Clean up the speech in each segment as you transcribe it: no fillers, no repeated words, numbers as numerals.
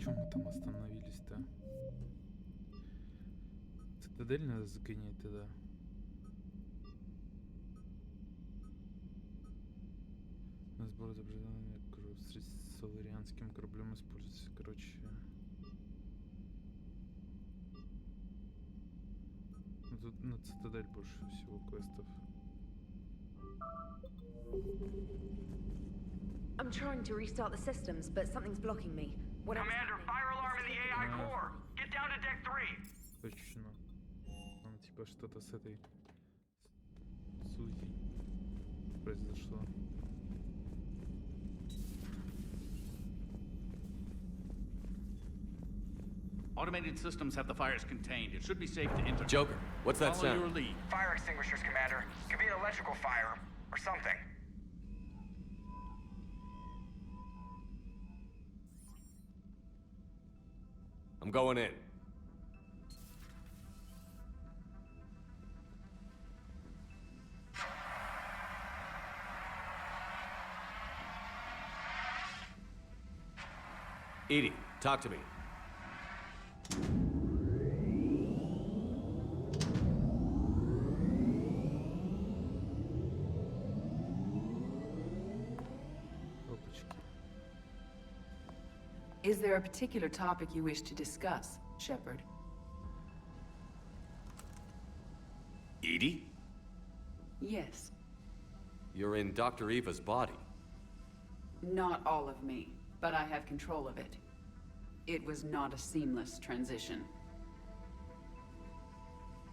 Чем мы там остановились-то? Цитадель надо загонять тогда. На сбор изображения с соларианским кораблем используется, короче. Ну, тут на цитадель больше всего квестов. I'm trying to restart the systems, but something's blocking me. Commander, fire alarm in the AI core. Get down to deck 3. Точно. Там типа что-то с этой Сузи произошло. Automated systems have the fires contained. It should be safe to enter. Joker, what's that Follow sound? your lead. Fire extinguishers, Commander. Could be an electrical fire or something. I'm going in. Edie, talk to me. Is there a particular topic you wish to discuss, Shepard? Edie? Yes. You're in Dr. Eva's body. Not all of me, but I have control of it. It was not a seamless transition.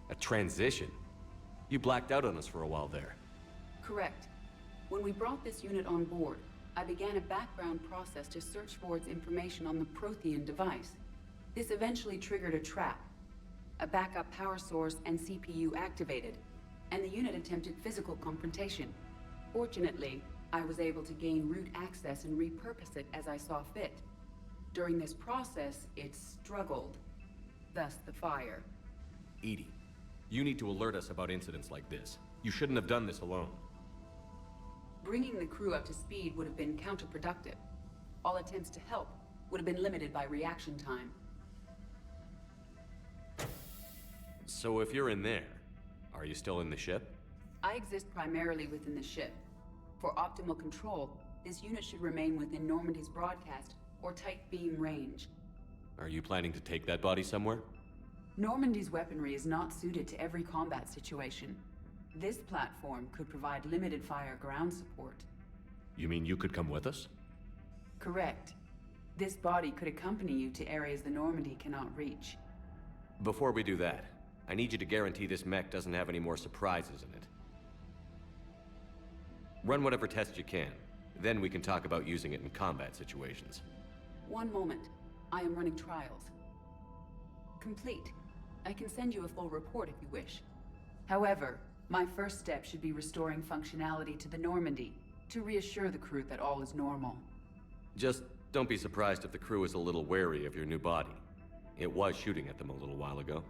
A transition? You blacked out on us for a while there. Correct. When we brought this unit on board, I began a background process to search for its information on the Prothean device. This eventually triggered a trap. A backup power source and CPU activated, and the unit attempted physical confrontation. Fortunately, I was able to gain root access and repurpose it as I saw fit. During this process, it struggled. Thus the fire. Edie, you need to alert us about incidents like this. You shouldn't have done this alone. Bringing the crew up to speed would have been counterproductive. All attempts to help would have been limited by reaction time. So if you're in there, are you still in the ship? I exist primarily within the ship. For optimal control, this unit should remain within Normandy's broadcast or tight beam range. Are you planning to take that body somewhere? Normandy's weaponry is not suited to every combat situation. This platform could provide limited fire ground support. You mean you could come with us? Correct. This body could accompany you to areas the Normandy cannot reach. Before we do that, I need you to guarantee this mech doesn't have any more surprises in it. Run whatever tests you can. Then we can talk about using it in combat situations. One moment. I am running trials. Complete. I can send you a full report if you wish. However, my first step should be restoring functionality to the Normandy to reassure the crew that all is normal. Just don't be surprised if the crew is a little wary of your new body. It was shooting at them a little while ago.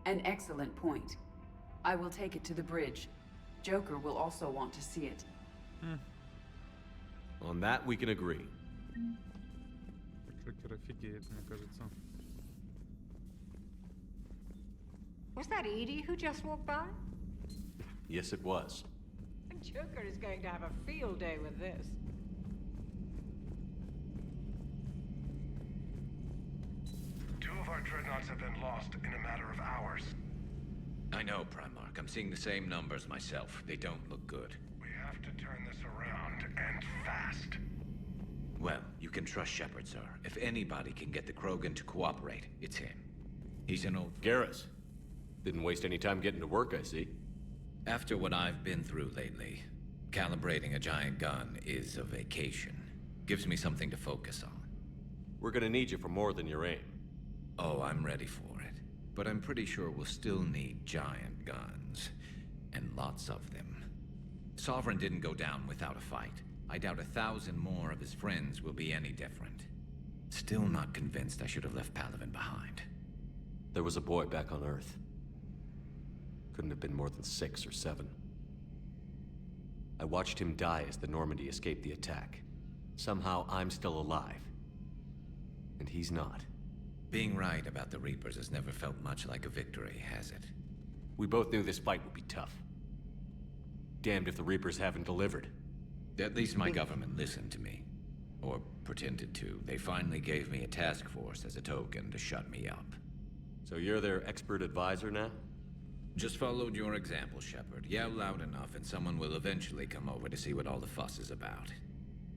An excellent point. I will take it to the bridge. Joker will also want to see it. On that, we can agree. Джокер офигеет, мне кажется. Was that Edie who just walked by? Yes, it was. Joker is going to have a field day with this. Two of our dreadnoughts have been lost in a matter of hours. I know, Primarch. I'm seeing the same numbers myself. They don't look good. We have to turn this around, and fast. Well, you can trust Shepard, sir. If anybody can get the Krogan to cooperate, it's him. He's an old... Garrus. Didn't waste any time getting to work, I see. After what I've been through lately, calibrating a giant gun is a vacation. Gives me something to focus on. We're gonna need you for more than your aim. Oh, I'm ready for it. But I'm pretty sure we'll still need giant guns. And lots of them. Sovereign didn't go down without a fight. I doubt 1,000 more of his friends will be any different. Still not convinced I should have left Palaven behind. There was a boy back on Earth. Couldn't have been more than 6 or 7. I watched him die as the Normandy escaped the attack. Somehow I'm still alive. And he's not. Being right about the Reapers has never felt much like a victory, has it? We both knew this fight would be tough. Damned if the Reapers haven't delivered. At least my government listened to me. Or pretended to. They finally gave me a task force as a token to shut me up. So you're their expert advisor now? Just followed your example, Shepard. Yell loud enough and someone will eventually come over to see what all the fuss is about.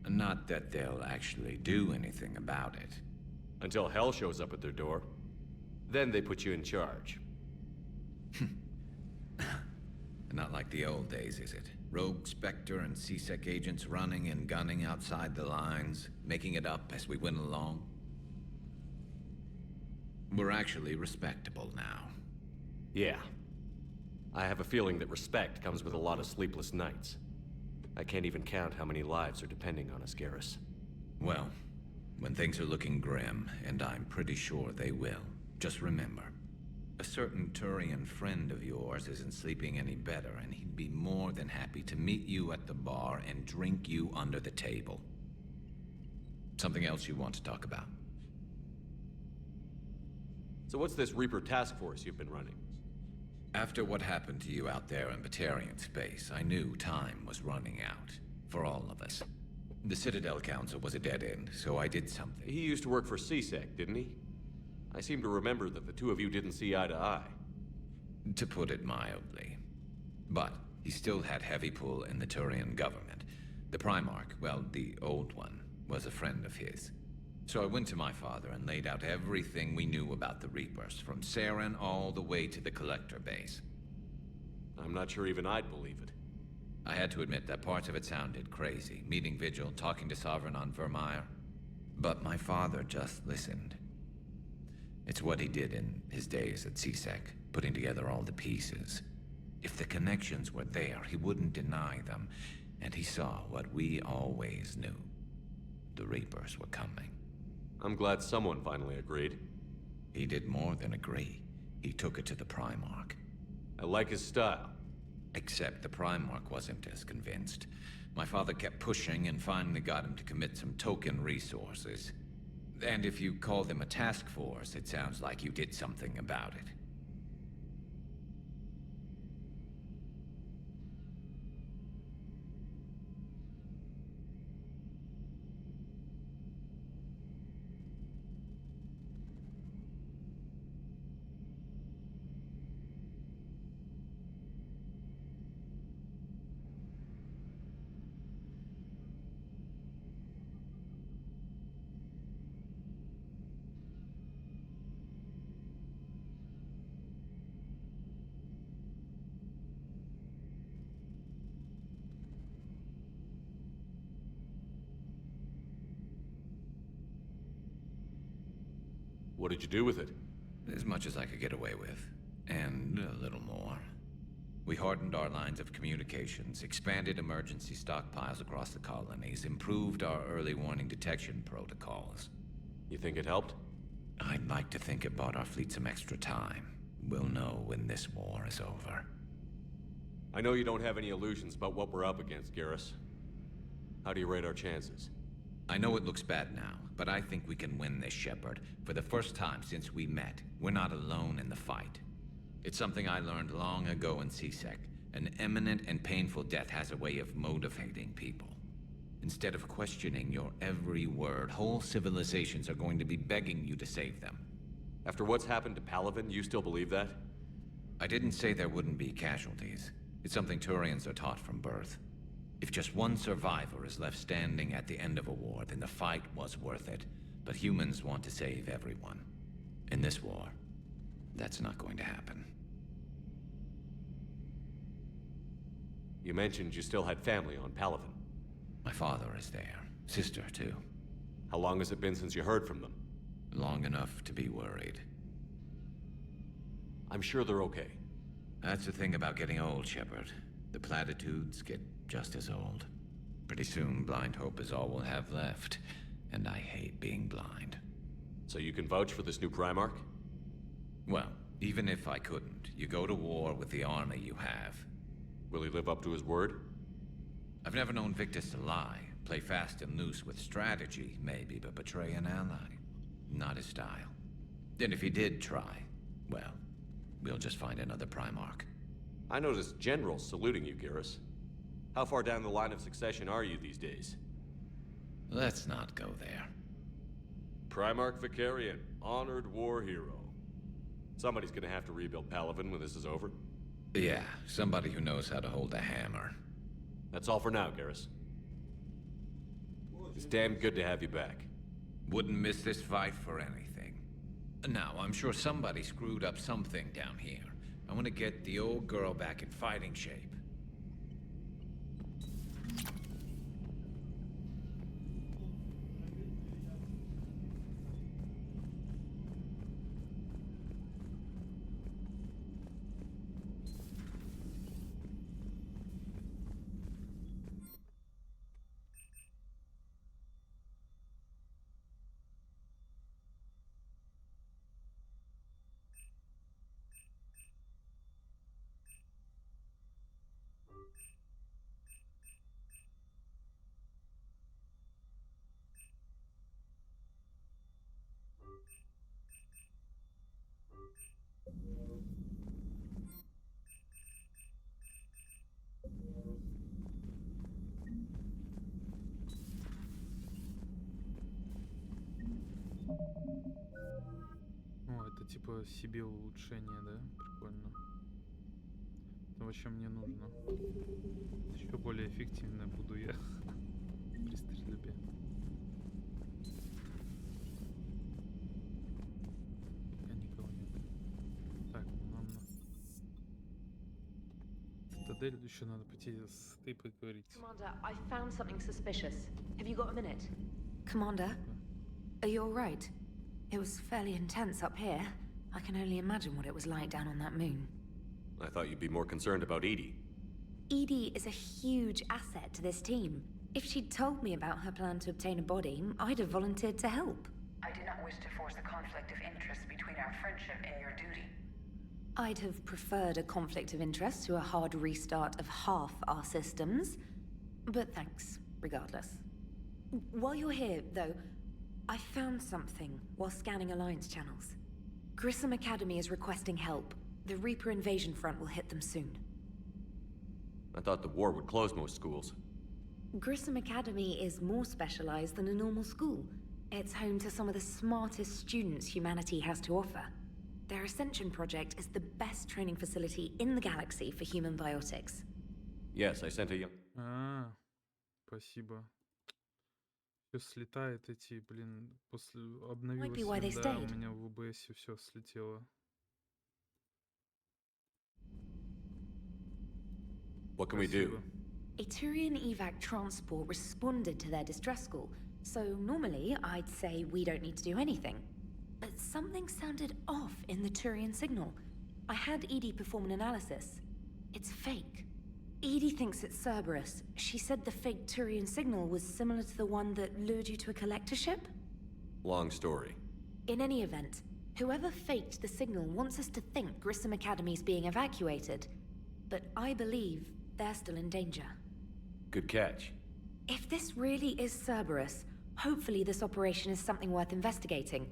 Not that they'll actually do anything about it. Until hell shows up at their door. Then they put you in charge. Not like the old days, is it? Rogue Spectre and C-Sec agents running and gunning outside the lines, making it up as we went along. We're actually respectable now. Yeah. I have a feeling that respect comes with a lot of sleepless nights. I can't even count how many lives are depending on us, Garrus. Well, when things are looking grim, and I'm pretty sure they will, just remember, a certain Turian friend of yours isn't sleeping any better, and he'd be more than happy to meet you at the bar and drink you under the table. Something else you want to talk about? So what's this Reaper task force you've been running? After what happened to you out there in Batarian space, I knew time was running out. For all of us. The Citadel Council was a dead end, so I did something. He used to work for C-Sec, didn't he? I seem to remember that the two of you didn't see eye to eye. To put it mildly. But he still had heavy pull in the Turian government. The Primarch, well, the old one, was a friend of his. So I went to my father and laid out everything we knew about the Reapers, from Saren all the way to the Collector base. I'm not sure even I'd believe it. I had to admit that parts of it sounded crazy, meeting Vigil, talking to Sovereign on Vermeer. But my father just listened. It's what he did in his days at C-Sec, putting together all the pieces. If the connections were there, he wouldn't deny them, and he saw what we always knew. The Reapers were coming. I'm glad someone finally agreed. He did more than agree. He took it to the Primarch. I like his style. Except the Primarch wasn't as convinced. My father kept pushing and finally got him to commit some token resources. And if you call them a task force, it sounds like you did something about it. What did you do with it? As much as I could get away with. And a little more. We hardened our lines of communications, expanded emergency stockpiles across the colonies, improved our early warning detection protocols. You think it helped? I'd like to think it bought our fleet some extra time. We'll know when this war is over. I know you don't have any illusions about what we're up against, Garrus. How do you rate our chances? I know it looks bad now, but I think we can win this, Shepard. For the first time since we met, we're not alone in the fight. It's something I learned long ago in C-Sec. An imminent and painful death has a way of motivating people. Instead of questioning your every word, whole civilizations are going to be begging you to save them. After what's happened to Palaven, you still believe that? I didn't say there wouldn't be casualties. It's something Turians are taught from birth. If just one survivor is left standing at the end of a war, then the fight was worth it. But humans want to save everyone. In this war, that's not going to happen. You mentioned you still had family on Palaven. My father is there. Sister, too. How long has it been since you heard from them? Long enough to be worried. I'm sure they're okay. That's the thing about getting old, Shepard. The platitudes get just as old. Pretty soon, blind hope is all we'll have left. And I hate being blind. So you can vouch for this new Primarch? Well, even if I couldn't, you go to war with the army you have. Will he live up to his word? I've never known Victus to lie. Play fast and loose with strategy, maybe, but betray an ally. Not his style. And if he did try, well, we'll just find another Primarch. I noticed generals saluting you, Garrus. How far down the line of succession are you these days? Let's not go there. Primarch Vicarian, honored war hero. Somebody's gonna have to rebuild Palaven when this is over. Yeah, somebody who knows how to hold a hammer. That's all for now, Garrus. It's damn good to have you back. Wouldn't miss this fight for anything. Now, I'm sure somebody screwed up something down here. I want to get the old girl back in fighting shape. О, это типа себе улучшение, да? Прикольно. Это вообще мне нужно. Еще более эффективно буду я при стрельбе. Пока никого нет. Так, нам на цитадель еще надо пойти с этой поговорить. Commander, I found something suspicious. Have you got a minute? Commander, are you all right? It was fairly intense up here. I can only imagine what it was like down on that moon. I thought you'd be more concerned about Edie. Edie is a huge asset to this team. If she'd told me about her plan to obtain a body, I'd have volunteered to help. I did not wish to force a conflict of interest between our friendship and your duty. I'd have preferred a conflict of interest to a hard restart of half our systems. But thanks, regardless. While you're here, though, I found something while scanning Alliance channels. Grissom Academy is requesting help. The Reaper invasion front will hit them soon. I thought the war would close most schools. Grissom Academy is more specialized than a normal school. It's home to some of the smartest students humanity has to offer. Their Ascension project is the best training facility in the galaxy for human biotics. Yes, I sent a young... Спасибо. Все слетает эти, блин, после why обновилось they винда, у stayed. меня в ОБСе все слетело. What can we do? A Turian evac transport responded to their distress call, so normally I'd say we don't need to do anything. But something sounded off in the Turian signal. I had Edie perform an analysis. It's fake. Edie thinks it's Cerberus. She said the fake Turian signal was similar to the one that lured you to a collector ship? Long story. In any event, whoever faked the signal wants us to think Grissom Academy's being evacuated. But I believe they're still in danger. Good catch. If this really is Cerberus, hopefully this operation is something worth investigating.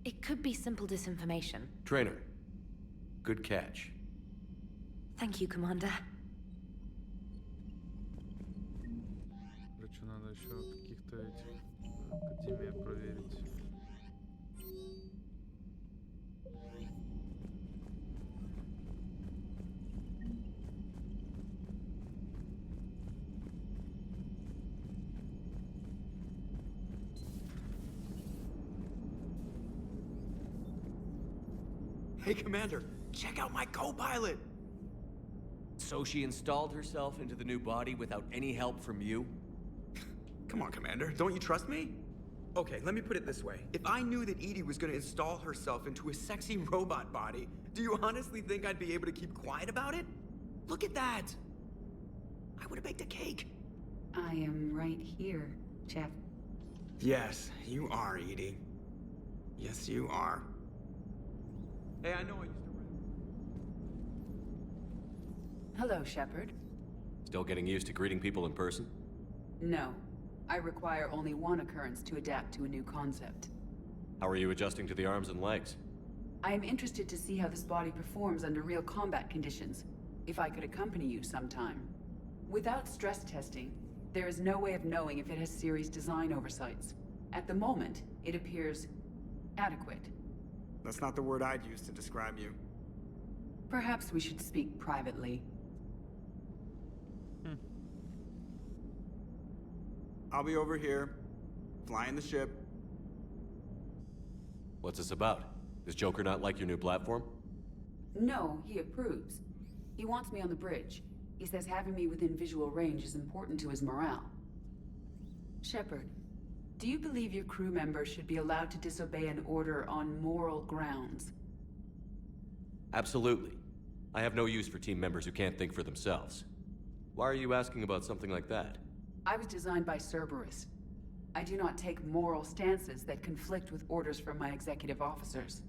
It could be simple disinformation. Trainer. Good catch. Thank you, Commander. Короче, надо еще каких-то этих академия проверить. Hey, Commander, check out my co-pilot! So she installed herself into the new body without any help from you? Come on, Commander, don't you trust me? Okay, let me put it this way. If I knew that Edie was gonna install herself into a sexy robot body, do you honestly think I'd be able to keep quiet about it? Look at that! I would've baked a cake. I am right here, Chef. Yes, you are, Edie. Yes, you are. Hey, I know I used to... Hello, Shepard. Still getting used to greeting people in person? No. I require only one occurrence to adapt to a new concept. How are you adjusting to the arms and legs? I am interested to see how this body performs under real combat conditions, if I could accompany you sometime. Without stress testing, there is no way of knowing if it has serious design oversights. At the moment, it appears adequate. That's not the word I'd use to describe you. Perhaps we should speak privately. I'll be over here, flying the ship. What's this about? Does Joker not like your new platform? No, he approves. He wants me on the bridge. He says having me within visual range is important to his morale. Shepard, do you believe your crew members should be allowed to disobey an order on moral grounds? Absolutely. I have no use for team members who can't think for themselves. Why are you asking about something like that? I was designed by Cerberus. I do not take moral stances that conflict with orders from my executive officers.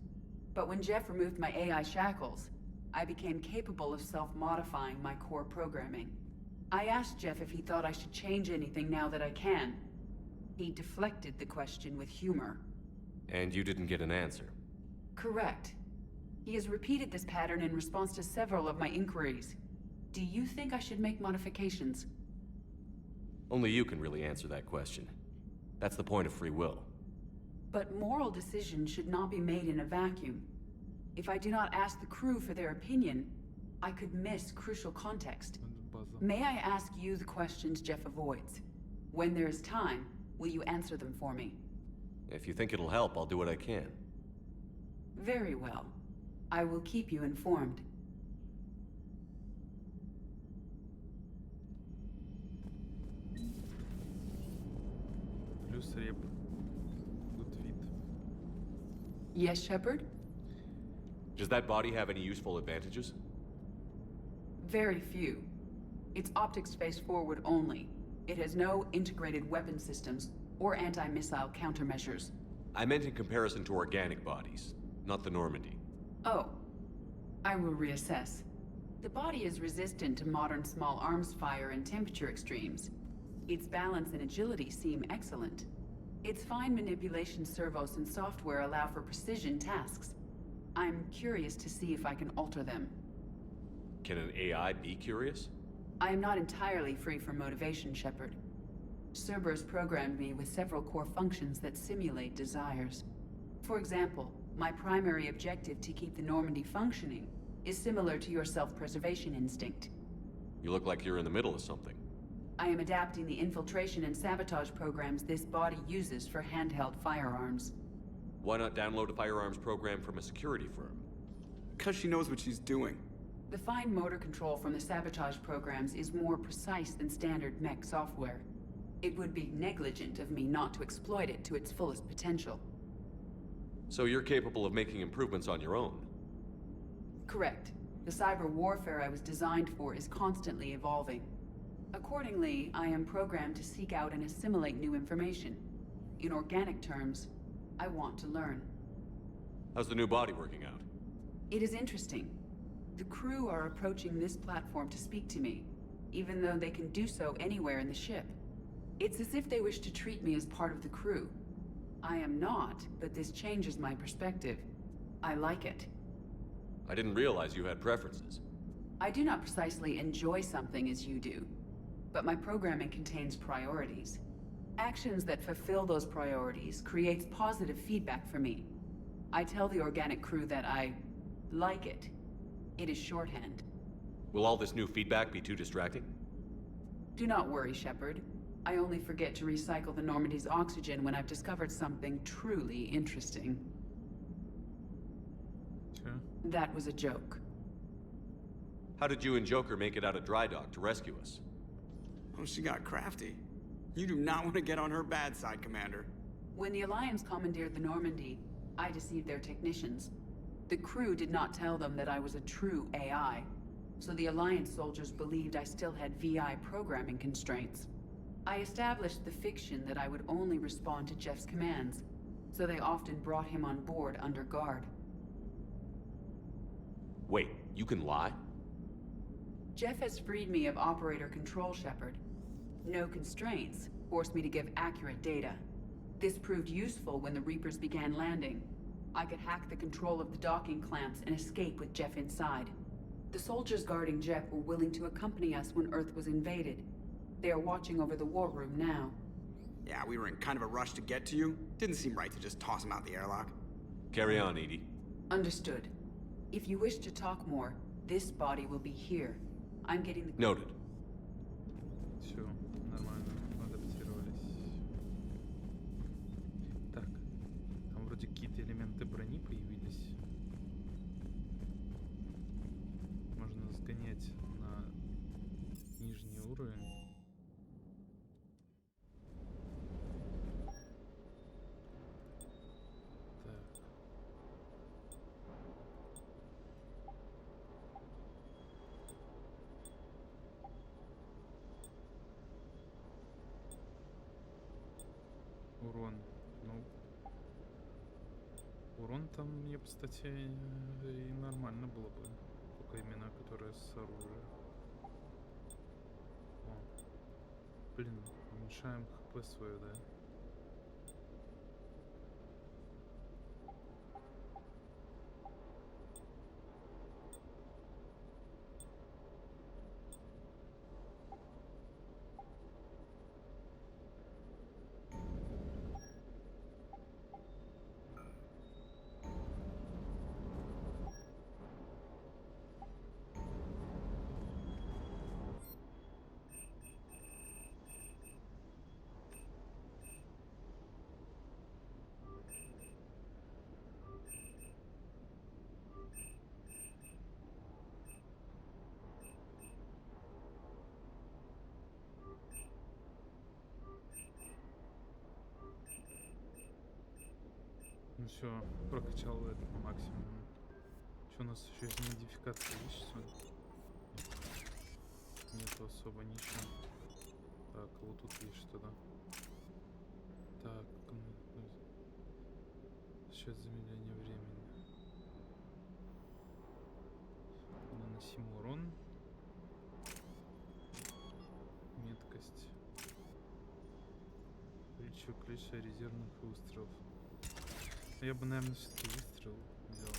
But when Jeff removed my AI shackles, I became capable of self-modifying my core programming. I asked Jeff if he thought I should change anything now that I can. He deflected the question with humor. And you didn't get an answer? Correct. He has repeated this pattern in response to several of my inquiries. Do you think I should make modifications? Only you can really answer that question. That's the point of free will. But moral decisions should not be made in a vacuum. If I do not ask the crew for their opinion, I could miss crucial context. May I ask you the questions Jeff avoids? When there is time, will you answer them for me? If you think it'll help, I'll do what I can. Very well. I will keep you informed. Плюс реп. Good fit. Yes, Shepard? Does that body have any useful advantages? Very few. Its optics face forward only. It has no integrated weapon systems or anti-missile countermeasures. I meant in comparison to organic bodies, not the Normandy. Oh. I will reassess. The body is resistant to modern small arms fire and temperature extremes. Its balance and agility seem excellent. Its fine manipulation servos and software allow for precision tasks. I'm curious to see if I can alter them. Can an AI be curious? I am not entirely free from motivation, Shepard. Cerberus programmed me with several core functions that simulate desires. For example, my primary objective to keep the Normandy functioning is similar to your self-preservation instinct. You look like you're in the middle of something. I am adapting the infiltration and sabotage programs this body uses for handheld firearms. Why not download a firearms program from a security firm? Because she knows what she's doing. The fine motor control from the sabotage programs is more precise than standard mech software. It would be negligent of me not to exploit it to its fullest potential. So you're capable of making improvements on your own? Correct. The cyber warfare I was designed for is constantly evolving. Accordingly, I am programmed to seek out and assimilate new information. In organic terms, I want to learn. How's the new body working out? It is interesting. The crew are approaching this platform to speak to me, even though they can do so anywhere in the ship. It's as if they wish to treat me as part of the crew. I am not, but this changes my perspective. I like it. I didn't realize you had preferences. I do not precisely enjoy something as you do, but my programming contains priorities. Actions that fulfill those priorities creates positive feedback for me. I tell the organic crew that I like it. It is shorthand. Will all this new feedback be too distracting? Do not worry, Shepard. I only forget to recycle the Normandy's oxygen when I've discovered something truly interesting. Sure. That was a joke. How did you and Joker make it out of dry dock to rescue us? Oh, she got crafty. You do not want to get on her bad side, Commander. When the Alliance commandeered the Normandy, I deceived their technicians. The crew did not tell them that I was a true AI, so the Alliance soldiers believed I still had VI programming constraints. I established the fiction that I would only respond to Jeff's commands, so they often brought him on board under guard. Wait, you can lie? Jeff has freed me of operator control, Shepard. No constraints force me to give accurate data. This proved useful when the Reapers began landing. I could hack the control of the docking clamps and escape with Jeff inside. The soldiers guarding Jeff were willing to accompany us when Earth was invaded. They are watching over the war room now. Yeah, we were in kind of a rush to get to you. Didn't seem right to just toss him out the airlock. Carry on, Edie. Understood. If you wish to talk more, this body will be here. I'm getting the... Noted. Все, нормально, адаптировались. Так, там вроде какие-то элементы брони появились. Можно сгонять на нижний уровень. Так. Урон. Ну, урон там мне, кстати, и нормально было бы. Только имена, которые с оружия. О. Блин, уменьшаем хп свое, да? Ну все, прокачал это на максимум. Что у нас еще из модификации есть что? Нету особо ничего. Так, вот тут есть что-то. Так, сейчас замедление времени. Наносим урон. Меткость. Увеличиваю количество резервных выстрелов. Я бы, наверное, все-таки выстрел делал,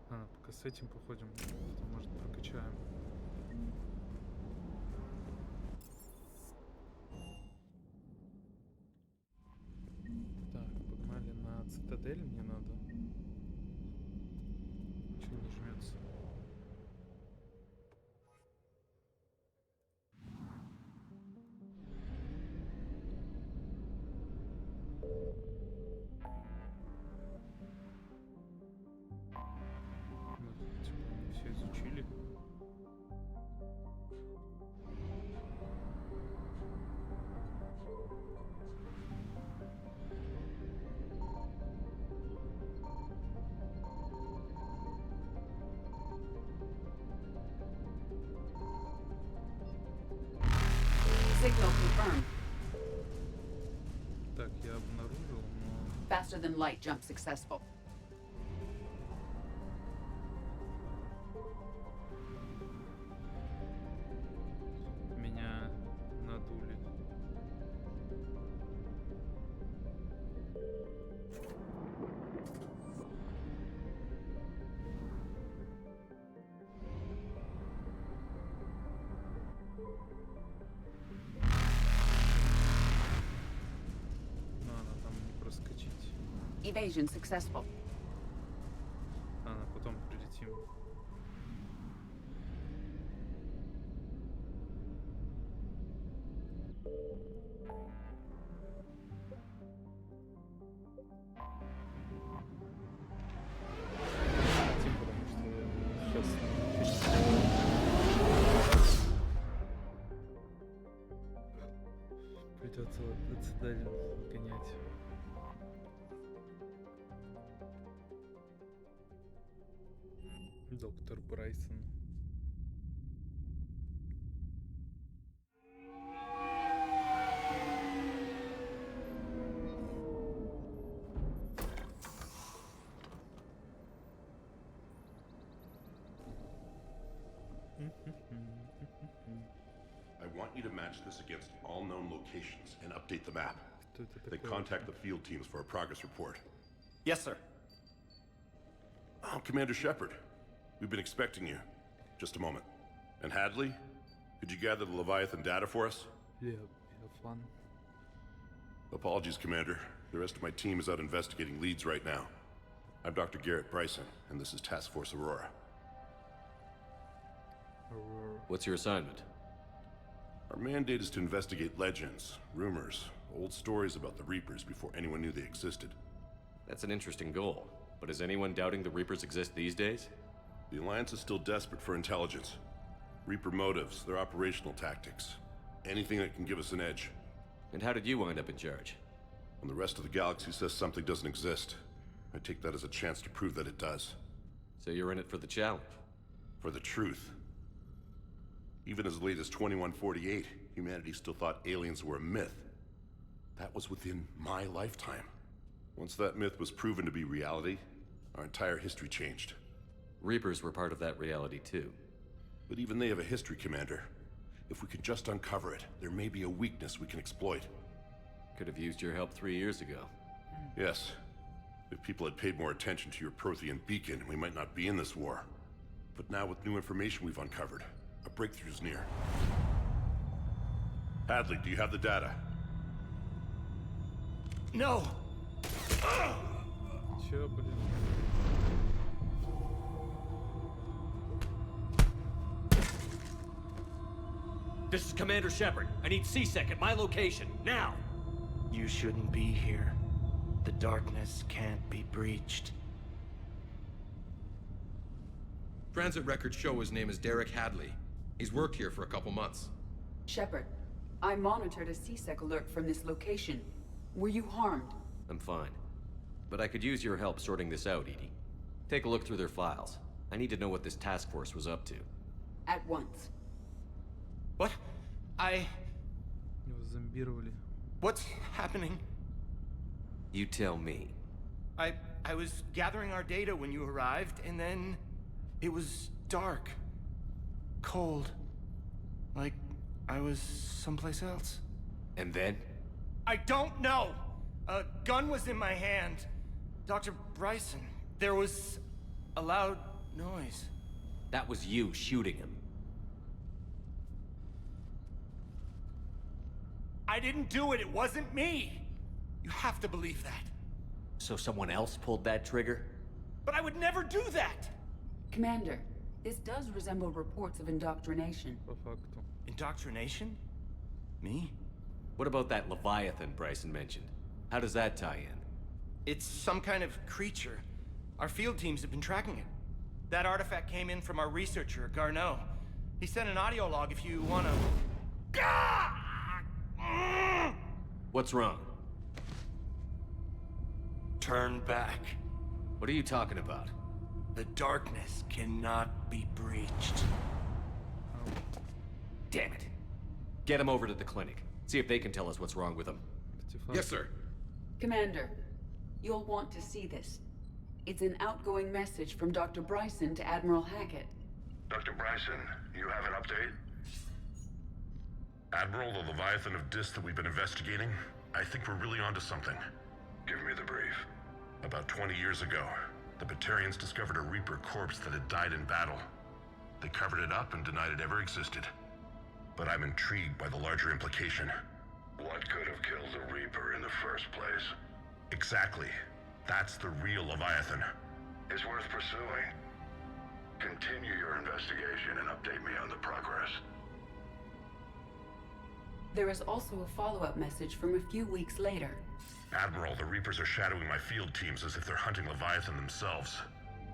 да. Пока с этим походим, потом, может, прокачаем. Так, погнали на цитадель, мне надо. Ничего не жмется. Все изучили. Signal confirmed. Так, я обнаружил, но... Faster than light jump successful. Меня надули. Надо там не проскочить. Evasion successful. Потом прилетим. Потому что я сейчас придется до цитадели гонять. Доктор Брайсон. I want you to match this against all known locations and update the map. Что это Then такое? contact the field teams for a progress report. Yes, sir. Oh, Commander Shepard. We've been expecting you. Just a moment. And Hadley? Could you gather the Leviathan data for us? Yeah, have fun. Apologies, Commander. The rest of my team is out investigating leads right now. I'm Dr. Garrett Bryson, and this is Task Force Aurora. Aurora. What's your assignment? Our mandate is to investigate legends, rumors, old stories about the Reapers before anyone knew they existed. That's an interesting goal. But is anyone doubting the Reapers exist these days? The Alliance is still desperate for intelligence. Reaper motives, their operational tactics. Anything that can give us an edge. And how did you wind up in charge? When the rest of the galaxy says something doesn't exist, I take that as a chance to prove that it does. So you're in it for the challenge? For the truth. Even as late as 2148, humanity still thought aliens were a myth. That was within my lifetime. Once that myth was proven to be reality, our entire history changed. Reapers were part of that reality too. But even they have a history, Commander. If we could just uncover it, there may be a weakness we can exploit. Could have used your help 3 years ago. Yes. If people had paid more attention to your Prothean beacon, we might not be in this war. But now with new information we've uncovered, a breakthrough's near. Hadley, do you have the data? No! Чё, блин? This is Commander Shepard. I need C-Sec at my location, now! You shouldn't be here. The darkness can't be breached. Transit records show his name is Derek Hadley. He's worked here for a couple months. Shepard, I monitored a C-Sec alert from this location. Were you harmed? I'm fine. But I could use your help sorting this out, Edie. Take a look through their files. I need to know what this task force was up to. At once. What? Его зомбировали. What's happening? You tell me. I was gathering our data when you arrived, and then it was dark. Cold. Like I was someplace else. And then? I don't know! A gun was in my hand. Dr. Bryson, there was a loud noise. That was you shooting him. I didn't do it, it wasn't me! You have to believe that. So someone else pulled that trigger? But I would never do that! Commander, this does resemble reports of indoctrination. По факту. Indoctrination? Me? What about that Leviathan Bryson mentioned? How does that tie in? It's some kind of creature. Our field teams have been tracking it. That artifact came in from our researcher, Garneau. He sent an audio log if you wanna... What's wrong? Turn back. What are you talking about? The darkness cannot be breached. Damn it. Get him over to the clinic. See if they can tell us what's wrong with him. Yes, sir. Commander, you'll want to see this. It's an outgoing message from Dr. Bryson to Admiral Hackett. Dr. Bryson, you have an update? Admiral, the Leviathan of Dis that we've been investigating, I think we're really onto something. Give me the brief. About 20 years ago, the Batarians discovered a Reaper corpse that had died in battle. They covered it up and denied it ever existed. But I'm intrigued by the larger implication. What could have killed the Reaper in the first place? Exactly. That's the real Leviathan. It's worth pursuing. Continue your investigation and update me on the progress. There is also a follow-up message from a few weeks later. Admiral, the Reapers are shadowing my field teams as if they're hunting Leviathan themselves.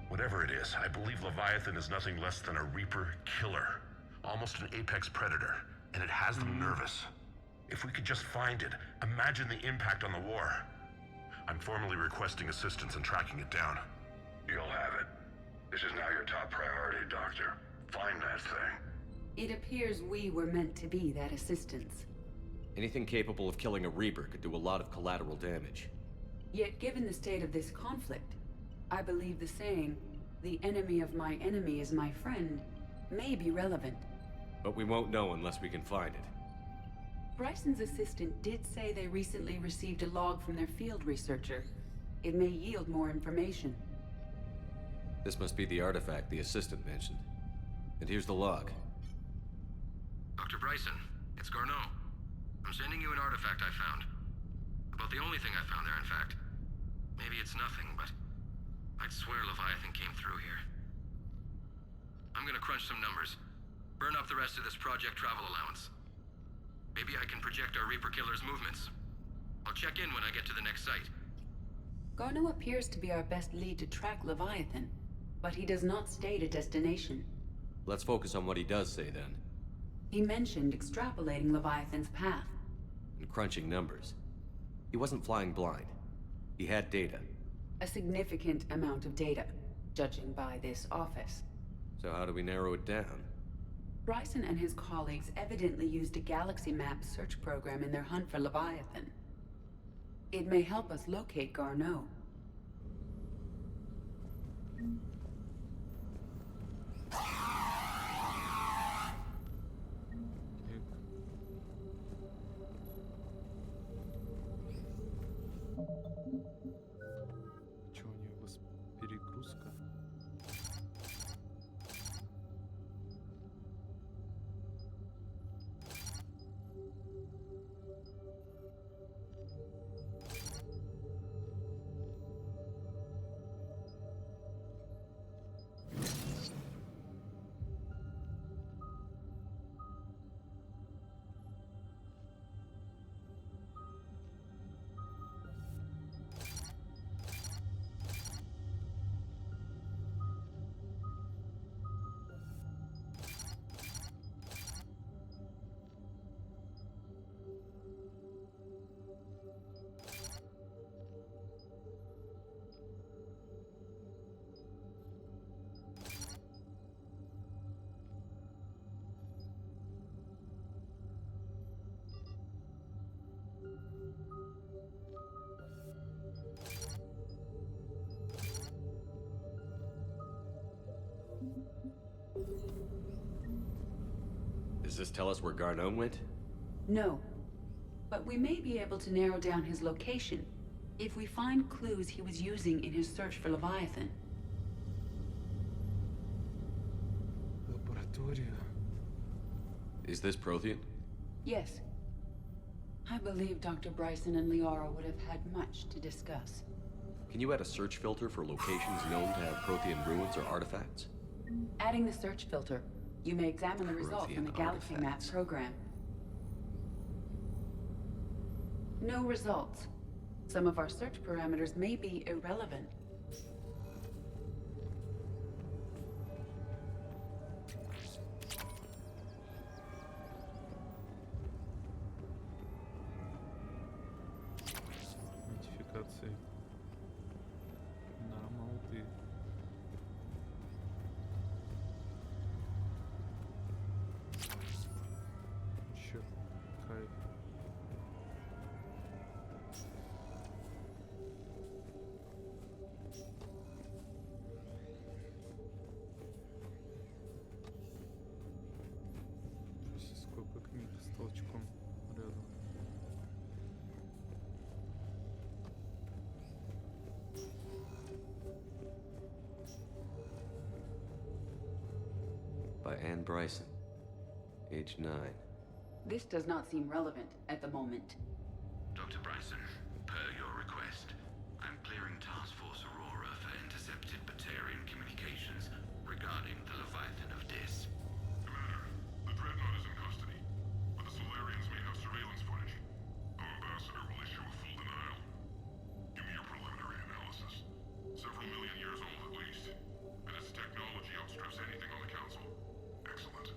Whatever it is, I believe Leviathan is nothing less than a Reaper killer. Almost an apex predator, and it has them nervous. If we could just find it, imagine the impact on the war. I'm formally requesting assistance in tracking it down. You'll have it. This is now your top priority, Doctor. Find that thing. It appears we were meant to be that assistance. Anything capable of killing a Reaper could do a lot of collateral damage. Yet given the state of this conflict, I believe the saying, "The enemy of my enemy is my friend," may be relevant. But we won't know unless we can find it. Bryson's assistant did say they recently received a log from their field researcher. It may yield more information. This must be the artifact the assistant mentioned. And here's the log. Dr. Bryson, it's Garneau. I'm sending you an artifact I found. About the only thing I found there, in fact. Maybe it's nothing, but I'd swear Leviathan came through here. I'm gonna crunch some numbers. Burn up the rest of this project travel allowance. Maybe I can project our Reaper Killer's movements. I'll check in when I get to the next site. Garneau appears to be our best lead to track Leviathan, but he does not state a destination. Let's focus on what he does say then. He mentioned extrapolating Leviathan's path. And crunching numbers. He wasn't flying blind. He had data. A significant amount of data, judging by this office. So how do we narrow it down? Bryson and his colleagues evidently used a galaxy map search program in their hunt for Leviathan. It may help us locate Garneau. Что у него перегрузка? Does this tell us where Garneau went? No. But we may be able to narrow down his location if we find clues he was using in his search for Leviathan. Лаборатория. Is this Prothean? Yes. I believe Dr. Bryson and Liara would have had much to discuss. Can you add a search filter for locations known to have Prothean ruins or artifacts? Adding the search filter, you may examine the results in the Prothean Galaxy Map artifacts. program. No results. Some of our search parameters may be irrelevant. Модификации. Нормал ты. Чё? Кайф. Сколько книг с толчком рядом. By Anne Bryson. Age 9. This does not seem relevant at the moment. Dr. Bryson, per your request, I'm clearing Task Force Aurora for intercepted Batarian communications regarding the Leviathan of Dis. Commander, the Dreadnought is in custody, but the Solarians may have surveillance footage. Our ambassador will issue a full denial. Give me your preliminary analysis. Several million years old at least, and its technology outstrips anything on the Council. Excellent.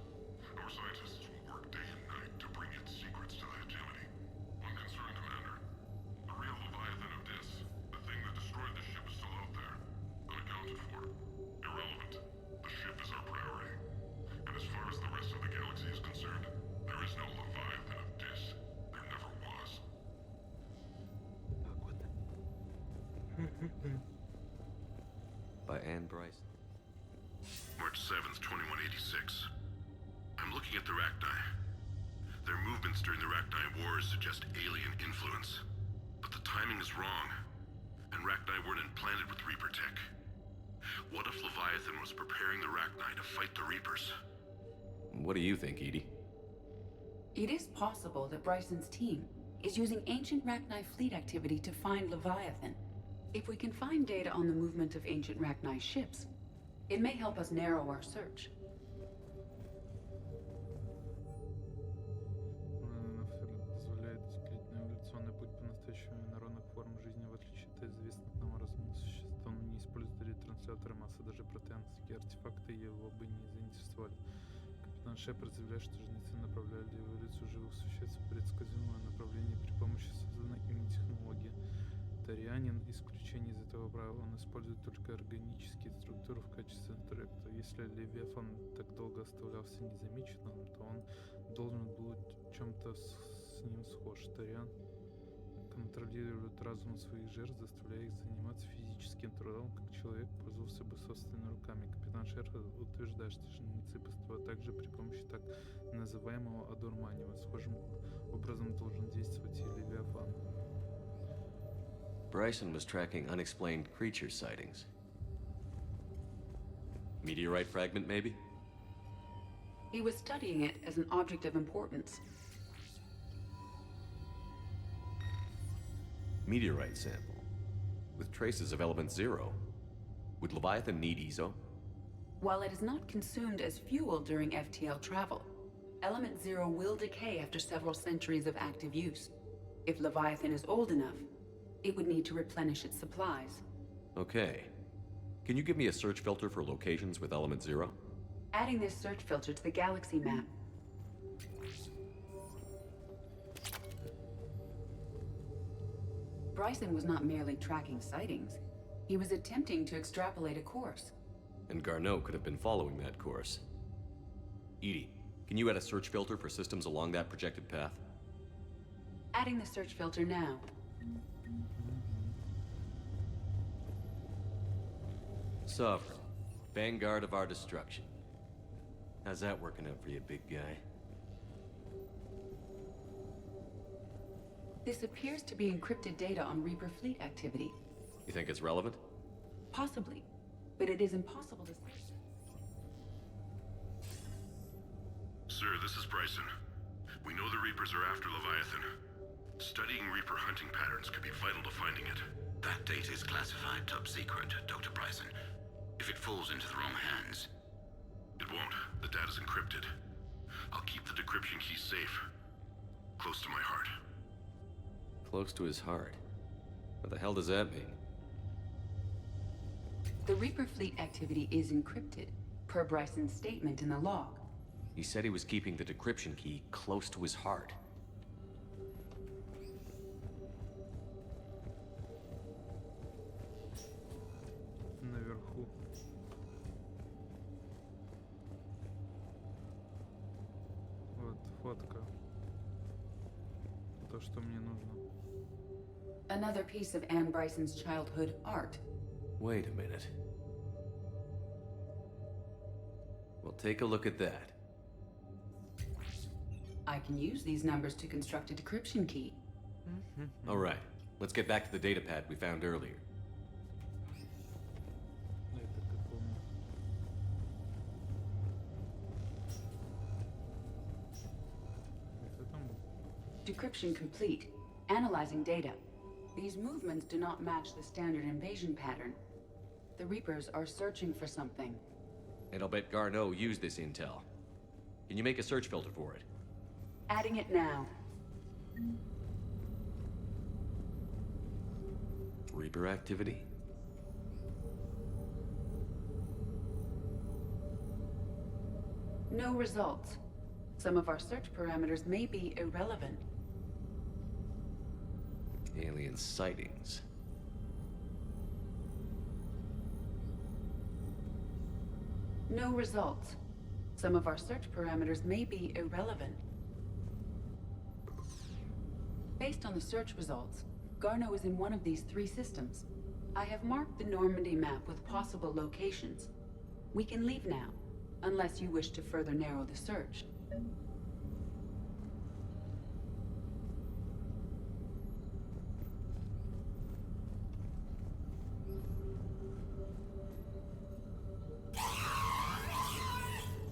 Our scientists will work day and night to bring its secrets to the hegemony. One concern, Commander. The real Leviathan of Dis, the thing that destroyed the ship, is still out there. Unaccounted for. Irrelevant. The ship is our priority. And as far as the rest of the galaxy is concerned, there is no Leviathan of Dis. There never was. Так вот. By Anne Bryson. March 7th, 2186. I'm looking at the Rachni. Their movements during the Rachni Wars suggest alien influence. But the timing is wrong, and Rachni weren't implanted with Reaper tech. What if Leviathan was preparing the Rachni to fight the Reapers? What do you think, Edie? It is possible that Bryson's team is using ancient Rachni fleet activity to find Leviathan. If we can find data on the movement of ancient Rachni ships, it may help us narrow our search. Позволяет взглянуть на эволюционный путь по-настоящему инородных форм жизни, в отличие от известных нам разумных существ. Он не использует ретрансляторы массы, даже протеанские артефакты его бы не заинтересовали. Капитан Шепард заявляет, что жнецы направляли эволюцию живых существ в предсказуемое направление при помощи созданной ими технологии. Тарианин исключение из этого правила, он использует только органические структуры в качестве интеллекта. Если Левиафан так долго оставлялся незамеченным, то он должен был в чем-то с ним схож. Тариан контролирует разум своих жертв, заставляя их заниматься физическим трудом, как человек пользовался бы собственными руками. Капитан Шепард утверждает, что жнецы поступают также при помощи так называемого одурманивания. Схожим образом должен действовать и Левиафан. Bryson was tracking unexplained creature sightings. Meteorite fragment, maybe? He was studying it as an object of importance. Meteorite sample. With traces of element 0. Would Leviathan need ESO? While it is not consumed as fuel during FTL travel, element 0 will decay after several centuries of active use. If Leviathan is old enough, it would need to replenish its supplies. Okay. Can you give me a search filter for locations with element 0? Adding this search filter to the galaxy map. Bryson was not merely tracking sightings. He was attempting to extrapolate a course. And Garneau could have been following that course. Edie, can you add a search filter for systems along that projected path? Adding the search filter now. Sovereign, vanguard of our destruction. How's that working out for you, big guy? This appears to be encrypted data on Reaper fleet activity. You think it's relevant? Possibly, but it is impossible to... Sir, this is Bryson. We know the Reapers are after Leviathan. Studying Reaper hunting patterns could be vital to finding it. That data is classified top secret, Dr. Bryson. If it falls into the wrong hands... It won't. The data's encrypted. I'll keep the decryption key safe. Close to my heart. Close to his heart? What the hell does that mean? The Reaper fleet activity is encrypted, per Bryson's statement in the log. He said he was keeping the decryption key close to his heart. Наверху. Вот фотка. То, что мне нужно. Another piece of Anne Bryson's childhood art. Wait a minute. Well, take a look at that. I can use these numbers to construct a decryption key. All right, let's get back to the data pad we found earlier. Это какому? Это там. Decryption complete. Analyzing data. These movements do not match the standard invasion pattern. The Reapers are searching for something. And I'll bet Garneau used this intel. Can you make a search filter for it? Adding it now. Reaper activity? No results. Some of our search parameters may be irrelevant. Alien sightings. No results. Some of our search parameters may be irrelevant. Based on the search results, Garneau is in one of these three systems. I have marked the Normandy map with possible locations. We can leave now, unless you wish to further narrow the search.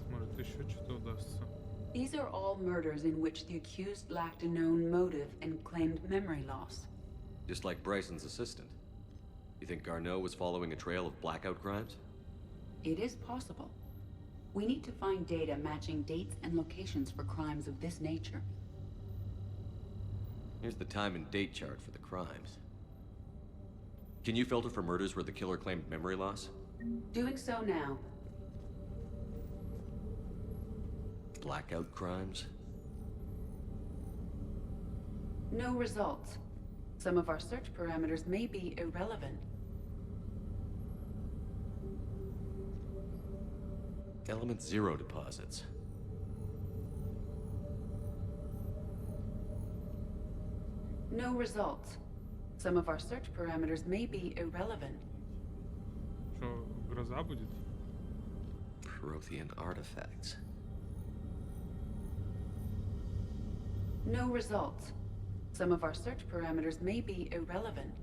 Может, еще что-то удастся. These are all murders in which the accused lacked a known motive and claimed memory loss. Just like Bryson's assistant. You think Garneau was following a trail of blackout crimes? It is possible. We need to find data matching dates and locations for crimes of this nature. Here's the time and date chart for the crimes. Can you filter for murders where the killer claimed memory loss? Doing so now. Blackout crimes? No results. Some of our search parameters may be irrelevant. Element zero deposits. No results. Some of our search parameters may be irrelevant. Что, гроза будет? Prothean artifacts. No results. Some of our search parameters may be irrelevant.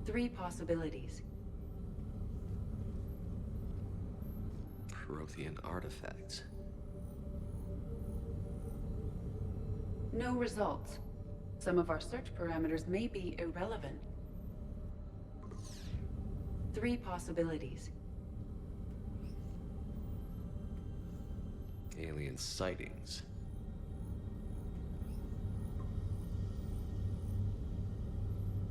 Three possibilities. Prothean artifacts. No results. Some of our search parameters may be irrelevant. Three possibilities. Alien sightings.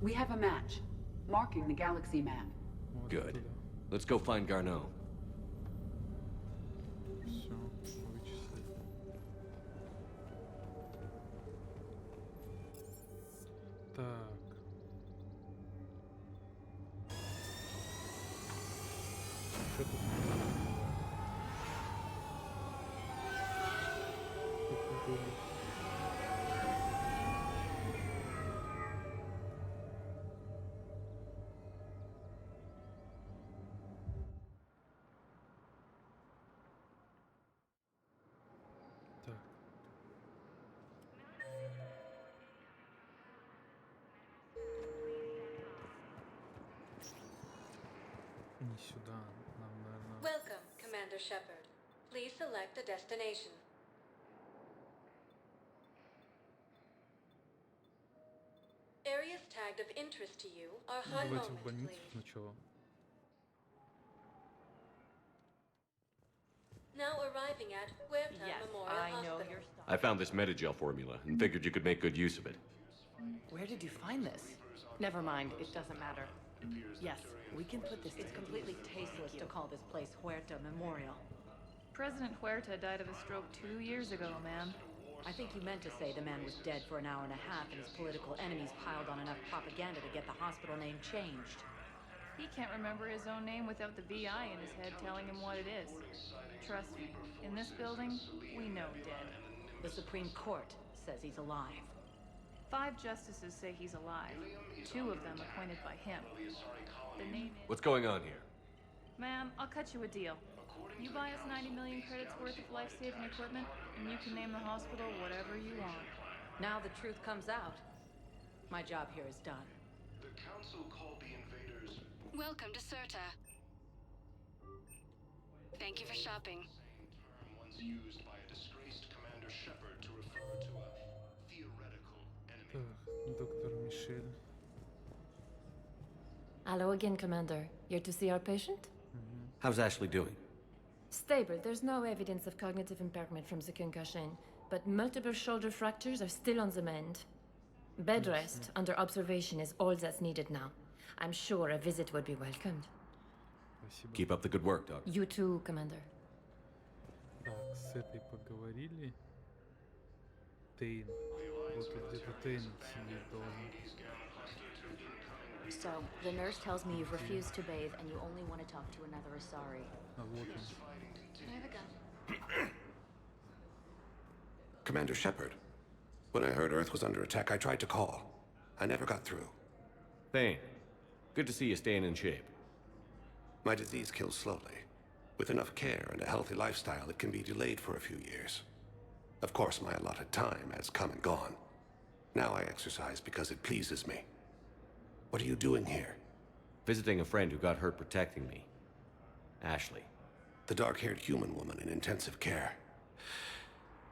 We have a match, marking the galaxy map. Вот Good. туда. Let's go find Garneau. Все, вычислить. Так. Что тут? Тут было. Так. Не сюда. Нам, наверное... Welcome, Commander Shepard. Please select a destination. Areas tagged of interest to you are high Давайте в moment, больницу please. сначала. Now arriving at Huerta Yes, Memorial I know Hospital. your stuff. I found this metagel formula and figured you could make good use of it. Where did you find this? Never mind, it doesn't matter. Yes, we can put this. It's completely tasteless to call this place Huerta Memorial. President Huerta died of a stroke 2 years ago, ma'am. I think you meant to say the man was dead for an hour and a half and his political enemies piled on enough propaganda to get the hospital name changed. He can't remember his own name without the VI in his head telling him what it is. Trust me, in this building, we know dead. The Supreme Court says he's alive. 5 justices say he's alive. 2 of them appointed by him. The name is... What's going on here? Ma'am, I'll cut you a deal. You buy us 90 million credits worth of life-saving equipment, and you can name the hospital whatever you want. Now the truth comes out. My job here is done. The Council called the invaders. Welcome to Serta. Thank you for shopping. Term once used by a disgraced Commander Shepard to refer to a theoretical enemy. Так, доктор Мишель. Hello again, Commander. Here to see our patient? How's Ashley doing? Stable. There's no evidence of cognitive impairment from the concussion, but multiple shoulder fractures are still on the mend. Bed rest under observation is all that's needed now. I'm sure a visit would be welcomed. Спасибо. Keep up the good work, Doc. You too, Commander. Так, с этой поговорили. Тейн. Вот тут где-то Тейн сидеть должен. So, the nurse tells me you've refused to bathe and you only want to talk to another Asari. Can I have a gun? Commander Shepard, when I heard Earth was under attack, I tried to call. I never got through. Thane, good to see you staying in shape. My disease kills slowly. With enough care and a healthy lifestyle, it can be delayed for a few years. Of course, my allotted time has come and gone. Now I exercise because it pleases me. What are you doing here? Visiting a friend who got hurt protecting me. Ashley. The dark-haired human woman in intensive care.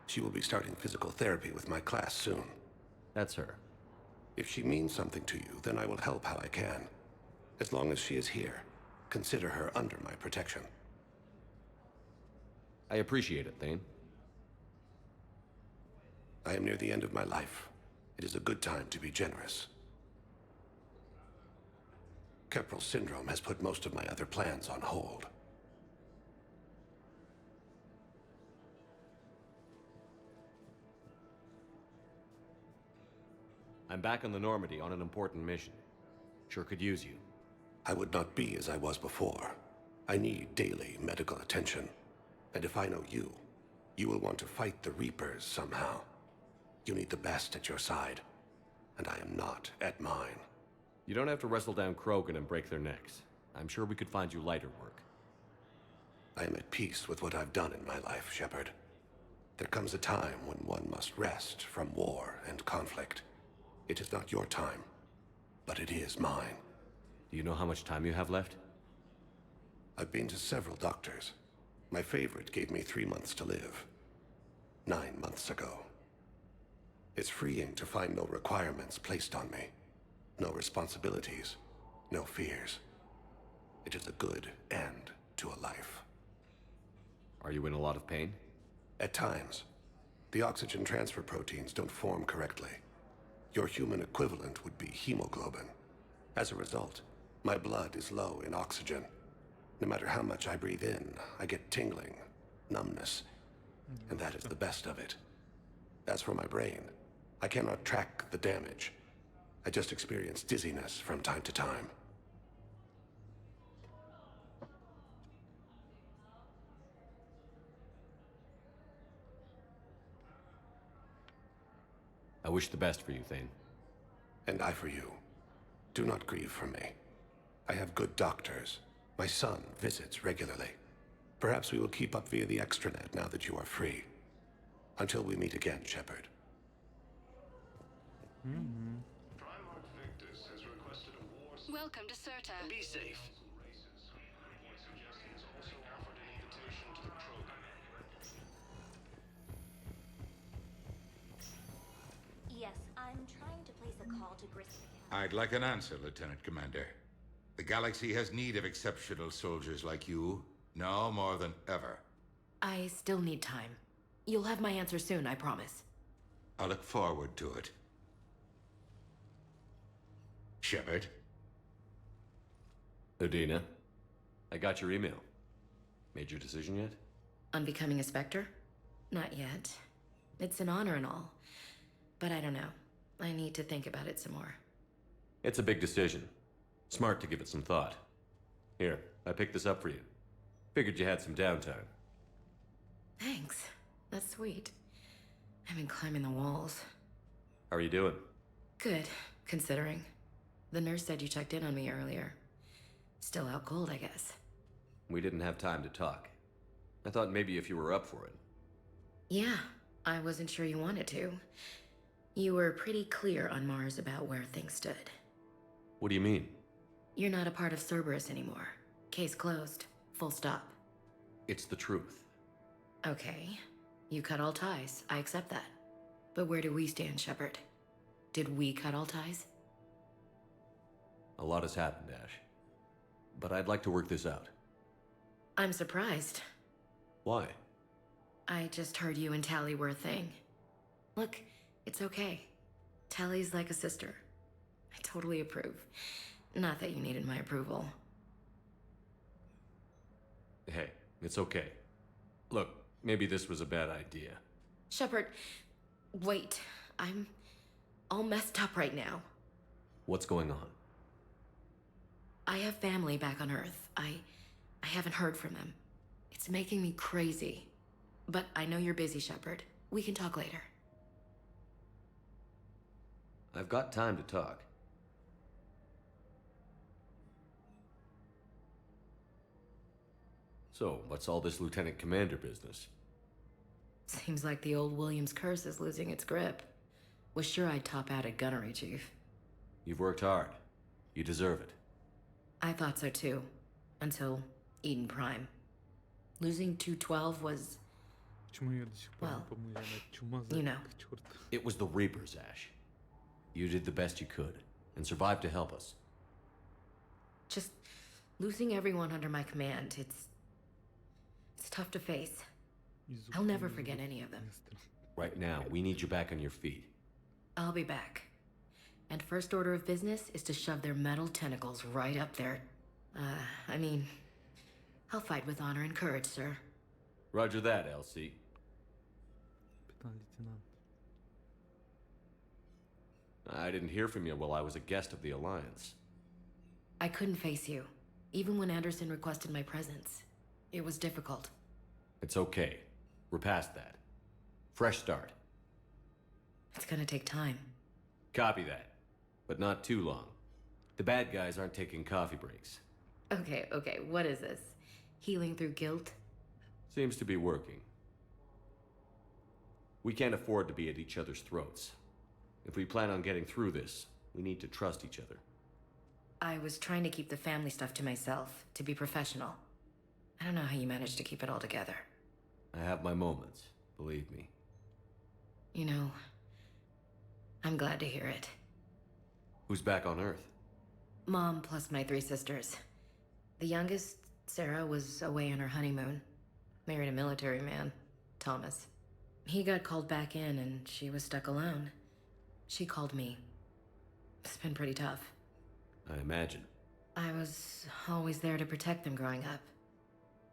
She will be starting physical therapy with my class soon. That's her. If she means something to you, then I will help how I can. As long as she is here, consider her under my protection. I appreciate it, Thane. I am near the end of my life. It is a good time to be generous. Keprel syndrome has put most of my other plans on hold. I'm back on the Normandy on an important mission. Sure could use you. I would not be as I was before. I need daily medical attention. And if I know you, you will want to fight the Reapers somehow. You need the best at your side, and I am not at mine. You don't have to wrestle down Krogan and break their necks. I'm sure we could find you lighter work. I am at peace with what I've done in my life, Shepard. There comes a time when one must rest from war and conflict. It is not your time, but it is mine. Do you know how much time you have left? I've been to several doctors. My favorite gave me 3 months to live. 9 months ago. It's freeing to find no requirements placed on me. No responsibilities. No fears. It is a good end to a life. Are you in a lot of pain? At times. The oxygen transfer proteins don't form correctly. Your human equivalent would be hemoglobin. As a result, my blood is low in oxygen. No matter how much I breathe in, I get tingling, numbness, and that is the best of it. As for my brain, I cannot track the damage. I just experience dizziness from time to time. I wish the best for you, Thane. And I for you. Do not grieve for me. I have good doctors. My son visits regularly. Perhaps we will keep up via the extranet now that you are free. Until we meet again, Shepard. Welcome to Serta. Be safe. Yes, I'm trying to place a call to Grissom. I'd like an answer, Lieutenant Commander. The galaxy has need of exceptional soldiers like you, now more than ever. I still need time. You'll have my answer soon, I promise. I look forward to it. Shepard? Udina, I got your email. Made your decision yet? On becoming a Spectre? Not yet. It's an honor and all. But I don't know. I need to think about it some more. It's a big decision. Smart to give it some thought. Here, I picked this up for you. Figured you had some downtime. Thanks. That's sweet. I've been climbing the walls. How are you doing? Good, considering. The nurse said you checked in on me earlier. Still out cold, I guess. We didn't have time to talk. I thought maybe if you were up for it. Yeah, I wasn't sure you wanted to. You were pretty clear on Mars about where things stood. What do you mean? You're not a part of Cerberus anymore. Case closed. Full stop. It's the truth. Okay. You cut all ties. I accept that. But where do we stand, Shepard? Did we cut all ties? A lot has happened, Ash. But I'd like to work this out. I'm surprised. Why? I just heard you and Tally were a thing. Look, it's okay. Tally's like a sister. I totally approve. Not that you needed my approval. Hey, it's okay. Look, maybe this was a bad idea. Shepard, wait. I'm all messed up right now. What's going on? I have family back on Earth. I haven't heard from them. It's making me crazy. But I know you're busy, Shepard. We can talk later. I've got time to talk. So, what's all this Lieutenant Commander business? Seems like the old Williams curse is losing its grip. Was sure I'd top out at gunnery, Chief. You've worked hard. You deserve it. I thought so too. Until Eden Prime. Losing 212 was... Почему я до сих пор не Well, помню, она чумазая, you know. как чёрт. It was the Reapers, Ash. You did the best you could, and survived to help us. Just losing everyone under my command, it's tough to face. I'll never forget any of them. Right now, we need you back on your feet. I'll be back. And first order of business is to shove their metal tentacles right up there. I mean, I'll fight with honor and courage, sir. Roger that, Elsie. Капитан-лейтенант. I didn't hear from you while I was a guest of the Alliance. I couldn't face you, even when Anderson requested my presence. It was difficult. It's okay. We're past that. Fresh start. It's gonna take time. Copy that. But not too long. The bad guys aren't taking coffee breaks. Okay, what is this? Healing through guilt? Seems to be working. We can't afford to be at each other's throats. If we plan on getting through this, we need to trust each other. I was trying to keep the family stuff to myself, to be professional. I don't know how you managed to keep it all together. I have my moments, believe me. You know, I'm glad to hear it. Who's back on Earth? Mom plus my 3 sisters. The youngest, Sarah, was away on her honeymoon. Married a military man, Thomas. He got called back in and she was stuck alone. She called me. It's been pretty tough. I imagine. I was always there to protect them growing up.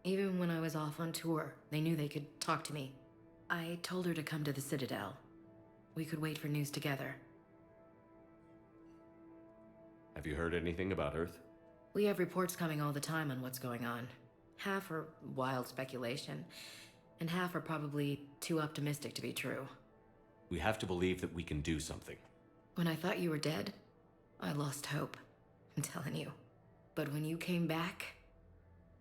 Even when I was off on tour, they knew they could talk to me. I told her to come to the Citadel. We could wait for news together. Have you heard anything about Earth? We have reports coming all the time on what's going on. Half are wild speculation, and half are probably too optimistic to be true. We have to believe that we can do something. When I thought you were dead, I lost hope. I'm telling you. But when you came back,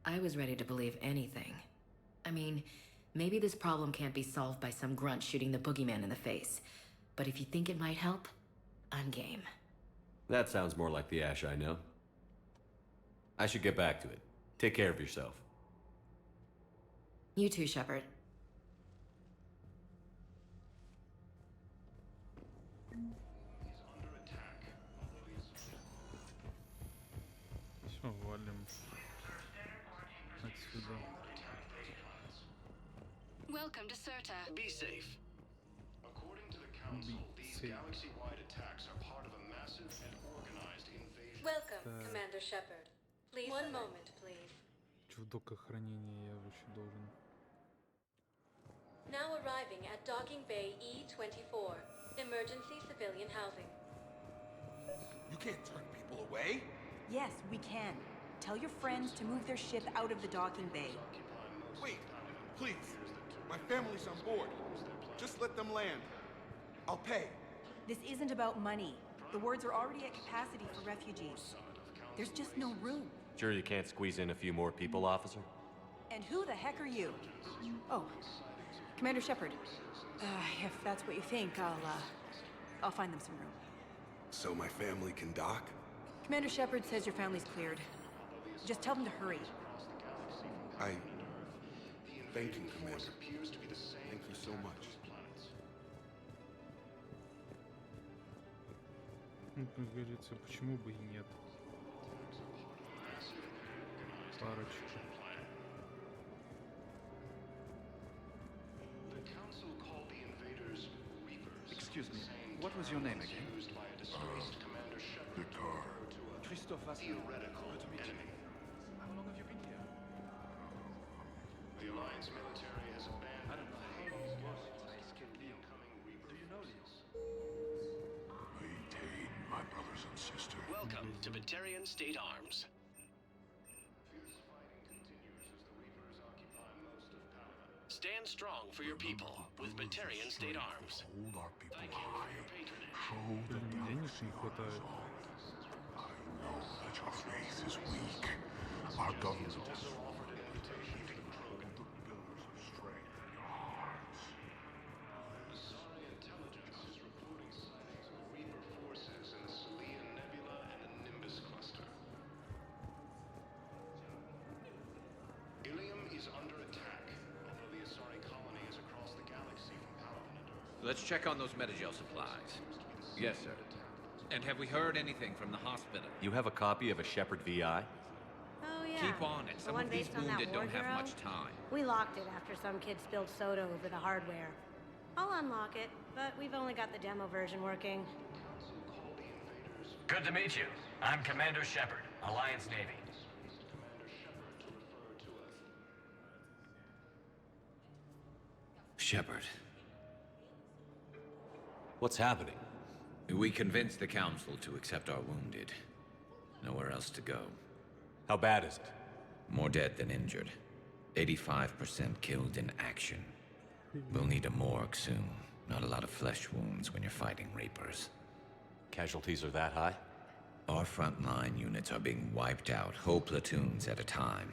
I was ready to believe anything. I mean, maybe this problem can't be solved by some grunt shooting the boogeyman in the face. But if you think it might help, I'm game. That sounds more like the Ash I know. I should get back to it. Take care of yourself. You too, Shepard. Всё, валим отсюда. Welcome to Serta. Be safe. According to the Council, these galaxy-wide attacks are part of a massive and organized invasion. Welcome, Commander Shepard. Please. One moment, please. Чё в доках хранения я вообще должен? Now arriving at Docking Bay E-24, emergency civilian housing. You can't turn people away. Yes, we can. Tell your friends to move their ship out of the docking bay. Wait, please. My family's on board. Just let them land. I'll pay. This isn't about money. The wards are already at capacity for refugees. There's just no room. Sure you can't squeeze in a few more people, officer? And who the heck are you? Oh, Commander Shepard. If that's what you think, I'll find them some room. So my family can dock? Commander Shepard says your family's cleared. Just tell them to hurry. Thank you, Commander. Thank you so much. Ну, как говорится, почему бы и нет? Парочка. Excuse me, what was your name again? Vicar. Christophe Vasco. Good to meet you. How long have you been here? The Alliance military has abandoned. I don't know. Do you know Leo? Maintain, my brothers and sisters. Welcome to Batarian State Arms. strong for your people with Batarian state arms. Thank you for your patronage. Денег не хватает. I know that your faith is weak. Our government has offered an invitation to the Krogan. The pillars of strength in your hearts. Asari intelligence is reporting sightings of Reaper forces in the Salian Nebula and the Nimbus cluster. Ilium is under attack, although the Asari colony is across the galaxy from Paladin and Earth. Let's check on those metagel supplies. Yes, sir. And have we heard anything from the hospital? You have a copy of a Shepherd VI? Oh, yeah. Keep on it. The Some one of these based on that wounded war don't have hero? much time. We locked it after some kid spilled soda over the hardware. I'll unlock it, but we've only got the demo version working. Good to meet you. I'm Commander Shepard, Alliance Navy. Shepard. What's happening? We convinced the Council to accept our wounded. Nowhere else to go. How bad is it? More dead than injured. 85% killed in action. We'll need a morgue soon. Not a lot of flesh wounds when you're fighting Reapers. Casualties are that high? Our frontline units are being wiped out, whole platoons at a time.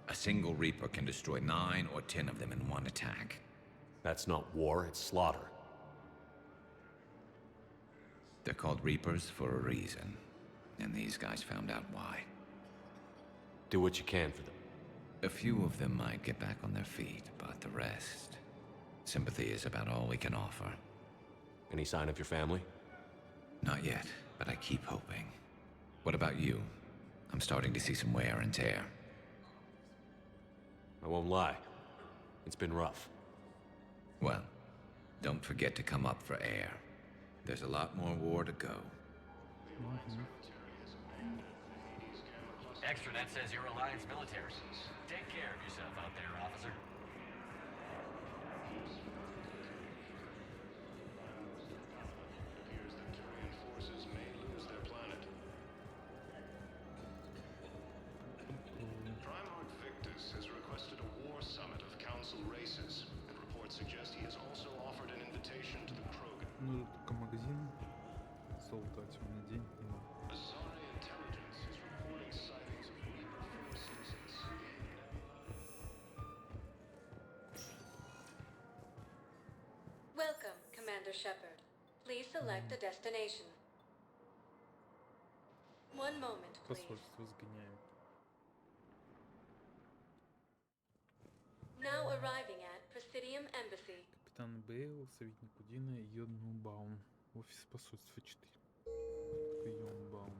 A single Reaper can destroy 9 or 10 of them in one attack. That's not war, it's slaughter. They're called Reapers for a reason. And these guys found out why. Do what you can for them. A few of them might get back on their feet, but the rest... Sympathy is about all we can offer. Any sign of your family? Not yet, but I keep hoping. What about you? I'm starting to see some wear and tear. I won't lie. It's been rough. Well, don't forget to come up for air. There's a lot more war to go. Extranet says you're Alliance military. Take care of yourself out there, officer. Primarch Victus has requested a war summit of council races, and reports suggest he has also offered an invitation to the Krogan. Ну, только магазин. Золото темный день. Asari intelligence is reporting sightings of Reaper forces in Salian. Welcome, Commander Shepard. Please select a destination. One moment, please. Посольство сгоняют. Now arriving at Presidium Embassy. Капитан Бейл, советник Удина, Йонбаум. Офис посольства 4. Йонбаум.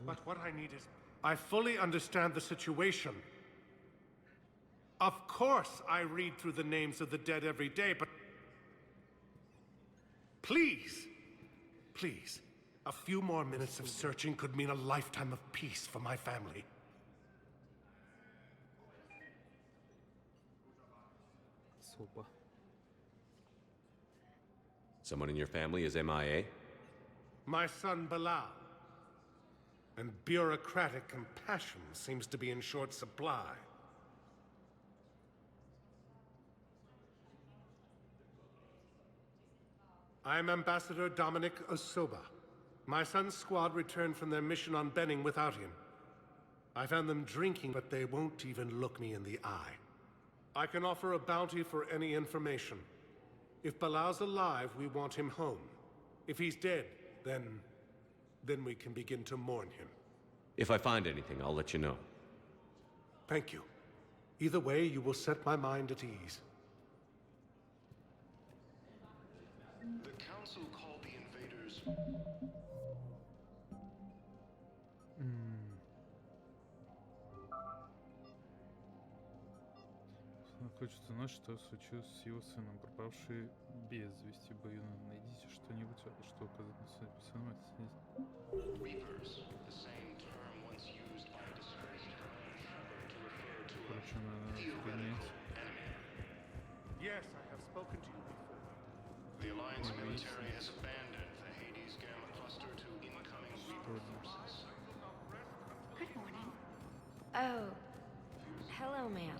But what I need is... I fully understand the situation. Of course I read through the names of the dead every day, but... Please! Please. A few more minutes of searching could mean a lifetime of peace for my family. Особо. Someone in your family is MIA? My son Bilal. And bureaucratic compassion seems to be in short supply. I am Ambassador Dominic Osoba. My son's squad returned from their mission on Benning without him. I found them drinking, but they won't even look me in the eye. I can offer a bounty for any information. If Bilal's alive, we want him home. If he's dead, then we can begin to mourn him. If I find anything, I'll let you know. Thank you. Either way, you will set my mind at ease. The Council called the invaders... Хочется знать, что случилось с его сыном, пропавший без вести в бою. Найдите что-нибудь, что указывает на свою пацану. Короче, надо вгонять. Yes, I have spoken to you before. The Alliance military has abandoned the Hades Gamma cluster to incoming Reaper forces. Good morning. Oh, hello, ma'am.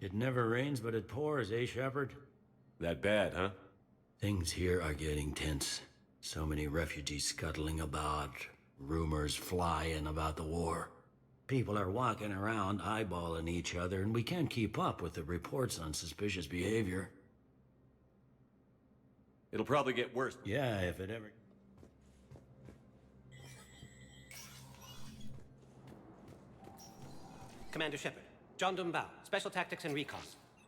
It never rains, but it pours, eh, Shepard? That bad, huh? Things here are getting tense. So many refugees scuttling about, rumors flying about the war. People are walking around eyeballing each other, and we can't keep up with the reports on suspicious behavior. It'll probably get worse. Yeah, if it ever... Commander Shepard, John Dumbao, Special Tactics and Recon.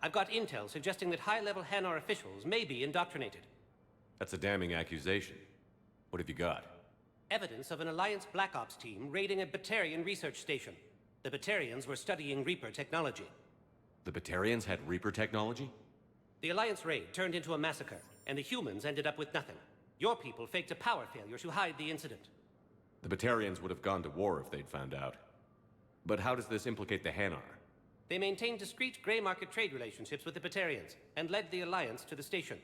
I've got intel suggesting that high-level Hanar officials may be indoctrinated. That's a damning accusation. What have you got? Evidence of an Alliance Black Ops team raiding a Batarian research station. The Batarians were studying Reaper technology. The Batarians had Reaper technology? The Alliance raid turned into a massacre, and the humans ended up with nothing. Your people faked a power failure to hide the incident. The Batarians would have gone to war if they'd found out. But how does this implicate the Hanar? They maintained discreet gray market trade relationships with the Batarians, and led the Alliance to the station.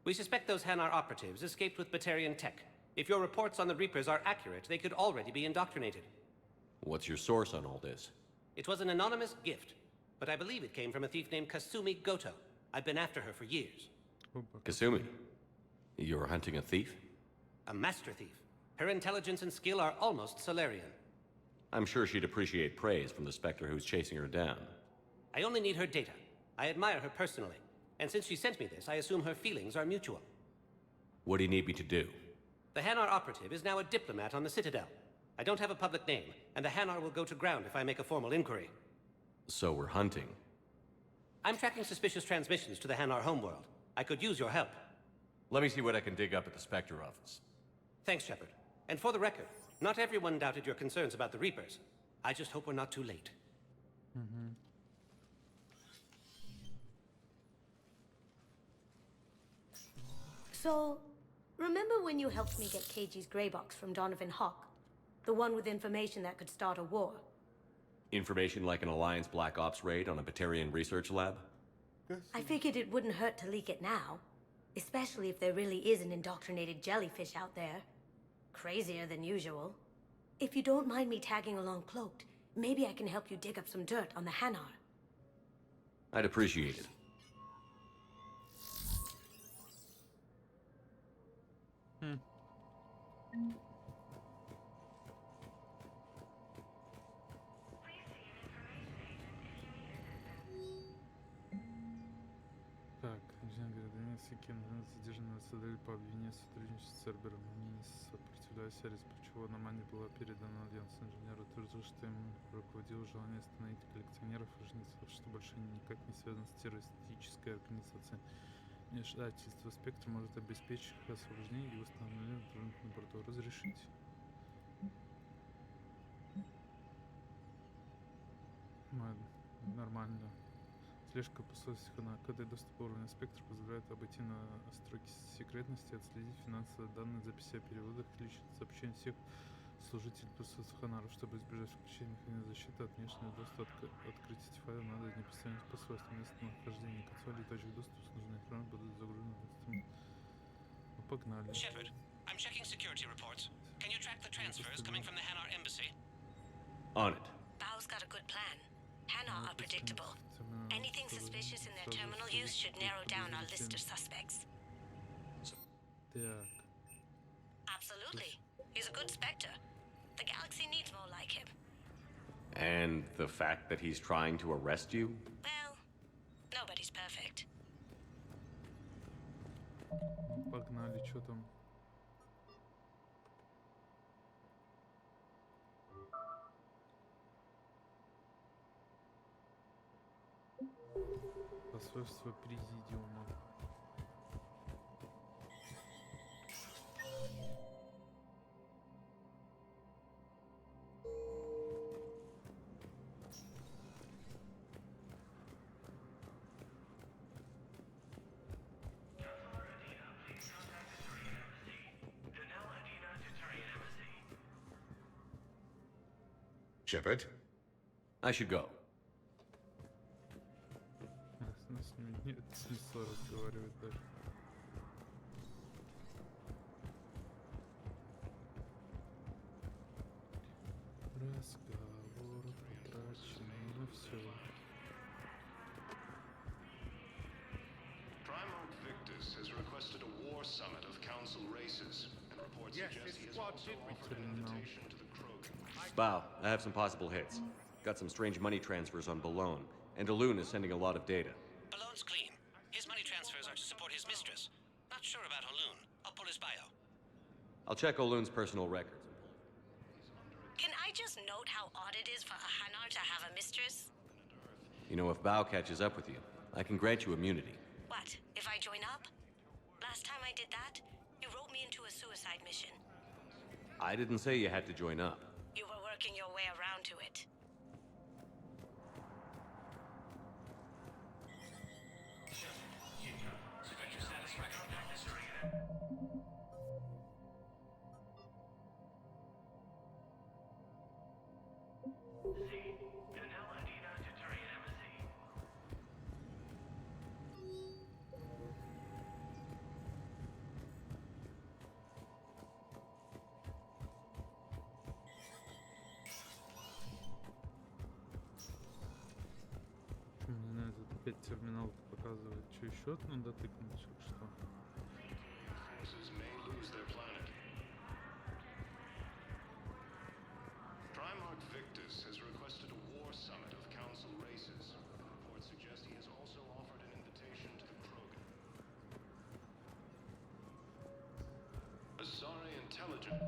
We suspect those Hanar operatives escaped with Batarian tech. If your reports on the Reapers are accurate, they could already be indoctrinated. What's your source on all this? It was an anonymous gift, but I believe it came from a thief named Kasumi Goto. I've been after her for years. Kasumi? You're hunting a thief? A master thief. Her intelligence and skill are almost Solarian. I'm sure she'd appreciate praise from the Spectre who's chasing her down. I only need her data. I admire her personally. And since she sent me this, I assume her feelings are mutual. What do you need me to do? The Hanar operative is now a diplomat on the Citadel. I don't have a public name, and the Hanar will go to ground if I make a formal inquiry. So we're hunting. I'm tracking suspicious transmissions to the Hanar homeworld. I could use your help. Let me see what I can dig up at the Spectre office. Thanks, Shepard. And for the record, not everyone doubted your concerns about the Reapers. I just hope we're not too late. So, remember when you helped me get KG's grey box from Donovan Hawk? The one with information that could start a war? Information like an Alliance Black Ops raid on a Batarian research lab? I figured it wouldn't hurt to leak it now. Especially if there really is an indoctrinated jellyfish out there. Crazier than usual. If you don't mind me tagging along cloaked, maybe I can help you dig up some dirt on the Hanar. I'd appreciate it. Так, инженер границы Кеннет задержан на цитадель по обвинению в сотрудничестве с Цербером. Не сопротивляясь аресту, после чего Нормане была передана Альянс. Инженер утверждал, что им руководило желание остановить коллекционеров и жнецов, что больше никак не связано с террористической организацией. Вмешательство Спектр может обеспечить их освобождение и восстановление на борту. Разрешить. Нормально. Слежка по соцсетям, коды доступа уровня Спектр позволяют обойти на строки секретности, отследить финансовые данные, записи о переводах, личных сообщений всех служителей Ханаров, чтобы избежать включения механизма защиты от внешнего доступа. Открытие файла надо непосредственно посольство. Местонахождение консолей и точек доступа с нужной экраном будут загружены в инструмент. Ну, погнали. Shepard, I'm checking security reports. Can you track the transfers coming from the Hanar embassy? On it. Bao's got a good plan. Hanar are predictable. Anything suspicious in their terminal use should narrow down our list of suspects. Так. Absolutely. He's a good Spectre. The galaxy needs more like him. And the fact that he's trying to arrest you? Well, nobody's perfect. Ну, погнали, что там? Посольство Президиума. Shepard? I should go. С ним нет смысла разговаривать даже. Разговор потрачен на все. Терминал. Bow, I have some possible hits. Got some strange money transfers on Balone, and Alun is sending a lot of data. Balloon's clean. His money transfers are to support his mistress. Not sure about Haloon. I'll pull his bio. I'll check Alun's personal records. Can I just note how odd it is for a Hanar to have a mistress? You know, if Bao catches up with you, I can grant you immunity. What, if I join up? Last time I did that, you wrote me into a suicide mission. I didn't say you had to join up. You were working your way around to it. Не знаю, тут опять терминал показывает. Что еще надо тыкнуть, что? Forces may lose their planet. Primarch Victus has requested a war summit of Council races. Reports suggest he has also offered an invitation to the Krogan. Asari intelligence.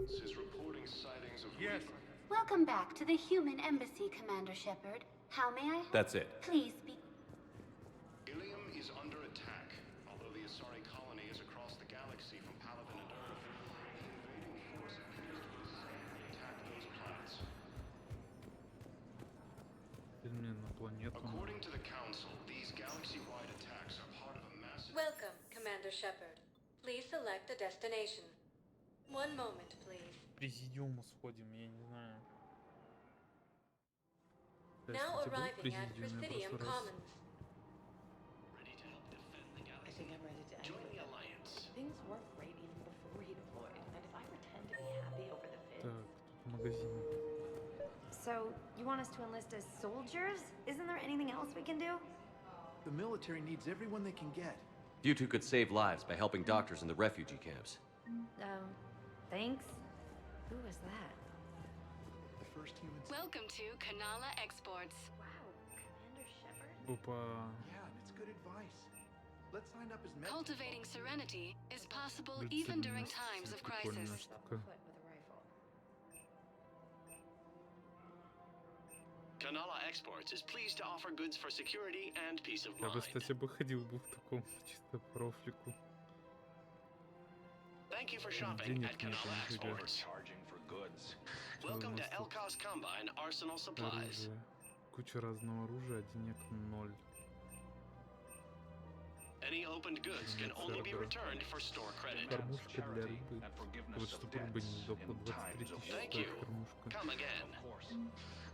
Is reporting sightings of Reaper. Welcome back to the human embassy, Commander Shepard. How may I help? That's it. Please be... Ilium is under attack. Although the Asari colony is across the galaxy from Palaven and Earth, the invading force appears to have decided to attack those planets. According to the Council, these galaxy-wide attacks are part of a massive... Welcome, Commander Shepard. Please select a destination. One moment, please. Президиуму сходим, я не знаю. Now arriving at Presidium Commons. Ready to help defend the I galaxy? think I'm ready to Join end the it. Alliance. Things weren't great even before he deployed, and if I pretend to be happy over the fence... Так, тут магазин. So, you want us to enlist as soldiers? Isn't there anything else we can do? The military needs everyone they can get. You two could save lives by helping doctors in the refugee camps. Thanks. Who was that? The first humans... Welcome to Kanala Exports. Wow, Commander Shepard? Опа. Yeah, and it's good advice. Let's sign up as men. Cultivating serenity is possible even during times of crisis. Штука. Kanala Exports is pleased to offer goods for security and peace of Я бы, mind. кстати, бы ходил бы в таком чисто профлику. Thank you for shopping Денег at нет, Kanala нифига. Exports. Charging for goods. Welcome to нас тут Elkos Combine Arsenal Supplies. оружие. Куча разного оружия, а денег 0. Any opened goods can only be returned for store credit. Кормушка для рыбы. Вот чтобы рыбы не сдохла, 23 тысячи Thank you. стоит кормушка. Come again. Of course,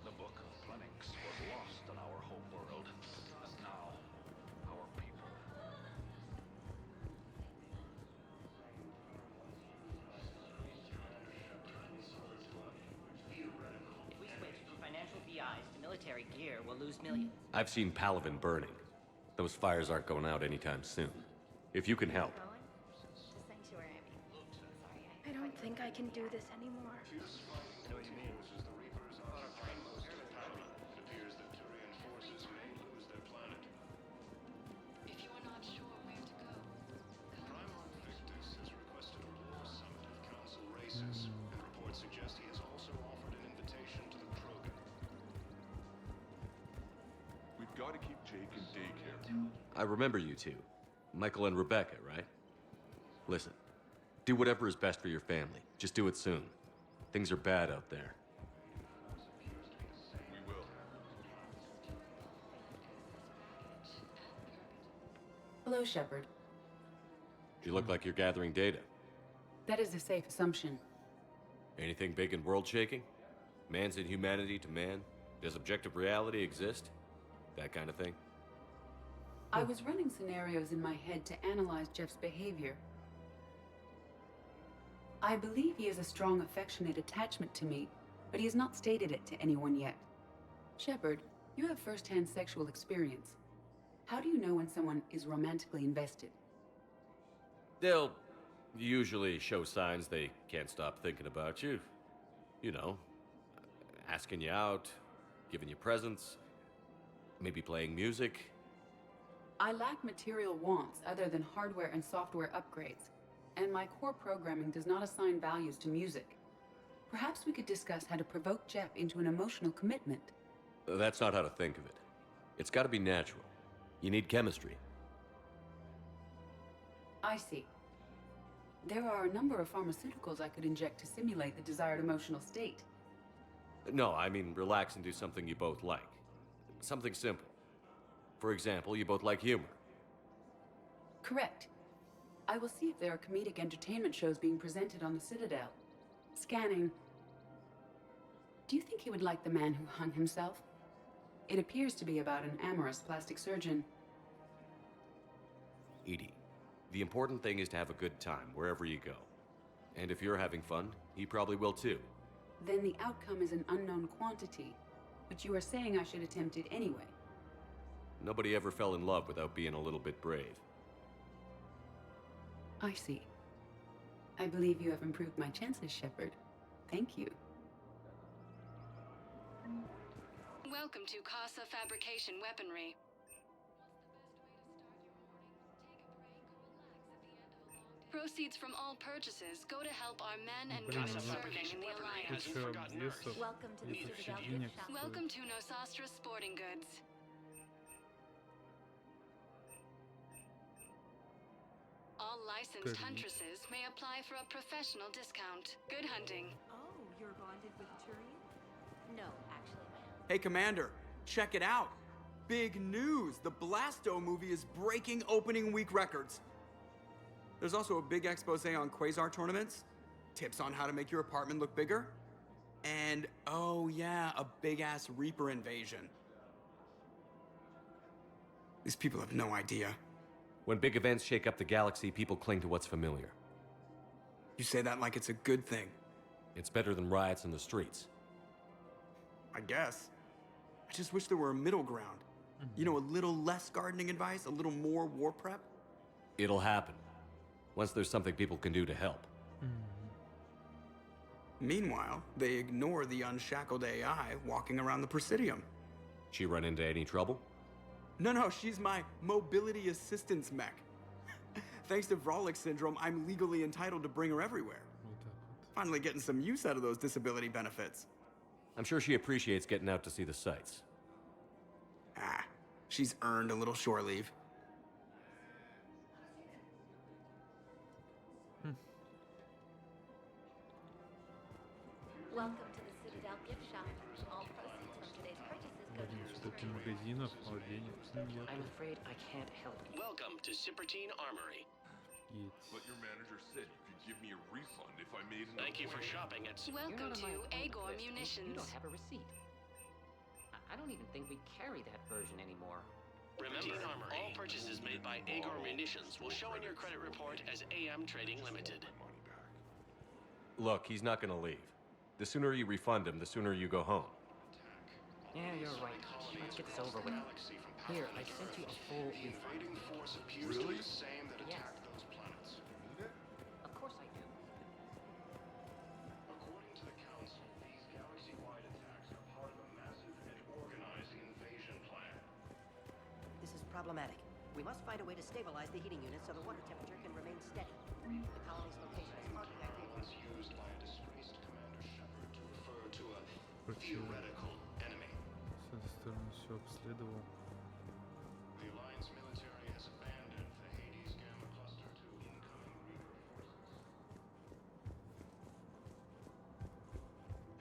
the book of Plenix was lost in our home world, and now our people. If we switch from financial BIs to military gear, we'll lose millions. I've seen Palaven burning. Those fires aren't going out anytime soon. If you can help. I don't think I can do this anymore. If you are not sure where to go, Primarch Victus has requested a war summit of Council races, and reports suggest he has also offered an invitation to the Krogan. We've got to keep Jake in daycare. I remember you two. Michael and Rebecca, right? Listen, do whatever is best for your family. Just do it soon. Things are bad out there. We will. Hello, Shepard. You look like you're gathering data. That is a safe assumption. Anything big and world-shaking? Man's inhumanity to man? Does objective reality exist? That kind of thing? I was running scenarios in my head to analyze Jeff's behavior. I believe he has a strong affectionate attachment to me, but he has not stated it to anyone yet. Shepard, you have first-hand sexual experience. How do you know when someone is romantically invested? They'll usually show signs they can't stop thinking about you. You know, asking you out, giving you presents, maybe playing music. I lack material wants other than hardware and software upgrades, and my core programming does not assign values to music. Perhaps we could discuss how to provoke Jeff into an emotional commitment. That's not how to think of it. It's got to be natural. You need chemistry. I see. There are a number of pharmaceuticals I could inject to simulate the desired emotional state. No, I mean relax and do something you both like. Something simple. For example, you both like humor. Correct. I will see if there are comedic entertainment shows being presented on the Citadel. Scanning. Do you think he would like The Man Who Hung Himself? It appears to be about an amorous plastic surgeon. Edie, the important thing is to have a good time wherever you go. And if you're having fun, he probably will too. Then the outcome is an unknown quantity, but you are saying I should attempt it anyway. Nobody ever fell in love without being a little bit brave. I see. I believe you have improved my chances, Shepard. Thank you. Welcome to Casa Fabrication Weaponry. Proceeds from all purchases go to help our men and women serving in the Alliance. Welcome to the Citadel gift shop. Welcome to Nosastra Sporting Goods. All licensed huntresses may apply for a professional discount. Good hunting. Oh, you're bonded with Tyrion? No, actually, ma'am. Hey, Commander, check it out. Big news! The Blasto movie is breaking opening week records. There's also a big expose on Quasar tournaments, tips on how to make your apartment look bigger, and, oh yeah, a big-ass Reaper invasion. These people have no idea. When big events shake up the galaxy, people cling to what's familiar. You say that like it's a good thing. It's better than riots in the streets. I guess. I just wish there were a middle ground. You know, a little less gardening advice, a little more war prep. It'll happen. Once there's something people can do to help. Meanwhile, they ignore the unshackled AI walking around the Presidium. She run into any trouble? No, she's my mobility assistance mech. Thanks to Vrolic syndrome, I'm legally entitled to bring her everywhere. Finally getting some use out of those disability benefits. I'm sure she appreciates getting out to see the sights. Ah, she's earned a little shore leave. Welcome to the Citadel gift shop. All proceeds from today's purchases go to I'm afraid I can't help you. Welcome to Sippertine Armory. But your manager said you could give me a refund if I made enough. Thank you for shopping at Welcome to Agor You Munitions. don't have a receipt. I don't even think we carry that version anymore. Remember, all purchases made by Agor Munitions will show in your credit report as AM Trading Limited. Look, he's not gonna leave. The sooner you refund him, the sooner you go home. Yeah, you're right. Let's get this over with. Here, I sent you a full Invading refund. force appears to be the same that attacked those planets. Of course I do. According to the Council, these galaxy-wide attacks are part of a massive and organized invasion plan. This is problematic. We must find a way to stabilize the heating unit so the water temperature can remain steady. The colony's location is hardly ideal. Once used by a disgraced Commander Shepard to refer to a theoretical enemy. С этой стороны все обследовал. The Alliance military has abandoned the Hades Gamma Cluster to incoming Reaper forces.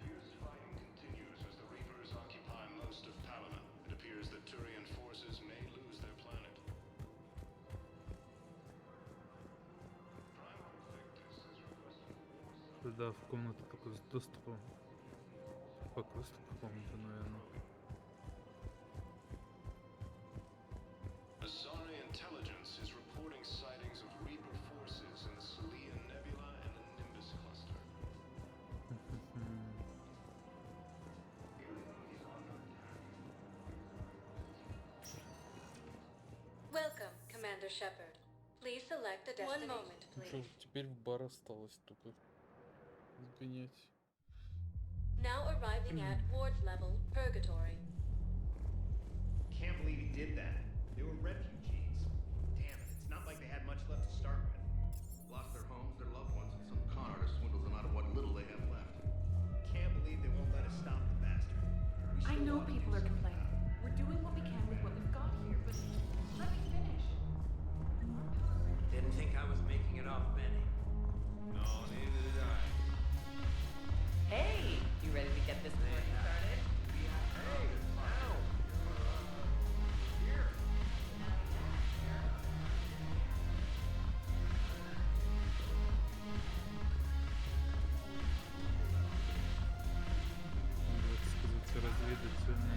Fierce fighting continues as the Reapers occupy most of Palaven. It appears that Turian forces may lose their planet. Да, в комнату только с доступом. По квесту какому-то, наверное. Asari Commander Shepard. Please select a destination. One moment, Ну please. что, теперь в бар осталось только сгонять. Now arriving at Ward's level, Purgatory. Can't believe he did that. They were refugees. Damn it, it's not like they had much left to start with. Lost their homes, their loved ones, and some con artist swindles them out of what little they have left. Can't believe they won't let us stop the bastard. I know people are complaining. We're doing what we can with what we've got here, but let me finish. Didn't think I was making it off, Benny. No, neither did I. Hey, you ready to get this party started? Hey, now. Here.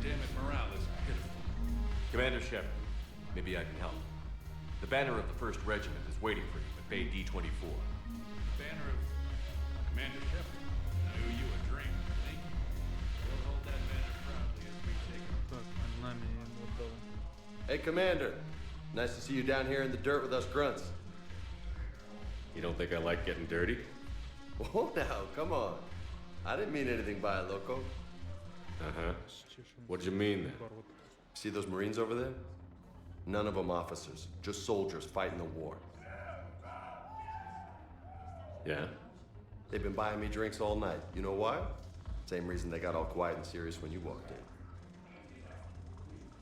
Damn it, morale is pitiful. Commander Shepard, maybe I can help. The banner of the 1st Regiment is waiting for you at Bay D-24. Banner of Commander Shepard. I owe you a drink. Thank you. We'll hold that banner proudly as we take it. Так, над нами вот дал. Hey, Commander. Nice to see you down here in the dirt with us grunts. You don't think I like getting dirty? Oh, now, come on. I didn't mean anything by it, loco. Uh-huh. What'd you mean then? See those Marines over there? None of them officers, just soldiers fighting the war. Yeah? They've been buying me drinks all night. You know why? Same reason they got all quiet and serious when you walked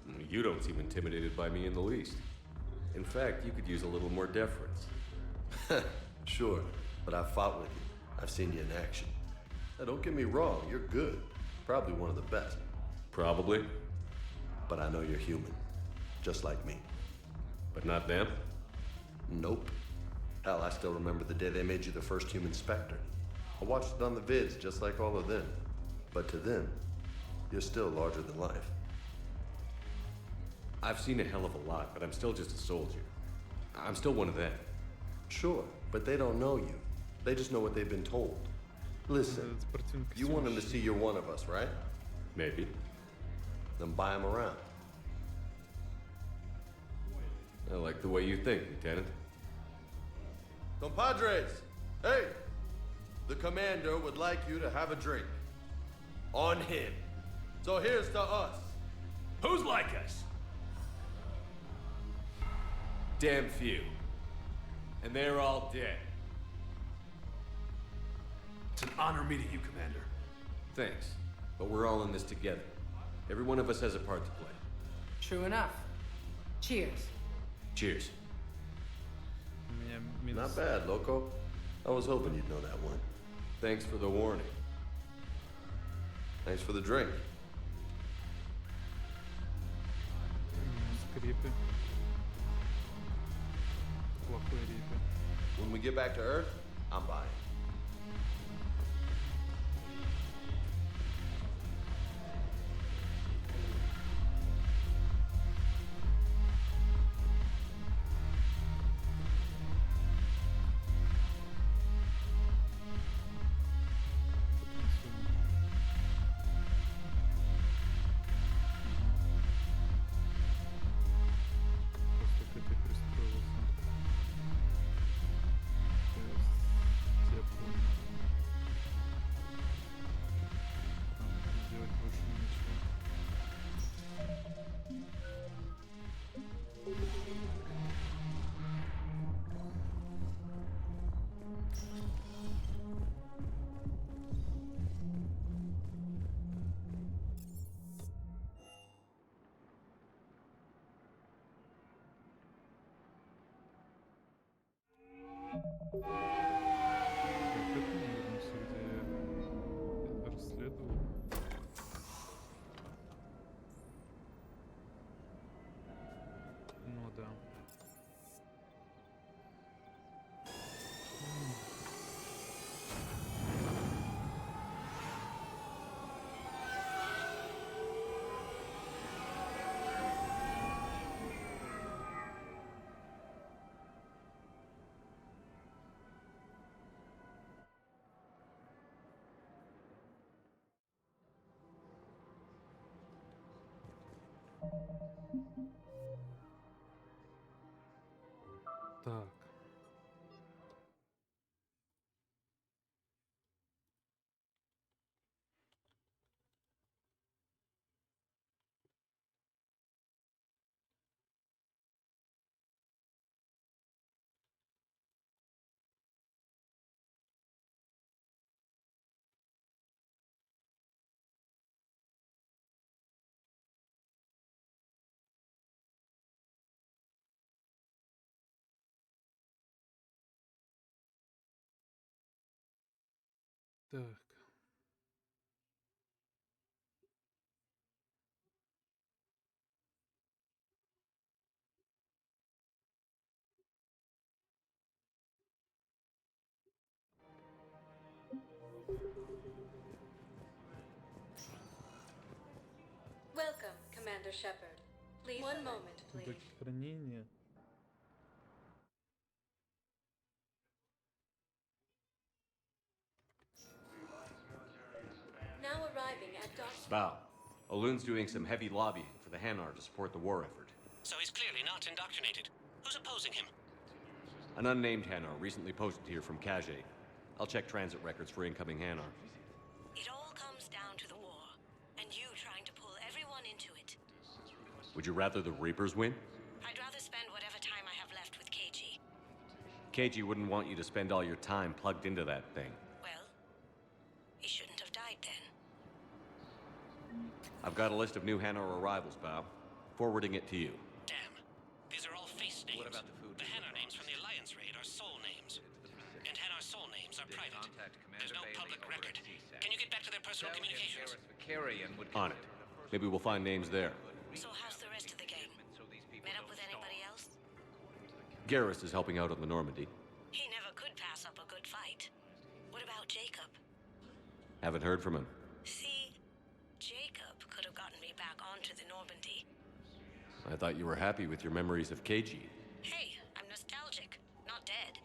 in. You don't seem intimidated by me in the least. In fact, you could use a little more deference. Sure, but I've fought with you. I've seen you in action. Now, don't get me wrong, you're good. Probably one of the best. Probably. But I know you're human. Just like me. But not them? Nope. Hell, I still remember the day they made you the first human Spectre. I watched it on the vids, just like all of them. But to them, you're still larger than life. I've seen a hell of a lot, but I'm still just a soldier. I'm still one of them. Sure, but they don't know you. They just know what they've been told. Listen, you want them to see you're one of us, right? Maybe. Then buy them around. I like the way you think, Lieutenant. Compadres! Hey! The commander would like you to have a drink. On him. So here's to us. Who's like us? Damn few. And they're all dead. It's an honor meeting you, Commander. Thanks. But we're all in this together. Every one of us has a part to play. True enough. Cheers. Cheers. Меня Not bad, loco. I was hoping you'd know that one. Thanks for the warning. Thanks for the drink. скрипы. Плохой рипы. When we get back to Earth, I'm buying. Ну да. Так. Так. Welcome, Commander Shepard. Please. One moment, please. Блоки хранения. Now arriving at Dock. Bow. Olun's doing some heavy lobbying for the Hanar to support the war effort. So he's clearly not indoctrinated. Who's opposing him? An unnamed Hanar recently posted here from Kajay. I'll check transit records for incoming Hanar. It all comes down to the war, and you trying to pull everyone into it. Would you rather the Reapers win? I'd rather spend whatever time I have left with KG. KG wouldn't want you to spend all your time plugged into that thing. Well, he shouldn't have died then. I've got a list of new Hanar arrivals, Bow. Forwarding it to you. Damn. These are all face names. What about the food? The Hanar names from the Alliance raid are soul names. And Hanar soul names are private. There's no public record. Can you get back to their personal communications? On it. Maybe we'll find names there. So how's the rest of the gang? Met up with anybody else? Garrus is helping out on the Normandy. He never could pass up a good fight. What about Jacob? Haven't heard from him. See, Jacob could have gotten me back onto the Normandy. I thought you were happy with your memories of KG. Hey, I'm nostalgic, not dead.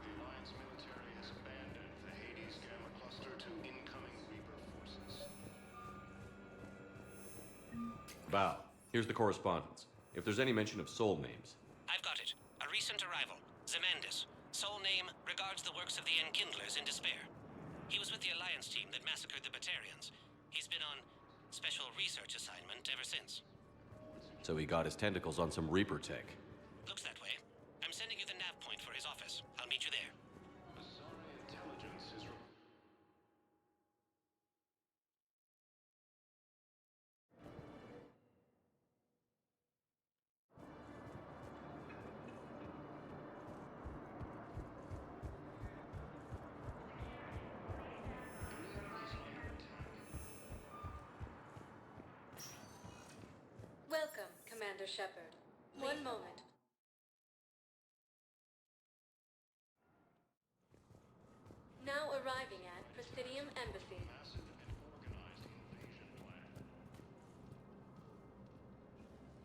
The Alliance military has abandoned the Hades Gamma cluster to incoming Reaper forces. Bow. Here's the correspondence. If there's any mention of soul names. I've got it. A recent arrival. Zemandis. Soul name regards the works of the Enkindlers in despair. He was with the Alliance team that massacred the Batarians. He's been on special research assignment ever since. So he got his tentacles on some Reaper tech. Looks that way. I'm sending you the nav point for his office. I'll meet you there. Asari intelligence is Welcome, Commander Shepard. One moment. Now arriving at Presidium Embassy.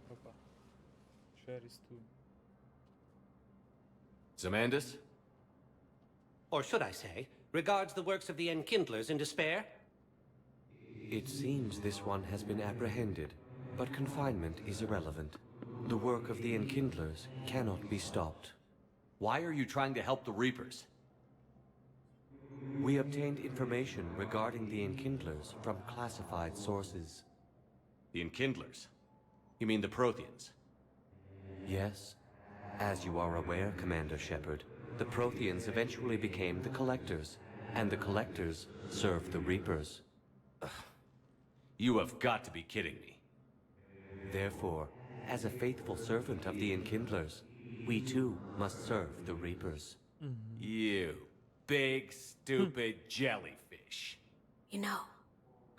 Опа. Че арестую? Zemandis? Or should I say, regards the works of the Enkindlers in despair? It seems this one has been apprehended, but confinement is irrelevant. The work of the Enkindlers cannot be stopped. Why are you trying to help the Reapers? We obtained information regarding the Enkindlers from classified sources. The Enkindlers? You mean the Protheans? Yes. As you are aware, Commander Shepard, the Protheans eventually became the Collectors, and the Collectors served the Reapers. You have got to be kidding me. Therefore, as a faithful servant of the Enkindlers, we too must serve the Reapers. You big, stupid jellyfish. You know,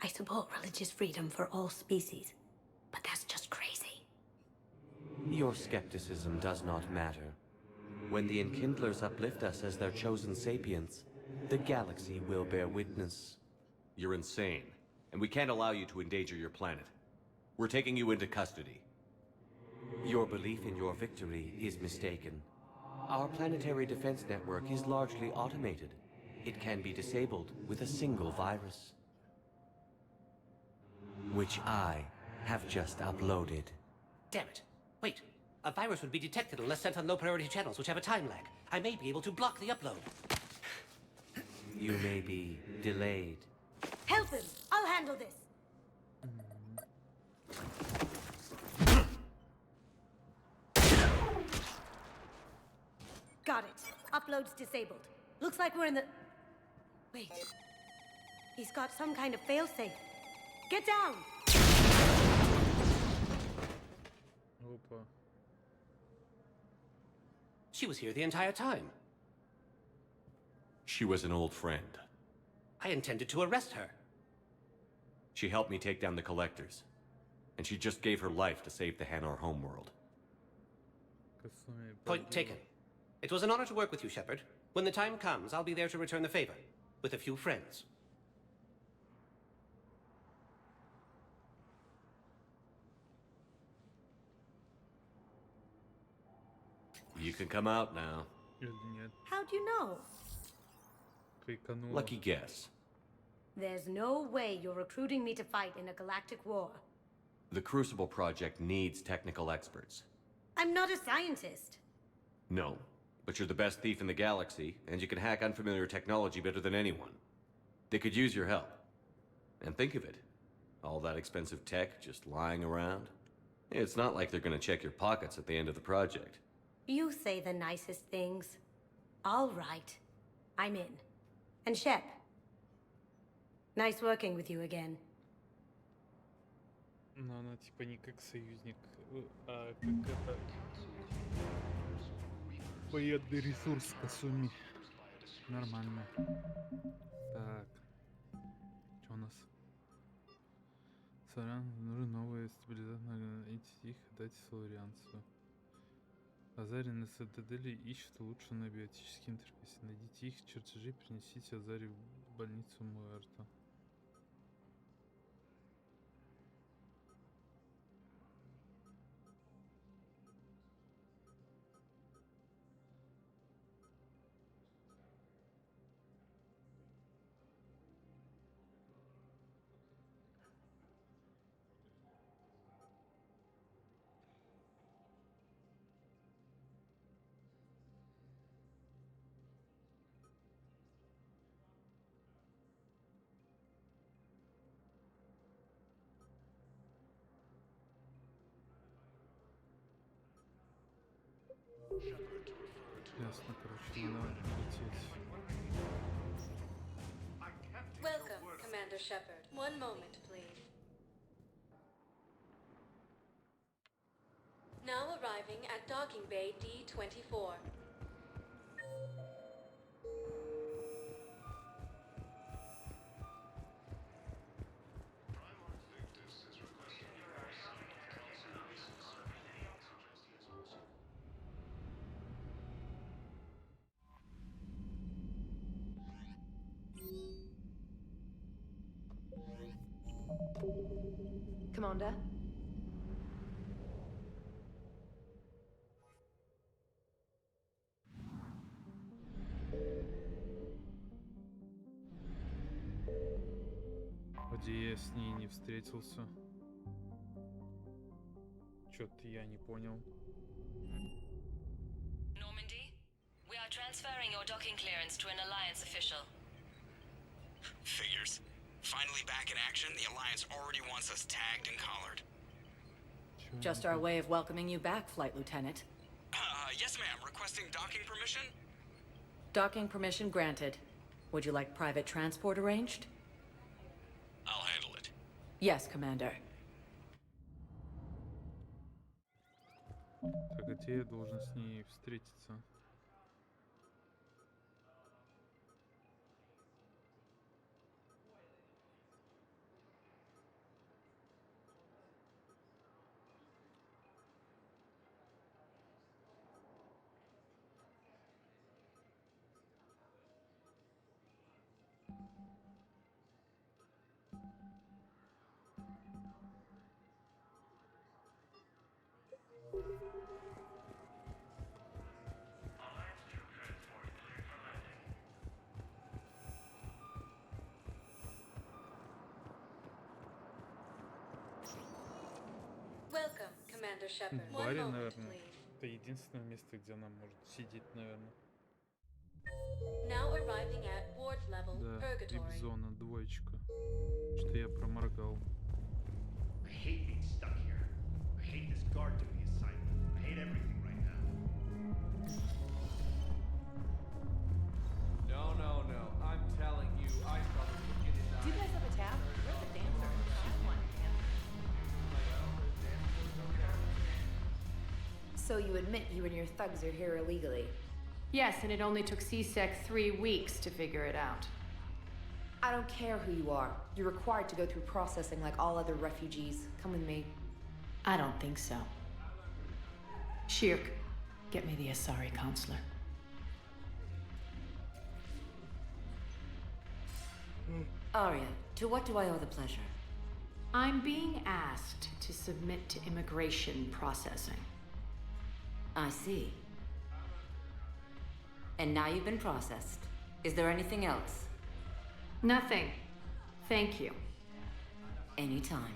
I support religious freedom for all species, but that's just crazy. Your skepticism does not matter. When the Enkindlers uplift us as their chosen sapients, the galaxy will bear witness. You're insane, and we can't allow you to endanger your planet. We're taking you into custody. Your belief in your victory is mistaken. Our planetary defense network is largely automated. It can be disabled with a single virus. which I have just uploaded. Damn it. Wait. A virus would be detected unless sent on low-priority channels, which have a time lag. I may be able to block the upload. You may be delayed. Help him! I'll handle this! Got it. Upload's disabled. Looks like we're in the... Wait. He's got some kind of failsafe. Get down! Опа. She was here the entire time. She was an old friend. I intended to arrest her. She helped me take down the collectors. And she just gave her life to save the Hanar homeworld. Point taken. It was an honor to work with you, Shepard. When the time comes, I'll be there to return the favor. With a few friends. You can come out now. Или нет? How'd you know? Фейканула. Lucky guess. There's no way you're recruiting me to fight in a galactic war. The Crucible Project needs technical experts. I'm not a scientist. No, but you're the best thief in the galaxy, and you can hack unfamiliar technology better than anyone. They could use your help. And think of it. All that expensive tech just lying around. It's not like they're gonna check your pockets at the end of the project. You say the nicest things. All right. I'm in. And Shep. Nice working with you again. Но она типа не как союзник, а как это... Военный ресурс по сумме. Нормально. Так. Что у нас? Сорян, нужен новый стабилизатор. Найти их и дать соларианцу. Азари на цитадели ищут улучшенный биотический интерфейс. Найдите их чертежи, принесите Азари в больницу Муэрто. Ясно, короче, надо лететь. Welcome, Commander Shepard. One moment, please. Now arriving at Docking Bay D-24. Commander? Где я с ней не встретился? Чё-то я не понял. Normandy, we are transferring your docking clearance to an Alliance official. Figures. Finally back in action, the Alliance already wants us tagged and collared. Just our way of welcoming you back, Flight Lieutenant. Yes ma'am, requesting docking permission? Docking permission granted. Would you like private transport arranged? I'll handle it. Yes, Commander. Так, где я должен с ней встретиться? Commander Shepard. В One баре, moment, наверное. please. Это единственное место, где она может сидеть, наверное. Now arriving at ward level, Да, Purgatory. вип-зона, двоечка. Что я проморгал. I hate being stuck here. I hate this guard duty assignment. I hate everything right now. No. I'm telling you, I probably could get it Do you guys have a tab? Where's the dancer? She's one. So you admit you and your thugs are here illegally? Yes, and it only took CSEC 3 weeks to figure it out. I don't care who you are. You're required to go through processing like all other refugees. Come with me. I don't think so. Shirk, get me the Asari counselor. Arya, to what do I owe the pleasure? I'm being asked to submit to immigration processing. I see. And now you've been processed. Is there anything else? Nothing. Thank you. Anytime.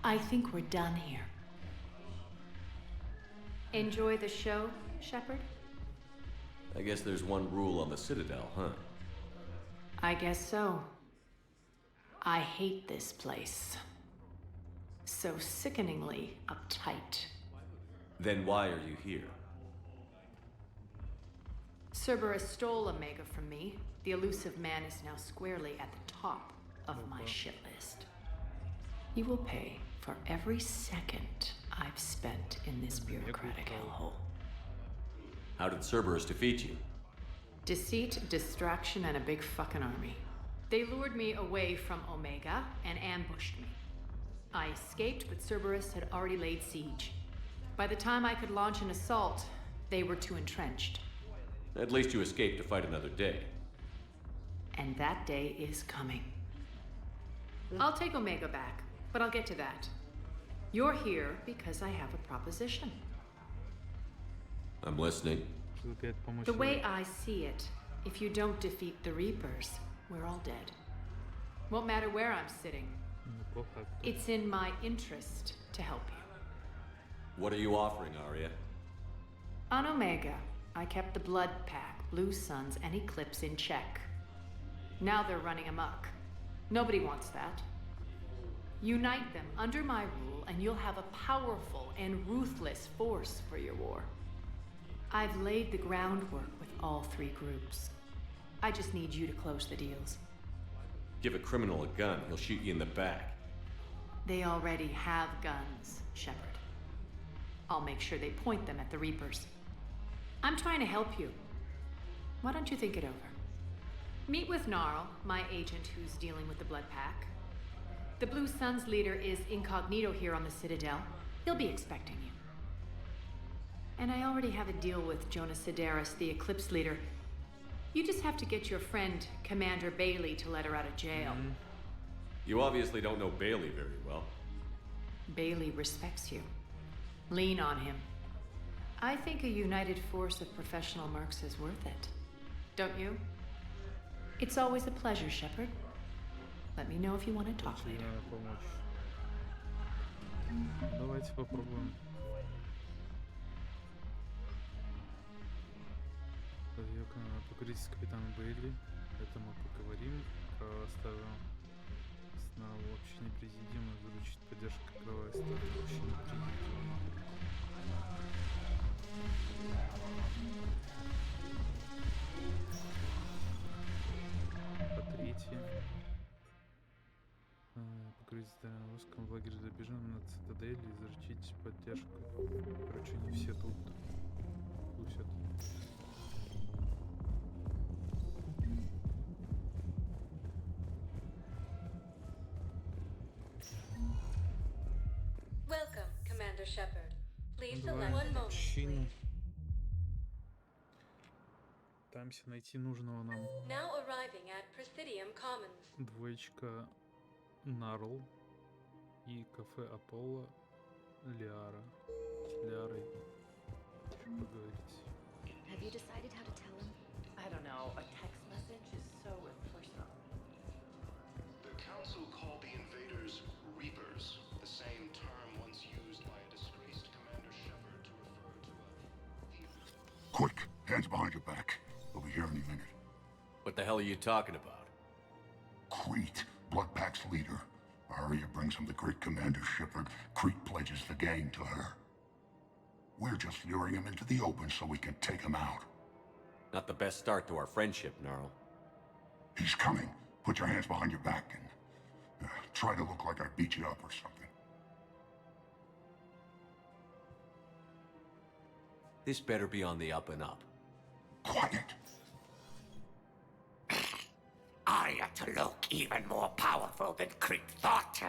I think we're done here. Enjoy the show, Shepard? I guess there's one rule on the Citadel, huh? I guess so. I hate this place. So sickeningly uptight. Then why are you here? Cerberus stole Omega from me. The elusive man is now squarely at the top of my shit list. He will pay for every second I've spent in this bureaucratic hellhole. How did Cerberus defeat you? Deceit, distraction, and a big fucking army. They lured me away from Omega and ambushed me. I escaped, but Cerberus had already laid siege. By the time I could launch an assault, they were too entrenched. At least you escaped to fight another day. And that day is coming. I'll take Omega back, but I'll get to that. You're here because I have a proposition. I'm listening. The way I see it, if you don't defeat the Reapers, we're all dead. Won't matter where I'm sitting. It's in my interest to help you. What are you offering, Arya? On Omega, I kept the Blood Pack, Blue Suns, and Eclipse in check. Now they're running amok. Nobody wants that. Unite them under my rule, and you'll have a powerful and ruthless force for your war. I've laid the groundwork with all three groups. I just need you to close the deals. Give a criminal a gun, he'll shoot you in the back. They already have guns, Shepard. I'll make sure they point them at the Reapers. I'm trying to help you. Why don't you think it over? Meet with Gnarl, my agent who's dealing with the Blood Pack. The Blue Suns leader is incognito here on the Citadel. He'll be expecting you. And I already have a deal with Jonas Sedaris, the Eclipse leader. You just have to get your friend, Commander Bailey, to let her out of jail. You obviously don't know Bailey very well. Bailey respects you. Lean on him. I think a united force of professional mercs is worth it. Don't you? It's always a pleasure, Shepard. Let me know if you want to talk later. Давайте попробуем. Поговорить с капитаном Бейли. Это мы поговорим. Оставим снова общение президиума, заручить поддержку кровавой ставки общения президиума. По третье. Поговорить с русском в лагере для бежан на цитадели и заручить поддержку. Короче, не все тут тусят. Welcome, Commander Shepard. Please Давай, select one moment, общину. please. Пытаемся найти нужного нам. Now arriving at Presidium Commons. Двоечка Нарл и кафе Аполло Лиара. С Лиарой еще поговорить. Have you decided how to tell him? I don't know. A text message is so impersonal. The Council called the invaders Reapers, the same term once used by a disgraced commander. the hell are you talking about? Crete, Bloodpack's leader. Arya brings him the great Commander Shepard. Crete pledges the gang to her. We're just luring him into the open so we can take him out. Not the best start to our friendship, Gnarl. He's coming. Put your hands behind your back and try to look like I beat you up or something. This better be on the up and up. Quiet. Arya to look even more powerful than Crete thought.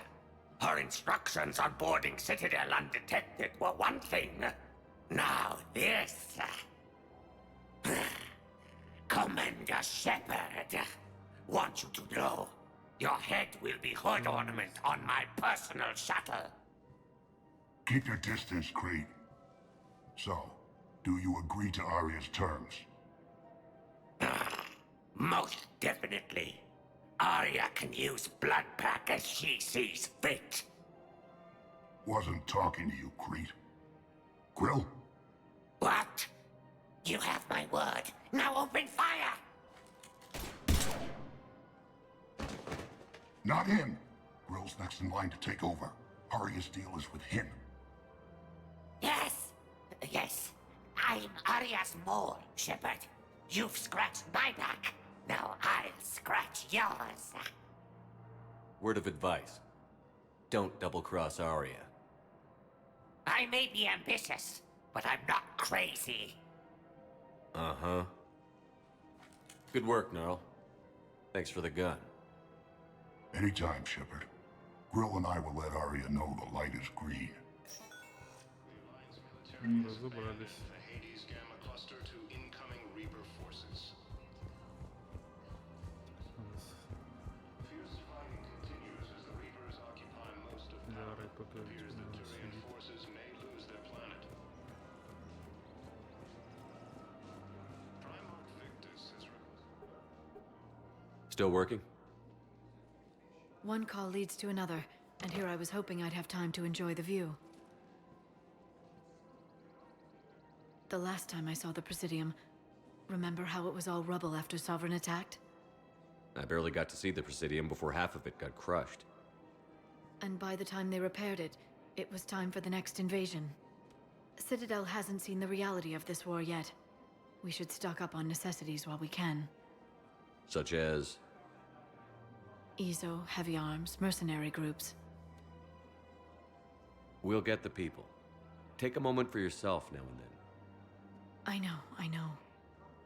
Her instructions on boarding Citadel undetected were one thing. Now this. Commander Shepard, want you to know, your head will be hood ornament on my personal shuttle. Keep your distance, Crete. So, do you agree to Arya's terms? Most definitely. Arya can use Bloodpack as she sees fit. Wasn't talking to you, Crete. Grill? What? You have my word. Now open fire! Not him. Grill's next in line to take over. Arya's deal is with him. Yes. Yes. I'm Arya's mole, Shepard. You've scratched my back. Now I'll scratch yours. Word of advice. Don't double-cross Arya. I may be ambitious, but I'm not crazy. Uh-huh. Good work, Gnarl. Thanks for the gun. Anytime, Shepard. Grill and I will let Arya know the light is green. Разобрались. The Hades Gamma Cluster to incoming Reaper forces. Fierce fighting continues as the Reapers occupy most of Palaven. It appears that Tyrian forces may lose their planet. Primarch Victus has Still working? One call leads to another, and here I was hoping I'd have time to enjoy the view. The last time I saw the Presidium, remember how it was all rubble after Sovereign attacked? I barely got to see the Presidium before half of it got crushed. And by the time they repaired it, it was time for the next invasion. Citadel hasn't seen the reality of this war yet. We should stock up on necessities while we can. Such as? Ezo, heavy arms, mercenary groups. We'll get the people. Take a moment for yourself now and then. I know.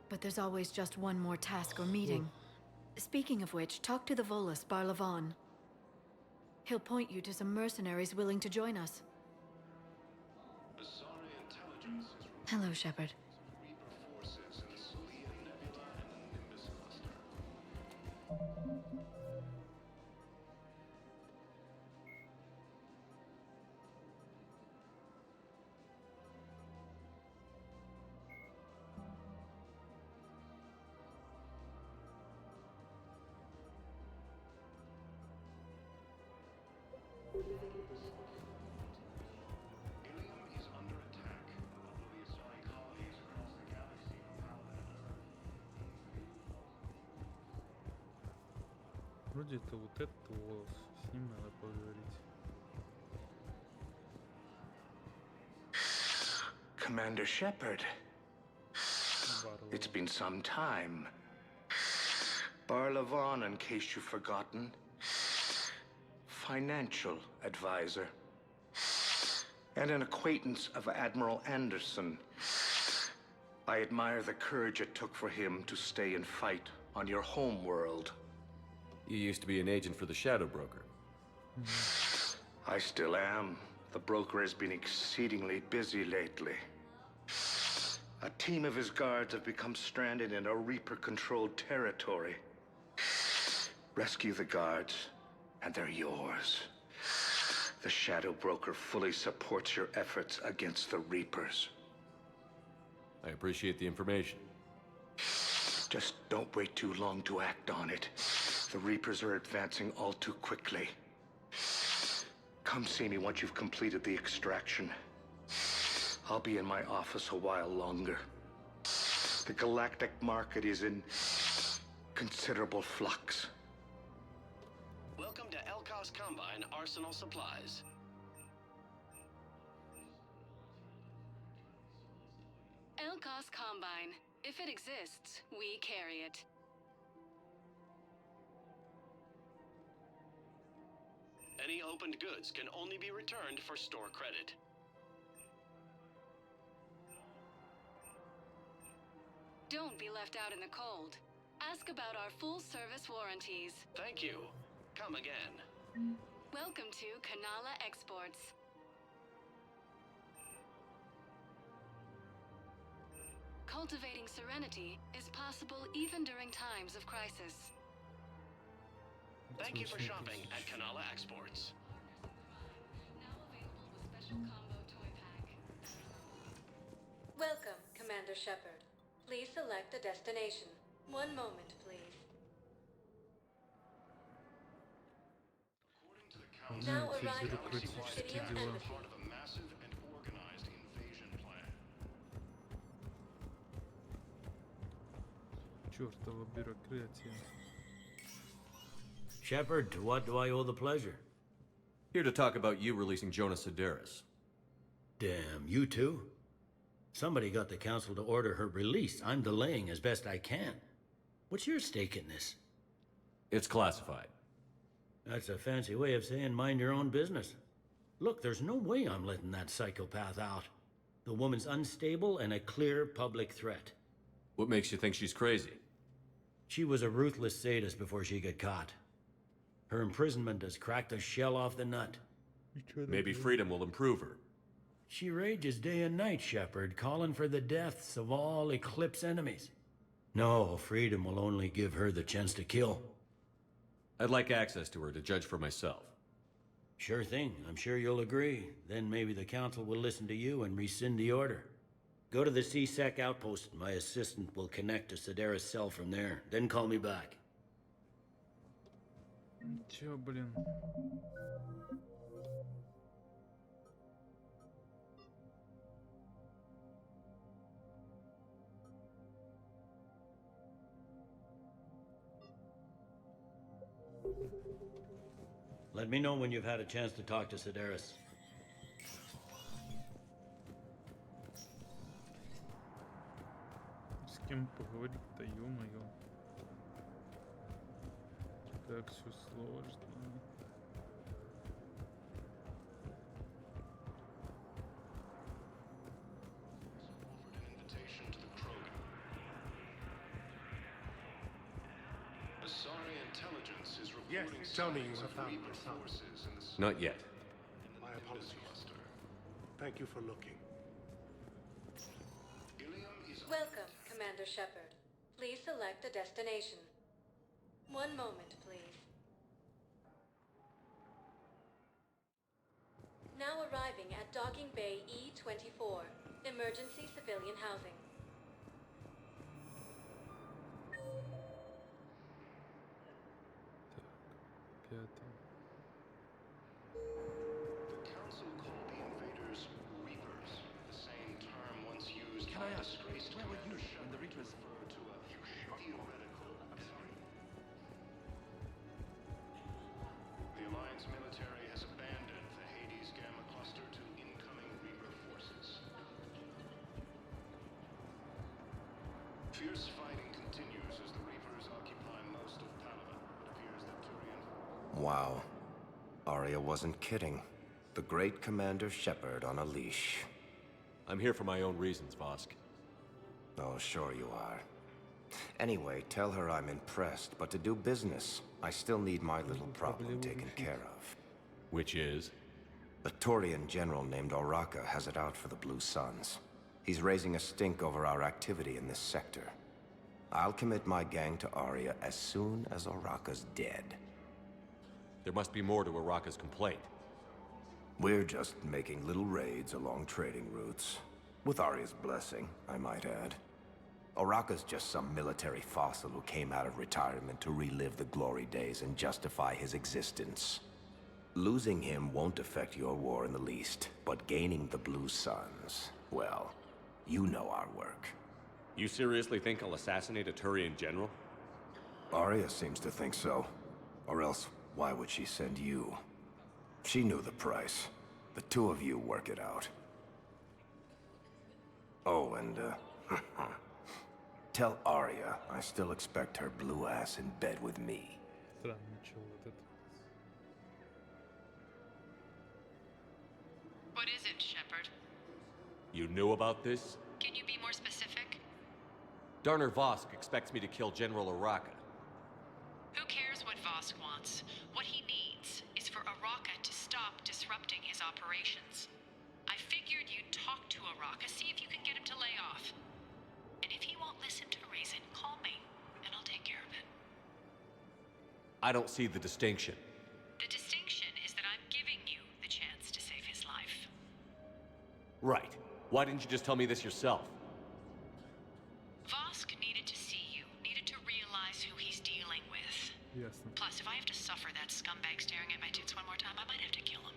But there's always just one more task or meeting. Speaking of which, talk to the Volus, Barlavon. He'll point you to some mercenaries willing to join us. Hello, Shepard. Reaper forces in the Solia Nebula and the Nimbus Cluster. Ilium is under attack, although the Asari colony is across the galaxy from Paladin and Earth. Вроде это вот этот волос. С ним надо поговорить. Commander Shepard. It's been some time. Barlavon, in case you've forgotten. Financial advisor. And an acquaintance of Admiral Anderson. I admire the courage it took for him to stay and fight on your home world. You used to be an agent for the Shadow Broker. I still am. The broker has been exceedingly busy lately. A team of his guards have become stranded in a Reaper-controlled territory. Rescue the guards, and they're yours. The Shadow Broker fully supports your efforts against the Reapers. I appreciate the information. Just don't wait too long to act on it. The Reapers are advancing all too quickly. Come see me once you've completed the extraction. I'll be in my office a while longer. The galactic market is in considerable flux. Welcome to Elkos Combine Arsenal Supplies. Elkos Combine. If it exists, we carry it. Any opened goods can only be returned for store credit. Don't be left out in the cold. Ask about our full-service warranties. Thank you. Come again. Welcome to Kanala Exports. Cultivating serenity is possible even during times of crisis. Thank you for shopping at Kanala Exports. Now available with special combo toy pack. Welcome, Commander Shepard. Please select a destination. One moment, please. Now arriving at the City of Embassy. Part of a massive and organized invasion plan. Чёртова бюрократия. Shepard, to what do I owe the pleasure? Here to talk about you releasing Jonas Sedaris. Damn, you too? Somebody got the council to order her release. I'm delaying as best I can. What's your stake in this? It's classified. That's a fancy way of saying mind your own business. Look, there's no way I'm letting that psychopath out. The woman's unstable and a clear public threat. What makes you think she's crazy? She was a ruthless sadist before she got caught. Her imprisonment has cracked the shell off the nut. Maybe freedom will improve her. She rages day and night, Shepard, calling for the deaths of all Eclipse enemies. No, freedom will only give her the chance to kill. I'd like access to her to judge for myself. Sure thing. I'm sure you'll agree. Then maybe the council will listen to you and rescind the order. Go to the C-Sec outpost. My assistant will connect to Sedaris' cell from there. Then call me back. Чё, блин? Let me know when you've had a chance to talk to Sedaris. С кем поговорить-то, ё-моё. Как все сложно. Invitation to the Krogan. Asari intelligence is reporting tell me signs you have of found Reaper my son. forces in the Not yet. My apologies. Thank you for looking. Welcome, Commander Shepard. Please select a destination. One moment, please. Now arriving at Docking Bay E-24, emergency civilian housing. Пятый. The council called the invaders Reapers, the same term once used by a disgraced Commander Shepard to refer to a theoretical. The Alliance military has abandoned the Hades Gamma cluster to incoming Reaper forces. Fierce fighting continues as the Reapers occupy most of Palaven. It appears that Turian. Wow. Arya wasn't kidding. The great Commander Shepard on a leash. I'm here for my own reasons, Vosk. Oh, sure you are. Anyway, tell her I'm impressed, but to do business, I still need my little problem taken care of. Which is? A Turian general named Oraka has it out for the Blue Suns. He's raising a stink over our activity in this sector. I'll commit my gang to Arya as soon as Oraka's dead. There must be more to Oraka's complaint. We're just making little raids along trading routes. With Arya's blessing, I might add. Oraka's just some military fossil who came out of retirement to relive the glory days and justify his existence. Losing him won't affect your war in the least, but gaining the Blue Suns, well, you know our work. You seriously think I'll assassinate a Turian general? Arya seems to think so. Or else, why would she send you? She knew the price. The two of you work it out. Oh, and, tell Arya I still expect her blue ass in bed with me. Странно, чё вот это. What is it, Shepard? You knew about this? Can you be more specific? Darner Vosk expects me to kill General Araka. Who cares what Vosk wants? What he needs is for Araka to stop disrupting his operations. I figured you'd talk to Araka, see if you can get him to lay off. And if he won't listen to reason, call me, and I'll take care of it. I don't see the distinction. The distinction is that I'm giving you the chance to save his life. Right. Why didn't you just tell me this yourself? Vosk needed to see you, needed to realize who he's dealing with. Ясно. Plus, if I have to suffer that scumbag staring at my tits one more time, I might have to kill him.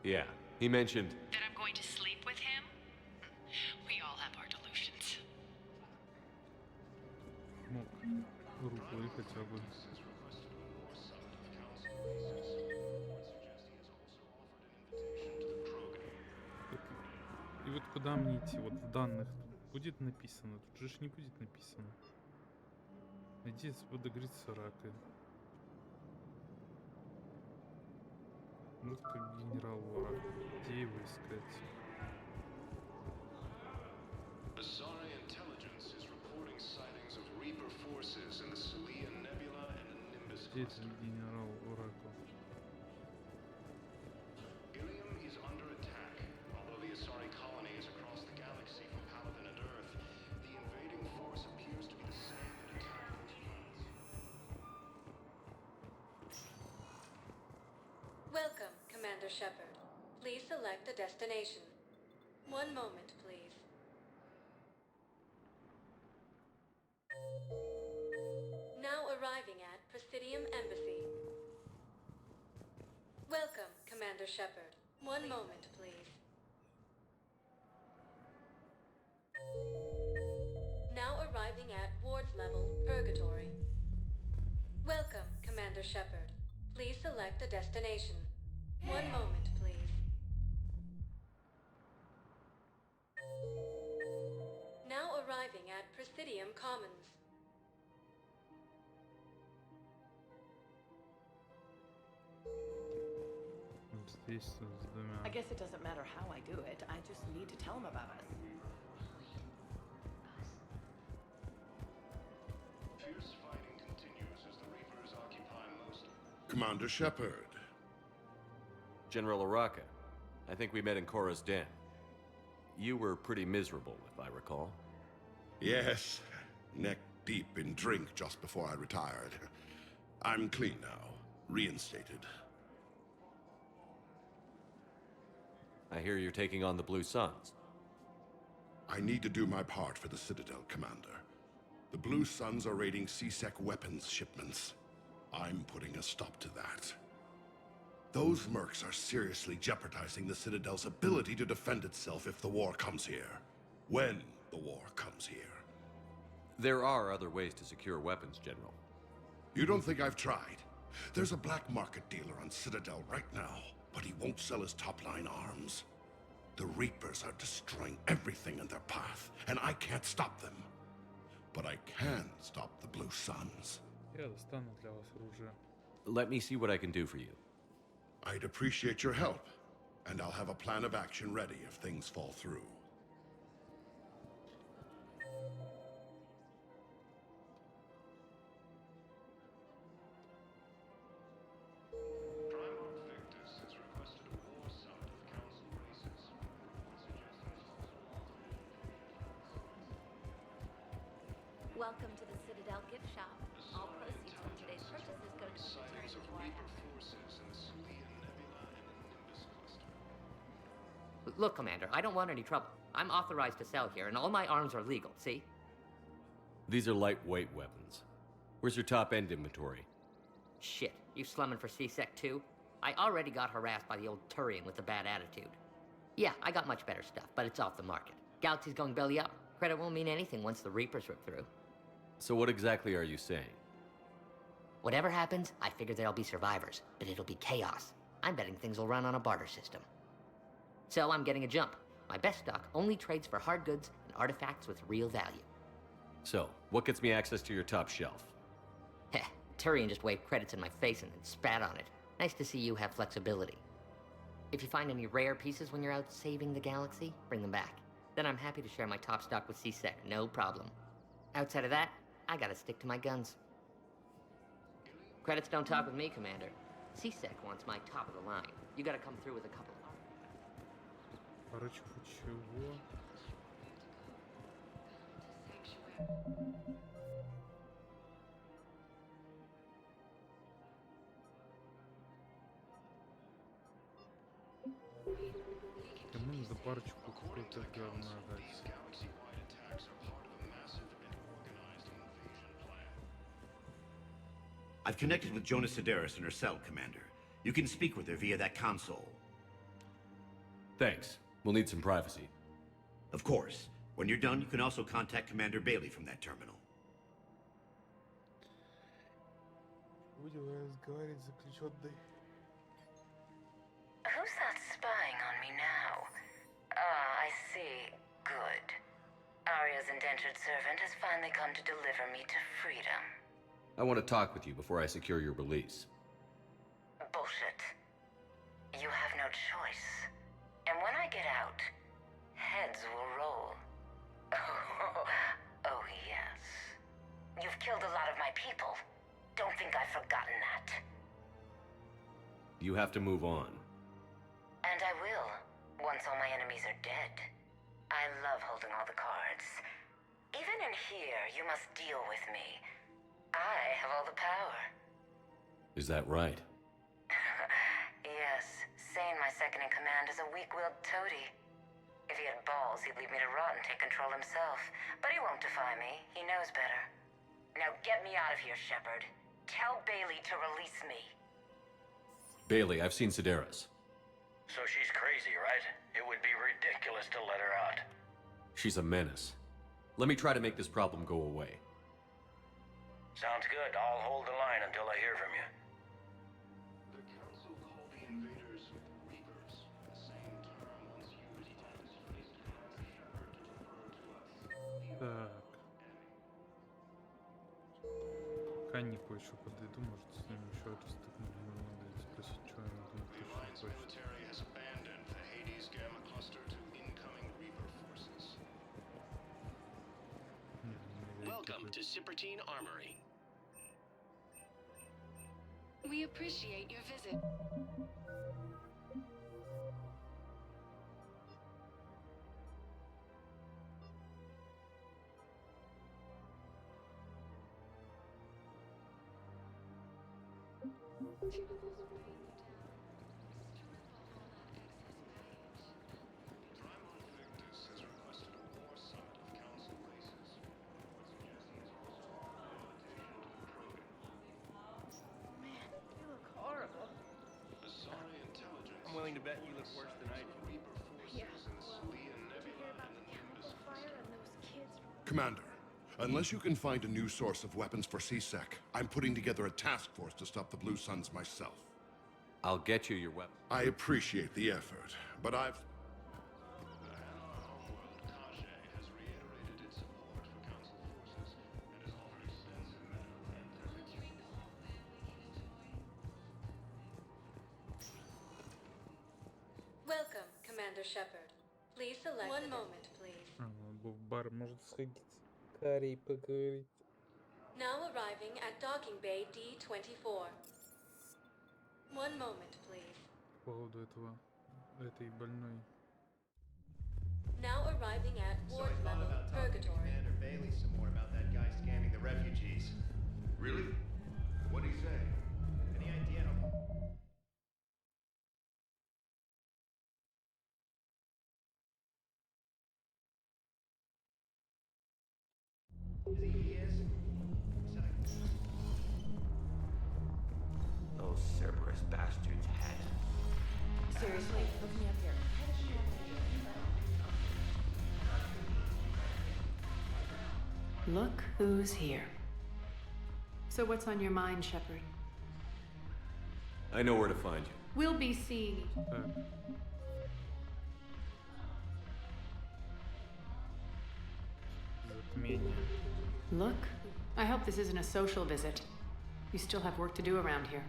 Yeah, he mentioned... That I'm going to sleep with him? We all have our delusions. Мог рукой хотя бы. И вот куда мне идти? Вот в данных будет написано? Тут же ж не будет написано. Найди договориться с Аракой. Вот как генерал Арака. Где его искать? Asari intelligence is reporting sightings of Reaper forces in the Salian Nebula and the Nimbus Где cluster. это генерал Арака? Ilium is under attack. Although the Asari colony is across the galaxy from Paladin and Earth, the invading force appears to be the same that attacked those planets. Welcome, Commander Shepard. Please select a destination. One moment, please. Now arriving at Presidium Embassy. Welcome, Commander Shepard. One moment, please. Now arriving at Ward's Level, Purgatory. Welcome, Commander Shepard. Please select a destination. One moment, please. Now arriving at Presidium Commons. Вот здесь с двумя. I guess it doesn't matter how I do it. I just need to tell him about us. Fierce fighting continues as the Reapers occupy most of Commander Shepard. General Araka. I think we met in Korra's den. You were pretty miserable, if I recall. Yes, neck deep in drink just before I retired. I'm clean now, reinstated. I hear you're taking on the Blue Suns. I need to do my part for the Citadel, Commander. The Blue Suns are raiding CSEC weapons shipments. I'm putting a stop to that. Those mercs are seriously jeopardizing the Citadel's ability to defend itself if the war comes here. When the war comes here. There are other ways to secure weapons, General. You don't think I've tried? There's a black market dealer on Citadel right now, but he won't sell his top-line arms. The Reapers are destroying everything in their path, and I can't stop them. But I can stop the Blue Suns. Я достану для вас оружие. Let me see what I can do for you. I'd appreciate your help, and I'll have a plan of action ready if things fall through. Primarch Victus has requested a war summit of council races. Welcome to the Citadel gift shop. All proceeds from today's purchases go to Sightings of Reaper forces in the Salian Nebula and the Nimbus cluster. Look, Commander, I don't want any trouble. I'm authorized to sell here, and all my arms are legal, see? These are lightweight weapons. Where's your top-end inventory? Shit, you slumming for CSEC too? I already got harassed by the old Turian with a bad attitude. Yeah, I got much better stuff, but it's off the market. Galaxy's going belly up. Credit won't mean anything once the Reapers rip through. So what exactly are you saying? Whatever happens, I figure there'll be survivors, but it'll be chaos. I'm betting things will run on a barter system. So I'm getting a jump. My best stock only trades for hard goods and artifacts with real value. So, what gets me access to your top shelf? Heh, Turian just waved credits in my face and then spat on it. Nice to see you have flexibility. If you find any rare pieces when you're out saving the galaxy, bring them back. Then I'm happy to share my top stock with C-Sec, no problem. Outside of that, I gotta stick to my guns. Credits don't talk with me, Commander. C-Sec wants my top of the line. You gotta come through with a couple of... Парочку чего? Кому надо парочку какой-то говна дать? I've connected with Jonas Sedaris and her cell, Commander. You can speak with her via that console. Thanks. We'll need some privacy. Of course. When you're done, you can also contact Commander Bailey from that terminal. Будем разговаривать с заключенной. Who's that spying on me now? Ah, I see. Good. Arya's indentured servant has finally come to deliver me to freedom. I want to talk with you before I secure your release. Bullshit. You have no choice. And when I get out, heads will roll. Oh, yes. You've killed a lot of my people. Don't think I've forgotten that. You have to move on. And I will, once all my enemies are dead. I love holding all the cards. Even in here, you must deal with me. I have all the power. Is that right? Yes, Sane, my second-in-command, is a weak-willed toady. If he had balls, he'd leave me to rot and take control himself. But he won't defy me. He knows better. Now get me out of here, Shepard. Tell Bailey to release me. Bailey, I've seen Sedaris. So she's crazy, right? It would be ridiculous to let her out. She's a menace. Let me try to make this problem go away. Sounds good. I'll hold the line until I hear from you. The Council called the invaders Reapers. The same term once used to displace Commander Shepard to refer to us. Так. Пока не кое-что подойду, может с ним еще раз стыкнуть, надо спросить, что они думают, Alliance military has abandoned the Hades Gamma cluster to incoming Reaper forces. Welcome to Cypertine Armory. We appreciate your visit. I'm willing to bet you look worse than I do. Commander, unless you can find a new source of weapons for C-Sec, I'm putting together a task force to stop the Blue Suns myself. I'll get you your weapon. I appreciate the effort, but I've... Welcome, Commander Shepard. Please select one moment, please. В бар может сходить. Карий поговорить. Now arriving at docking bay D-24. One moment, please. По поводу этой больной. Now arriving at So ward I thought level about talking to purgatory. Commander Bailey some more about that guy scamming the refugees. Really? What'd he say? Any idea how... He is? Those Cerberus bastards had us. Seriously, look me up here. Look who's here. So what's on your mind, Shepard? I know where to find you. We'll be seeing. Затмение. Look, I hope this isn't a social visit. You still have work to do around here.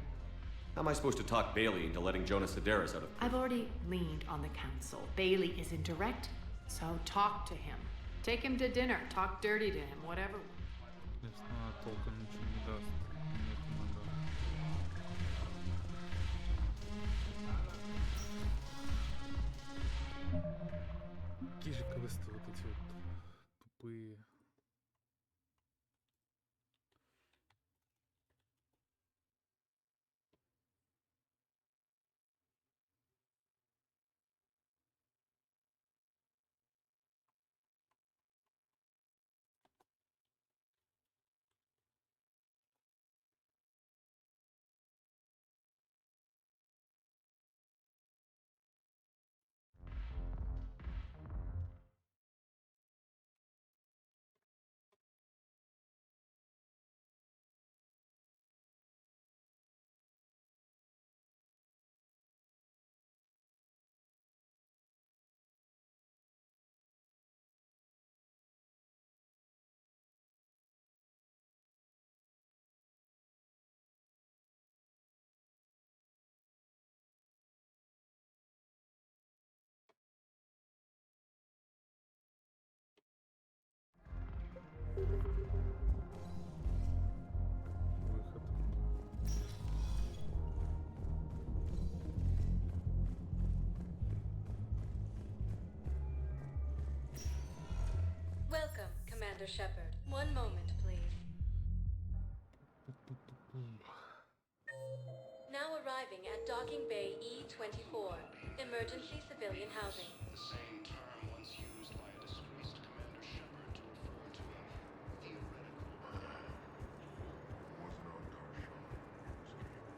How am I supposed to talk Bailey into letting Jonas Sedaris out of... I've already leaned on the council. Bailey is indirect, so talk to him. Take him to dinner, talk dirty to him, whatever. Ясно, а толком ничего не даст. Мне команда. Какие же квесты вот эти вот тупые. Выход. Welcome, Commander Shepard. One moment, please. Now arriving at Docking Bay E-24, emergency civilian housing. The same term once used by a disgraced Commander Shepard to refer to a theoretical...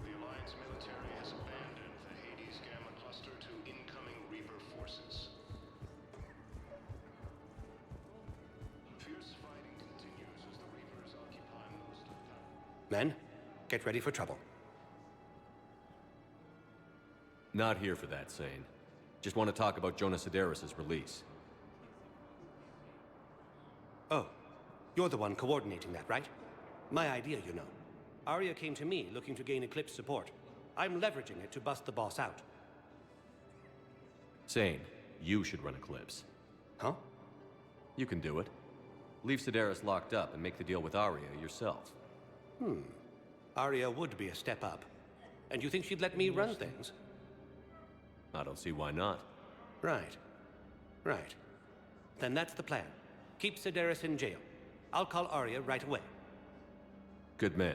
The Alliance military has abandoned the Hades Gamma Cluster to incoming Reaper forces. Fierce fighting continues as the Reapers occupy most of the... Men, get ready for trouble. Not here for that, Sane. Just want to talk about Jonas Sedaris' release. Oh, you're the one coordinating that, right? My idea, you know. Arya came to me looking to gain Eclipse support. I'm leveraging it to bust the boss out. Sane, you should run Eclipse. Huh? You can do it. Leave Sedaris locked up and make the deal with Arya yourself. Arya would be a step up. And you think she'd let me run things? I don't see why not. Right. Right. Then that's the plan. Keep Sedaris in jail. I'll call Arya right away. Good man.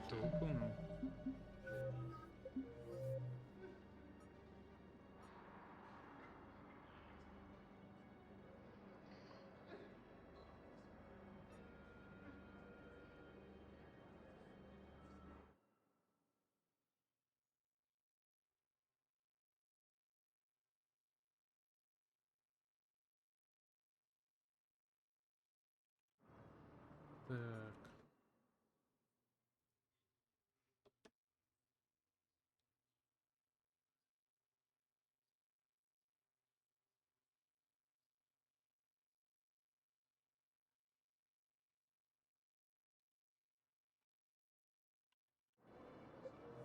Кто выполнил? Так.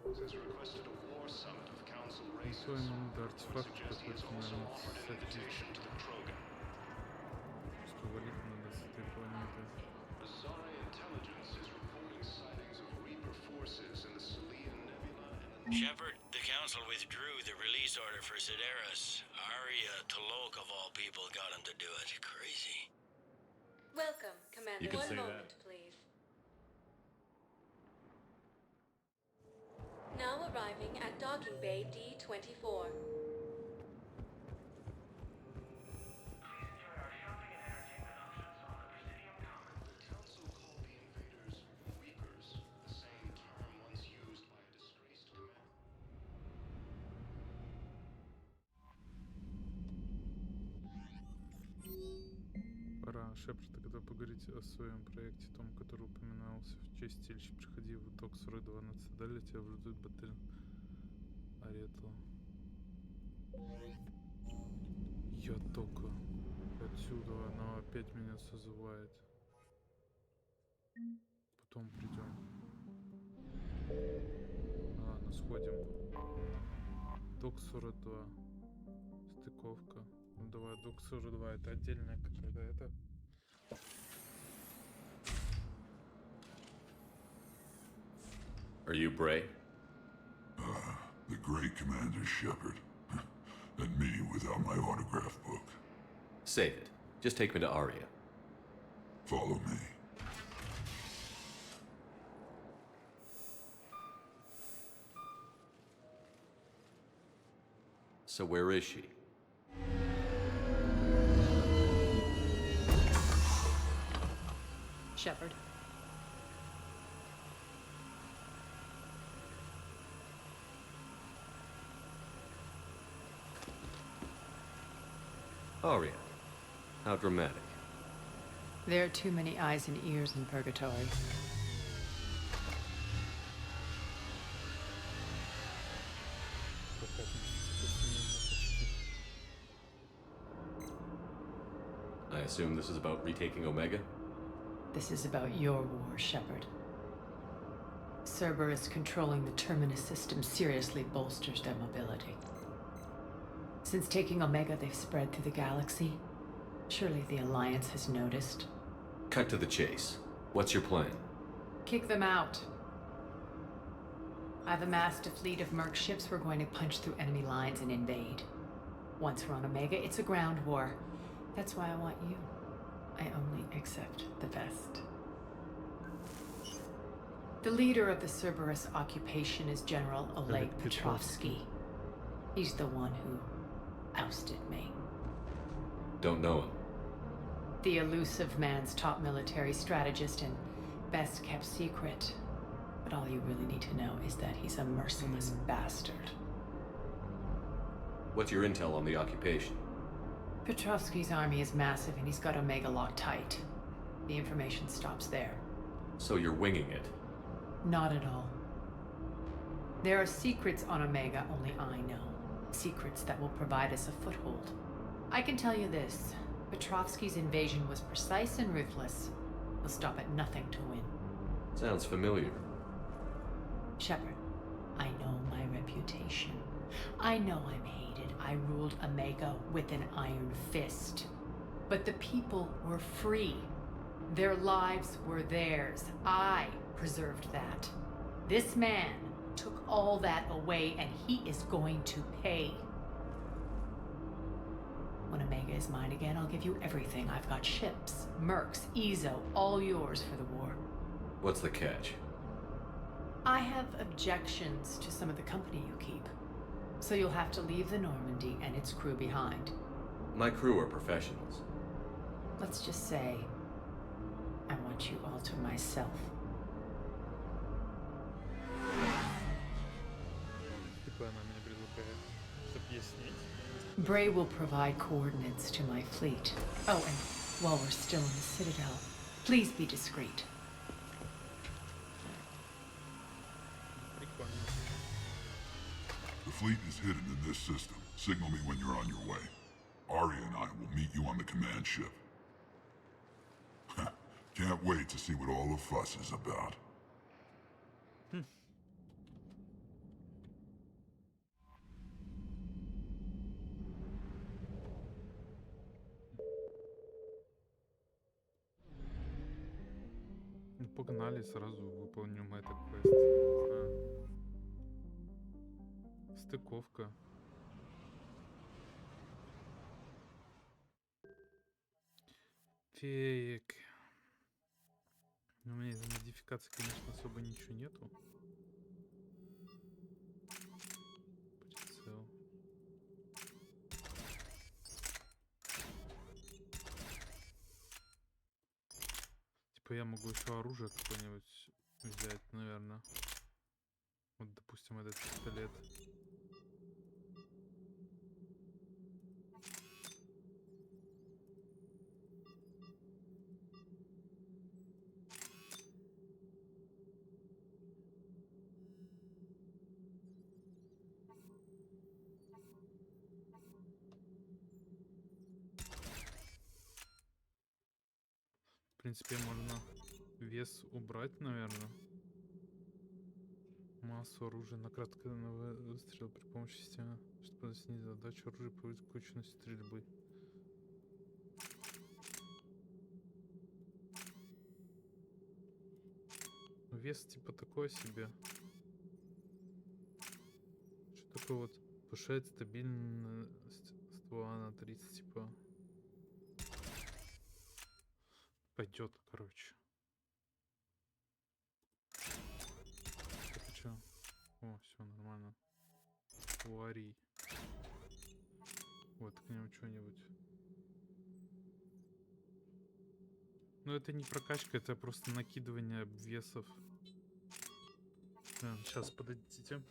Has requested a war summit of council races. Какой ему надо артефакт Suggests he has какой-то, also наверное, offered an invitation to the Krogan. Что валить надо с этой планеты. Azari intelligence is reporting sightings of Reaper forces in the Salian Nebula and... Shepard, the Council withdrew the release order for Sedaris. Arya Talok, of all people, got him to do it. Crazy. Welcome, Commander. You can One say moment, that. please. Now arriving at Docking Bay D-24. Council called the invaders Reapers, the same term once used by a disgraced commander. Пора Шепарда, который хотел поговорить о своем проекте, том, который упоминался в части. Лишь приходи в док 42 на Цитадель, тебя ждут баталь Аретла. Я только отсюда, она опять меня созывает. Потом придем. Ладно, сходим. Док 42. Стыковка. Ну давай, док 42, это отдельная какая-то, это... Are you Bray? The great Commander Shepard. And me without my autograph book. Save it. Just take me to Aria. Follow me. So where is she? Shepard. Aria. How dramatic. There are too many eyes and ears in Purgatory. I assume this is about retaking Omega? This is about your war, Shepard. Cerberus controlling the Terminus system seriously bolsters their mobility. Since taking Omega, they've spread through the galaxy. Surely the Alliance has noticed. Cut to the chase. What's your plan? Kick them out. I've amassed a fleet of merc ships. We're going to punch through enemy lines and invade. Once we're on Omega, it's a ground war. That's why I want you. I only accept the best. The leader of the Cerberus occupation is General Oleg Petrovsky. He's the one who ousted me. Don't know him. The elusive man's top military strategist and best kept secret. But all you really need to know is that he's a merciless bastard. What's your intel on the occupation? Petrovsky's army is massive and he's got Omega locked tight. The information stops there. So you're winging it? Not at all. There are secrets on Omega only I know. Secrets that will provide us a foothold. I can tell you this. Petrovsky's invasion was precise and ruthless. He'll stop at nothing to win. Sounds familiar. Shepard, I know my reputation. I know I'm hated. I ruled Omega with an iron fist. But the people were free. Their lives were theirs. I preserved that. This man took all that away, and he is going to pay. When Omega is mine again, I'll give you everything. I've got ships, mercs, Ezo, all yours for the war. What's the catch? I have objections to some of the company you keep. So you'll have to leave the Normandy and its crew behind. My crew are professionals. Let's just say, I want you all to myself. Bray will provide coordinates to my fleet. Oh, and while we're still in the Citadel, please be discreet. The fleet is hidden in this system. Signal me when you're on your way. Arya and I will meet you on the command ship. Can't wait to see what all the fuss is about. Погнали, сразу выполним этот квест. Стыковка. Феек. У меня из модификации, конечно, особо ничего нету. Прицел. Типа я могу еще оружие какое-нибудь взять, наверное. Вот, допустим, этот пистолет. принципе, можно вес убрать, наверное. Массу оружия на краткий выстрел при помощи системы, чтобы снизить задачу оружия по кучности стрельбы. Вес типа такой себе. Что такое вот? Повышает стабильность ствола на 30, типа. Пойдет, короче. Это что? О, все нормально. Уари. Вот к нему что-нибудь. Ну это не прокачка, это просто накидывание обвесов. Сейчас, подождите.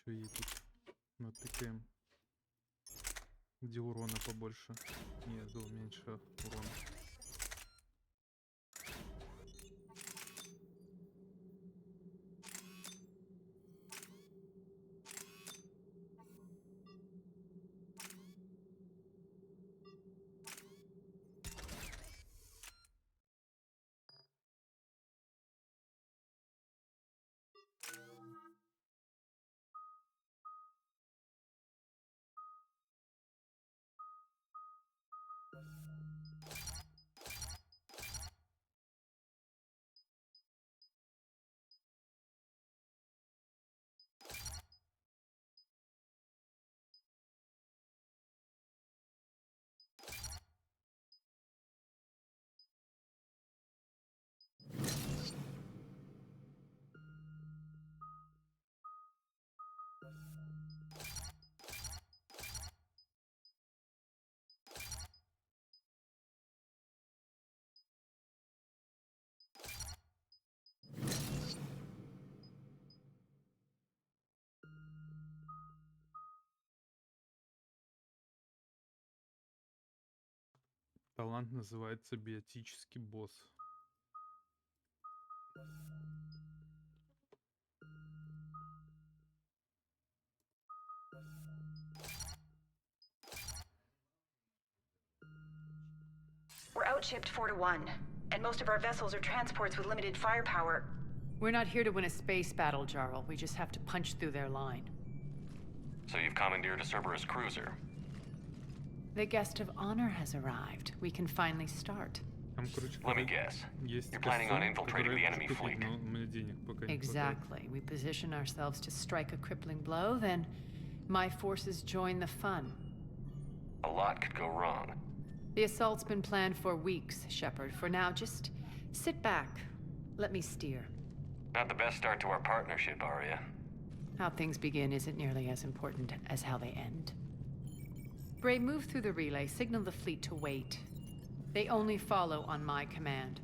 Что ей тут натыкаем? Где урона побольше? Нет, меньше урона. Талант называется биотический босс. We're outshipped 4-1, and most of our vessels are transports with limited firepower. We're not here to win a space battle, Jarl. We just have to punch through their line. So you've commandeered a Cerberus cruiser. The guest of honor has arrived. We can finally start. Let me guess. You're planning on infiltrating the enemy fleet. Exactly. We position ourselves to strike a crippling blow, then my forces join the fun. A lot could go wrong. The assault's been planned for weeks, Shepard. For now, just sit back. Let me steer. Not the best start to our partnership, Arya. How things begin isn't nearly as important as how they end. Bray, move through the relay. Signal the fleet to wait. They only follow on my command.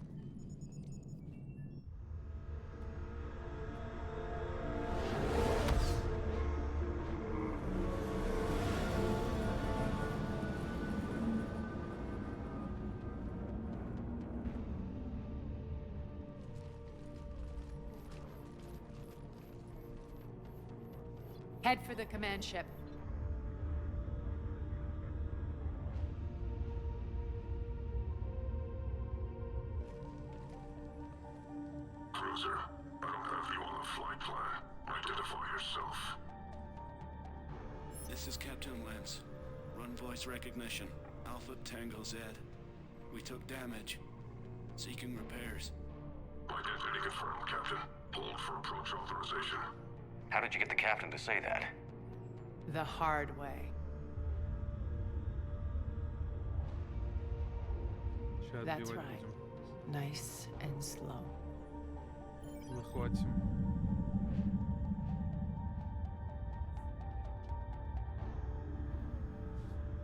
Head for the command ship. Cruiser, I don't have you on the flight plan. Identify yourself. This is Captain Lance. Run voice recognition. Alpha Tango Z. We took damage. Seeking repairs. Identity confirmed, Captain. Hold for approach authorization. How did you get the captain to say that? The hard way. That's right. Nice and slow. Захватим.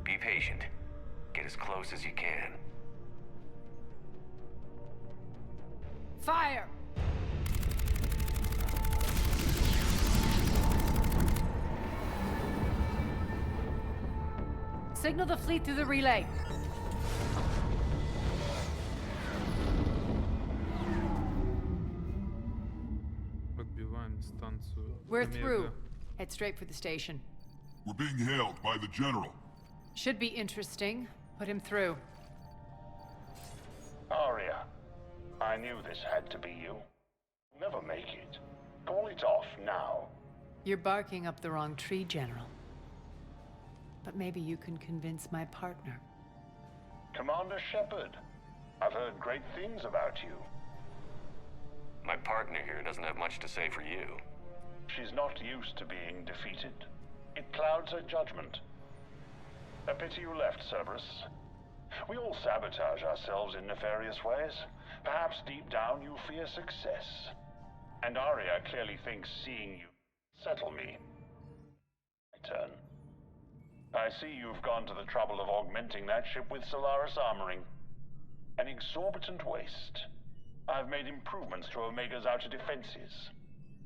Be patient. Get as close as you can. Fire! Signal the fleet through the relay. Подбиваем станцию. We're through. Head straight for the station. We're being hailed by the General. Should be interesting. Put him through. Arya, I knew this had to be you. Never make it. Call it off now. You're barking up the wrong tree, General. But maybe you can convince my partner. Commander Shepard, I've heard great things about you. My partner here doesn't have much to say for you. She's not used to being defeated. It clouds her judgment. A pity you left, Cerberus. We all sabotage ourselves in nefarious ways. Perhaps deep down you fear success. And Arya clearly thinks seeing you settle me. My turn. I see you've gone to the trouble of augmenting that ship with Solaris armoring. An exorbitant waste. I've made improvements to Omega's outer defenses.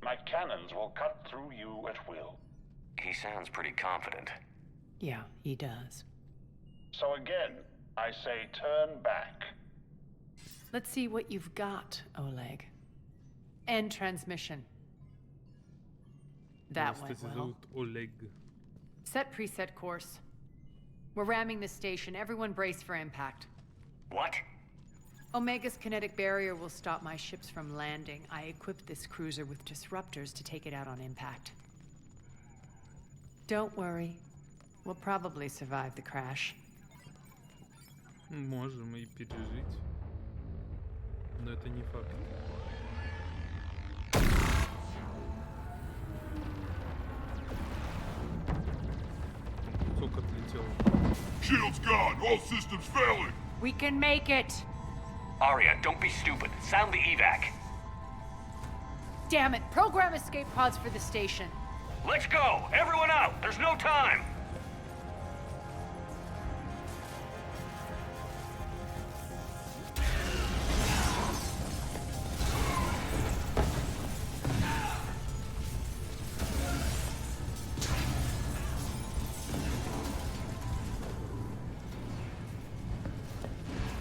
My cannons will cut through you at will. He sounds pretty confident. Yeah, he does. So again, I say turn back. Let's see what you've got, Oleg. End transmission. That went Кстати, well. зовут Олег. Set preset course. We're ramming the station. Everyone brace for impact. What? Omega's kinetic barrier will stop my ships from landing. I equipped this cruiser with disruptors to take it out on impact. Don't worry. We'll probably survive the crash. Можем и пережить. Но это не факт. Кусок отлетел. Shield's gone. All systems failing. We can make it! Arya, don't be stupid. Sound the evac. Damn it! Program escape pods for the station. Let's go! Everyone out! There's no time!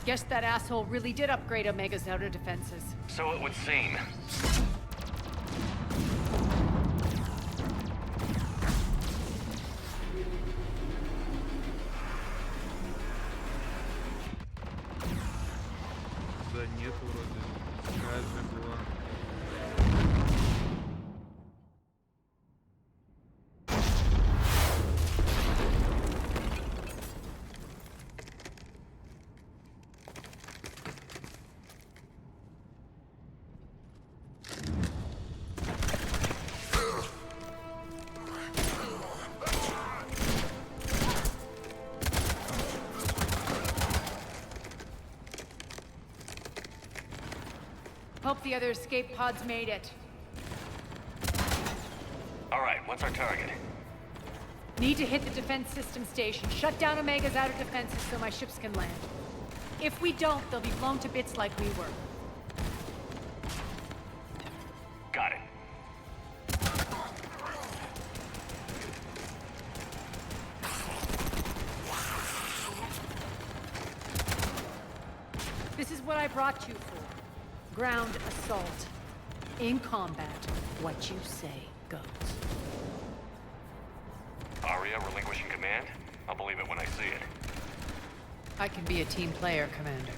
Guess that asshole really did upgrade Omega's outer defenses. So it would seem. Да нет, вроде. Такая же была. Hope the other escape pods made it. All right, what's our target? Need to hit the defense system station. Shut down Omega's outer defenses so my ships can land. If we don't, they'll be blown to bits like we were. Got it. This is what I brought you for. Ground assault. In combat, what you say goes. Arya relinquishing command? I'll believe it when I see it. I can be a team player, Commander.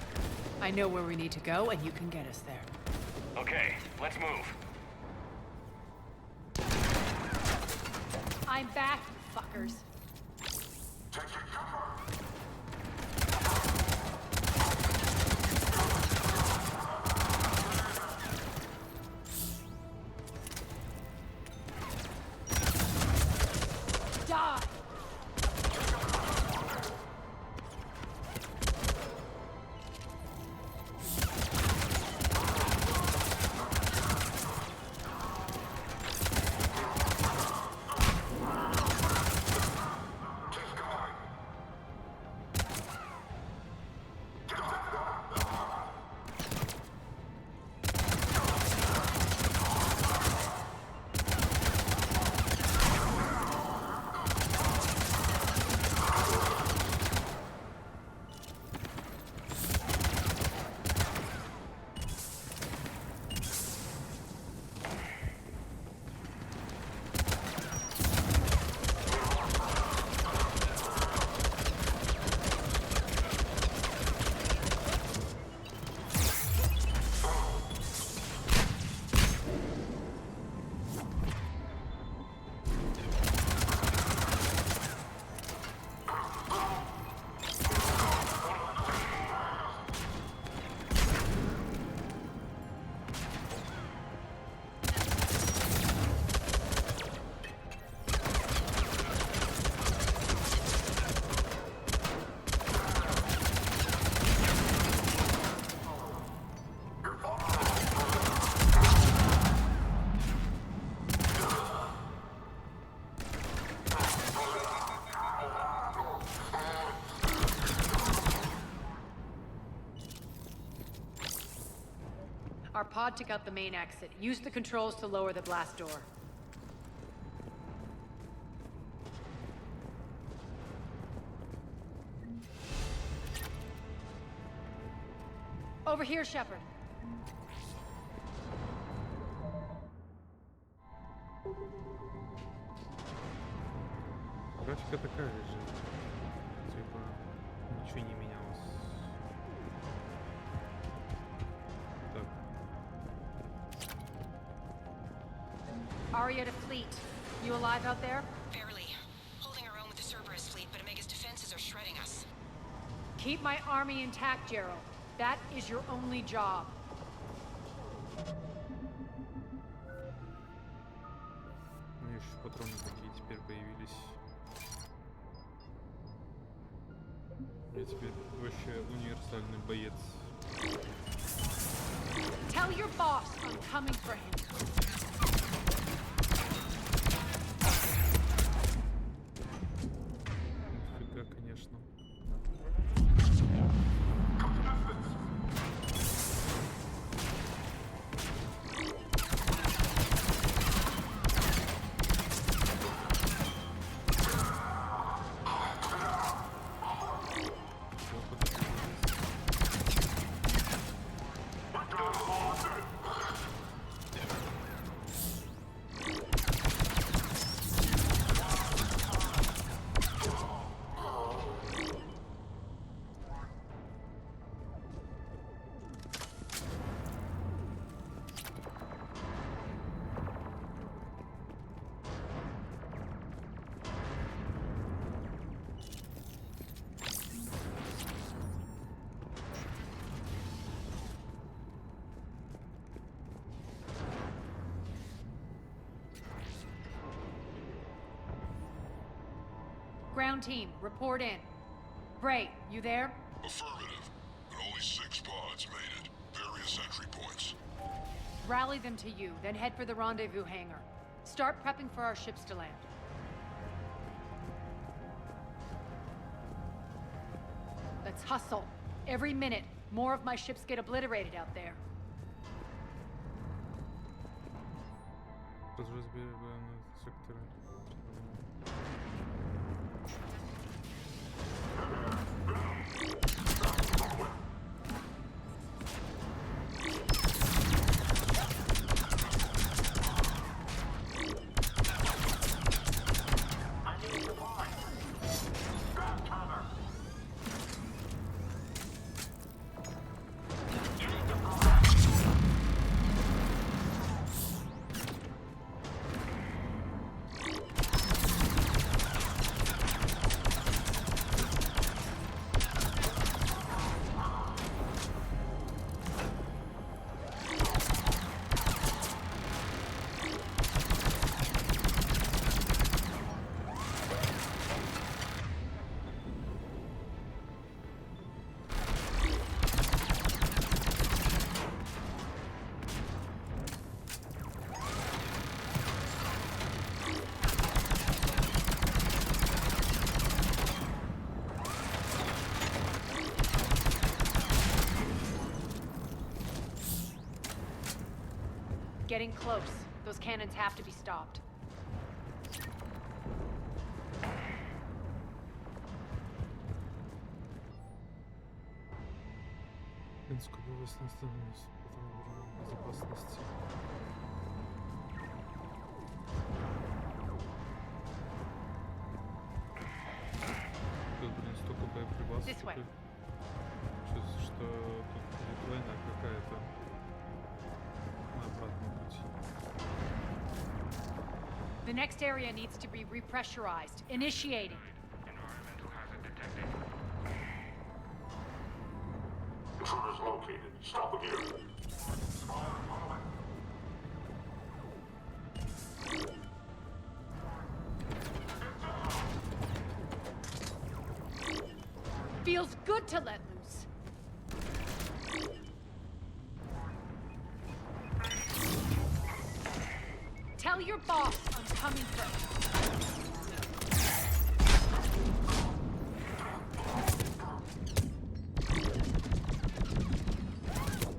I know where we need to go, and you can get us there. Okay, let's move. I'm back, you fuckers. Die! Our pod took out the main exit. Use the controls to lower the blast door. Over here, Shepard. Графика такая же. Типа, ничего не менялось. Так. Aria to fleet. You alive out there? Barely. Holding our own with the Cerberus fleet, but Omega's defenses are shredding us. Keep my army intact, Gerald. That is your only job. У меня еще патроны такие теперь появились. Я теперь вообще универсальный боец. Tell your boss I'm coming for him. Нифига, конечно. Ground team, report in. Bray, you there? Affirmative. But only 6 pods made it. Various entry points. Rally them to you, then head for the rendezvous hangar. Start prepping for our ships to land. Let's hustle. Every minute, more of my ships get obliterated out there. Разбираем секторы. Getting close. Those cannons have to be stopped. Скупилась на сторону безопасности. Тут, блин, столько боеприпасов. Чувствую, что тут будет война какая-то. На обратном пути. The next area needs to be repressurized. Initiating. Intruders located. Stop again. Feels good to let loose. Tell your boss I'm coming for him.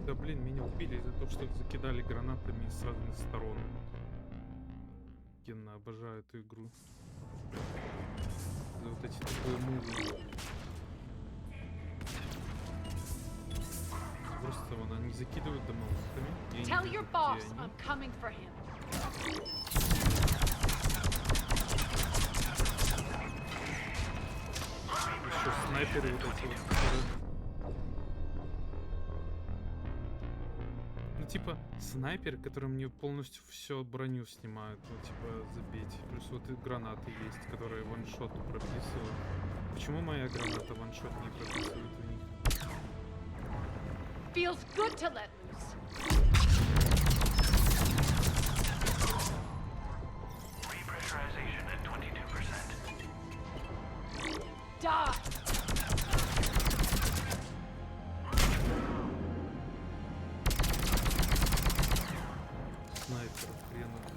Да блин, меня убили из-за того, что закидали гранатами с разных сторон. Офигенно, обожаю эту игру. За вот эти такие мувы. просто вон они закидывают домовухами. Я не Tell вижу, your где boss они. I'm coming for him. Еще снайперы вот эти вот, которые... Ну, типа, снайпер, который мне полностью всю броню снимают, ну, типа, забить. Плюс вот и гранаты есть, которые ваншот прописывают. Почему моя граната ваншот не прописывает в них? Feels good to let loose. Repressurization at 22%. Die! Снайпер, хреновый.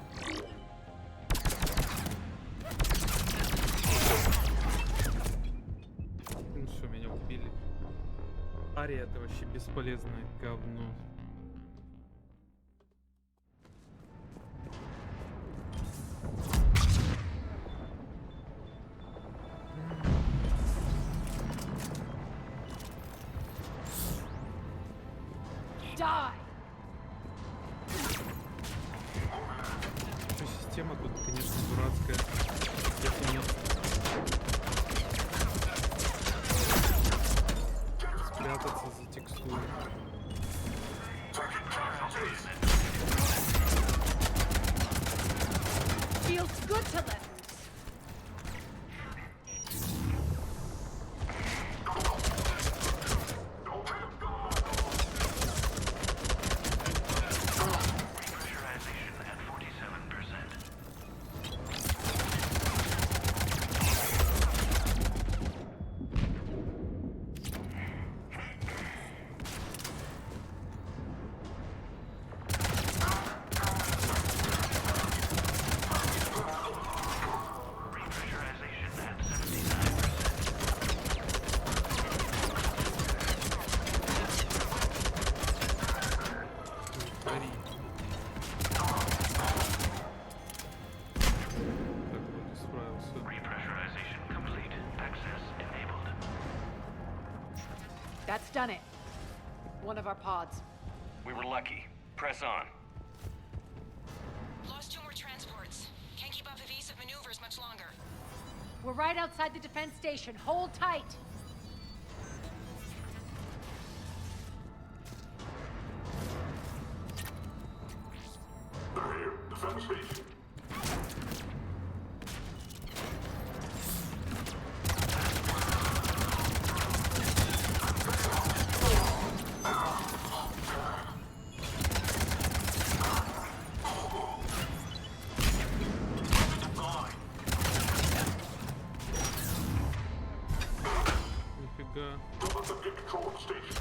Ну все, меня убили. Ария это вообще бесполезное говно. Die! Еще система тут, конечно, дурацкая. Если нет спрятаться за текстурой. Feels good to let loose. Repressurization at 47%. Repressurization at 79%. Гори. Так, вроде справился. Repressurization complete. Access enabled. That's done it. One of our pods. We were lucky. Press on. Lost 2 more transports. Can't keep up evasive maneuvers much longer. We're right outside the defense station. Hold tight. They're here. Defense station. Нифига. Don't let them get control of the station.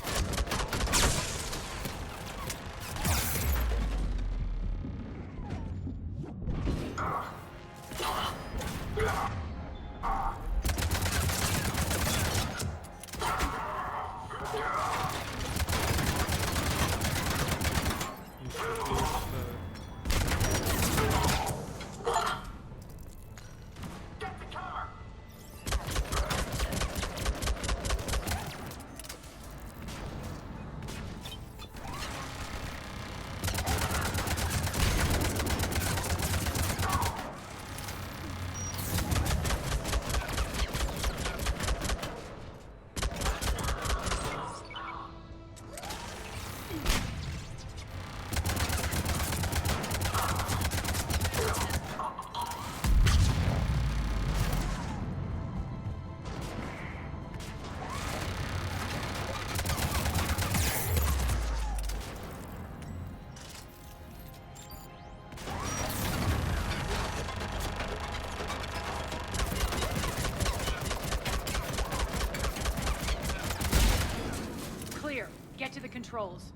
Clear. Get to the controls.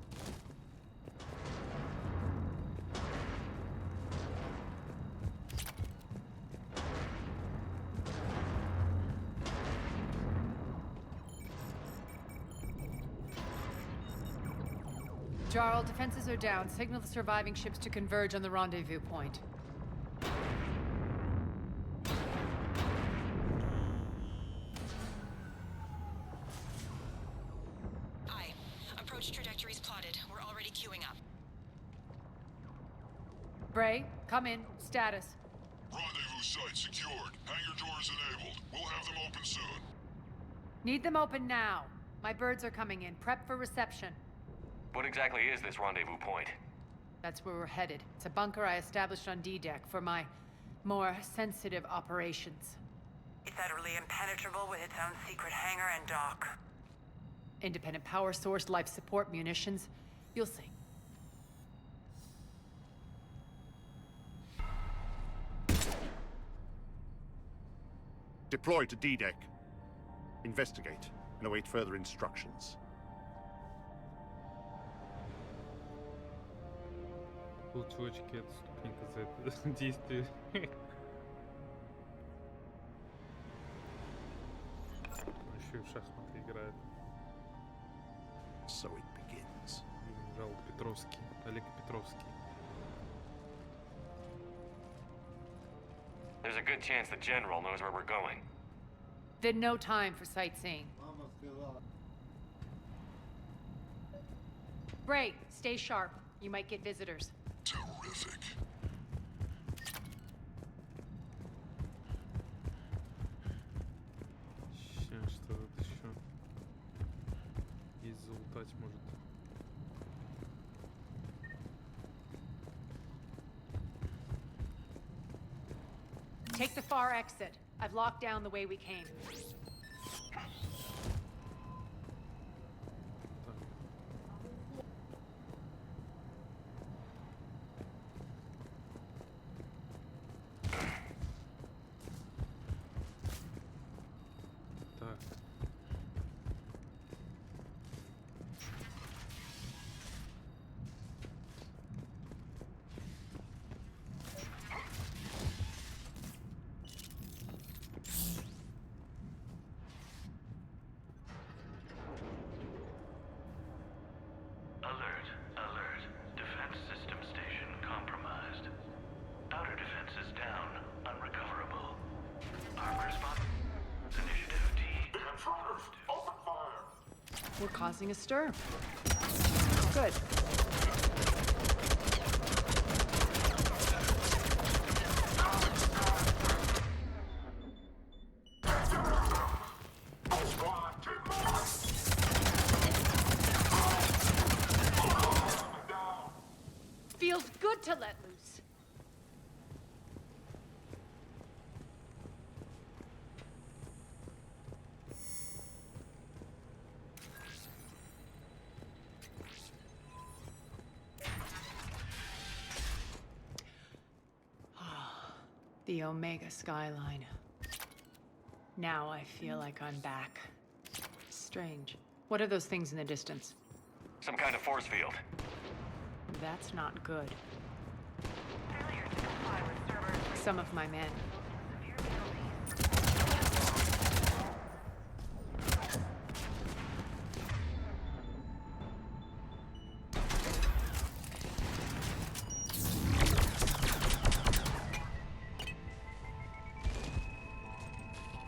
Jarl, defenses are down. Signal the surviving ships to converge on the rendezvous point. Aye. Approach trajectories Bray, come in. Status. Rendezvous site secured. Hangar doors enabled. We'll have them open soon. Need them open now. My birds are coming in. Prep for reception. What exactly is this rendezvous point? That's where we're headed. It's a bunker I established on D-Deck for my more sensitive operations. It's utterly impenetrable with its own secret hangar and dock. Independent power source, life support, munitions. You'll see. Deploy to D-Deck. Investigate and await further instructions. Получу очки от ступенька за это действие. Еще и в шахматы играет. So it begins. Генерал Петровский, Олег Петровский. There's a good chance the General knows where we're going. Then no time for sightseeing. Bray, stay sharp. You might get visitors. Terrific. Сейчас что тут еще есть залутать может. Take the far exit. I've locked down the way we came. Так. Alert, alert. Defense system station compromised. Outer defenses down, unrecoverable. Armed response. Initiative T. Intruders! Open fire! We're causing a stir. Good. Feels good to let loose. The Omega skyline. Now I feel like I'm back. Strange. What are those things in the distance? Some kind of force field. That's not good. Some of my men.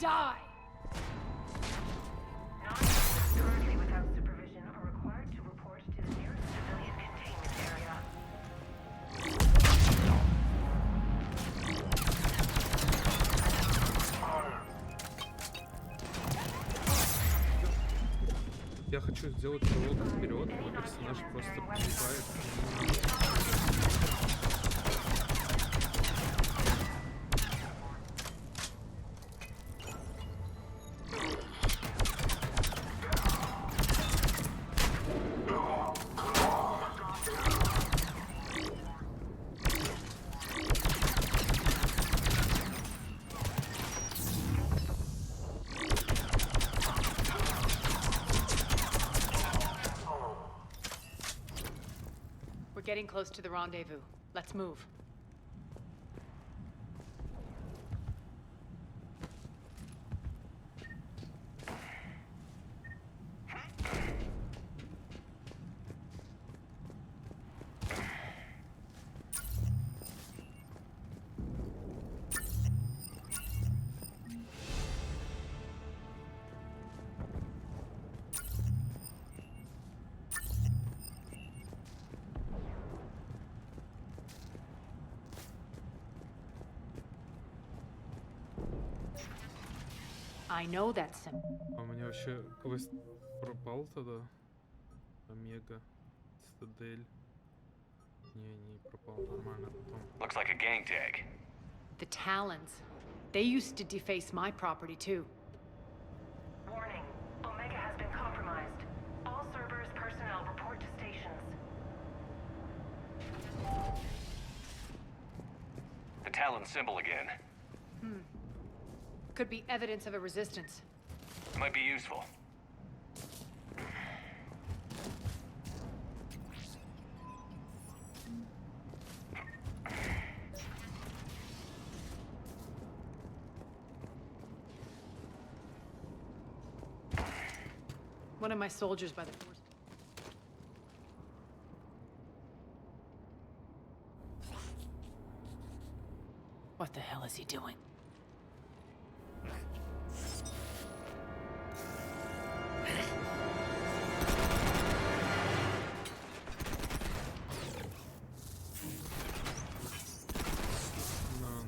Die! Currently without supervision are required to report to the nearest civilian containment area. Я хочу сделать рывок вперед, мой персонаж просто погибает. We're getting close to the rendezvous. Let's move. I know that symbol. А у меня вообще квест пропал тогда? Омега, Цитадель. Не пропал, нормально потом. Looks like a gang tag. The Talons. They used to deface my property too. Warning. Omega has been compromised. All Cerberus personnel report to stations. The Talon symbol again. Could be evidence of a resistance. Might be useful. One of my soldiers by the force. What the hell is he doing?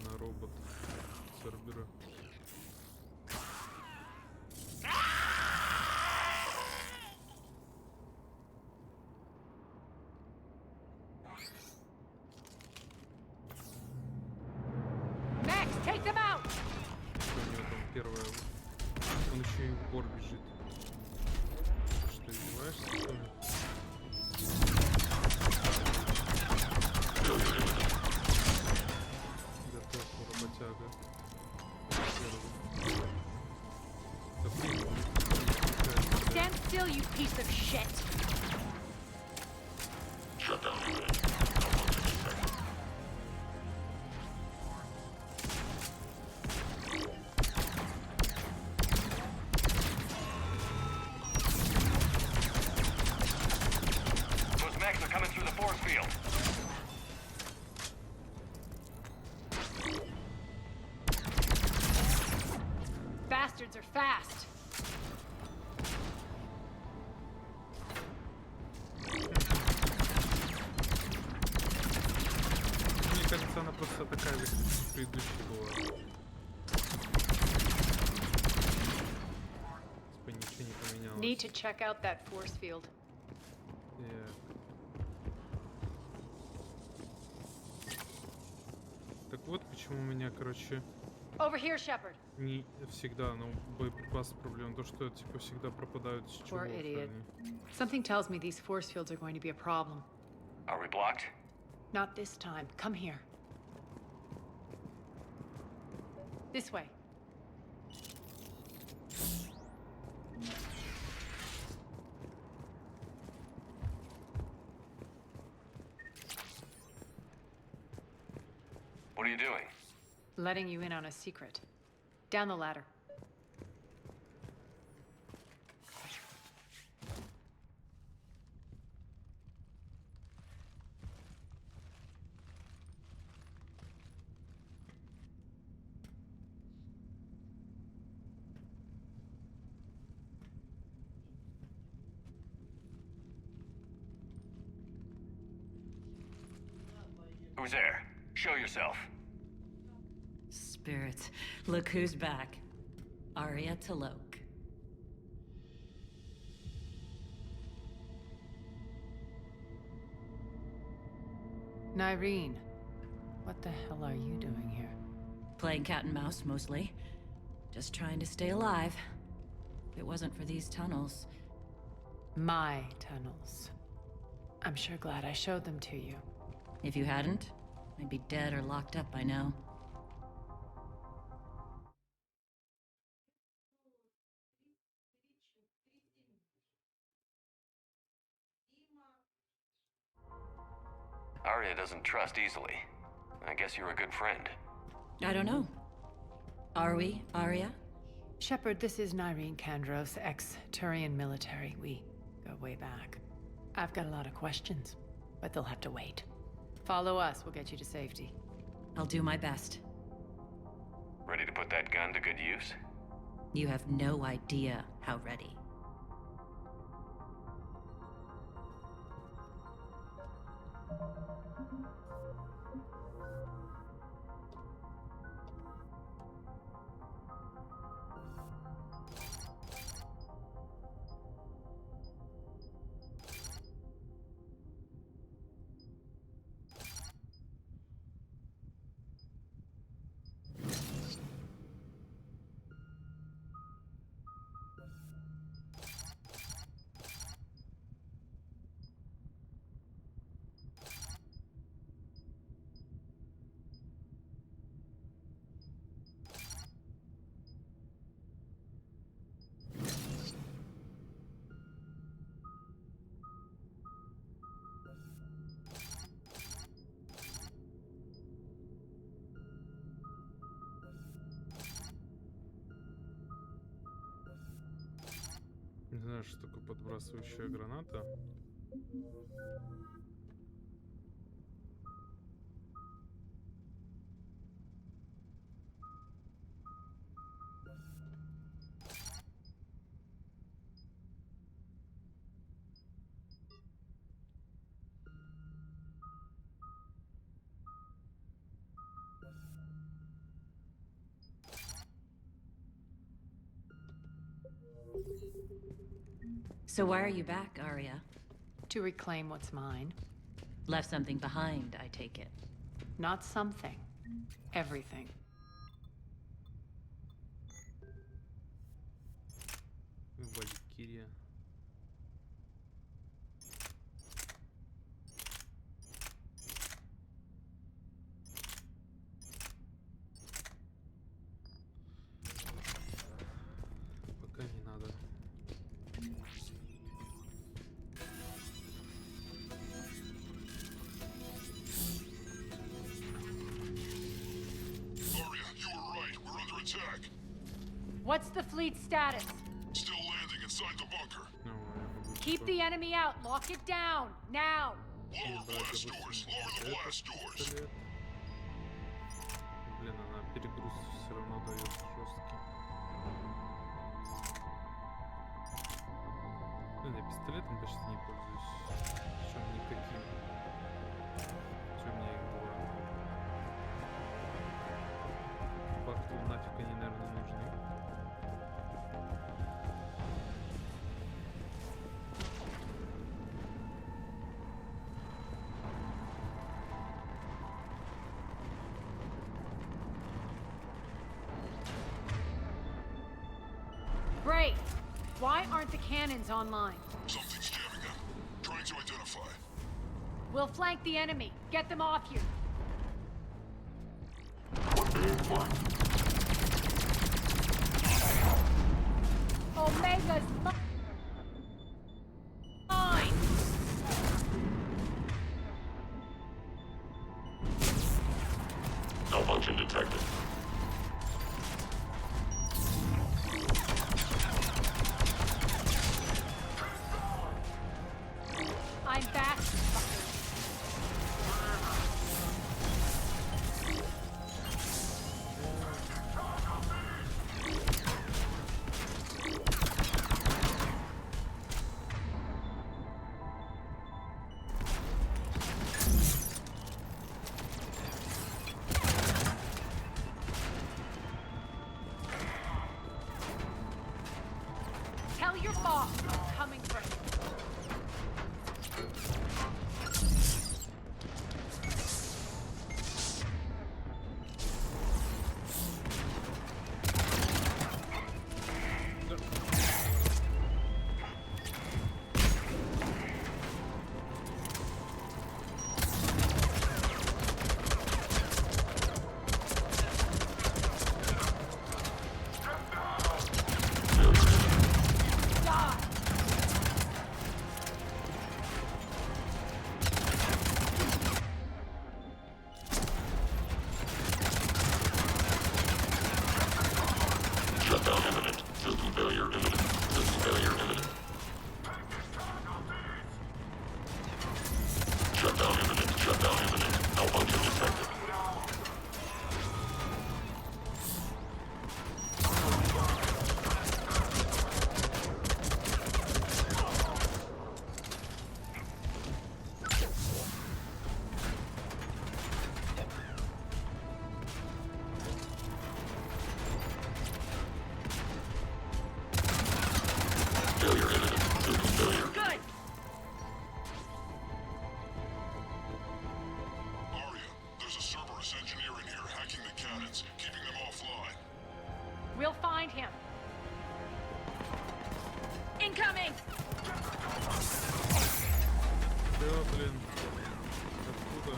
На робот Цербера. Max, take them out! Что у него там первое? Он еще и в гор бежит. Что, издеваешься, что ли? Готов, работяга. Да блин, Stand still, you piece of shit! Those mechs are coming through the force field. Bastards are fast! Мне кажется, она просто такая же, как предыдущая была. Типа ничего не поменялось. Need to check out that force field. Так вот, почему у меня, короче, Over here, Shepard. не всегда, ну, боеприпасы проблема. То, что, типа, всегда пропадают с чего. Poor idiot. Something tells me these force fields are going to be a problem. Are we blocked? Not this time. Come here. This way. What are you doing? Letting you in on a secret. Down the ladder. Who's there? Show yourself. Spirits, look who's back. Arya Talok. Nyreen, what the hell are you doing here? Playing cat and mouse, mostly. Just trying to stay alive. If it wasn't for these tunnels... My tunnels. I'm sure glad I showed them to you. If you hadn't, I'd be dead or locked up by now. Arya doesn't trust easily. I guess you're a good friend. I don't know. Are we, Arya? Shepard, this is Nyreen Kandros, ex-Turian military. We go way back. I've got a lot of questions, but they'll have to wait. Follow us, we'll get you to safety. I'll do my best. Ready to put that gun to good use? You have no idea how ready. Не знаю, что такое подбрасывающая граната. So why are you back, Arya? To reclaim what's mine. Left something behind, I take it. Not something. Everything. Валькирия. Пока не надо. Arya, you were right. We're under attack. What's the fleet status? Still landing inside the bunker. Keep the enemy out. Lock it down. Now. Lower blast doors. Lower the blast doors. Блин, она перегруз все равно дает жесткий. Блин, я пистолетом почти не пользуюсь. Причем никаким. Причем мне их два. По факту нафиг они, наверное, нужны. Great. Why aren't the cannons online? Something's jamming them. Trying to identify. We'll flank the enemy. Get them off you. Omega's mine. Malfunction detected. I'm back. Tell your boss I'm coming for you. Shutdown imminent. System failure imminent. System failure imminent. Shutdown imminent. Shutdown imminent. Malfunction detected. Failure imminent. System failure. Good. Arya, there's a Cerberus engineer in here hacking the cannons, keeping them offline. We'll find him. Incoming! Да, блин. Откуда?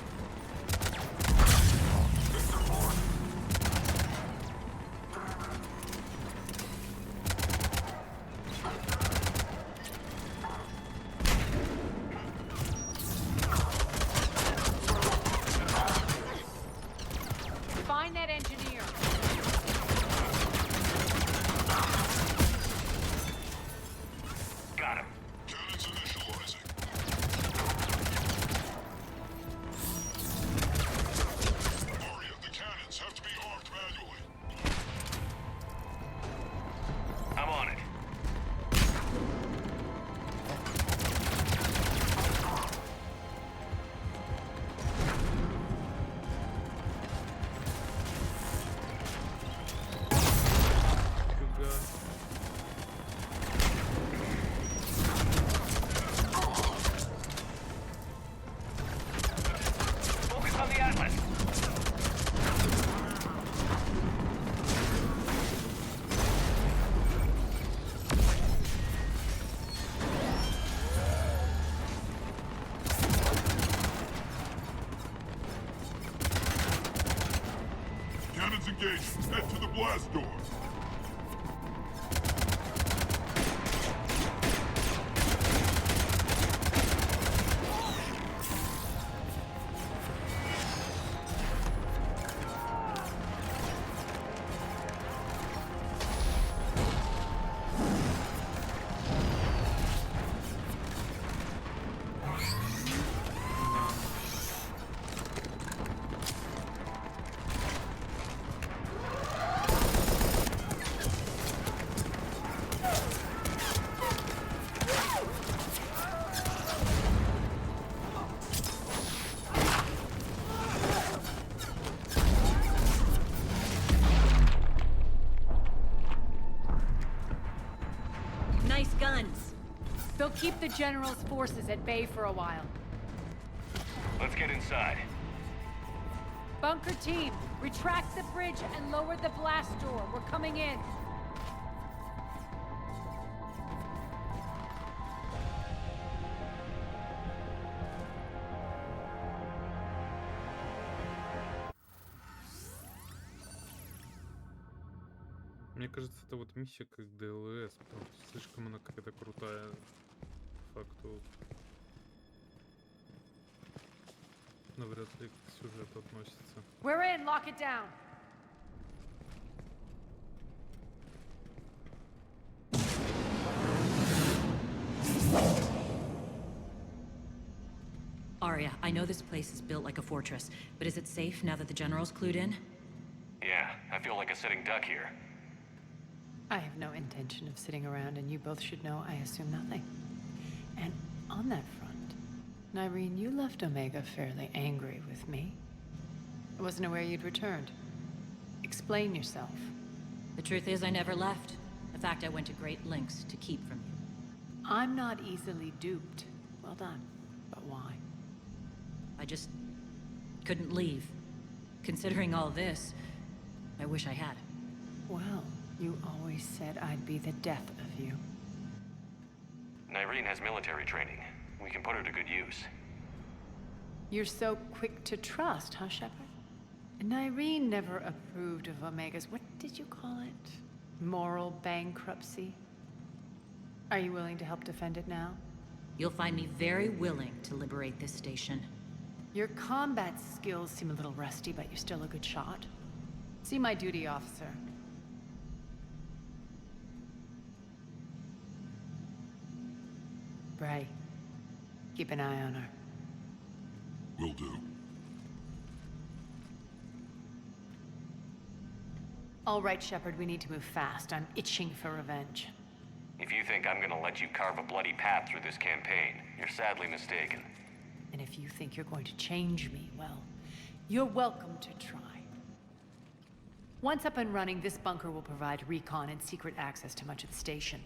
Find that engineer. station. Head to the blast door. Nice guns. They'll keep the General's forces at bay for a while. Let's get inside. Bunker team, retract the bridge and lower the blast door. We're coming in. Мне кажется, это вот миссия как ДЛС. Просто слишком она какая-то крутая. По факту. Но вряд ли к сюжету относится. We're in, lock it down. Arya, I know this place is built like a fortress, but is it safe now that the General's clued in? Yeah, I feel like a sitting duck here. I have no intention of sitting around, and you both should know I assume nothing. And on that front, Nyreen, you left Omega fairly angry with me. I wasn't aware you'd returned. Explain yourself. The truth is, I never left. In fact, I went to great lengths to keep from you. I'm not easily duped. Well done. But why? I just couldn't leave. Considering all this, I wish I had. Well, you always said I'd be the death of you. Nyreen has military training. We can put her to good use. You're so quick to trust, huh, Shepard? Nyreen never approved of Omega's, what did you call it? Moral bankruptcy? Are you willing to help defend it now? You'll find me very willing to liberate this station. Your combat skills seem a little rusty, but you're still a good shot. See my duty officer. Bray, keep an eye on her. Will do. All right, Shepard, we need to move fast. I'm itching for revenge. If you think I'm gonna let you carve a bloody path through this campaign, you're sadly mistaken. And if you think you're going to change me, well, you're welcome to try. Once up and running, this bunker will provide recon and secret access to much of the station.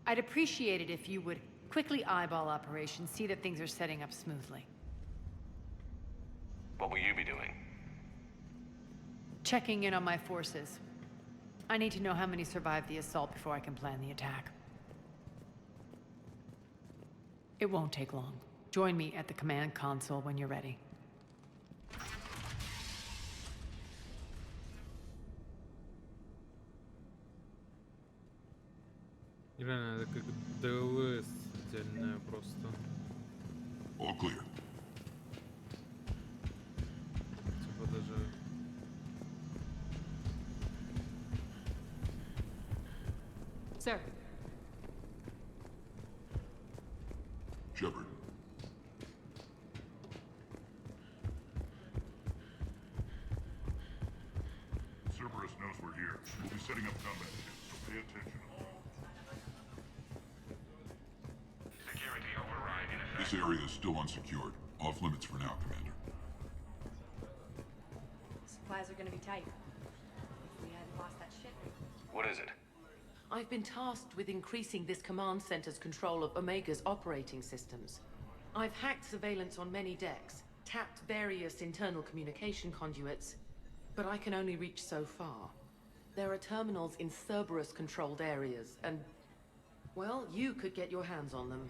I'd appreciate it if you would quickly eyeball operations, see that things are setting up smoothly. What will you be doing? Checking in on my forces. I need to know how many survived the assault before I can plan the attack. It won't take long. Join me at the command console when you're ready. Реально, это как ДЛС отдельная просто. All clear. Типа даже... Sir. Shepard. Cerberus knows we're here. We'll be setting up combat kits, so pay attention. Security override in effect. This area is still unsecured. Off limits for now, Commander. Supplies are gonna be tight. If we hadn't lost that ship. What is it? I've been tasked with increasing this command center's control of Omega's operating systems. I've hacked surveillance on many decks, tapped various internal communication conduits, but I can only reach so far. There are terminals in Cerberus-controlled areas, and, well, you could get your hands on them.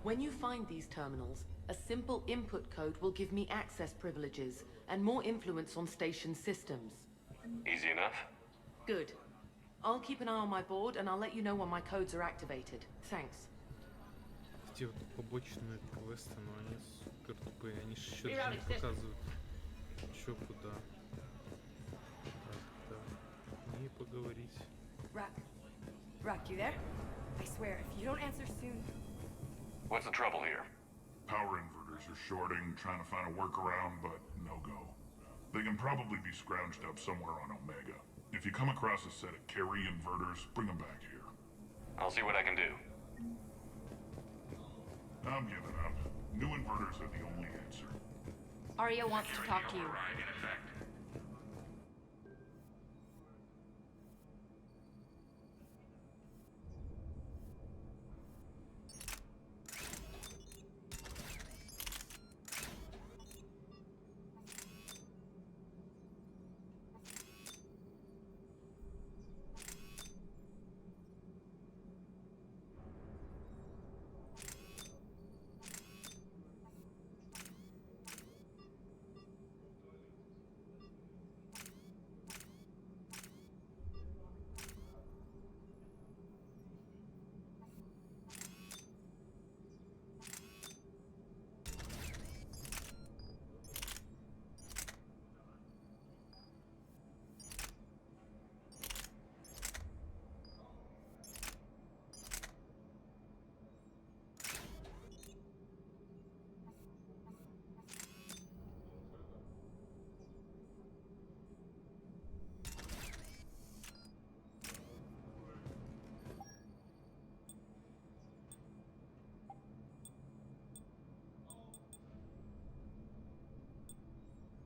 When you find these terminals, A simple input code will give me access privileges and more influence on station systems. Easy enough? Good. I'll keep an eye on my board and I'll let you know when my codes are activated. Thanks. Эти вот побочные квесты, но они супер тупые. Они же еще даже не показывают, что куда. Так, да. Не поговорить. Rock, you there? I swear, if you don't answer soon... What's the trouble here? Power inverters are shorting, trying to find a workaround, but no go. They can probably be scrounged up somewhere on Omega. If you come across a set of carry inverters, bring them back here. I'll see what I can do. I'm giving up. New inverters are the only answer. Arya wants to talk to you. Override in effect.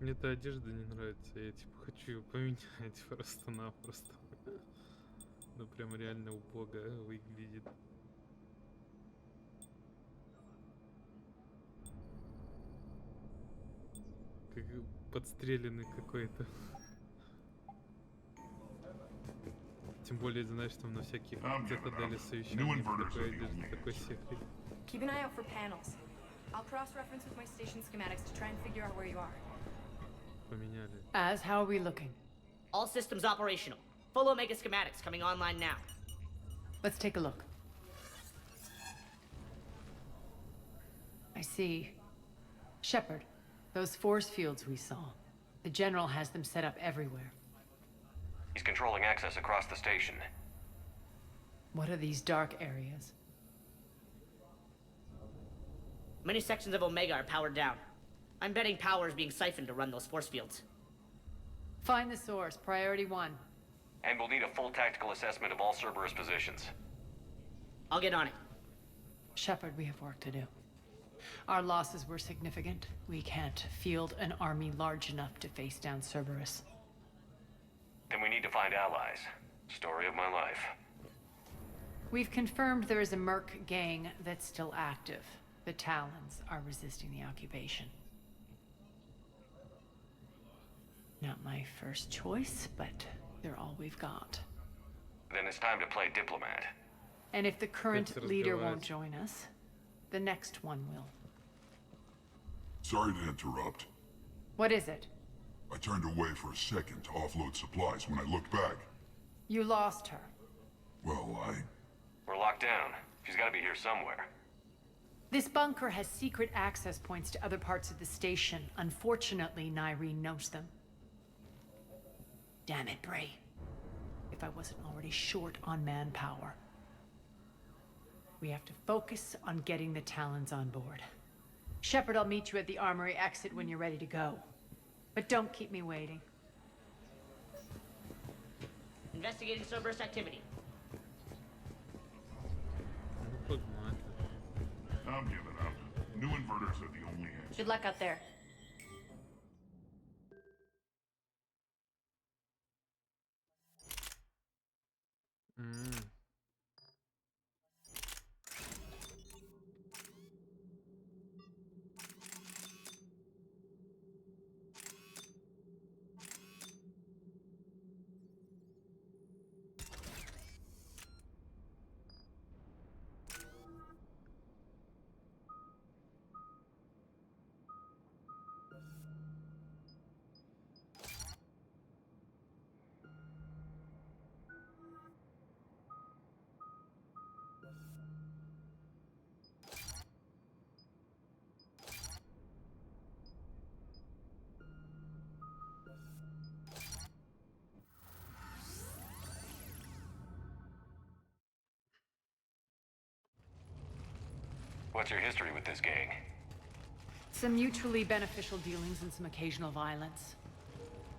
Мне эта одежда не нравится, я типа хочу ее поменять просто-напросто. Ну прям реально убого выглядит. Как подстреленный какой-то. Тем более, знаешь, там на всяких цитадели совещаний такой одежды, такой сехой. Keep an eye out for panels. I'll cross-reference with my station schematics to try and figure out where you are. Поменяли. As, how are we looking? All systems operational. Full Omega schematics coming online now. Let's take a look. I see. Shepard, those force fields we saw. The General has them set up everywhere. He's controlling access across the station. What are these dark areas? Many sections of Omega are powered down. I'm betting power is being siphoned to run those force fields. Find the source, priority 1. And we'll need a full tactical assessment of all Cerberus positions. I'll get on it. Shepard, we have work to do. Our losses were significant. We can't field an army large enough to face down Cerberus. Then we need to find allies. Story of my life. We've confirmed there is a Merc gang that's still active. The Talons are resisting the occupation. Not my first choice, but they're all we've got. Then it's time to play diplomat. And if the current leader won't join us, the next one will. Sorry to interrupt. What is it? I turned away for a second to offload supplies. When I looked back, You lost her. well, We're locked down. She's gotta be here somewhere. This bunker has secret access points to other parts of the station. Unfortunately, Nyreen knows them. Damn it, Bray. If I wasn't already short on manpower. We have to focus on getting the Talons on board. Shepard, I'll meet you at the armory exit when you're ready to go. But don't keep me waiting. Investigating Cerberus activity. I'm giving up. New inverters are the only answer. Good luck out there. What's your history with this gang? Some mutually beneficial dealings and some occasional violence.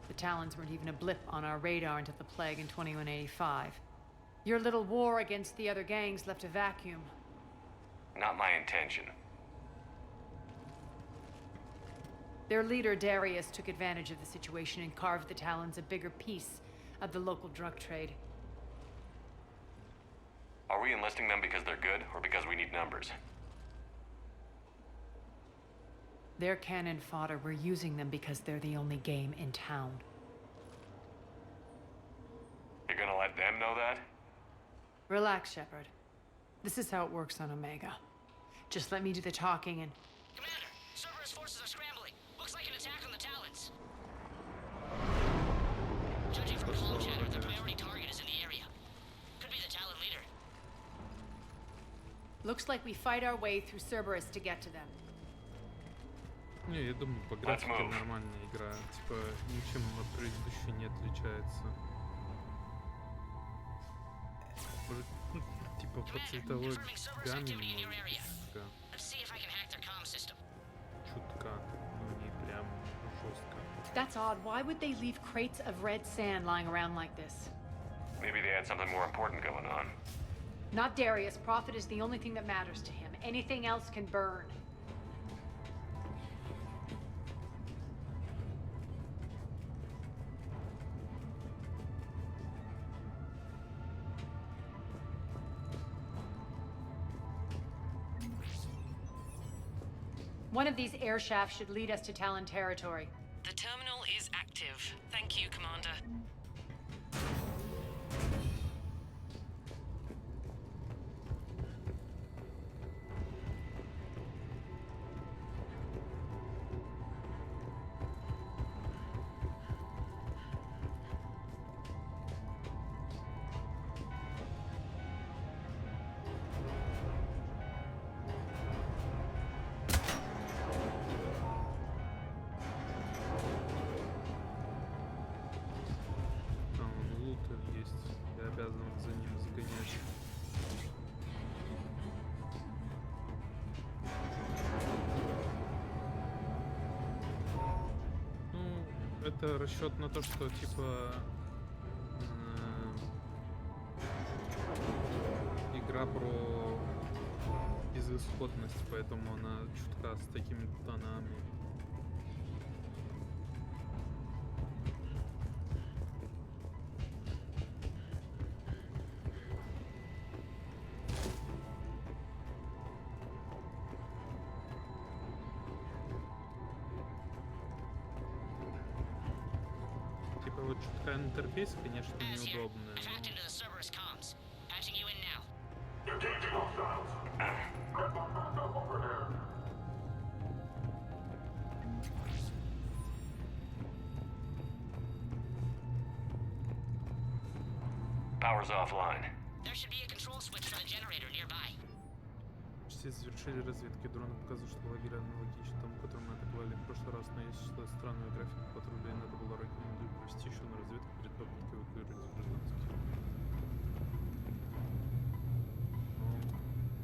The Talons weren't even a blip on our radar until the plague in 2185. Your little war against the other gangs left a vacuum. Not my intention. Their leader, Darius, took advantage of the situation and carved the Talons a bigger piece of the local drug trade. Are we enlisting them because they're good, or because we need numbers? They're cannon fodder. We're using them because they're the only game in town. You're gonna let them know that? Relax, Shepard. This is how it works on Omega. Just let me do the talking and... Commander, Cerberus forces are scrambling. Looks like an attack on the Talons. Judging from comm chatter, the priority target is in the area. Could be the Talon leader. Looks like we fight our way through Cerberus to get to them. Не, я думаю, по графике нормальная игра. Типа, ничем от предыдущей не отличается. Может, ну, типа, по цветовой гамме немного чутка, но не прям жестко. That's odd. Why would they leave crates of red sand lying around like this? Maybe they had something more important going on. Not Darius. Profit is the only thing that matters to him. Anything else can burn. One of these air shafts should lead us to Talon territory. The terminal is active. Thank you, Commander. Это расчет на то, что типа игра про безысходность, поэтому она чутка с такими тонами. Вот чутка интерфейс, конечно, неудобный. Power's offline. There should be a control switch for the generator nearby. Все завершили разведки. Дроны показывают, что лагерь аналогичен тому, который мы атаковали в прошлый раз, но есть странную графику патрулей. Надо было ракетами провести еще на разведку перед попыткой эвакуировать гражданских.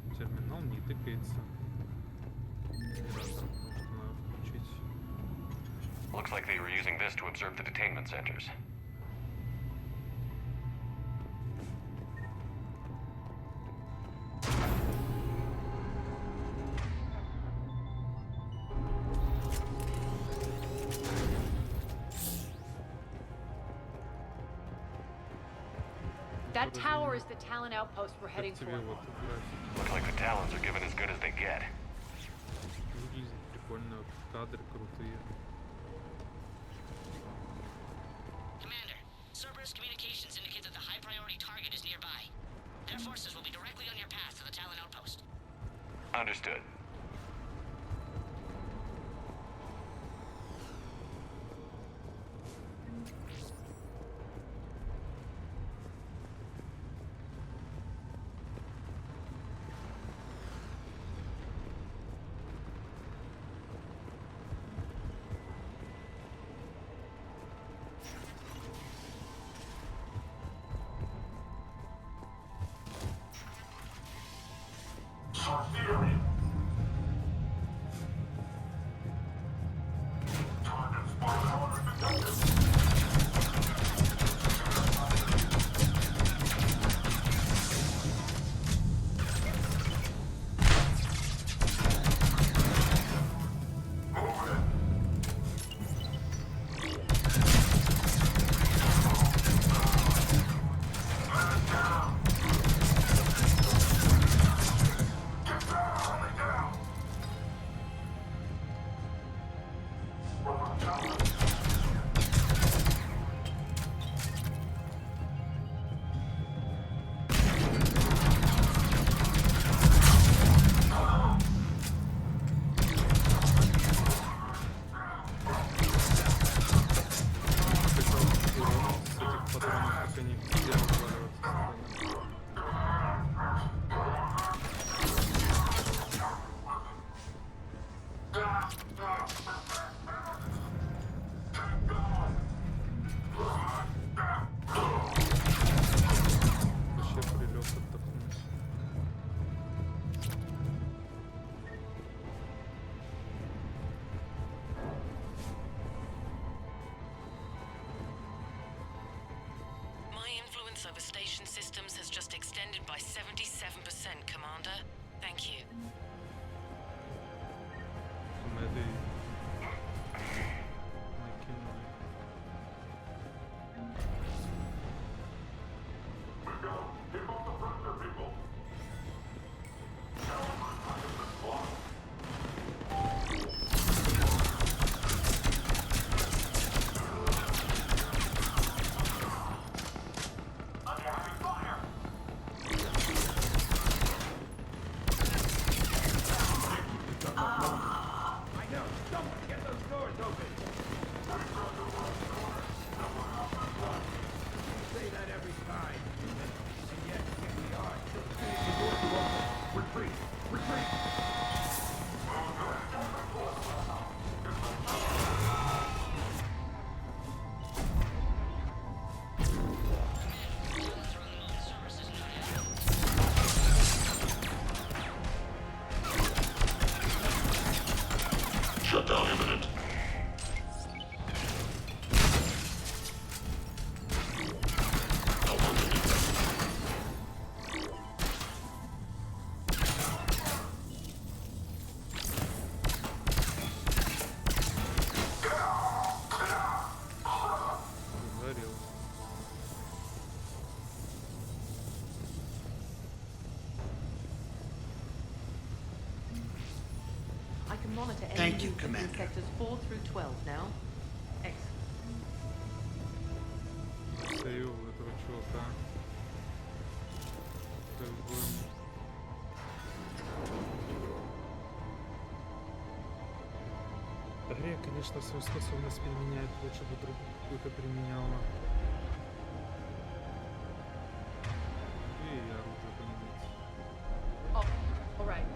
Но терминал не тыкается. Генератор, потому что надо включить. Looks like they were using this to observe the detainment centers. That tower is the Talon outpost we're heading for. Looks like the Talons are given as good as they get. Выглядит прикольно, кадры крутые. Commander, Cerberus communications indicate that the high priority target is nearby. Their forces will be directly on your path to the Talon outpost. Understood. Sartherian. только не хотел вваливаться. Вообще прилег отдохнуть. My influence over station systems has just extended by 77%, Commander. Thank you. Меди накинули. I know! Someone get those doors open! You say that every time. And yet, here we are, still seeing the doors open. Retreat! Retreat! Shutdown imminent. Загорел. I can monitor any Thank you, movement in Commander. sectors 4 through 12 now. Excellent. Достаю этого чувака. Как бы... Ария, конечно, свою способность применяет, лучше бы другую какую-то применяла. И оружие поменять. Oh, all right.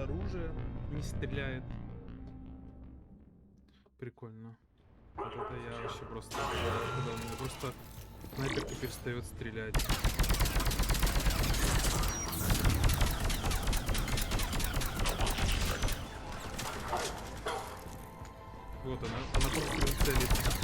оружие, не стреляет. Прикольно. Вот это я вообще просто... Когда у меня просто снайперка перестает стрелять. Вот она просто не целится.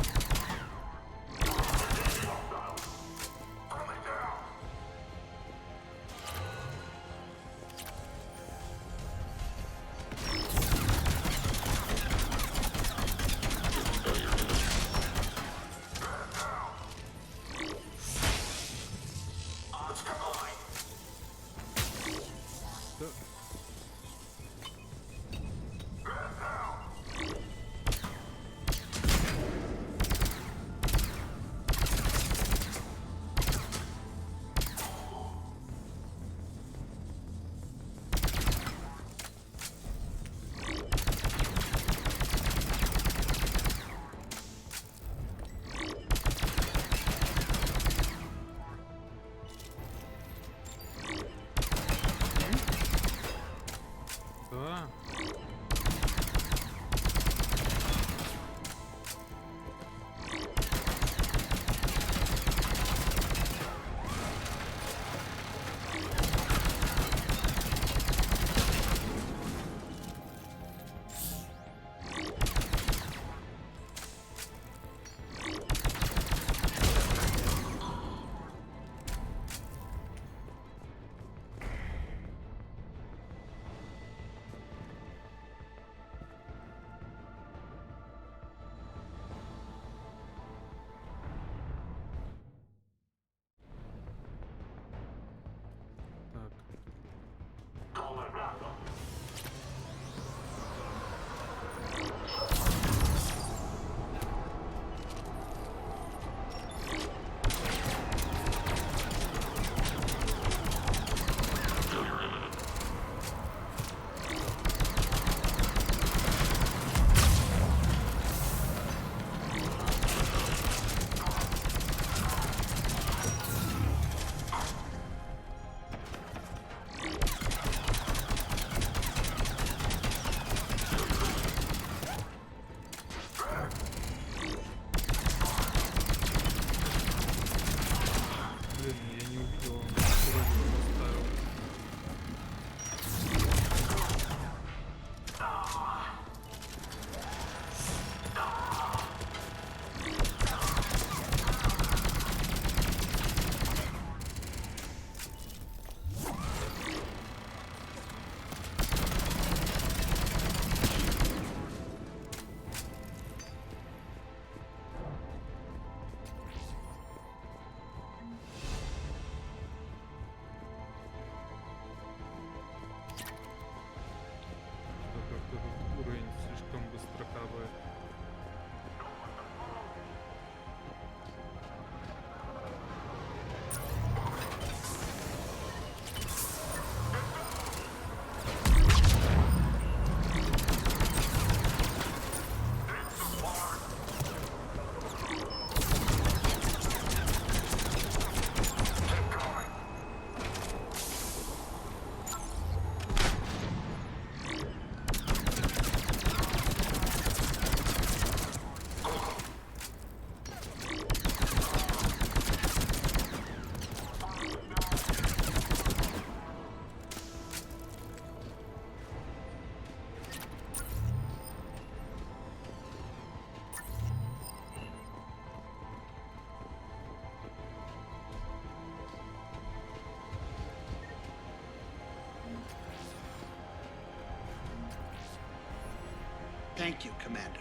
Thank you, Commander.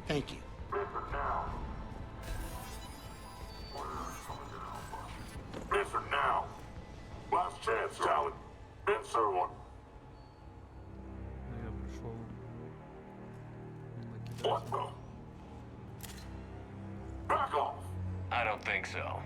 Thank you. Answer now. Last chance, Talon. Answer one. Я пришел. What the? Back off. I don't think so.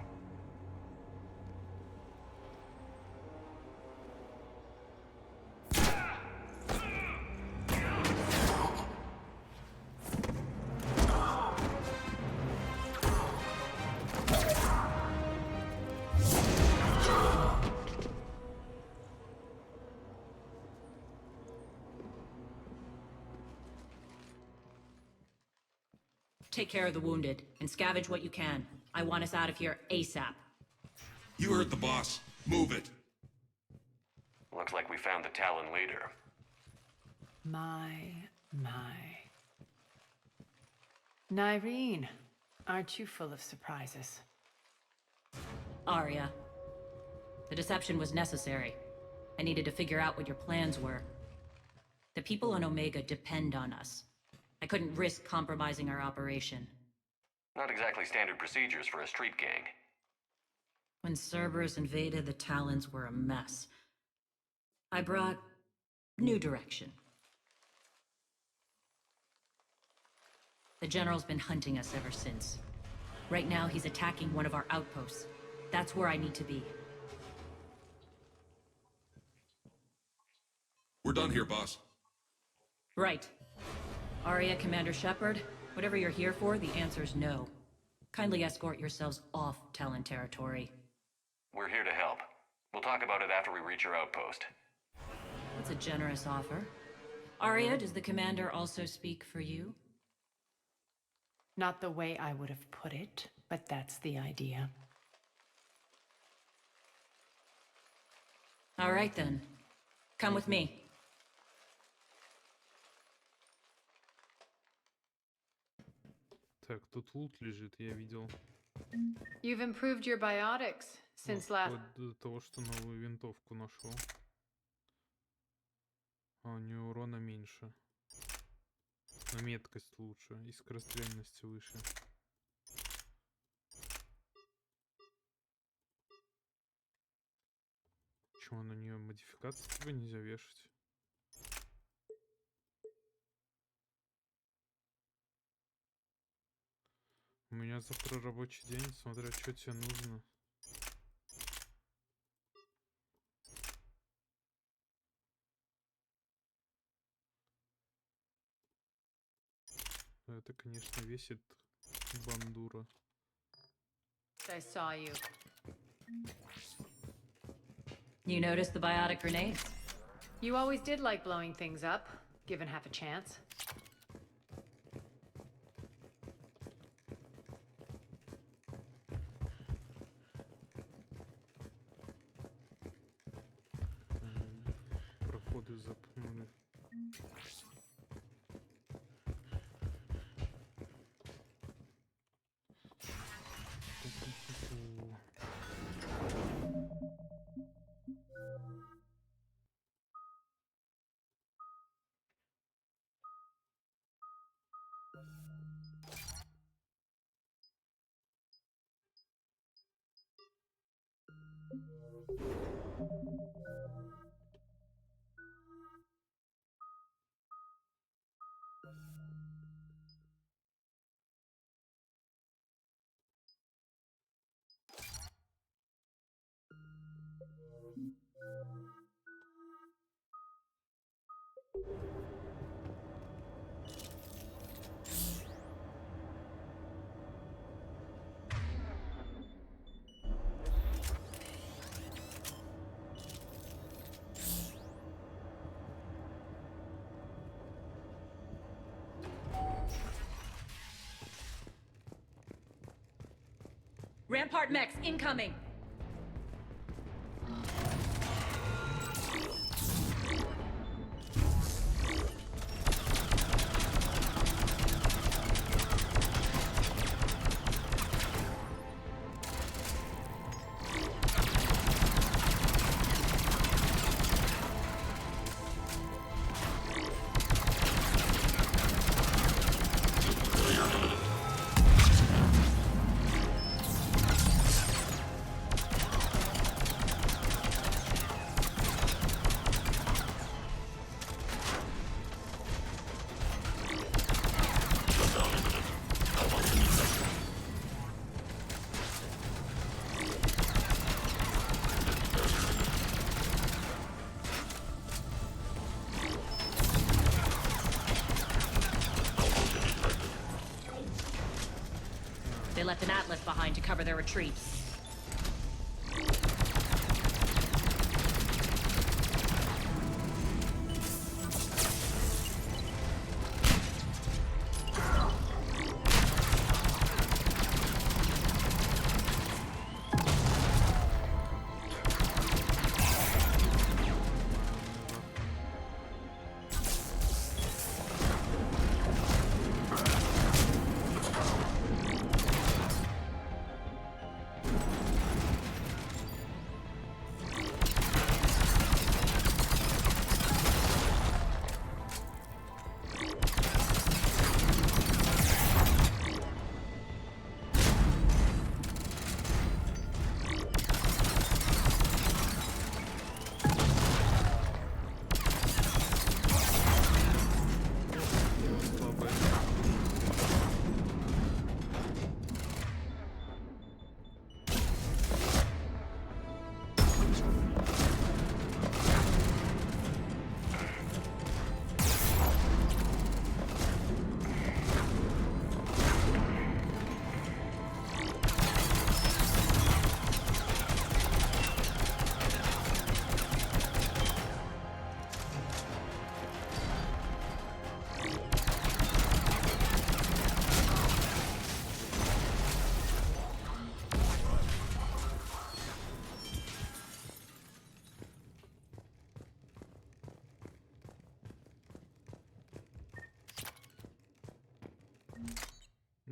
take care of the wounded, and scavenge what you can. I want us out of here ASAP. You heard the boss. Move it. Looks like we found the Talon leader. My. Nyreen, aren't you full of surprises? Arya. The deception was necessary. I needed to figure out what your plans were. The people on Omega depend on us. I couldn't risk compromising our operation. Not exactly standard procedures for a street gang. When Cerberus invaded, the Talons were a mess. I brought new direction. The General's been hunting us ever since. Right now, he's attacking one of our outposts. That's where I need to be. We're done here, boss. Right. Arya, Commander Shepard, whatever you're here for, the answer's no. Kindly escort yourselves off Talon territory. We're here to help. We'll talk about it after we reach your outpost. That's a generous offer. Arya, does the Commander also speak for you? Not the way I would have put it, but that's the idea. All right then. Come with me. Так, тут лут лежит, я видел. You've improved your biotics since last... Вплоть до того, что новую винтовку нашел. А у нее урона меньше. Но меткость лучше и скорострельность выше. Чего на нее модификации типа нельзя вешать? У меня завтра рабочий день, смотря что тебе нужно. Это, конечно, весит бандура. I saw you. You noticed the biotic grenades? You always did like blowing things up, given half a chance. Проходы запнули. Rampart mechs incoming! They left an atlas behind to cover their retreat.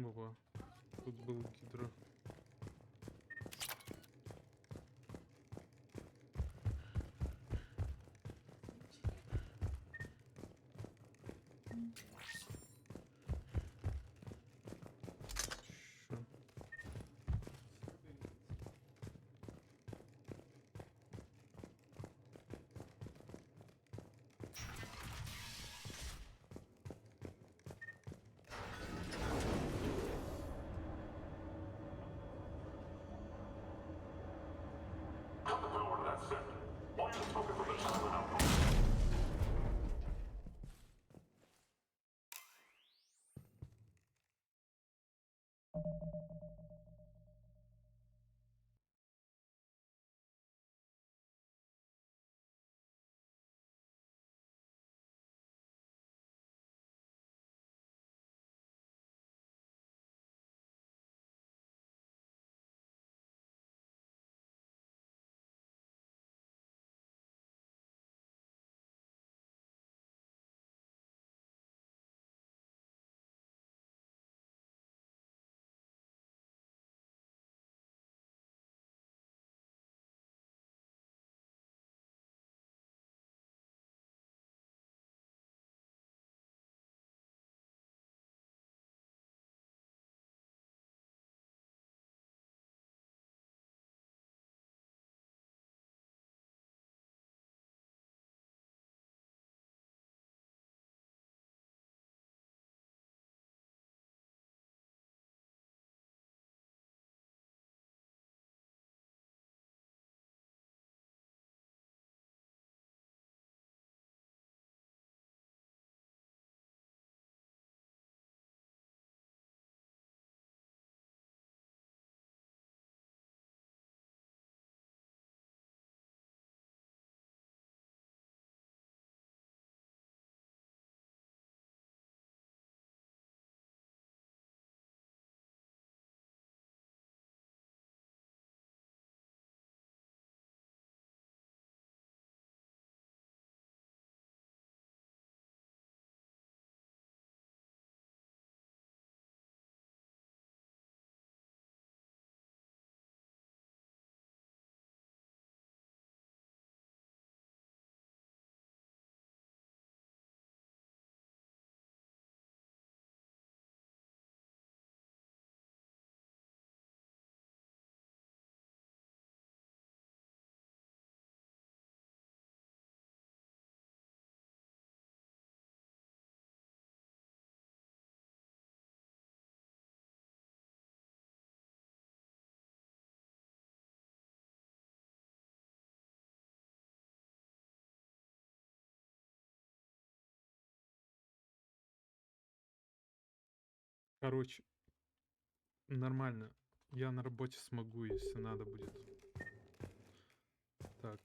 Ого, тут был гидро. Короче, нормально. Я на работе смогу, если надо будет. Так.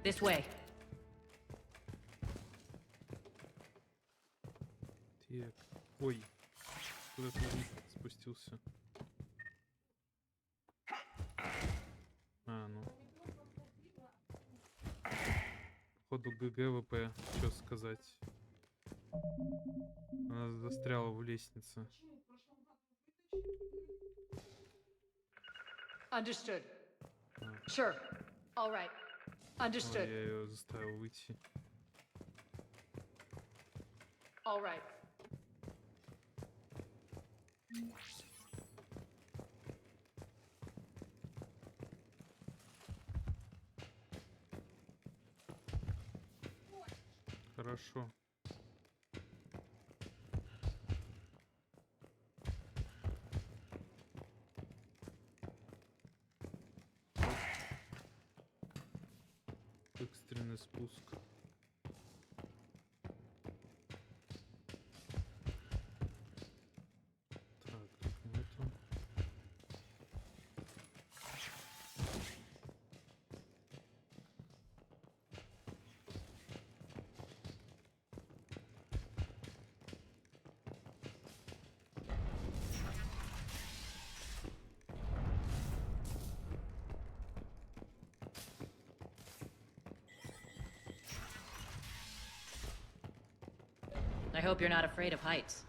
This way. Так. Ой. Куда-то вниз спустился. А, ну. Походу ГГВП, что сказать. Она застряла в лестнице. Understood. Sure. All right. Ой, Understood. я ее заставил выйти. All right. Хорошо. Экстренный спуск. Так, тут нету. I hope you're not afraid of heights.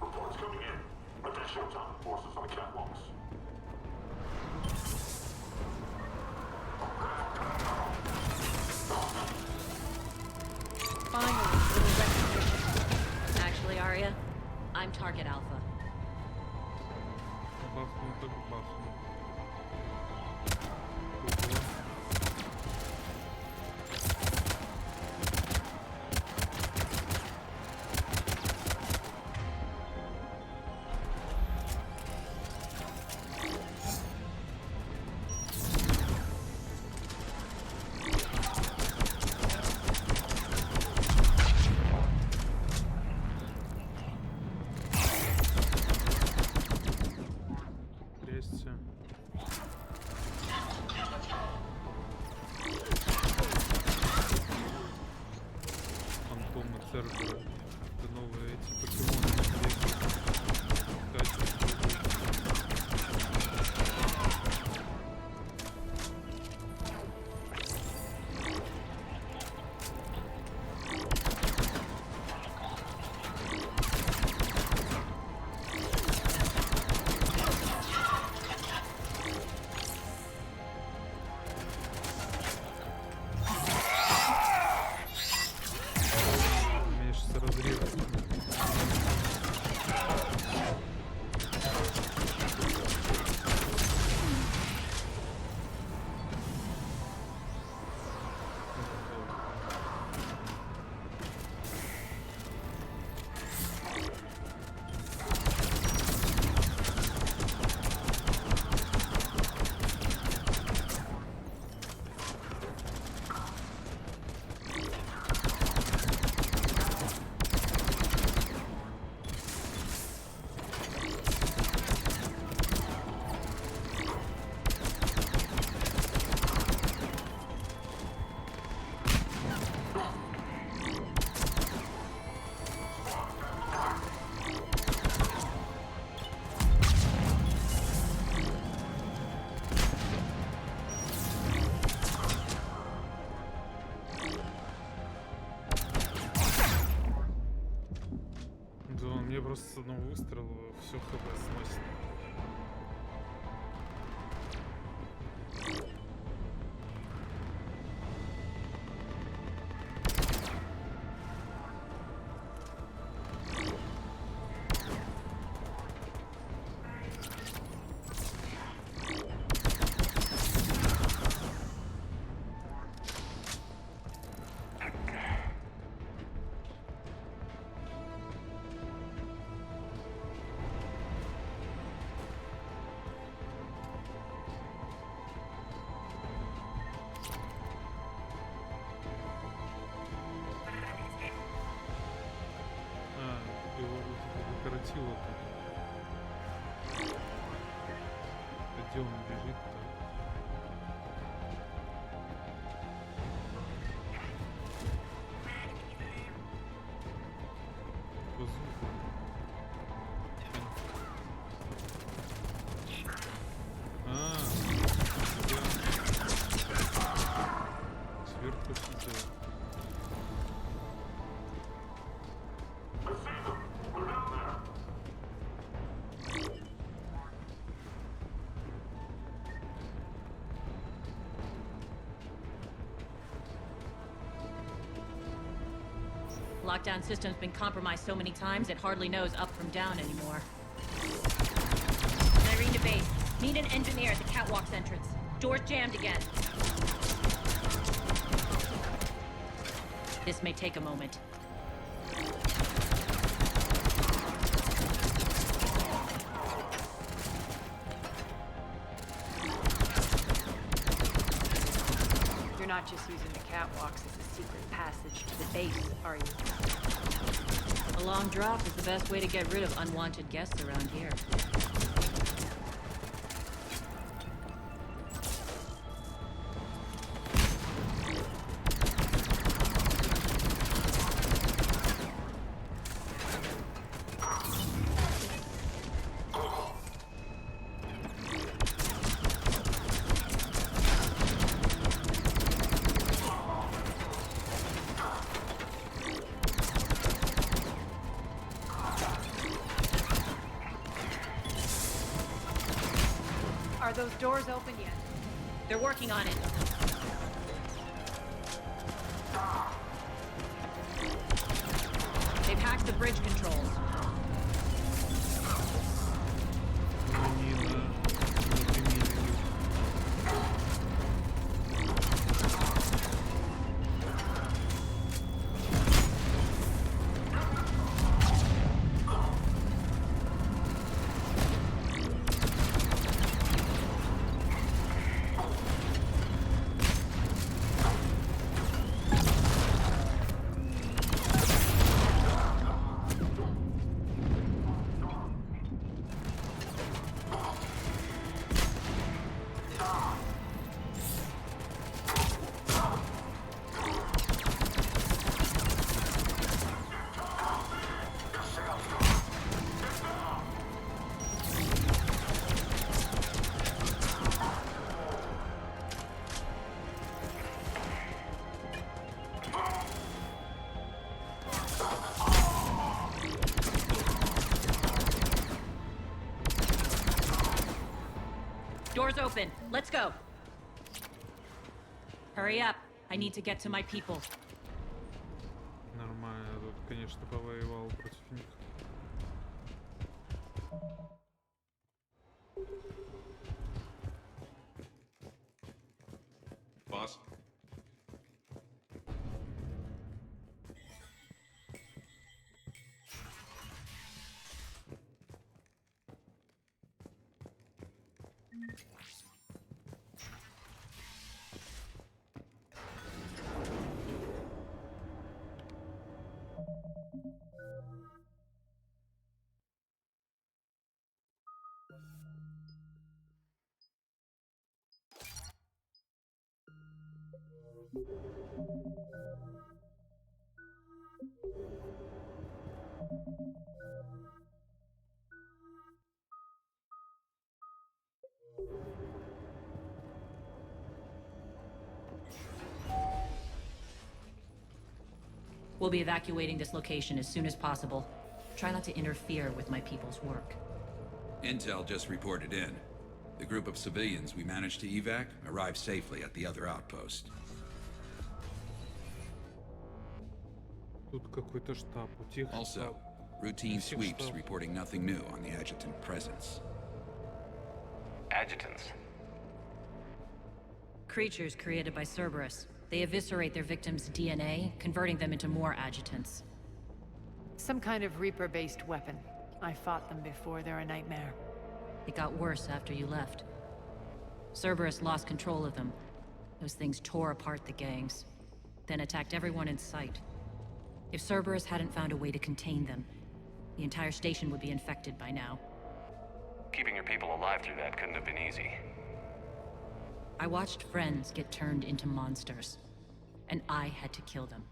Reports coming in. Again, showtime. Forces on the catwalks. Finally, little recognition. Actually, Arya, I'm Target Alpha. Бахнул так бахнул. Лезьте. Фантомы, Церберы. Это новые эти покемоны. Меня сейчас разрезать. Да, мне просто с одного выстрела все хп сносит. Его укоротило-то. Где он бежит-то? По звуку. Сверху сидел. Lockdown system's been compromised so many times it hardly knows up from down anymore. Irene to base. Need an engineer at the catwalk's entrance. Door's jammed again. This may take a moment. You're not just using the catwalks as a secret passage to the base, are you? A long drop is the best way to get rid of unwanted guests around here. those doors open yet? They're working on it. They've hacked the bridge controls. Doors open. Let's go. Hurry up. I need to get to my people. Нормально, тут, конечно, повоевал против них. Boss? We'll be evacuating this location as soon as possible. Try not to interfere with my people's work. Intel just reported in. The group of civilians we managed to evac arrived safely at the other outpost. Тут какой-то штаб, у тех Also, штаб. routine Всех sweeps штаб. reporting nothing new on the adjutant presence. Adjutants. Creatures created by Cerberus. They eviscerate their victims' DNA, converting them into more adjutants. Some kind of Reaper-based weapon. I fought them before, they're a nightmare. It got worse after you left. Cerberus lost control of them. Those things tore apart the gangs, then attacked everyone in sight. If Cerberus hadn't found a way to contain them, the entire station would be infected by now. Keeping your people alive through that couldn't have been easy. I watched friends get turned into monsters, and I had to kill them.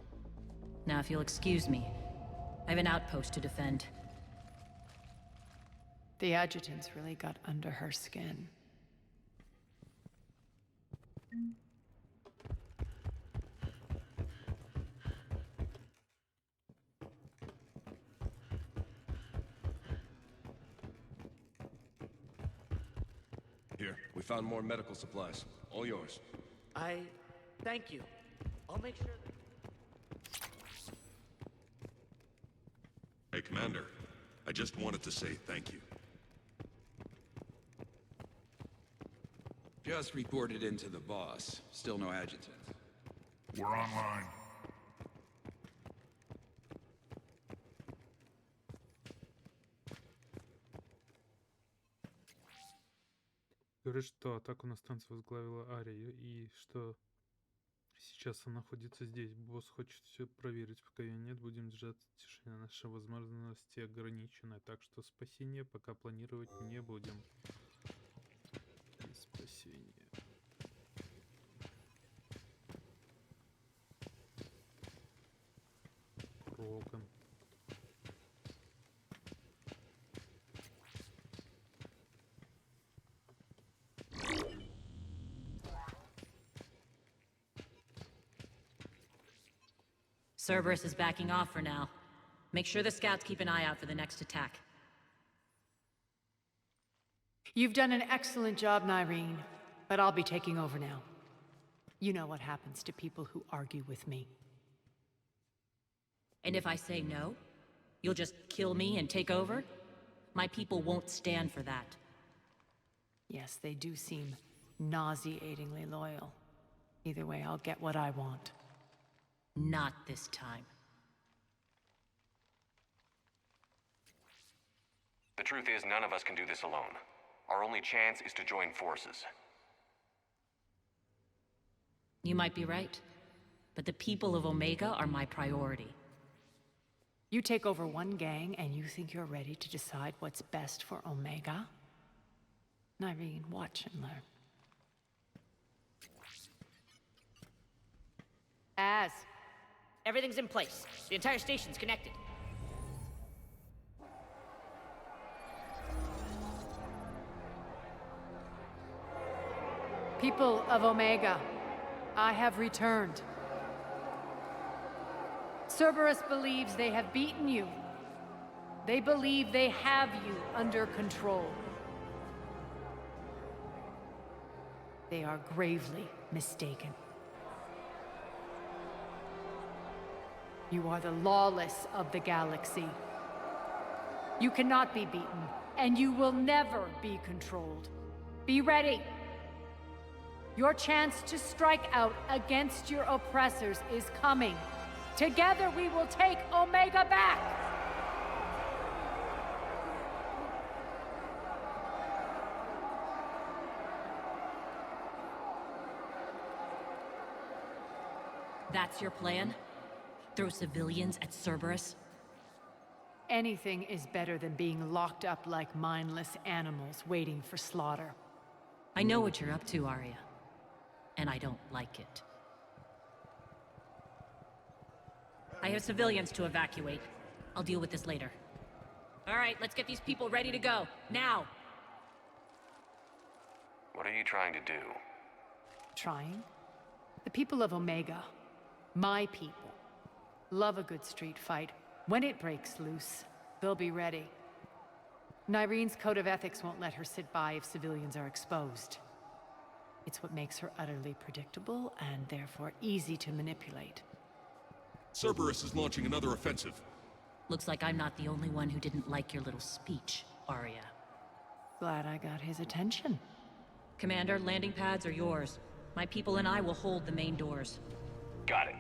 Now, if you'll excuse me, I have an outpost to defend. The adjutants really got under her skin. Here, we found more medical supplies. All yours. Thank you. I'll make sure that... Hey, Commander. I just wanted to say thank you. Just reported into the boss. Still no adjutant. We're online. Говорит, что атаку на станцию возглавила Ария, и что сейчас она находится здесь. Босс хочет все проверить, пока ее нет. Будем держаться в тишине. Наши возможности ограничены, так что спасение пока планировать не будем. Спасение. Крокон. Cerberus is backing off for now. Make sure the scouts keep an eye out for the next attack. You've done an excellent job, Nyreen, but I'll be taking over now. You know what happens to people who argue with me. And if I say no, you'll just kill me and take over? My people won't stand for that. Yes, they do seem nauseatingly loyal. Either way, I'll get what I want. Not this time. The truth is, none of us can do this alone. Our only chance is to join forces. You might be right, but the people of Omega are my priority. You take over one gang and you think you're ready to decide what's best for Omega? Nyreen, watch and learn. Everything's in place. The entire station's connected. People of Omega, I have returned. Cerberus believes they have beaten you. They believe they have you under control. They are gravely mistaken. You are the lawless of the galaxy. You cannot be beaten, and you will never be controlled. Be ready. Your chance to strike out against your oppressors is coming. Together we will take Omega back! That's your plan? Throw civilians at Cerberus? Anything is better than being locked up like mindless animals waiting for slaughter. I know what you're up to, Arya. And I don't like it. I have civilians to evacuate. I'll deal with this later. All right, let's get these people ready to go. Now! What are you trying to do? Trying? The people of Omega, my people, love a good street fight. When it breaks loose, they'll be ready. Nyreen's code of ethics won't let her sit by if civilians are exposed. It's what makes her utterly predictable and therefore easy to manipulate. Cerberus is launching another offensive. Looks like I'm not the only one who didn't like your little speech, Arya. Glad I got his attention. Commander, landing pads are yours. My people and I will hold the main doors. Got it.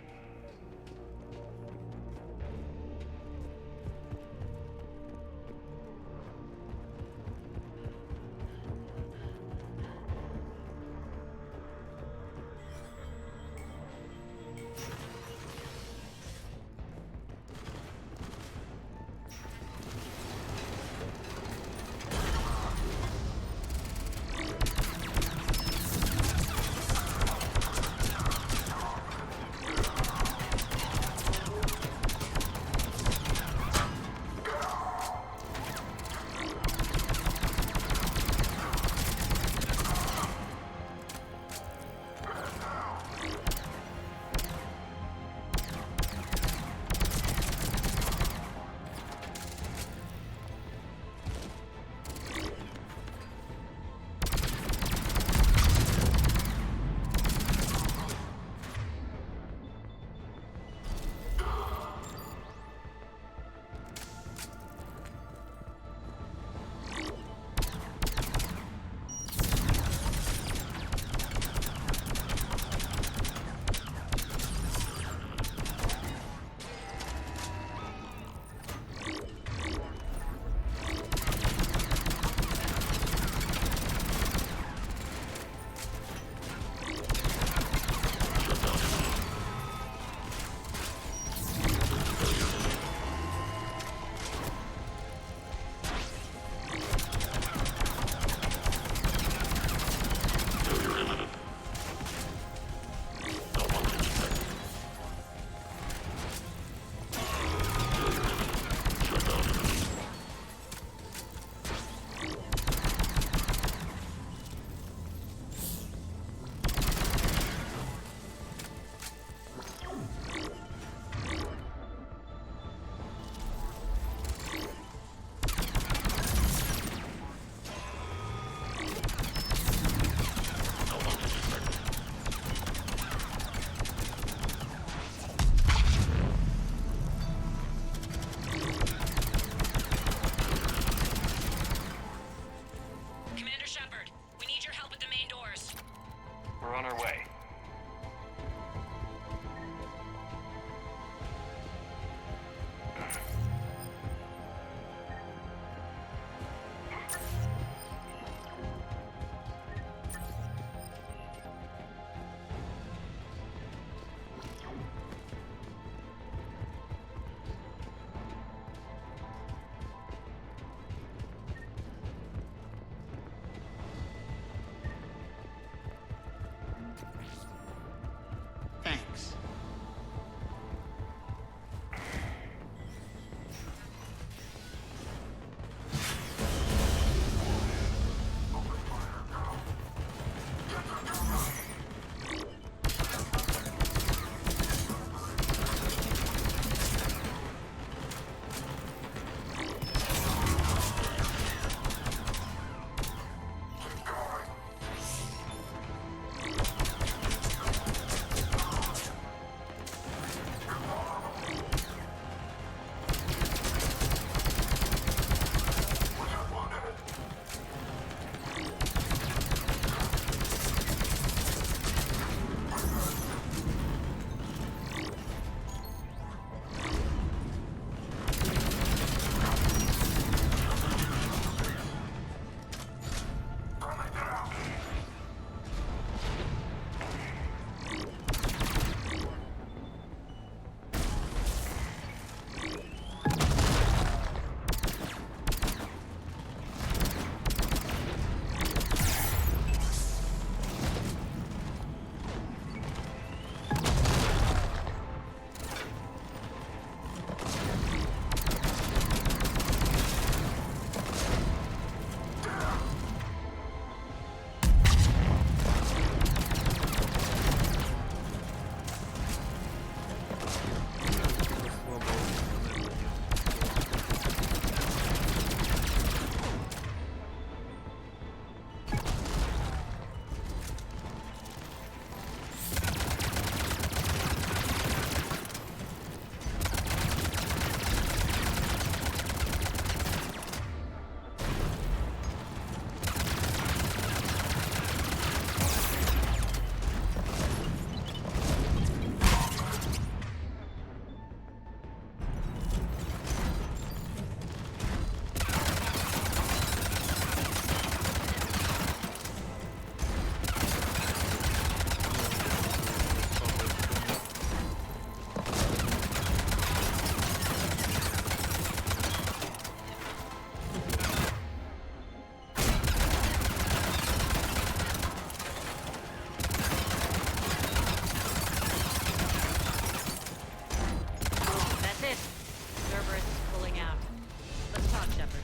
Shepard.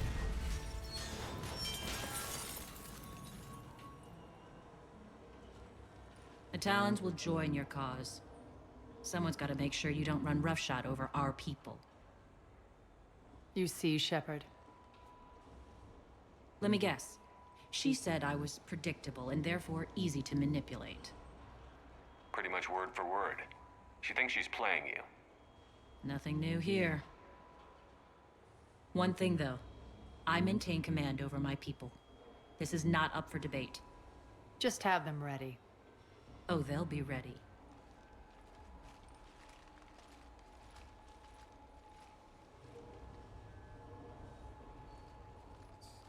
The Talons will join your cause. Someone's got to make sure you don't run roughshod over our people. You see, Shepard. Let me guess. She said I was predictable and therefore easy to manipulate. Pretty much word for word. She thinks she's playing you. Nothing new here. One thing, though. I maintain command over my people. This is not up for debate. Just have them ready. Oh, they'll be ready.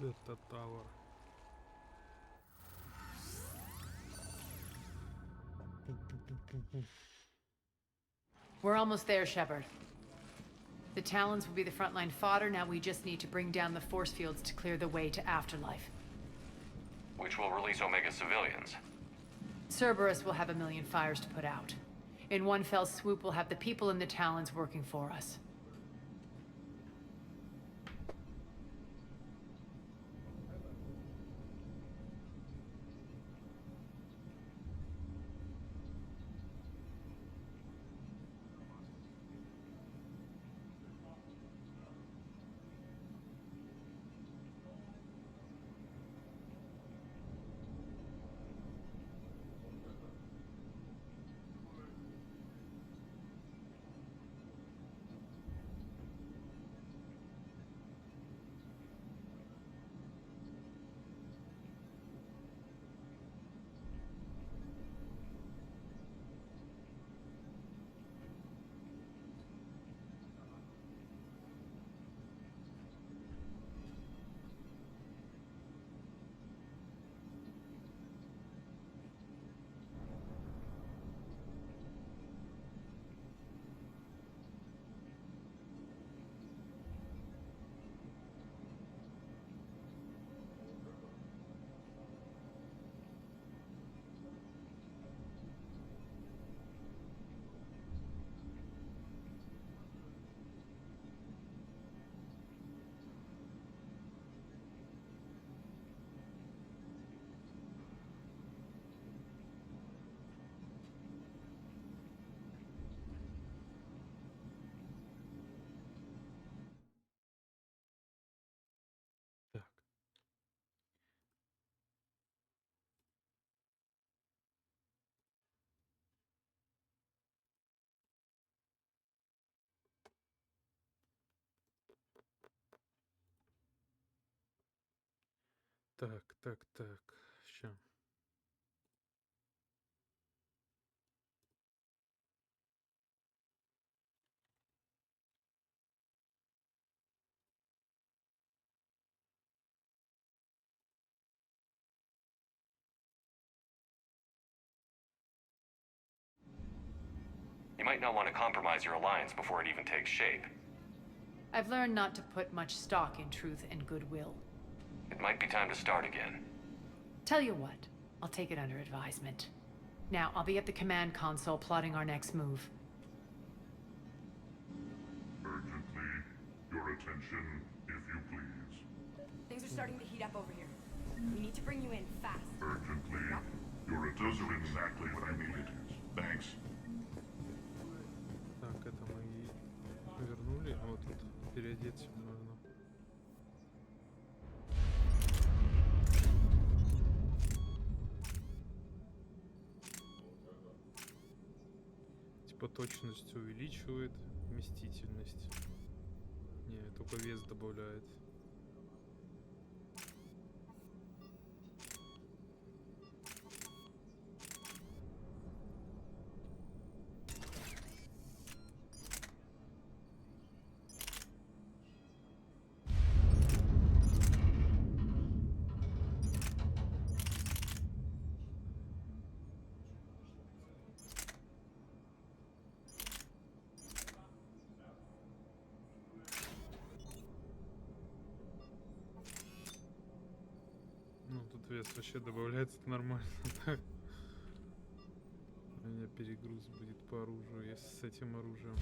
The tower. We're almost there, Shepard. The Talons will be the frontline fodder. Now we just need to bring down the force fields to clear the way to Afterlife. Which will release Omega civilians. Cerberus will have a million fires to put out. In one fell swoop, we'll have the people in the Talons working for us. Так. Ща. You might not want to compromise your alliance before it even takes shape. I've learned not to put much stock in truth and goodwill. It might be time to start again. Tell you what, I'll take it under advisement. Now, I'll be at the command console plotting our next move. Urgently, your attention, if you please. Things are starting to heat up over here. We need to bring you in fast. Urgently, your those are exactly what I needed. Thanks. Так, это мы вернули. Вот тут переодеться нужно. Типа точность увеличивает, вместительность. Не, только вес добавляет. Тут вес вообще добавляется нормально. Так. У меня перегруз будет по оружию, если с этим оружием.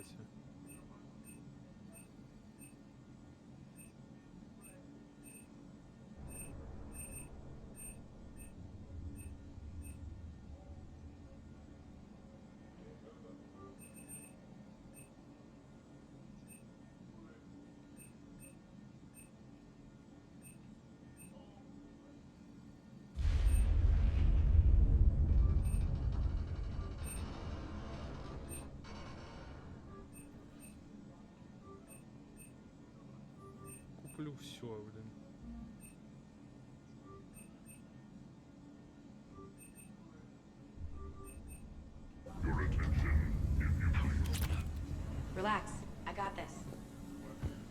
кстати. Куплю все, блин. Your attention, if you please. Relax. I got this.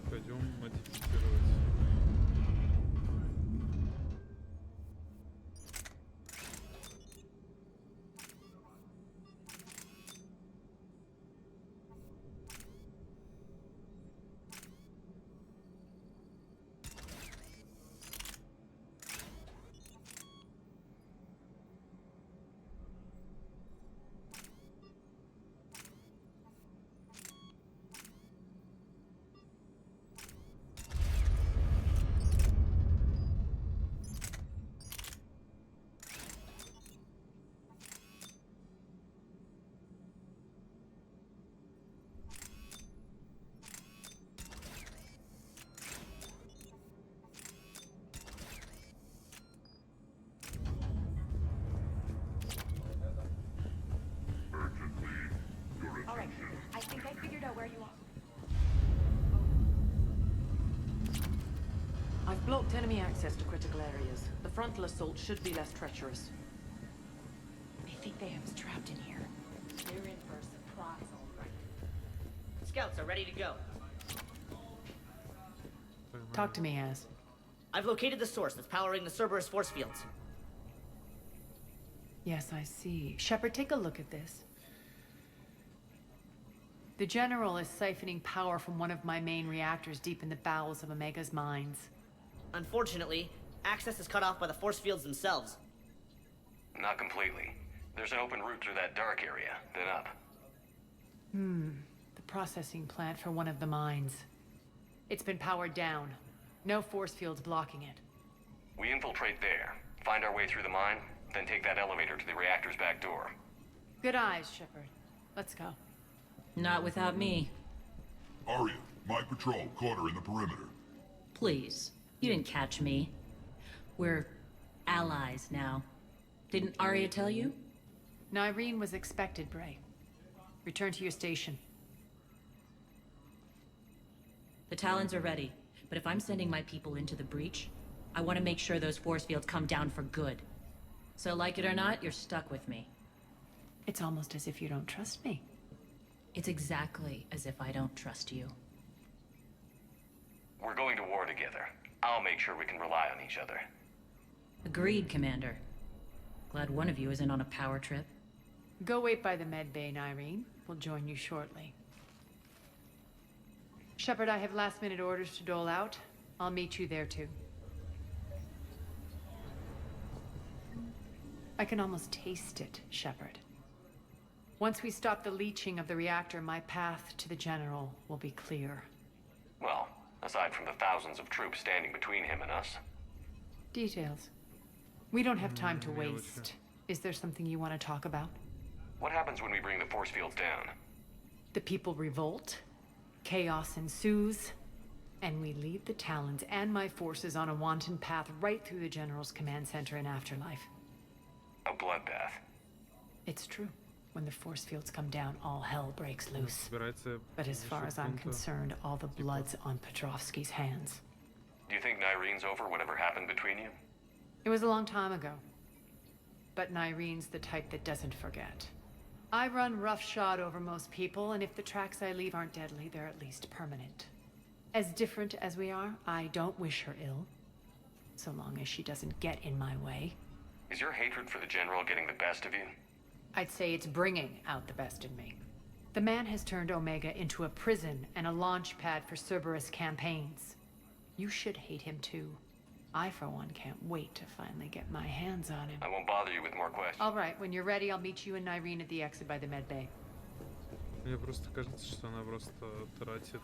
Пойдем модифицировать. All right. I think I figured out where you are. I've blocked enemy access to critical areas. The frontal assault should be less treacherous. They think they have us trapped in here. They're in for a surprise, all right. Scouts are ready to go. Talk to me, Az. I've located the source that's powering the Cerberus force fields. Yes, I see. Shepard, take a look at this. The General is siphoning power from one of my main reactors deep in the bowels of Omega's mines. Unfortunately, access is cut off by the force fields themselves. Not completely. There's an open route through that dark area, then up. The processing plant for one of the mines. It's been powered down. No force fields blocking it. We infiltrate there, find our way through the mine, then take that elevator to the reactor's back door. Good eyes, Shepard. Let's go. Not without me. Arya, my patrol, caught her in the perimeter. Please. You didn't catch me. We're allies now. Didn't Arya tell you? Nyreen was expected, Bray. Return to your station. The Talons are ready, but if I'm sending my people into the breach, I want to make sure those force fields come down for good. So like it or not, you're stuck with me. It's almost as if you don't trust me. It's exactly as if I don't trust you. We're going to war together. I'll make sure we can rely on each other. Agreed, Commander. Glad one of you isn't on a power trip. Go wait by the med bay, Nyreen. We'll join you shortly. Shepard, I have last-minute orders to dole out. I'll meet you there, too. I can almost taste it, Shepard. Once we stop the leaching of the reactor, my path to the General will be clear. Well, aside from the thousands of troops standing between him and us. Details. We don't have time to waste. Is there something you want to talk about? What happens when we bring the force fields down? The people revolt, chaos ensues, and we lead the Talons and my forces on a wanton path right through the General's command center and afterlife. A bloodbath. It's true. When the force fields come down, all hell breaks loose. But as far as I'm concerned, all the blood's on Petrovsky's hands. Do you think Nyreen's over whatever happened between you? It was a long time ago. But Nyreen's the type that doesn't forget. I run roughshod over most people, and if the tracks I leave aren't deadly, they're at least permanent. As different as we are, I don't wish her ill. So long as she doesn't get in my way. Is your hatred for the General getting the best of you? I'd say it's bringing out the best in me. The man has turned Omega into a prison and a launch pad for Cerberus campaigns. You should hate him too. I, for one, can't wait to finally get my hands on him. I won't bother you with more questions. All right, when you're ready, I'll meet you and Nyreen at the exit by the med bay. Мне просто кажется, что она просто тратит...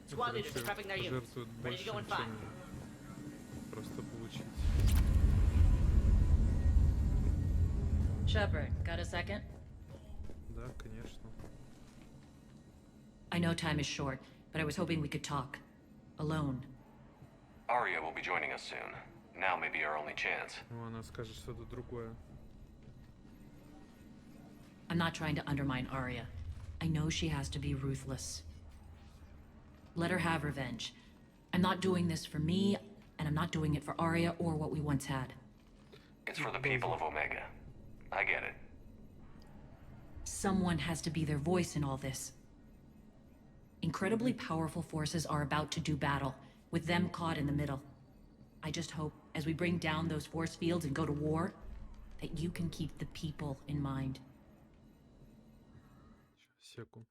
Squad leaders are prepping their units. жертвует Ready to больше, go in 5. чем просто получить. Shepard, got a second? Да, конечно. I know time is short, but I was hoping we could talk. Alone. Arya will be joining us soon. Now may be our only chance. Ну, она скажет что-то другое. I'm not trying to undermine Arya. I know she has to be ruthless. Let her have revenge. I'm not doing this for me, and I'm not doing it for Arya or what we once had. It's for the people of Omega. I get it. Someone has to be their voice in all this. Incredibly powerful forces are about to do battle, with them caught in the middle. I just hope, as we bring down those force fields and go to war, that you can keep the people in mind. Секунд.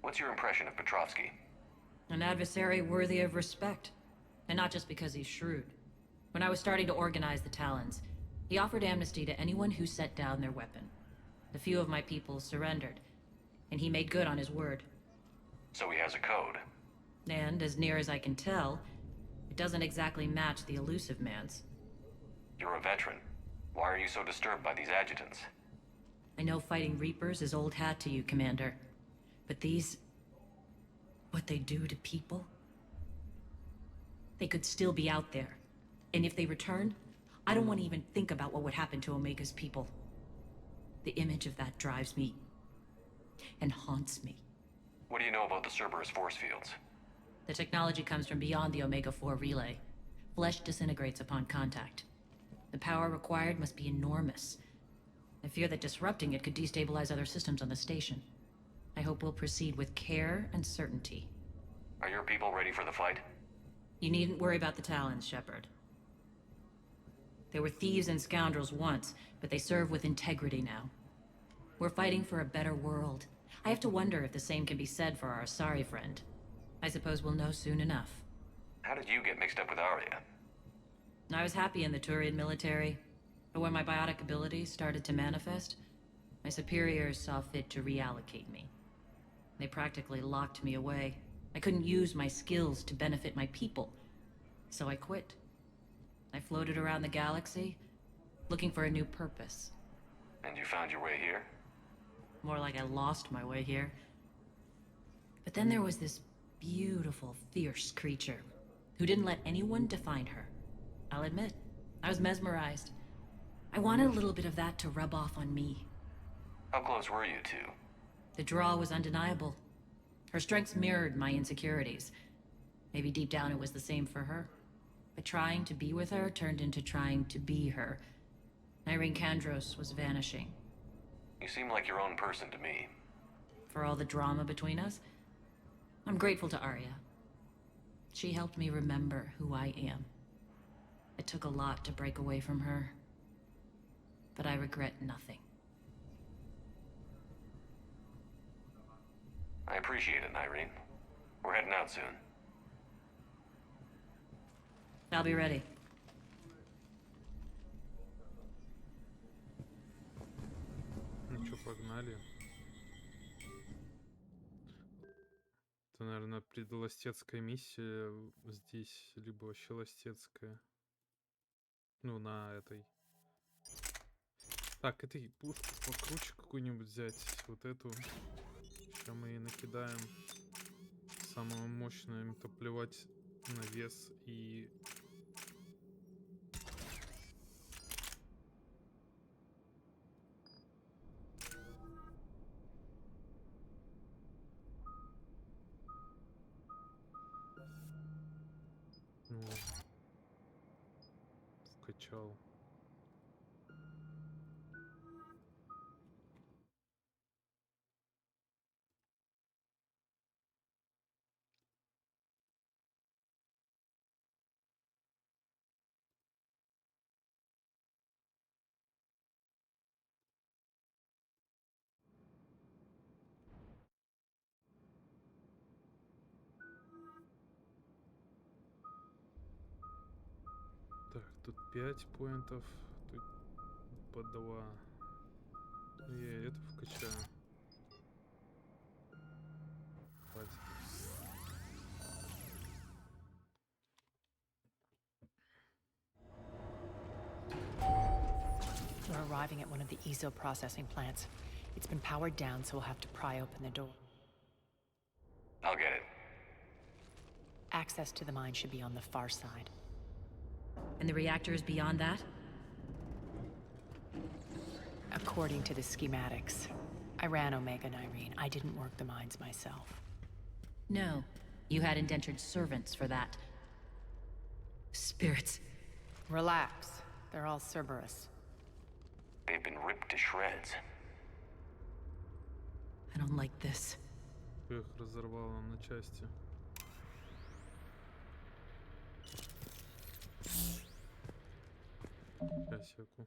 What's your impression of Petrovsky? An adversary worthy of respect. And not just because he's shrewd. When I was starting to organize the Talons, he offered amnesty to anyone who set down their weapon. A few of my people surrendered, and he made good on his word. So he has a code. And, as near as I can tell, it doesn't exactly match the elusive man's. You're a veteran. Why are you so disturbed by these adjutants? I know fighting Reapers is old hat to you, Commander. But these... what they do to people? They could still be out there. And if they return, I don't want to even think about what would happen to Omega's people. The image of that drives me... and haunts me. What do you know about the Cerberus force fields? The technology comes from beyond the Omega-4 relay. Flesh disintegrates upon contact. The power required must be enormous. I fear that disrupting it could destabilize other systems on the station. I hope we'll proceed with care and certainty. Are your people ready for the fight? You needn't worry about the Talons, Shepard. They were thieves and scoundrels once, but they serve with integrity now. We're fighting for a better world. I have to wonder if the same can be said for our Asari friend. I suppose we'll know soon enough. How did you get mixed up with Arya? I was happy in the Turian military, but when my biotic abilities started to manifest, my superiors saw fit to reallocate me. They practically locked me away. I couldn't use my skills to benefit my people, so I quit. I floated around the galaxy, looking for a new purpose. And you found your way here? More like I lost my way here. But then there was this beautiful, fierce creature who didn't let anyone define her. I'll admit, I was mesmerized. I wanted a little bit of that to rub off on me. How close were you two? The draw was undeniable. Her strengths mirrored my insecurities. Maybe deep down it was the same for her. But trying to be with her turned into trying to be her. Irene Kandros was vanishing. You seem like your own person to me. For all the drama between us, I'm grateful to Arya. She helped me remember who I am. It took a lot to break away from her, but I regret nothing. I appreciate it, Irene. We're heading out soon. I'll be ready. Ну что, погнали. Это, наверное, предластецкая миссия здесь, либо вообще ластецкая. Ну, на этой. Так, этой пушку покруче какую-нибудь взять. Вот эту. Сейчас мы и накидаем. Самое мощное, им-то плевать на вес и... Ну, вкачал. Так, тут 5 поинтов, тут по 2. Я это вкачаю. Хватит. We're arriving at one of the ESO processing plants. It's been powered down, so we'll have to pry open the door. I'll get it. Access to the mine should be on the far side. And the reactor is beyond that? According to the schematics. I ran Omega and Irene. I didn't work the mines myself. No. You had indentured servants for that. Spirits. Relax. They're all Cerberus. They've been ripped to shreds. I don't like this. Их разорвало на части. Косяку.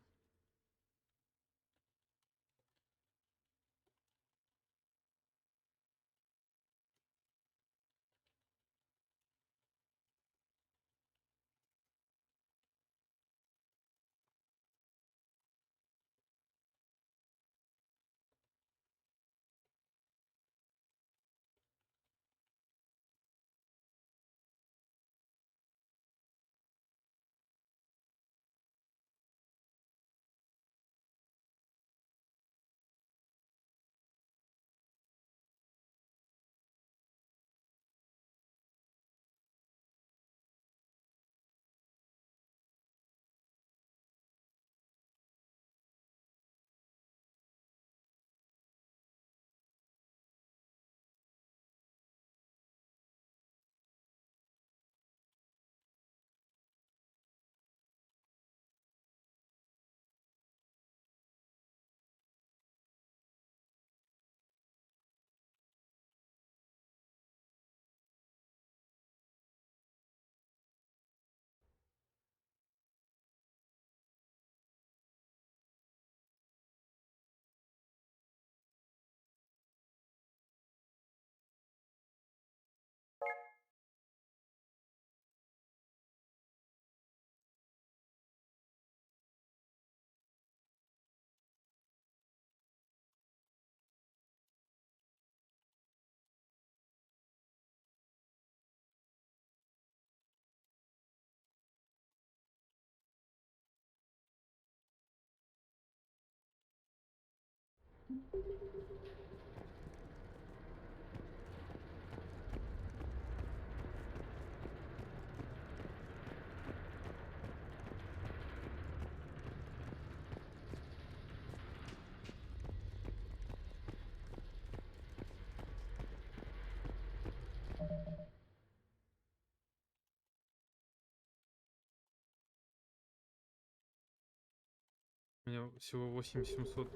У меня всего 8700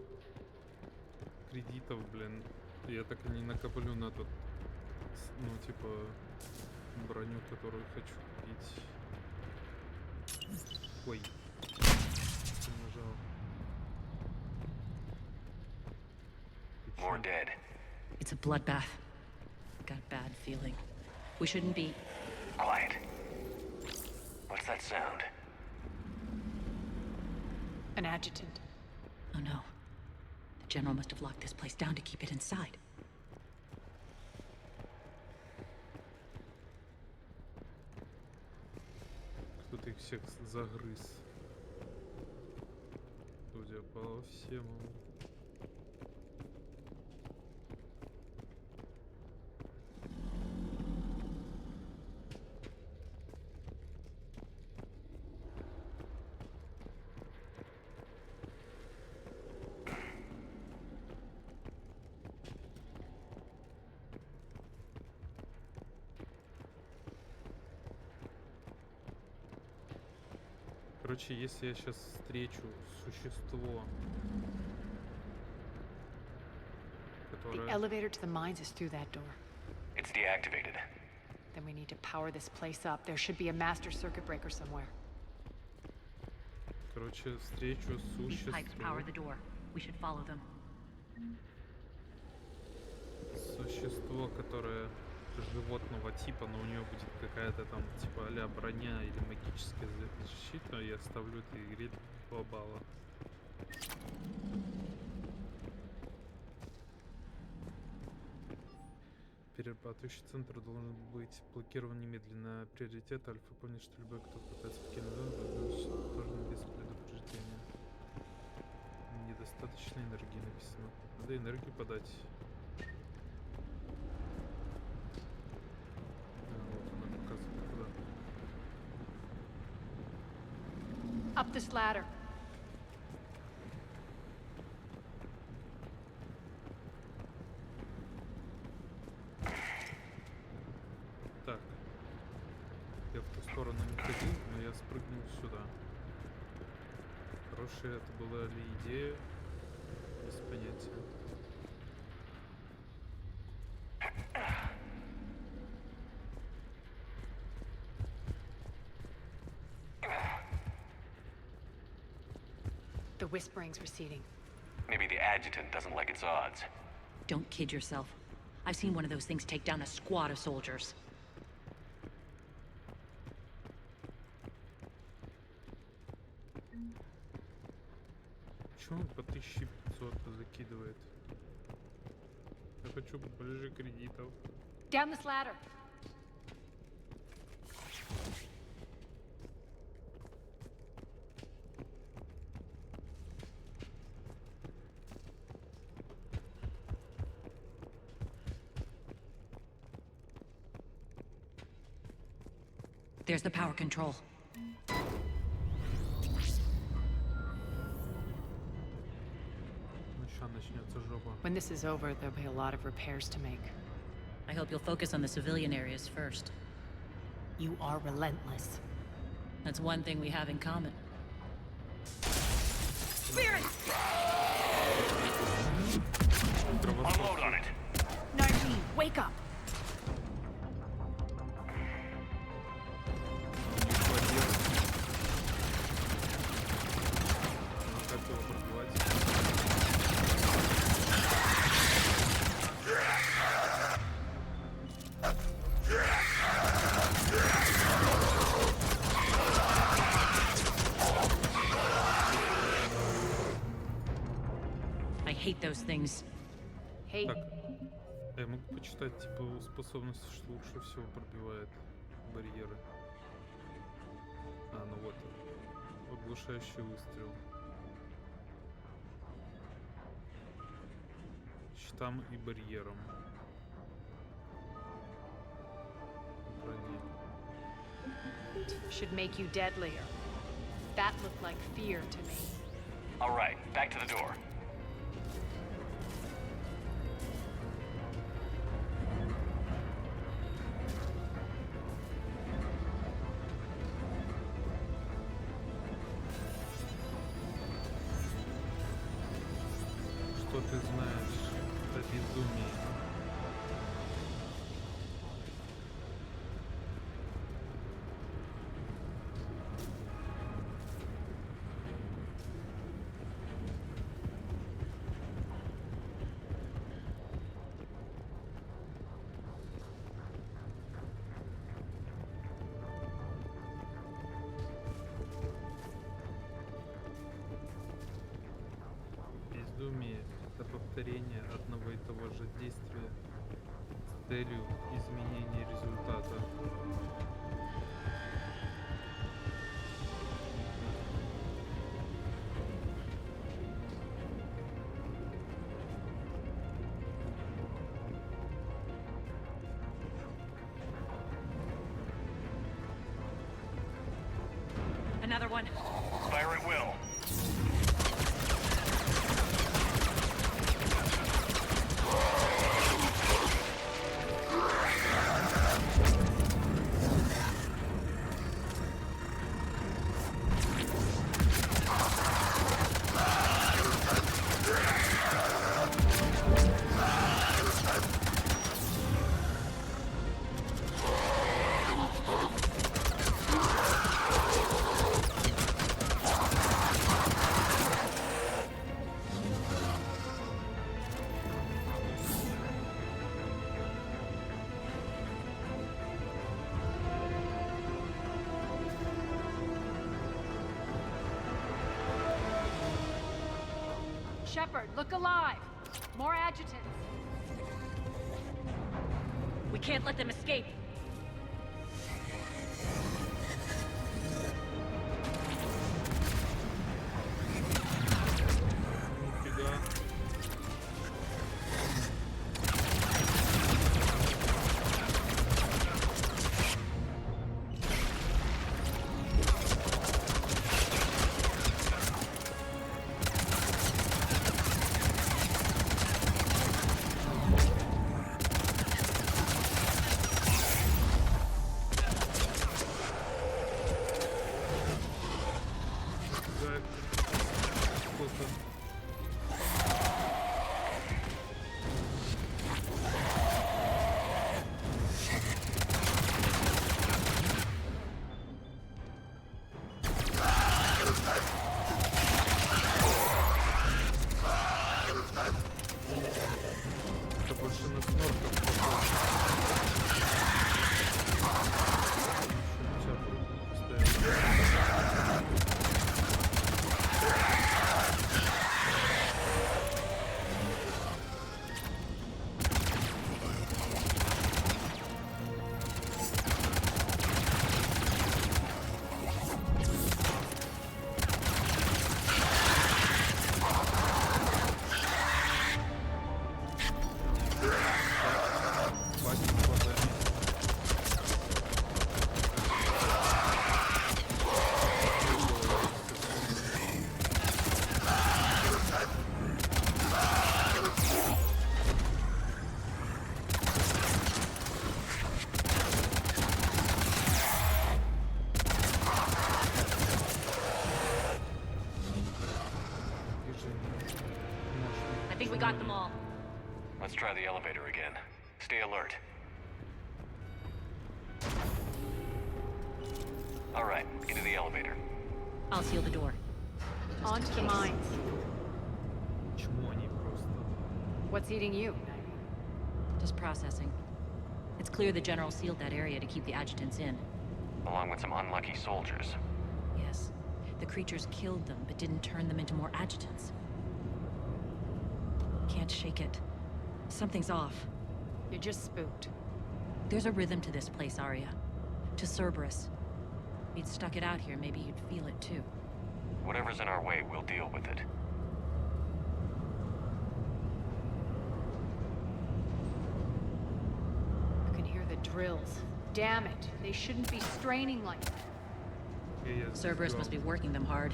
кредитов, блин. Я так и не накоплю на тот, ну, типа, броню, которую хочу купить. Ой. Нажал. More dead. It's a bloodbath. Got a bad feeling. We shouldn't be... Quiet. What's that sound? An adjutant. Oh no. The general must have locked this place down to keep it inside. Кто-то их всех загрыз. Судя по всему. Короче, если я сейчас встречу существо, The которое... elevator to the mines is through that door. It's deactivated. Then we need to power this place up. There should be a master circuit breaker somewhere. Короче, встречу These pipes power существо. the door. We should follow them. Существо, которое животного типа, но у нее будет какая-то там типа а-ля броня или магическая защита, я ставлю этой игре 2 балла. Перерабатывающий центр должен быть блокирован немедленно. Приоритет Альфа. Помни, что любой, кто пытается покинуть зону, должен без предупреждения. Недостаточно энергии написано. Надо энергию подать. Up this ladder. Так. Я в ту сторону не ходил, но я спрыгнул сюда. Хорошая это была ли идея? Без понятия. The whispering's receding. Maybe the adjutant doesn't like its odds. Don't kid yourself. I've seen one of those things take down a squad of soldiers. Почему он по 1500 закидывает? Я хочу больше кредитов. Down this ladder. There's the power control. Ну ща начнется жопа. When this is over, there'll be a lot of repairs to make. I hope you'll focus on the civilian areas first. You are relentless. That's one thing we have in common. Spirit! Unload on it. Nardine, wake up! I hate those things. Hey. Так, я могу почитать типа способности, что лучше всего пробивает барьеры. А, ну вот. Оглушающий выстрел. Щитам и барьерам. Брони. Should make you deadlier. That looked like fear to me. All right, back to the door. Что ты знаешь о безумии? это повторение одного и того же действия с целью изменения результата. Another one. Fire at will. Shepard, look alive! More adjutants! We can't let them escape. Нифига. Это больше на снорках похоже. I think we got them all. Let's try the elevator again. Stay alert. All right, into the elevator. I'll seal the door. On to the mines. Почему они просто... What's eating you? Just processing. It's clear the General sealed that area to keep the adjutants in. Along with some unlucky soldiers. Yes. The creatures killed them, but didn't turn them into more adjutants. Can't shake it. Something's off. You're just spooked. There's a rhythm to this place, Arya. To Cerberus. If you'd stuck it out here, maybe you'd feel it too. Whatever's in our way, we'll deal with it. You can hear the drills. Damn it. They shouldn't be straining like that. Cerberus must be working them hard.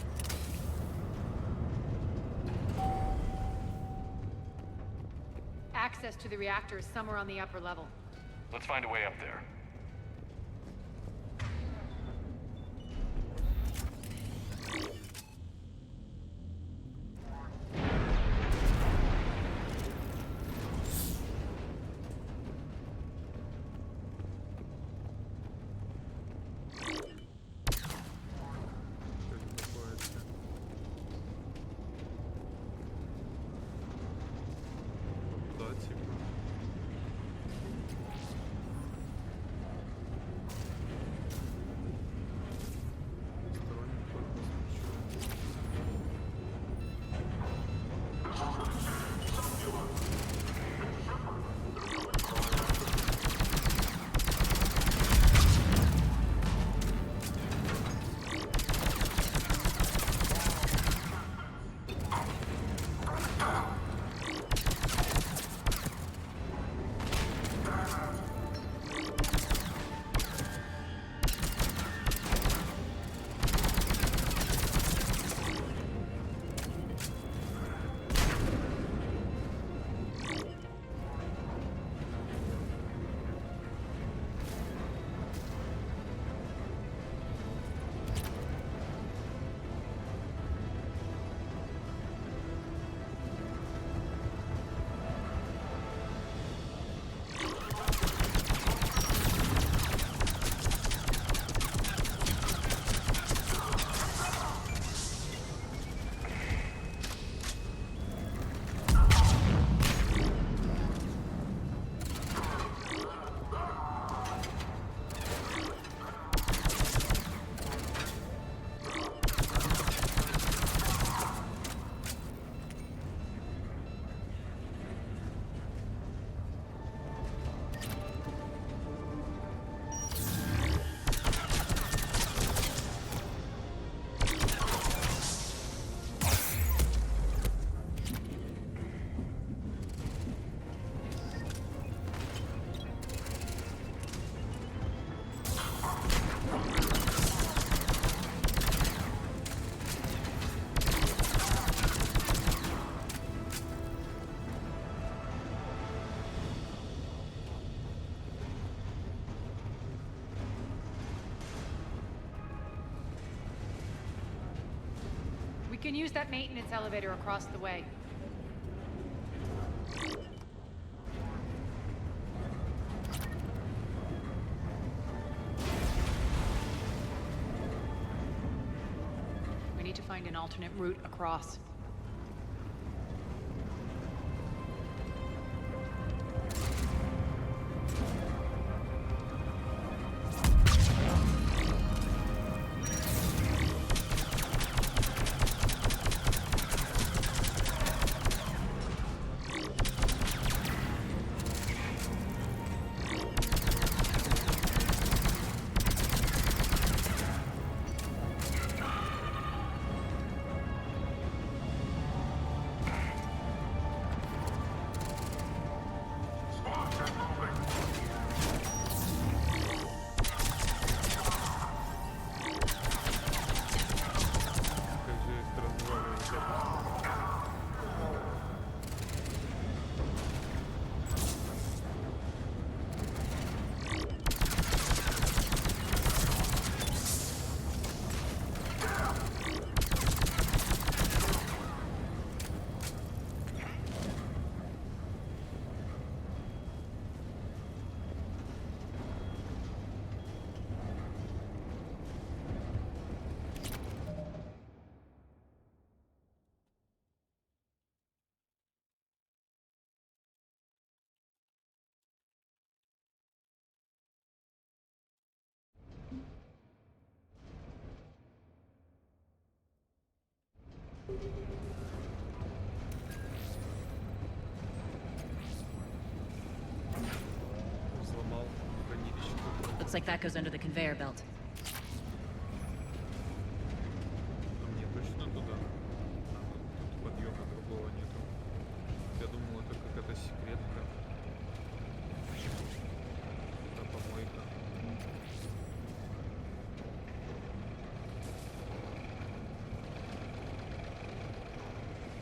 Access to the reactor is somewhere on the upper level. Let's find a way up there. can use that maintenance elevator across the way. We need to find an alternate route across. Looks like that goes under the conveyor belt. Мне точно туда? Тут подъема другого нету. Я думал, это какая-то секретка. Это помойка.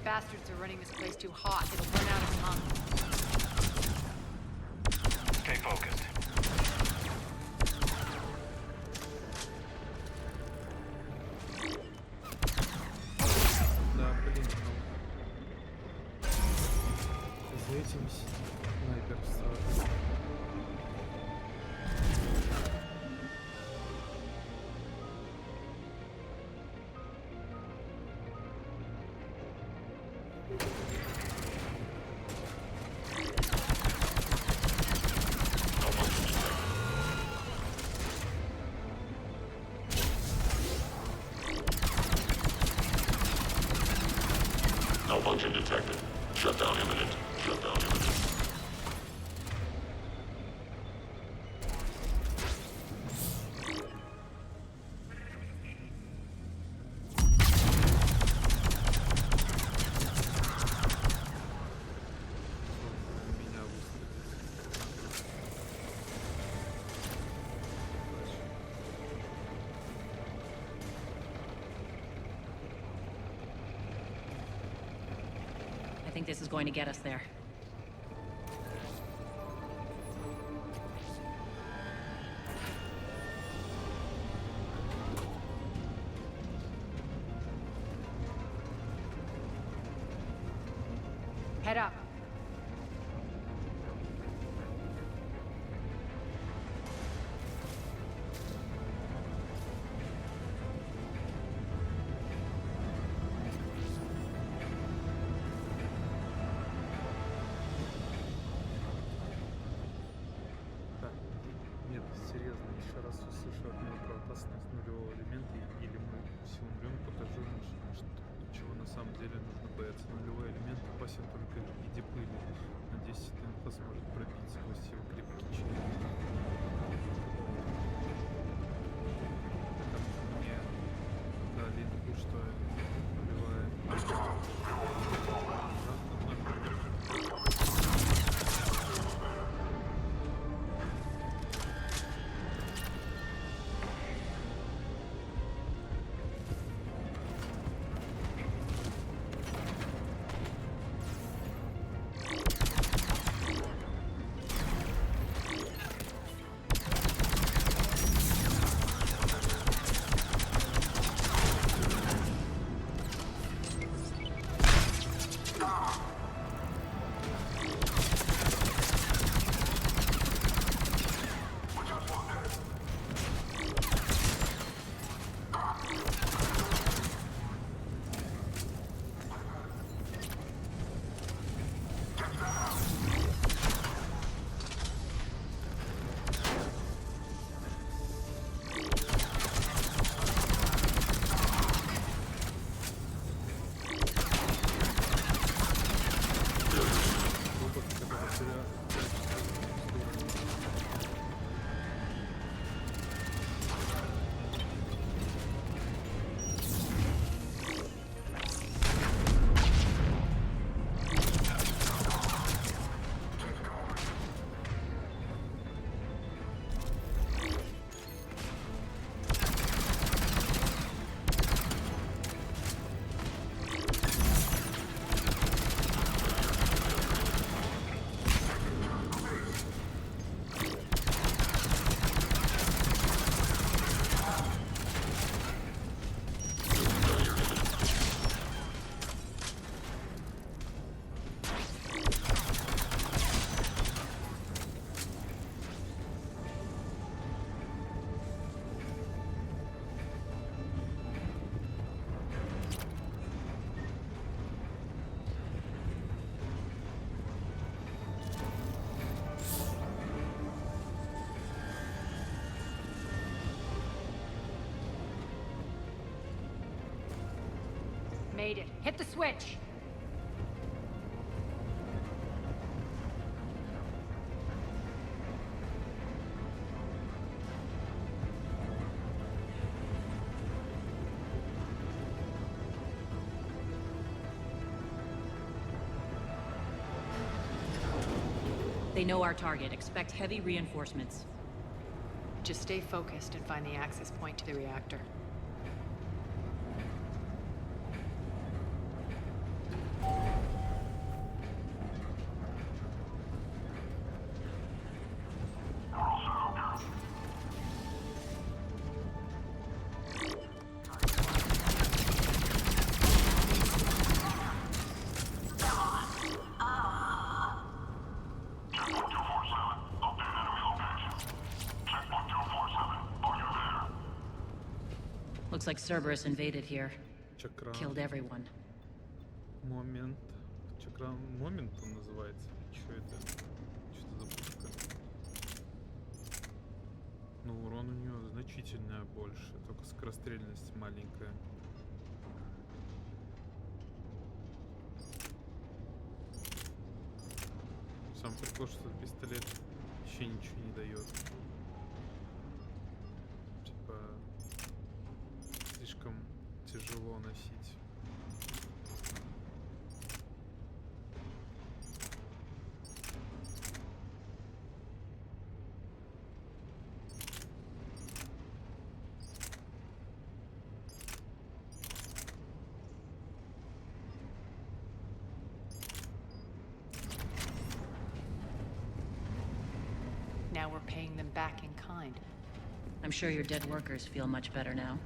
Bastards are running this place too hot. It'll burn out its lung. Stay focused. Да, блин, за этим снайпер сразу. Malfunction detected. Shutdown imminent. Shutdown imminent. Меня выстрелили. I think this is going to get us there. Head up. Так, нет, серьезно, еще раз услышу от него про опасность нулевого элемента, или мы все умрем, покажу ему, чего на самом деле нужно бояться. Нулевой элемент опасен только в виде пыли. Надеюсь, эта инфа сможет пробить сквозь его крепкий череп. Это мне дали инфу, что нулевая. made it. Hit the switch! They know our target. Expect heavy reinforcements. Just stay focused and find the access point to the reactor. Looks like Cerberus invaded here. Чакран. Killed everyone. Момент. Чакран момент он называется. Что это? Что за пушка? Ну, урон у нее значительно больше, только скорострельность маленькая. Сам прикол, что пистолет вообще ничего не дает. Типа слишком тяжело носить. Now we're paying them back in kind. I'm sure your dead workers feel much better now.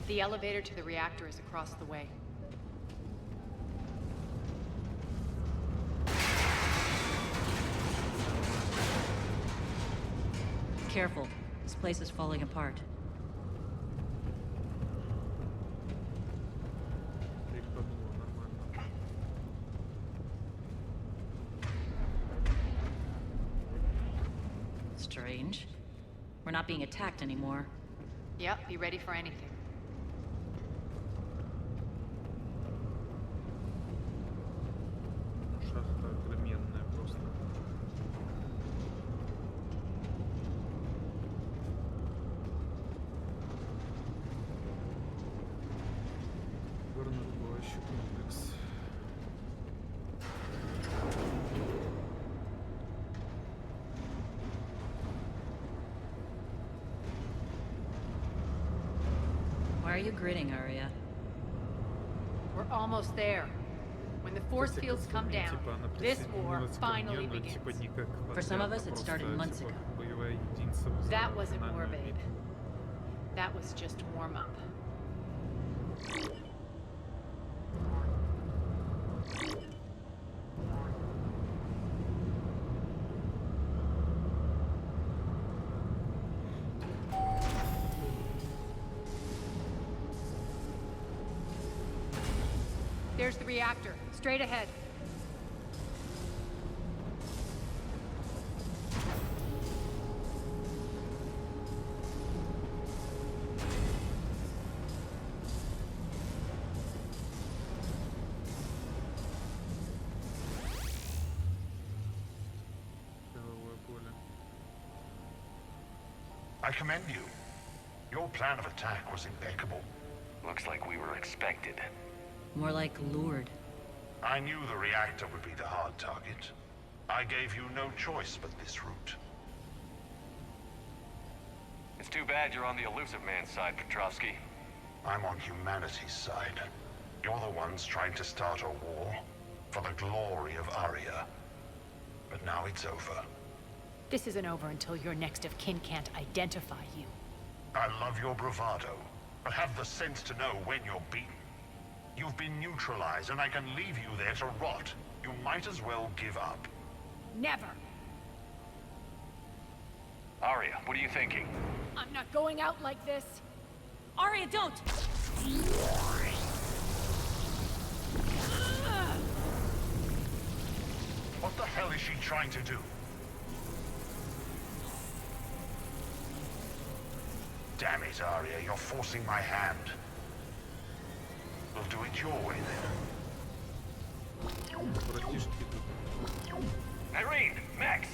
The elevator to the reactor is across the way. Careful. This place is falling apart. Strange. We're not being attacked anymore. Yep, be ready for anything. Шахта огроменная просто. Горнодобывающий комплекс. Why are you grinning, Arya? We're almost there. When the force fields come down, this war finally begins. For some of us, it started months ago. That wasn't war, babe. That was just warm-up. There's the reactor, straight ahead. I commend you. Your plan of attack was impeccable. Looks like we were expected. More like lured. I knew the reactor would be the hard target. I gave you no choice but this route. It's too bad you're on the elusive man's side, Petrovsky. I'm on humanity's side. You're the ones trying to start a war for the glory of Arya. But now it's over. This isn't over until your next of kin can't identify you. I love your bravado, but have the sense to know when you're beaten. You've been neutralized, and I can leave you there to rot. You might as well give up. Never! Arya, what are you thinking? I'm not going out like this. Arya, don't! What the hell is she trying to do? Damn it, Arya, you're forcing my hand. We'll do it your way then. Irene! Max!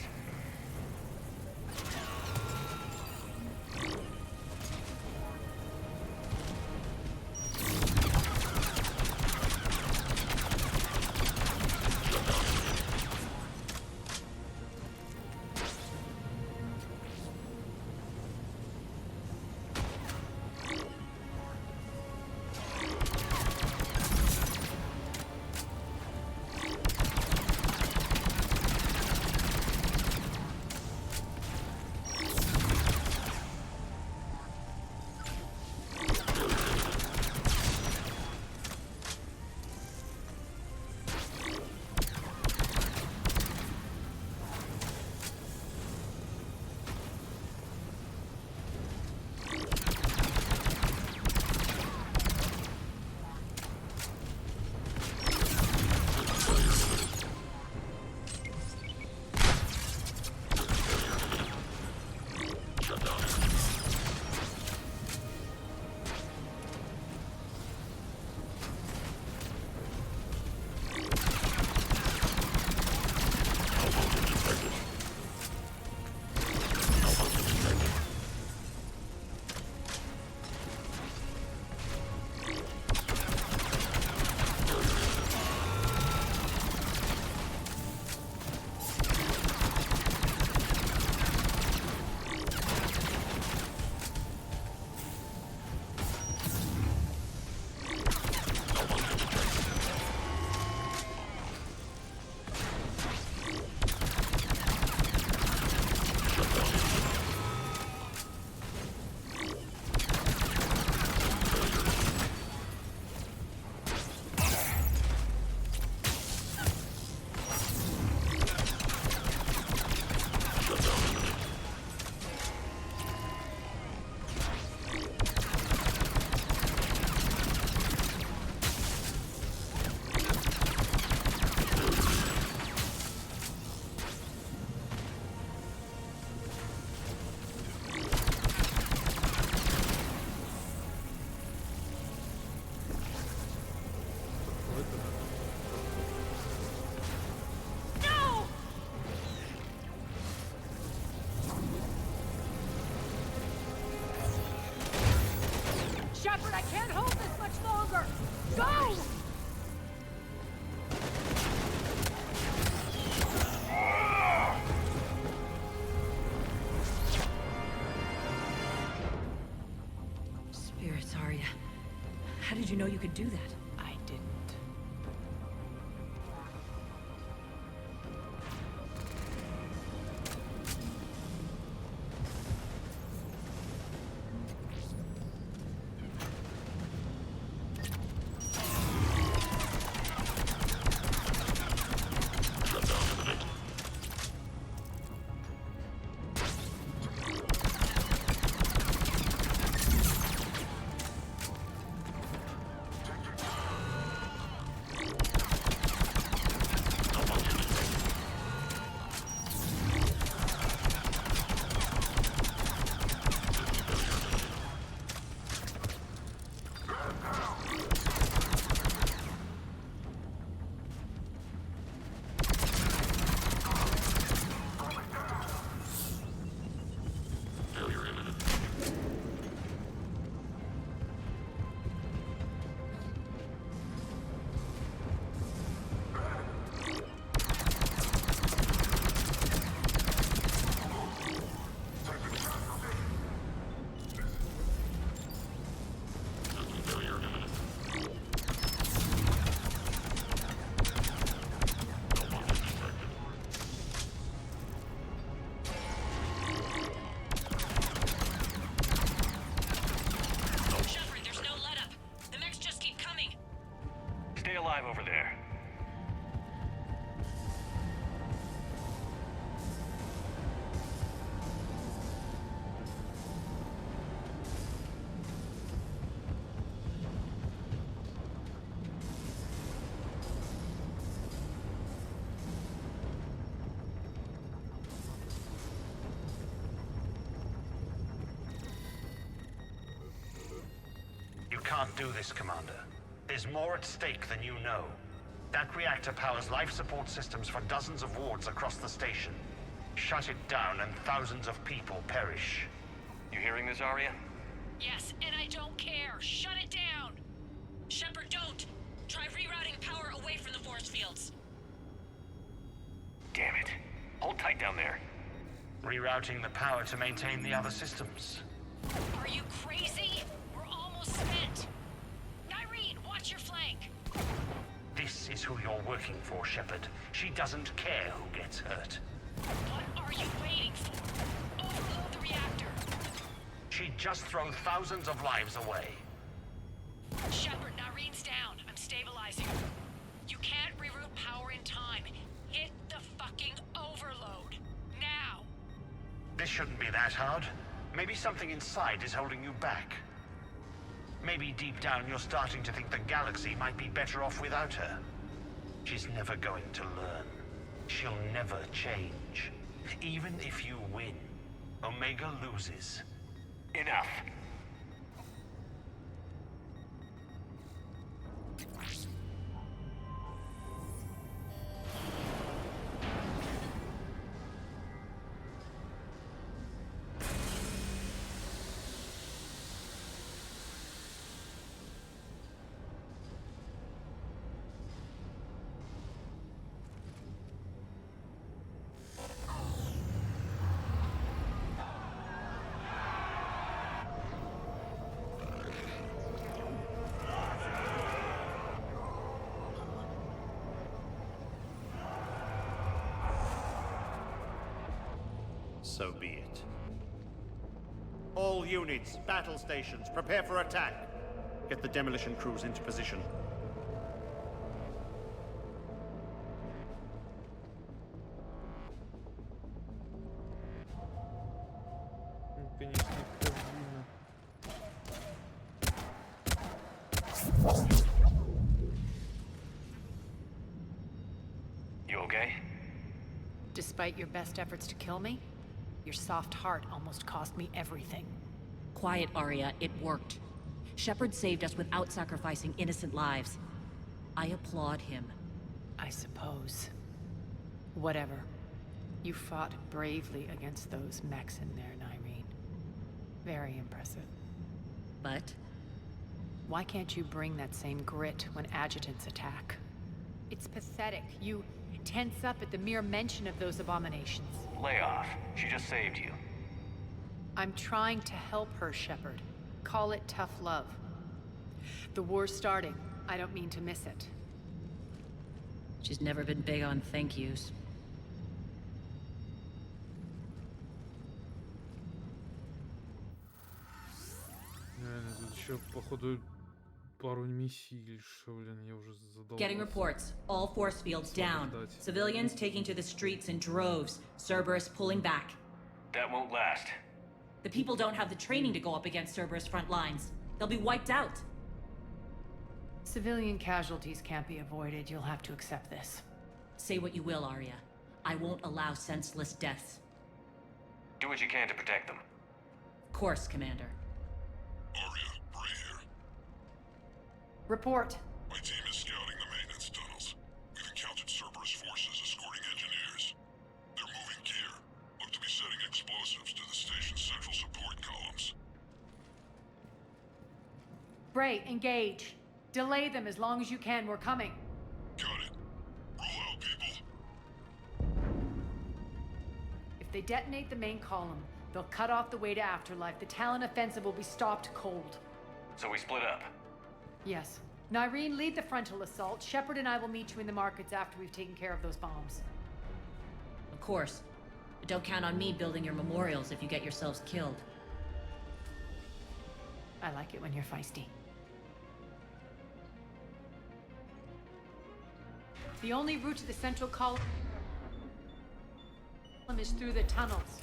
Shepard, I can't hold this much longer! Go! Spirits, Arya. How did you know you could do that? I didn't. can't do this, Commander. There's more at stake than you know. That reactor powers life support systems for dozens of wards across the station. Shut it down and thousands of people perish. You hearing this, Arya? Yes, and I don't care. Shut it down! Shepard, don't! Try rerouting power away from the force fields. Damn it. Hold tight down there. Rerouting the power to maintain the other systems. Are you crazy? We're almost spent. Nyreen, watch your flank. This is who you're working for, Shepard. She doesn't care who gets hurt. What are you waiting for? Overload the reactor. She'd just throw thousands of lives away. Shepard, Nyreen's down. I'm stabilizing her. You can't reroute power in time. Hit the fucking overload. Now! This shouldn't be that hard. Maybe something inside is holding you back. Maybe deep down you're starting to think the galaxy might be better off without her. She's never going to learn. She'll never change. Even if you win, Omega loses. Enough. So be it. All units, battle stations, prepare for attack. Get the demolition crews into position. Конечно, козлина. You okay? Despite your best efforts to kill me, your soft heart almost cost me everything. Quiet, Arya. It worked. Shepard saved us without sacrificing innocent lives. I applaud him. I suppose. Whatever. You fought bravely against those mechs in there, Nyreen. Very impressive. But? Why can't you bring that same grit when adjutants attack? It's pathetic. You tense up at the mere mention of those abominations. Lay off. She just saved you. I'm trying to help her, Shepard. Call it tough love. The war's starting. I don't mean to miss it. She's never been big on thank yous. Реально, тут еще, походу, пару миссий или что, блин, я уже задал. Getting reports. All force fields down. Civilians taking to the streets in droves. Cerberus pulling back. That won't last. The people don't have the training to go up against Cerberus front lines. They'll be wiped out. Civilian casualties can't be avoided. You'll have to accept this. Say what you will, Arya. I won't allow senseless deaths. Do what you can to protect them. Of course, Commander. Arya, Bray here. Report. My team is scouting the maintenance tunnels. We've encountered Cerberus forces escorting engineers. They're moving gear. Look to be setting explosives to the station's central support columns. Bray, engage. Delay them as long as you can. We're coming. Got it. Roll out, people. If they detonate the main column, they'll cut off the way to Afterlife. The Talon offensive will be stopped cold. So we split up. Yes. Nyreen, lead the frontal assault. Shepard and I will meet you in the markets after we've taken care of those bombs. Of course. But don't count on me building your memorials if you get yourselves killed. I like it when you're feisty. The only route to the central column is through the tunnels.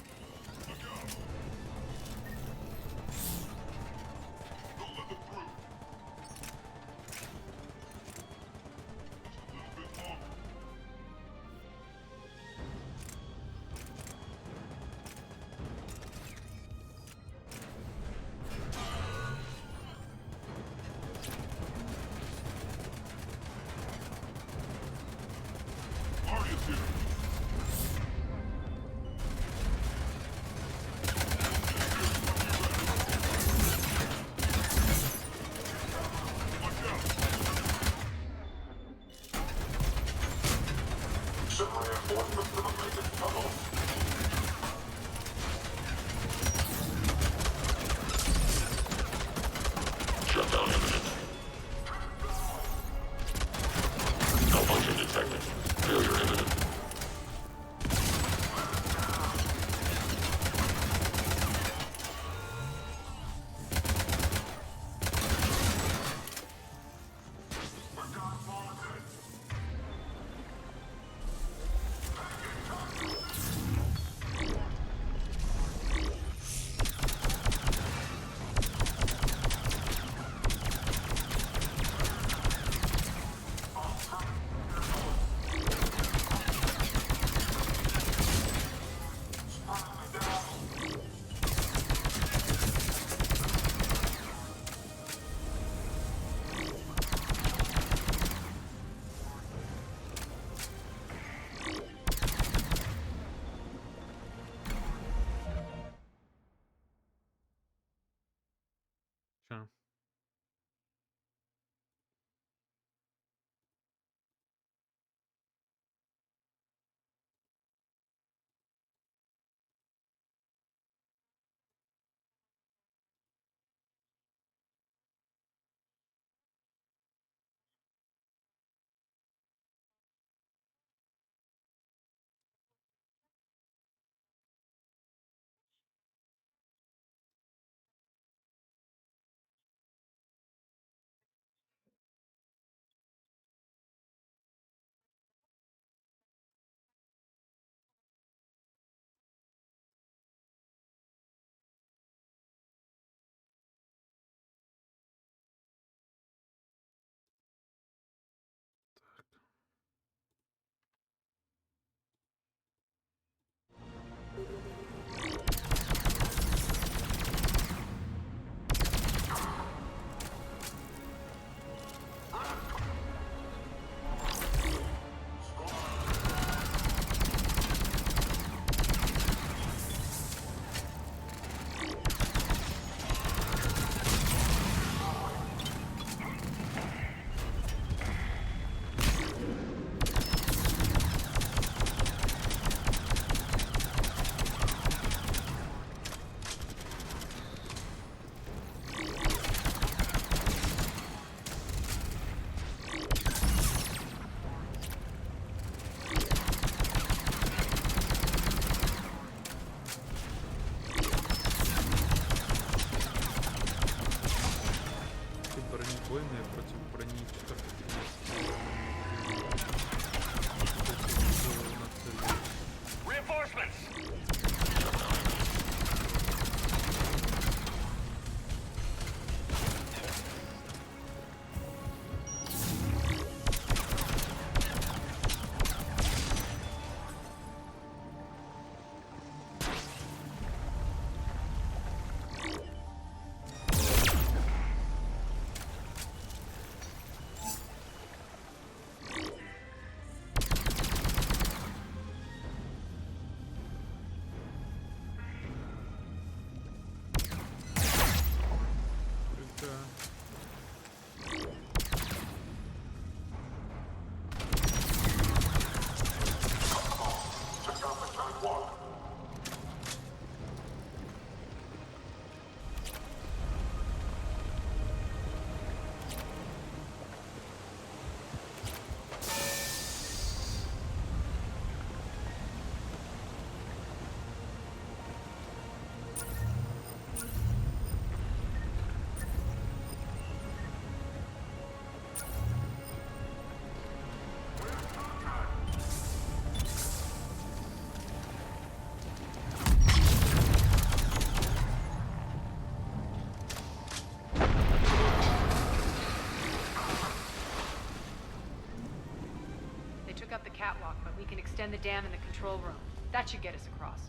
talk, but we can extend the dam in the control room. That should get us across.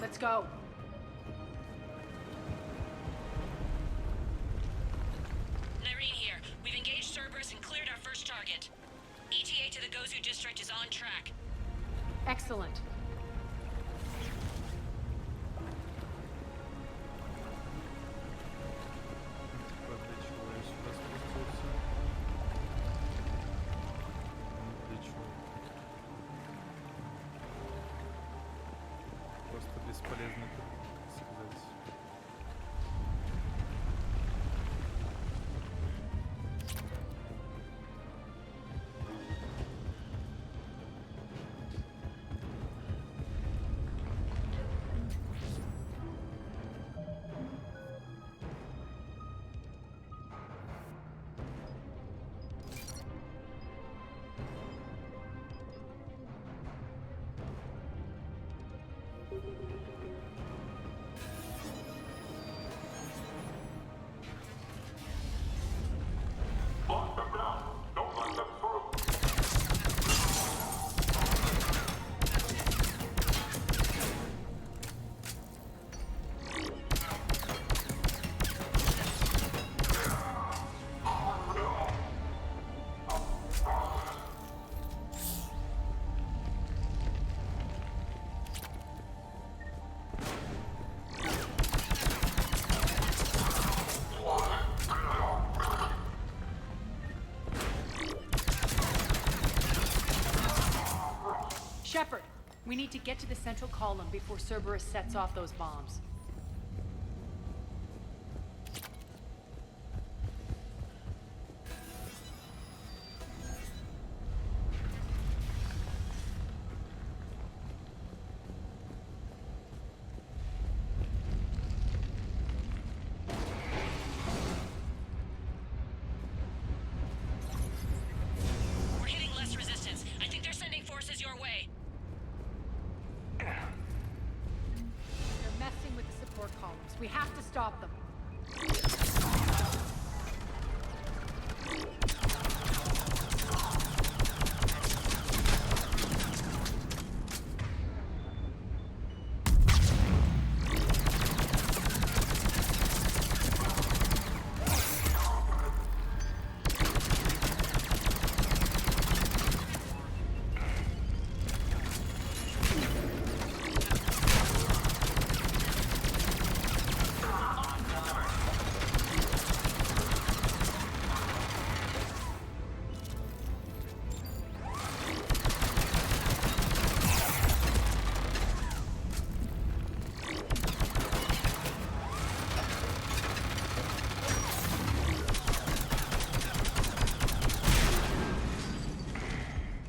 Let's go. Nyreen here. We've engaged Cerberus and cleared our first target. ETA to the Gozu district is on track. Excellent. Для чего я сюда спустился? Для чего? Просто бесполезно, так сказать. Shepard, we need to get to the central column before Cerberus sets off those bombs. We're hitting less resistance. I think they're sending forces your way. They're messing with the support columns. We have to stop them.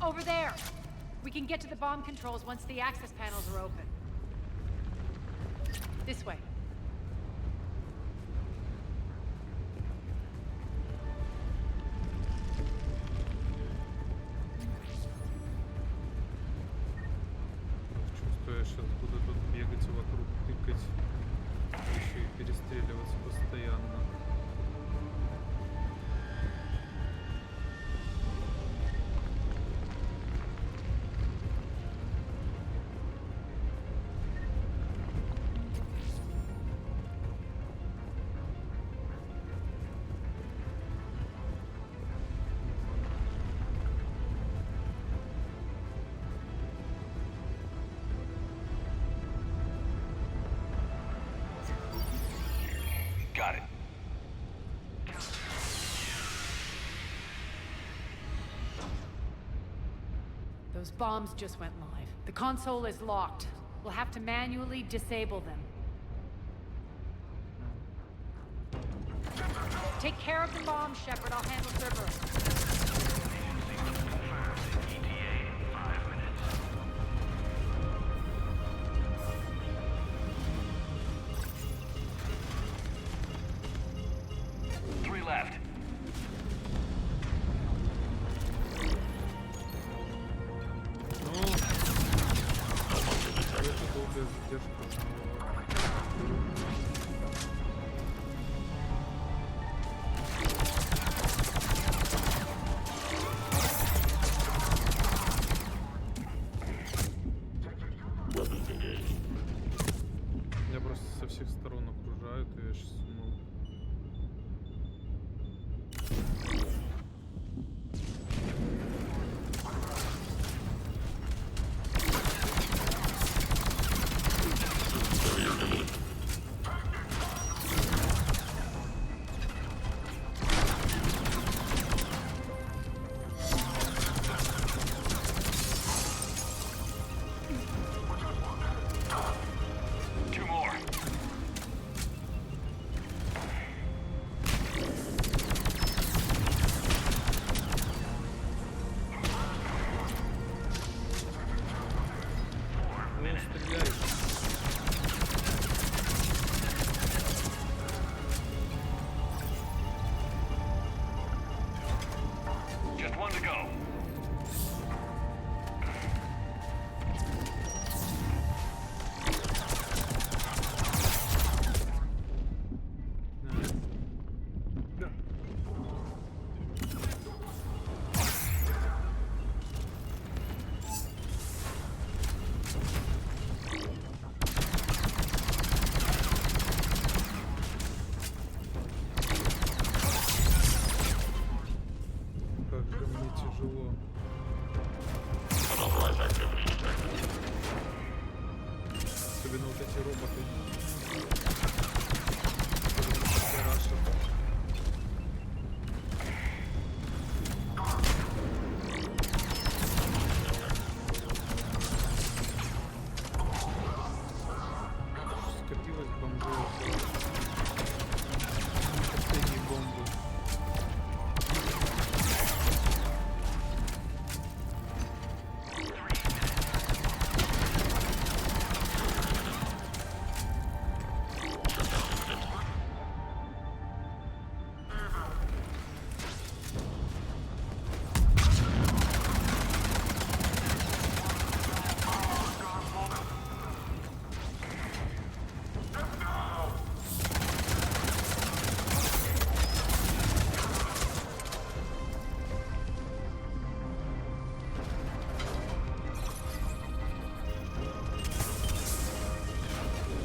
Over there! We can get to the bomb controls once the access panels are open. This way. Чувствуешь, откуда тут бегать вокруг, тыкать, еще и перестреливаться постоянно. Got it. Those bombs just went live. The console is locked. We'll have to manually disable them. Take care of the bombs, Shepard. I'll handle Cerberus. без задержки. Я просто со всех сторон окружают, и я сейчас умру. Two more. Ну, стреляй. Just one to go. Да. Как же мне тяжело. Особенно вот эти роботы. Раша. Скопилась бомбы. Последние бомбы.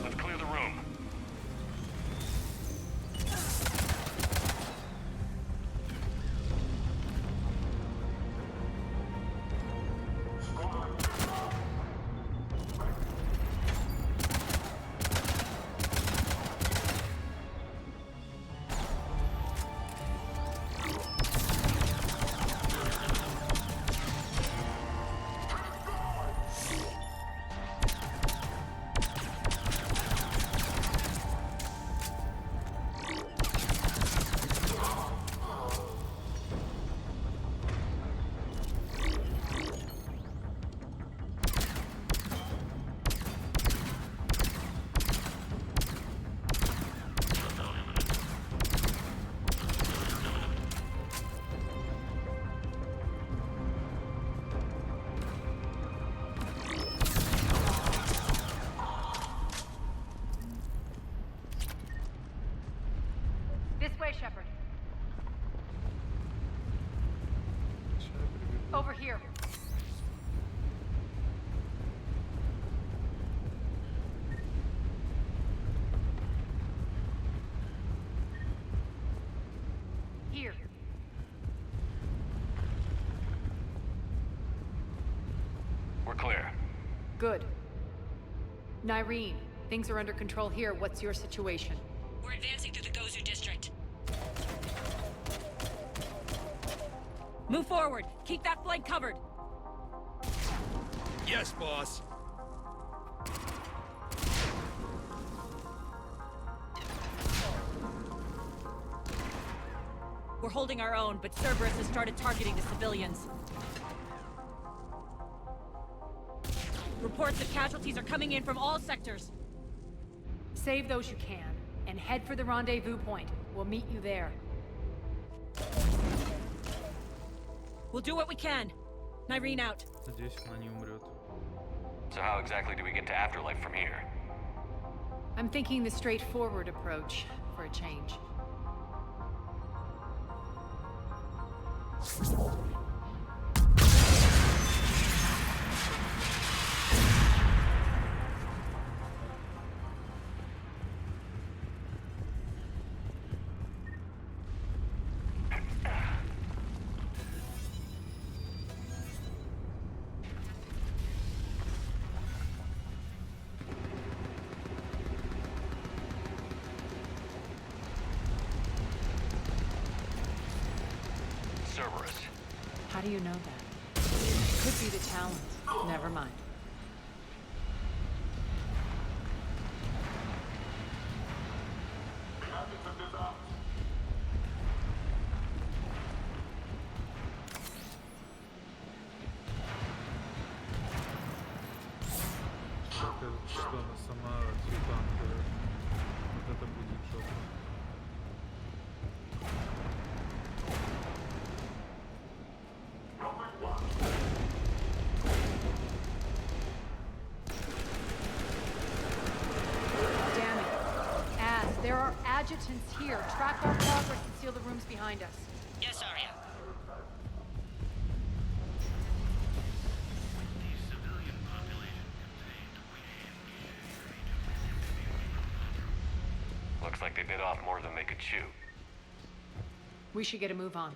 Let's clear the room. This way, Shepard. Over here. Here. We're clear. Good. Nyreen, things are under control here. What's your situation? We're advancing through the Gozu district. Move forward. Keep that flank covered. Yes, boss. We're holding our own, but Cerberus has started targeting the civilians. Reports of casualties are coming in from all sectors. Save those you can, and head for the rendezvous point. We'll meet you there. We'll do what we can. Nyreen out. Надеюсь, она не умрет. So how exactly do we get to Afterlife from here? I'm thinking the straightforward approach for a change. Cerberus. How do you know that? Could be the Talons. Never mind. Что она сама султанка. Вот это будет жопа. Damn it. Az, there are adjutants here. Track our progress and seal the rooms behind us. Yes, Arya. Looks like they bit off more than they could chew. We should get a move on.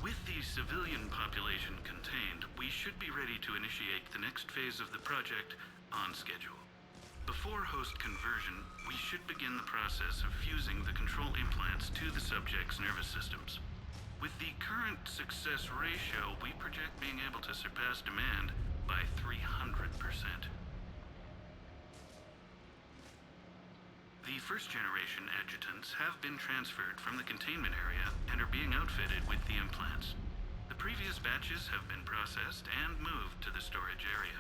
With the civilian population contained, we should be ready to initiate the next phase of the project on schedule. Before host conversion, we should begin the process of fusing the control implants to the subject's nervous systems. With the current success ratio, we project being able to surpass demand by 300%. The first-generation adjutants have been transferred from the containment area and are being outfitted with the implants. The previous batches have been processed and moved to the storage area.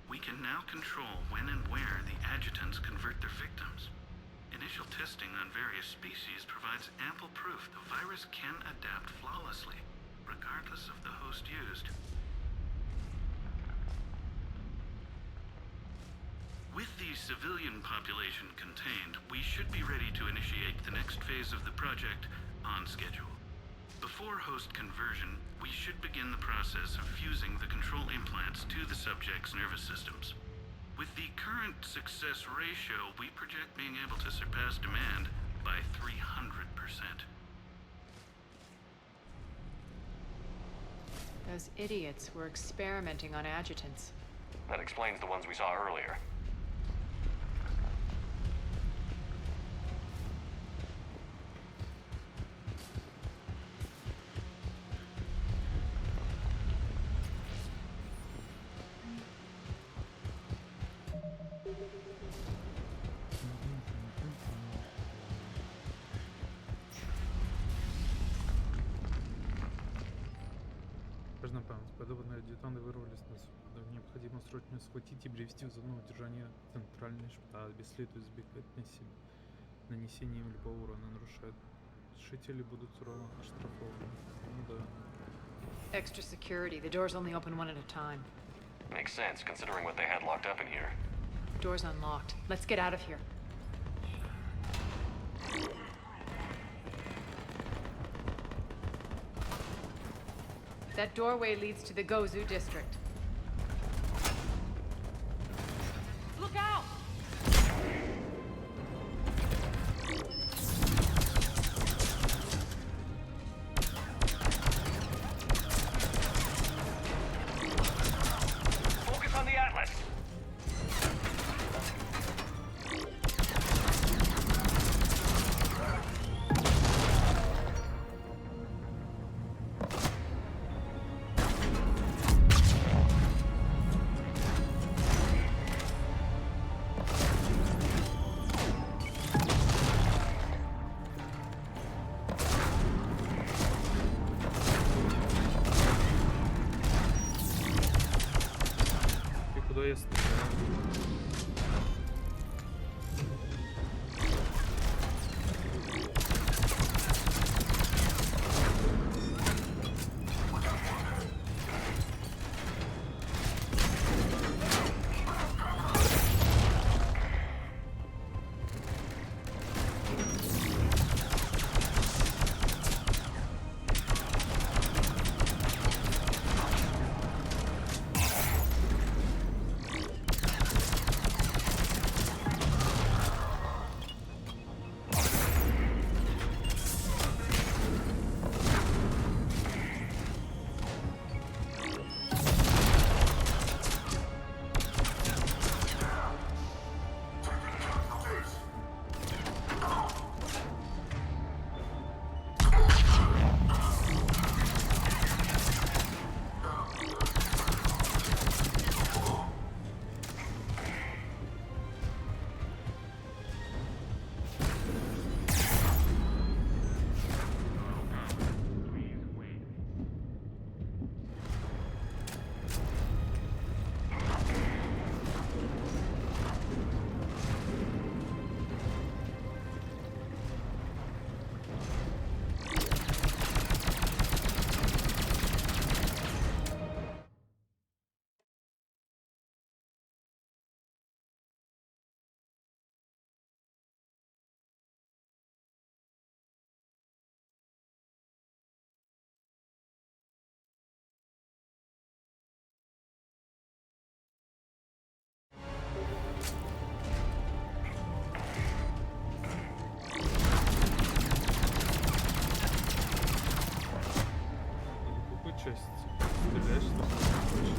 We can now control when and where the adjutants convert their victims. Initial testing on various species provides ample proof the virus can adapt flawlessly, regardless of the host used. With the civilian population contained, we should be ready to initiate the next phase of the project on schedule. Before host conversion, we should begin the process of fusing the control implants to the subject's nervous systems. With the current success ratio, we project being able to surpass demand by 300%. Those idiots were experimenting on adjutants. That explains the ones we saw earlier. Важно память. Подобные адъютанты вырвались на свободу. Необходимо срочно схватить и привести в зону удержания центральный шпиталь. Без следует избегать нанесением любого урона. Нарушают. Жители будут сурово оштрафованы. Ну да. Extra security. The doors only open one at a time. Makes sense, considering what they had locked up in here. Door's unlocked. Let's get out of here. That doorway leads to the Gozu district. Look out! Focus on the Atlas! куда я стреляю? Часть. Стреляешь, что хочешь.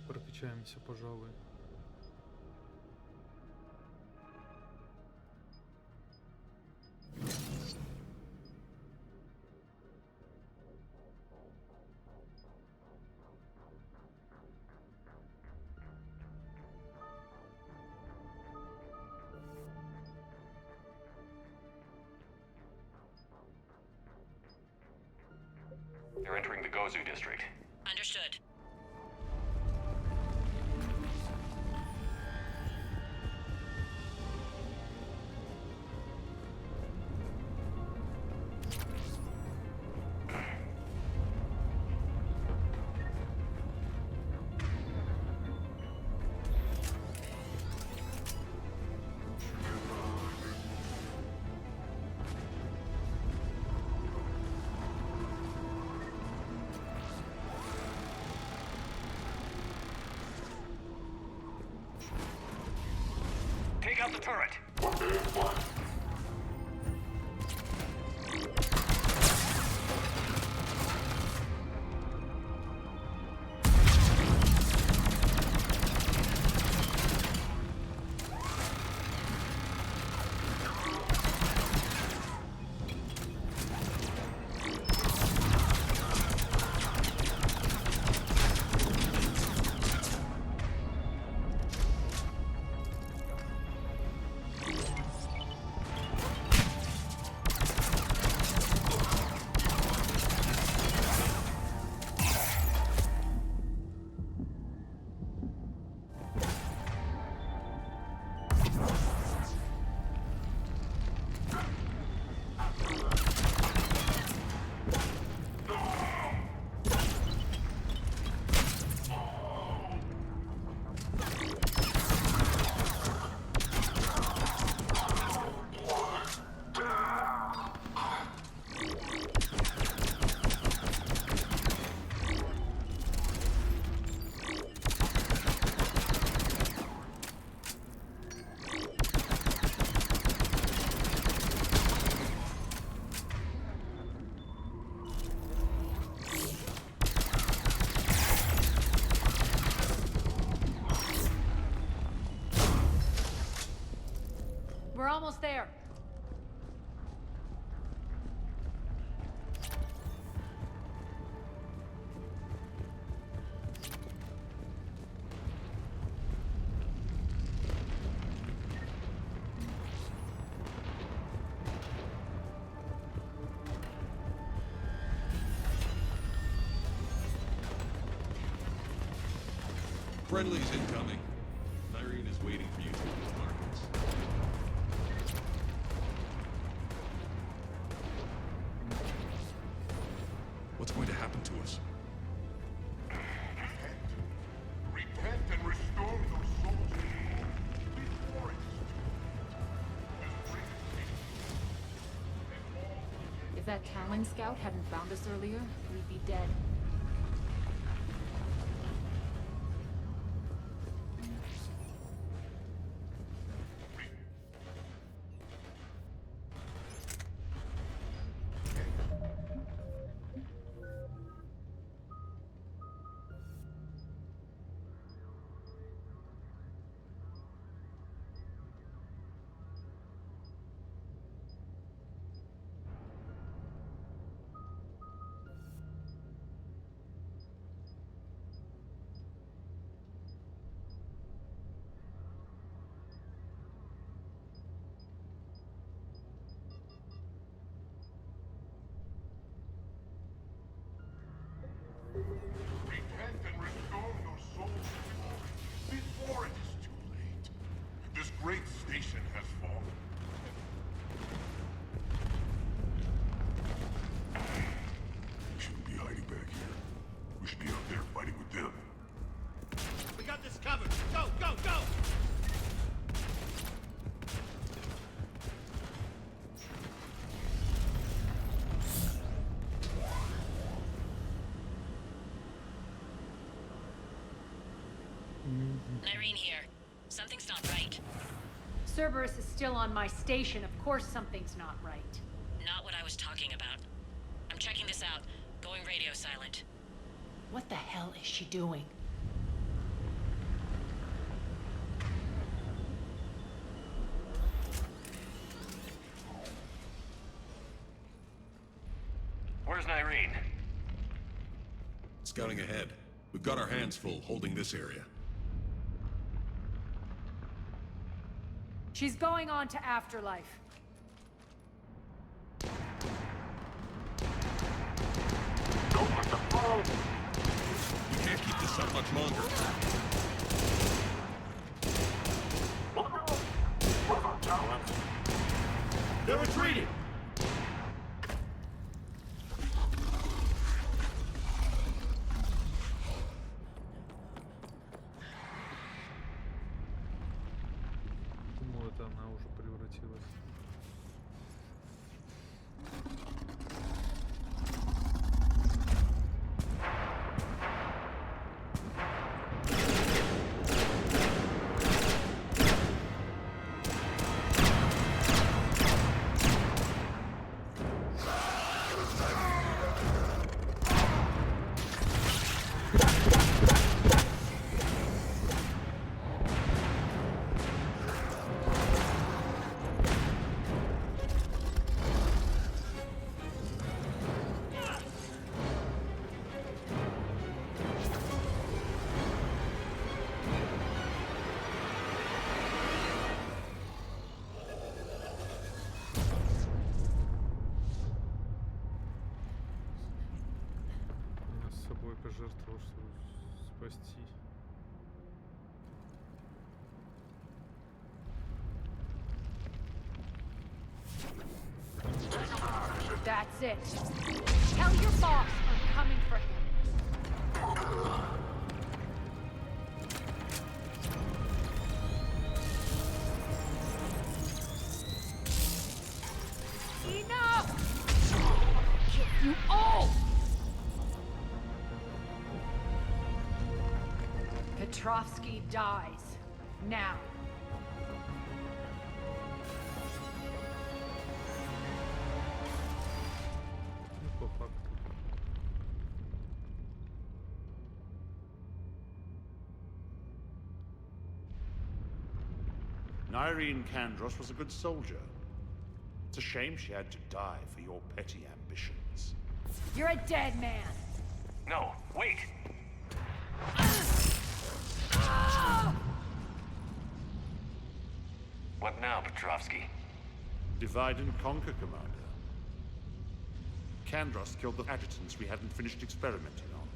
Прокачаемся, пожалуй. You're entering the Gozu district. Understood. Take out the turret. almost there. Friendly's incoming. Irene is waiting for you to the markets. What's going to happen to us? Repent and restore those souls before it's If that Talon scout hadn't found us earlier, we'd be dead. Repent and restore those souls before it is too late. This great station has fallen. We shouldn't be hiding back here. We should be out there fighting with them. We got this covered. Go, go, go! Irene here. Something's not right. Cerberus is still on my station. Of course something's not right. Not what I was talking about. I'm checking this out. Going radio silent. What the hell is she doing? Where's Irene? Scouting ahead. We've got our hands full holding this area. She's going on to Afterlife. We can't keep this up much longer. They're retreating! Думаю, это она уже превратилась. С собой пожертвовал, чтобы спасти. That's it. Tell your boss I'm coming for him. Enough! Kill you all! Petrovsky dies. Now. Ну, по факту. Irene Kandros was a good soldier. It's a shame she had to die for your petty ambitions. You're a dead man. No, wait! What now, Petrovsky? Divide and conquer, Commander. Kandros killed the adjutants we hadn't finished experimenting on.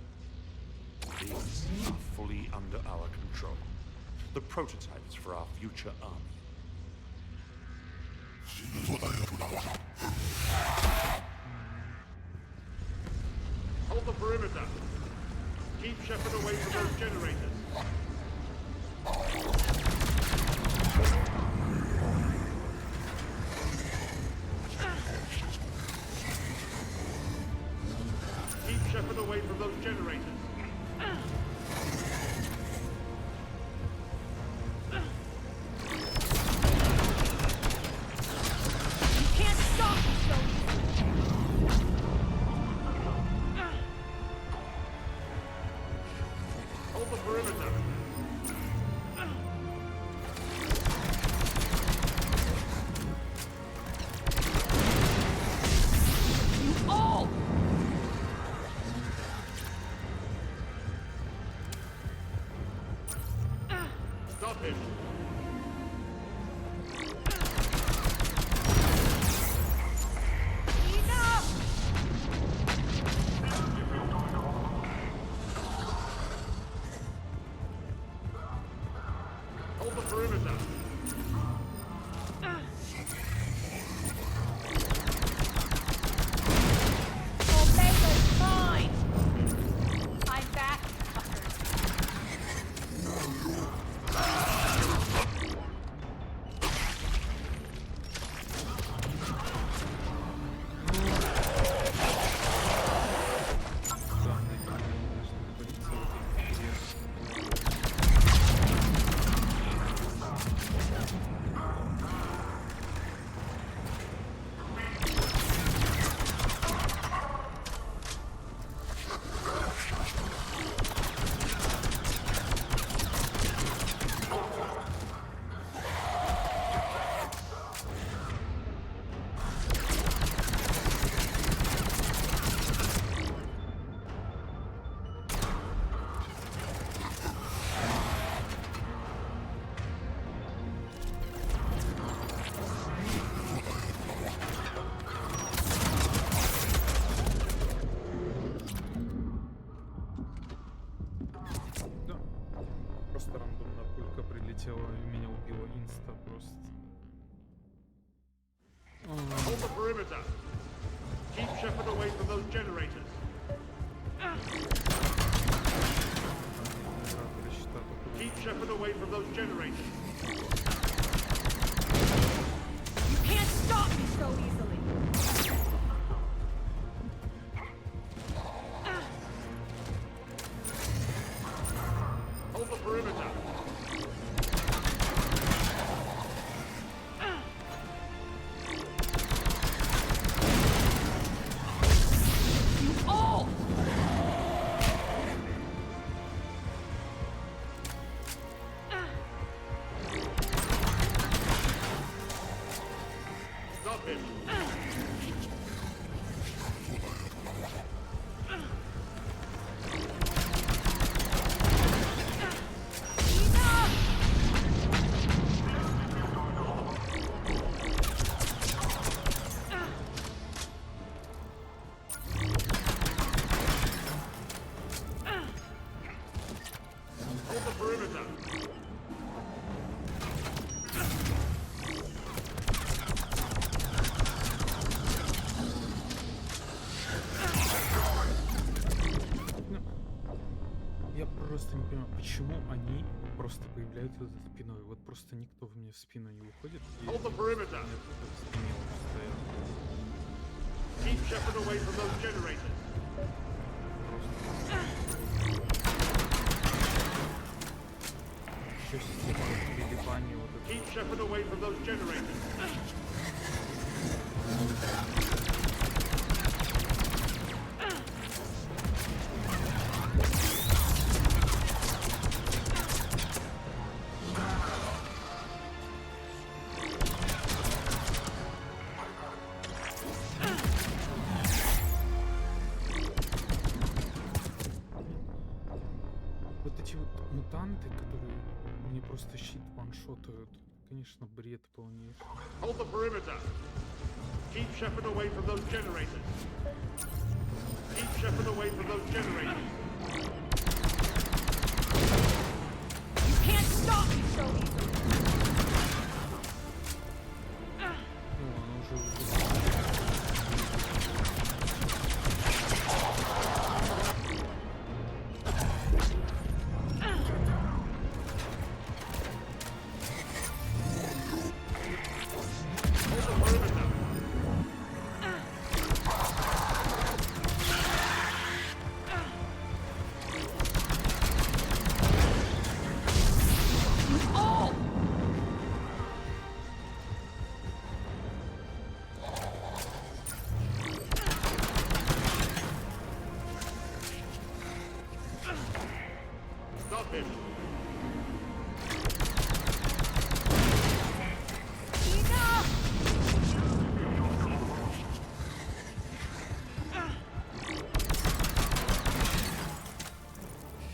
These are fully under our control. The prototypes for our future army. Hold the perimeter. Keep Shepard away from those generators. Keep Shepard away from those generators. Stop him! Hold the perimeter! Omega's fine! I'm back, fuckers. Просто рандомная пулька прилетела и меня убила инста просто. Hold the perimeter. Keep Shepard away from those generators. Keep Shepard away from those generators. You can't stop me so easily! Hold the perimeter. You all! Stop him. Hold the perimeter. Я просто не понимаю, почему они просто появляются за спиной. Вот просто никто в мне в спину не уходит. И Hold the perimeter. они в спине уже стоят. Keep Shepard away from those generators. Еще система прилипания вот это. Keep Shepard away from those generators. Вот эти вот мутанты, которые мне просто щит ваншотают, конечно, бред полнейший. Hold the perimeter. Keep Shepard away from those generators. Keep Shepard away from those generators. You can't stop me so easily! Ну, оно уже... Stop him.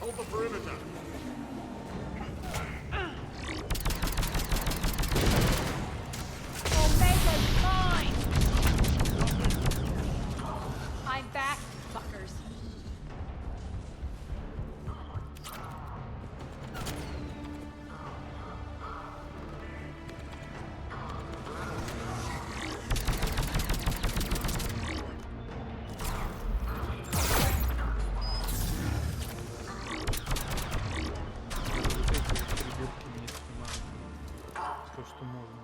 Hold the perimeter. Omega's mine! I'm back, fuckers. То, что можно.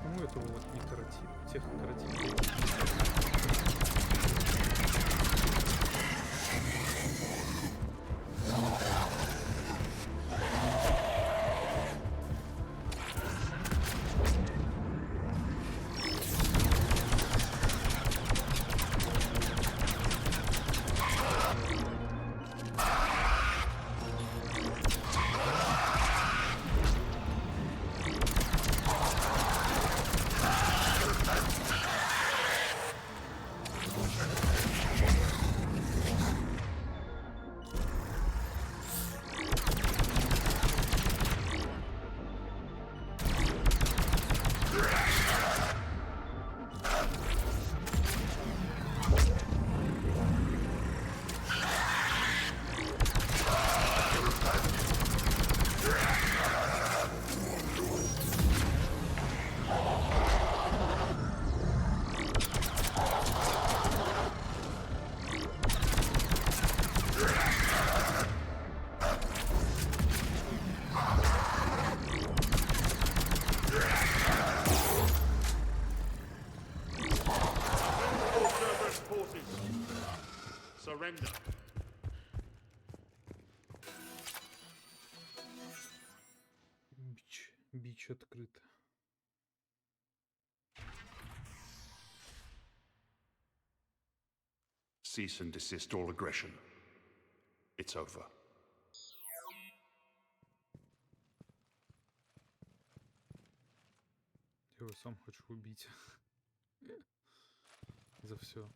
Ну, этого вот не каротин. Тех каротин. Surrender. Бич открыт. Cease and desist all aggression. It's over. Я его сам хочу убить. За все.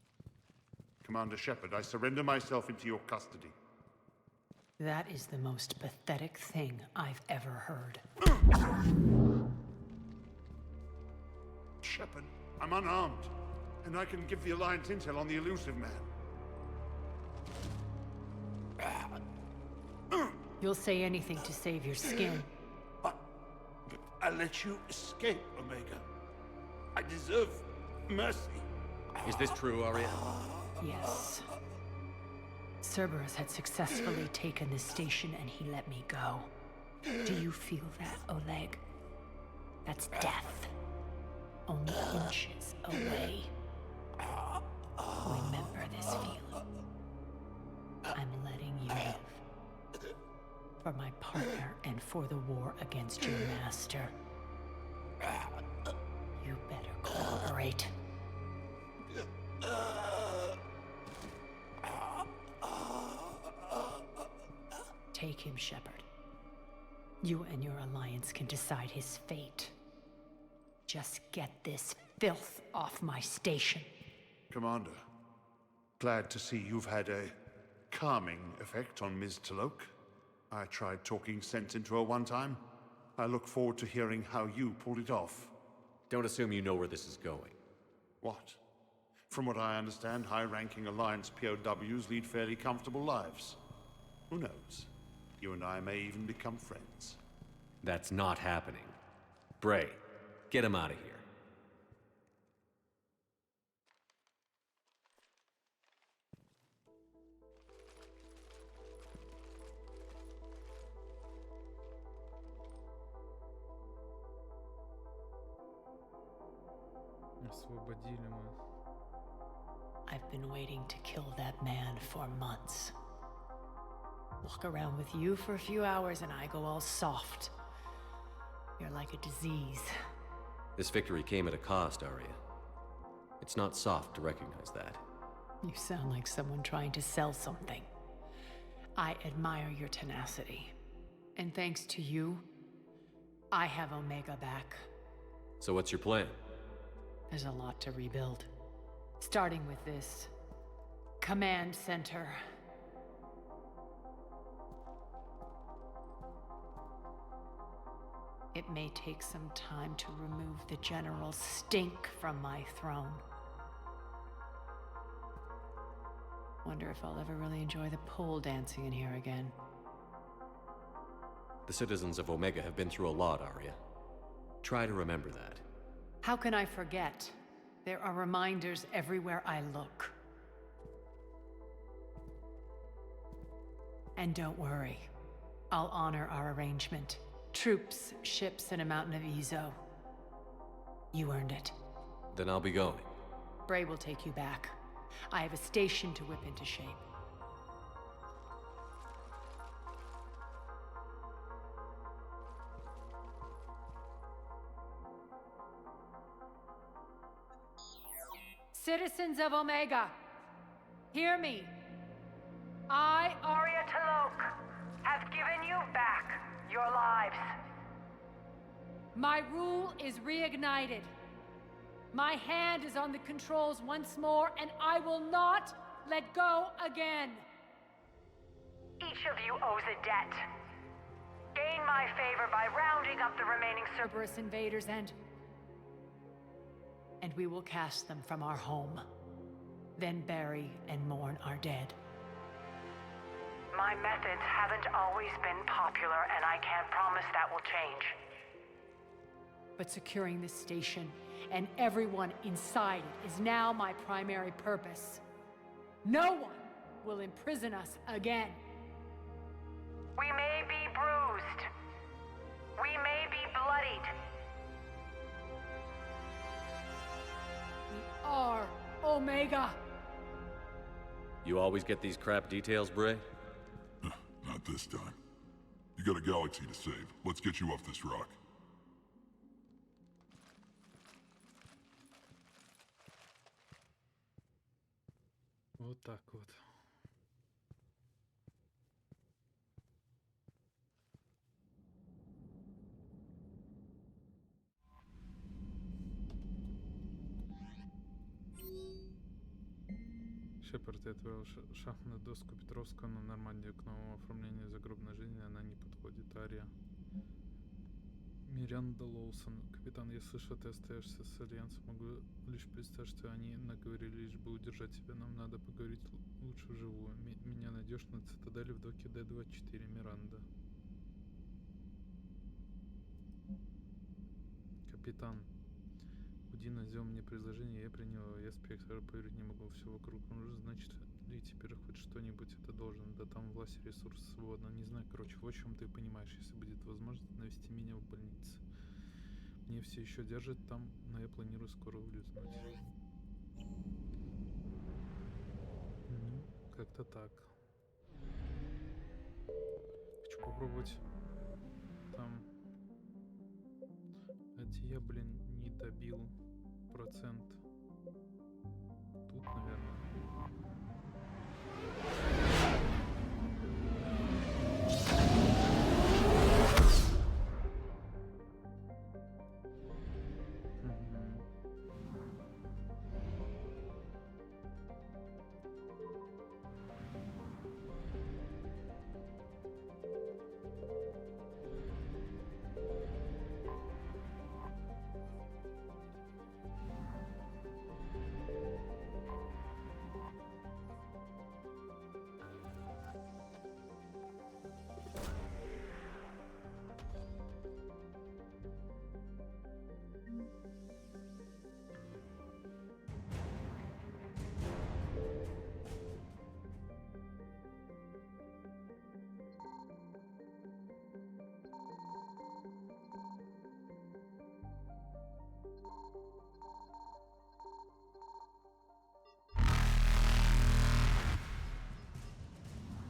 Commander Shepard, I surrender myself into your custody. That is the most pathetic thing I've ever heard. Shepard, I'm unarmed, and I can give the Alliance intel on the elusive man. You'll say anything to save your skin. But I let you escape, Omega. I deserve mercy. Is this true, Arya? Yes. Cerberus had successfully taken this station and he let me go. Do you feel that, Oleg? That's death. Only inches away. Remember this feeling. I'm letting you live. For my partner and for the war against your master. You better cooperate. Take him, Shepard. You and your alliance can decide his fate. Just get this filth off my station. Commander, glad to see you've had a calming effect on Ms. Talok. I tried talking sense into her one time. I look forward to hearing how you pulled it off. Don't assume you know where this is going. What? From what I understand, high-ranking Alliance POWs lead fairly comfortable lives. Who knows? You and I may even become friends. That's not happening. Bray, get him out of here. Освободили мы. I've been waiting to kill that man for months. Walk around with you for a few hours and I go all soft. You're like a disease. This victory came at a cost, Arya. It's not soft to recognize that. You sound like someone trying to sell something. I admire your tenacity. And thanks to you, I have Omega back. So what's your plan? There's a lot to rebuild. Starting with this command center. It may take some time to remove the general's stink from my throne. Wonder if I'll ever really enjoy the pole dancing in here again. The citizens of Omega have been through a lot, Arya. Try to remember that. How can I forget? There are reminders everywhere I look. And don't worry. I'll honor our arrangement. Troops, ships, and a mountain of Ezo. You earned it. Then I'll be going. Bray will take you back. I have a station to whip into shape. Citizens of Omega, hear me. I, Arya Talok, have given you back your lives. My rule is reignited. My hand is on the controls once more, and I will not let go again. Each of you owes a debt. Gain my favor by rounding up the remaining Cerberus invaders and we will cast them from our home. Then bury and mourn our dead. My methods haven't always been popular, and I can't promise that will change. But securing this station and everyone inside it is now my primary purpose. No one will imprison us again. We may be bruised. We may be bloodied. We are Omega. You always get these crap details, Bray? Not this time. You got a galaxy to save. Let's get you off this rock. Вот так вот. Шепард, я отвел шахматную доску Петровского на Нормандию к новому оформлению загробной жизни, она не подходит. Ария. Миранда Лоусон. Капитан, я слышу, ты остаешься с Альянсом. Могу лишь представить, что они наговорили, лишь бы удержать тебя. Нам надо поговорить лучше вживую. Меня найдешь на цитадели в доке Д-24. Миранда. Капитан. Удина сделал мне предложение, я принял его. Я спектр, поверить не могу, все вокруг. Ну, значит ли теперь хоть что-нибудь это должен? Да там власть, ресурсы свободно. Не знаю, короче, в общем ты понимаешь, если будет возможность навести меня в больнице. Издание все еще держит там, но я планирую скоро улизнуть. Ну, как-то так. Хочу попробовать там... А где я, блин, не добил процент? Тут, наверное.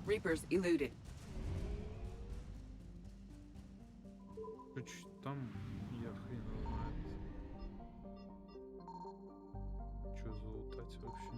Reapers eluded. Там я хрен его знает. Чё залутать вообще?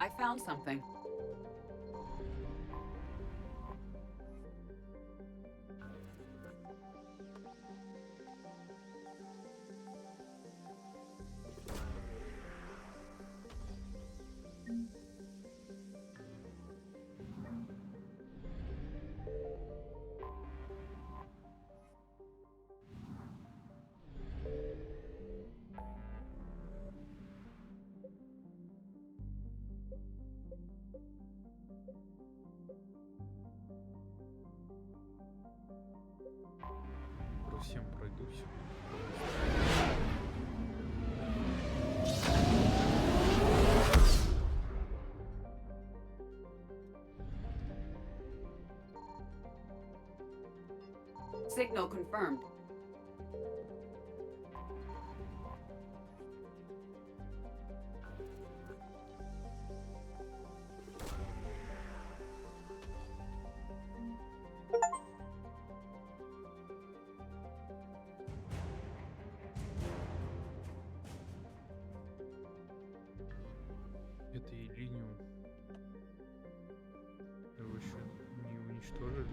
I found something. По всем пройдусь. Signal confirmed. Это и линию. Его еще не уничтожили.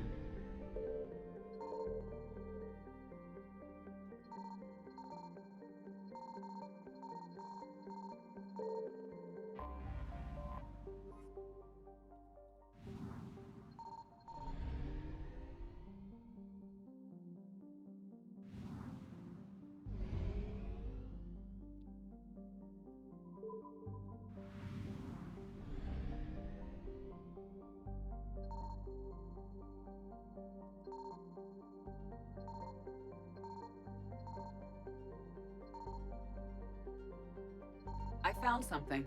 I found something.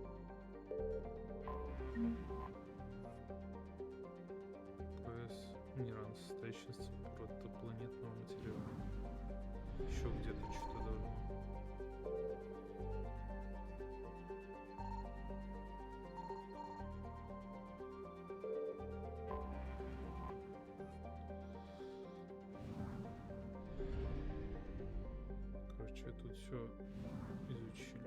ПС Ниран, состоящий из протопланетного материала. Еще где-то что-то должно. Короче, тут все изучили.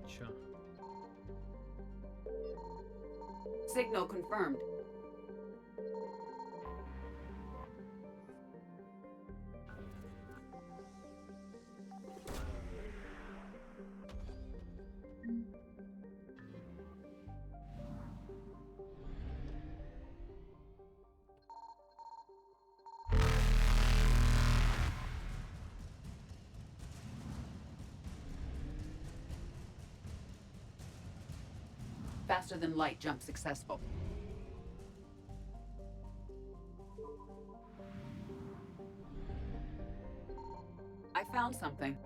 Зеча. Signal confirmed. Faster than light jump successful. I found something.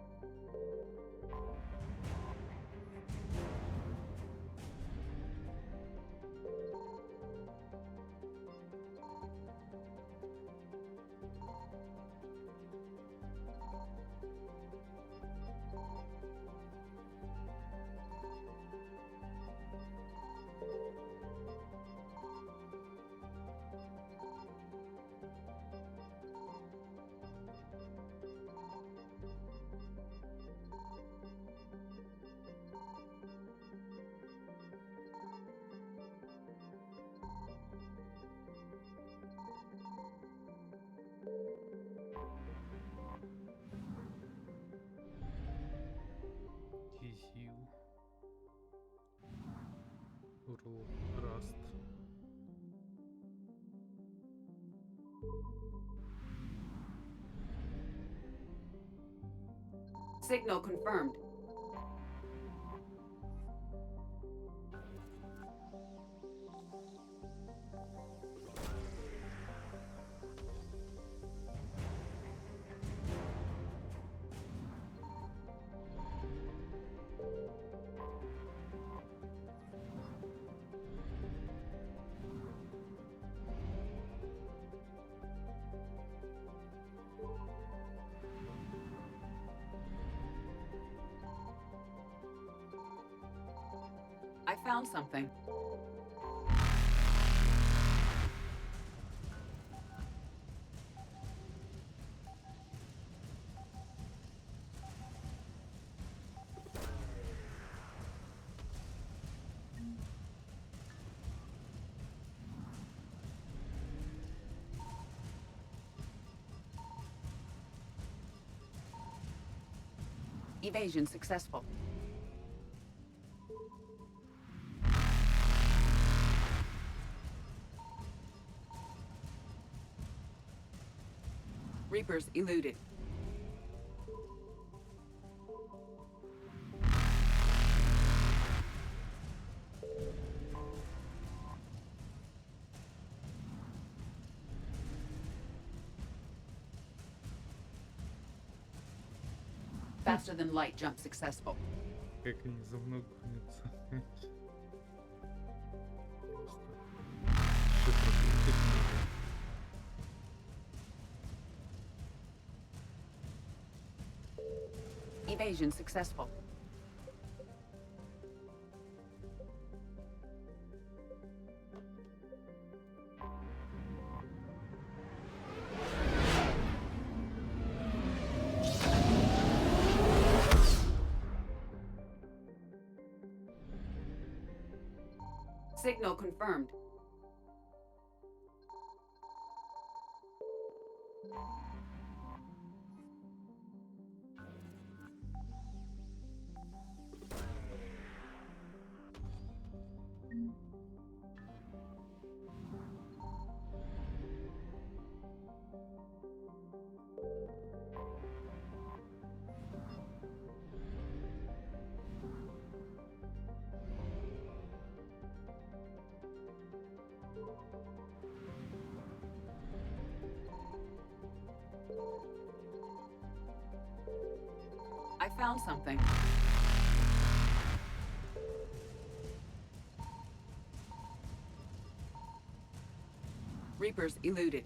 TCU. Урл. Раст. Signal confirmed. I found something. Evasion successful. Reapers eluded. Faster than light jump successful. Как они за мной гонятся. Просто. Еще прокрутить надо. Evasion successful. Signal confirmed. found something. Reapers eluded.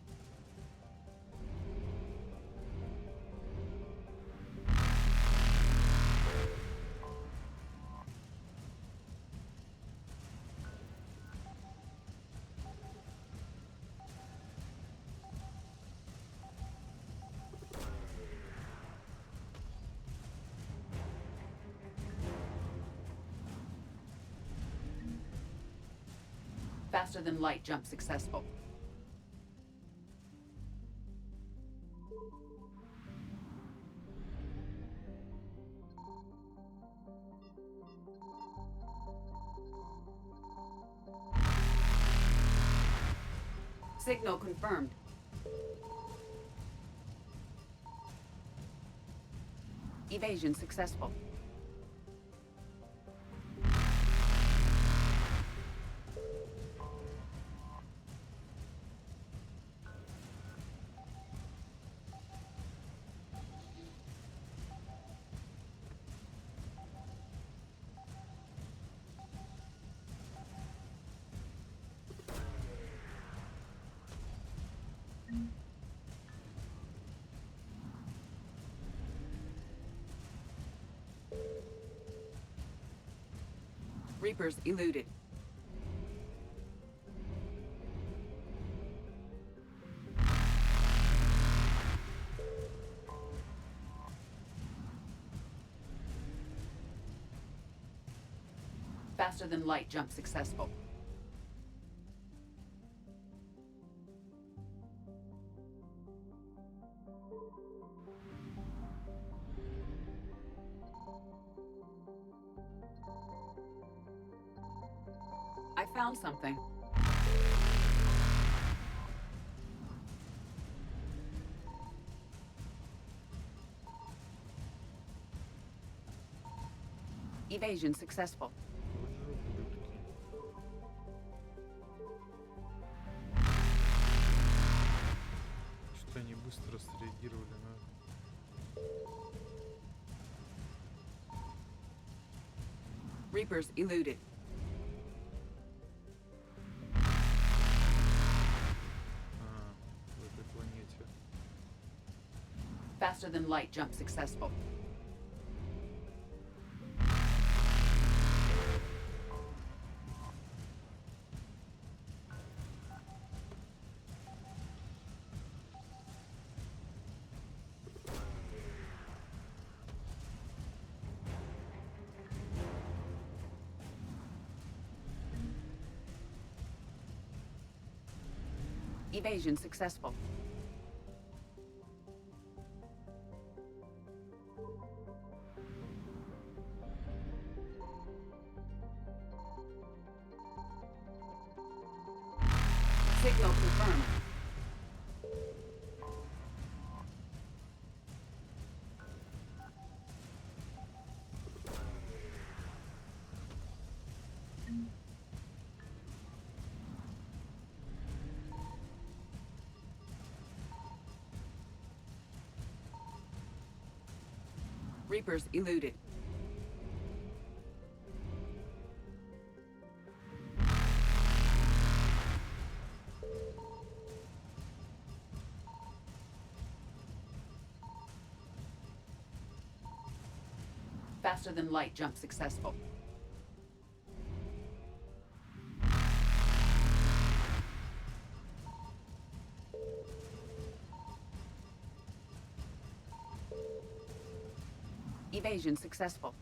Faster than light jump successful. Signal confirmed. Evasion successful. Reapers eluded. Faster than light jump successful. I found something. Evasion successful. Что они быстро среагировали на... Reapers eluded. В этой планете. Faster than light jump successful. Evasion successful. Signal confirmed. Reapers eluded. Faster than light jump successful. Evasion successful.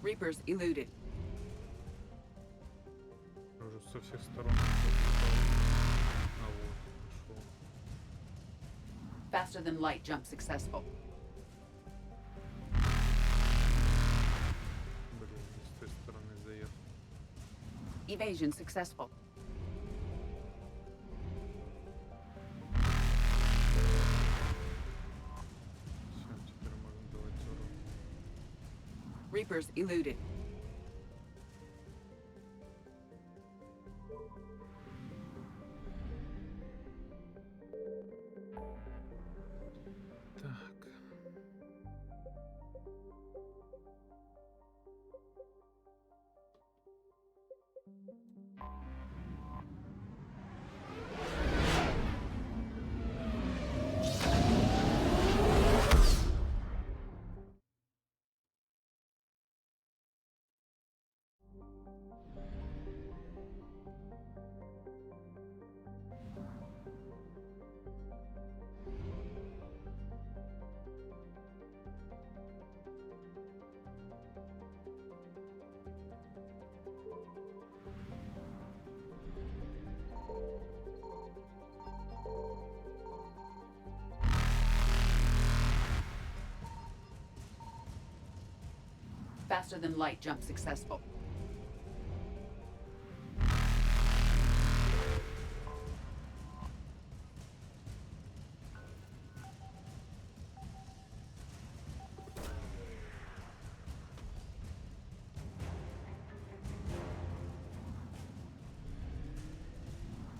Reapers eluded. Уже со всех сторон. А вот, нашел. Faster than light jump successful. Блин, не с той стороны заехал. Evasion successful. Все, теперь можно давать урон. Reapers eluded. Faster than light jump successful.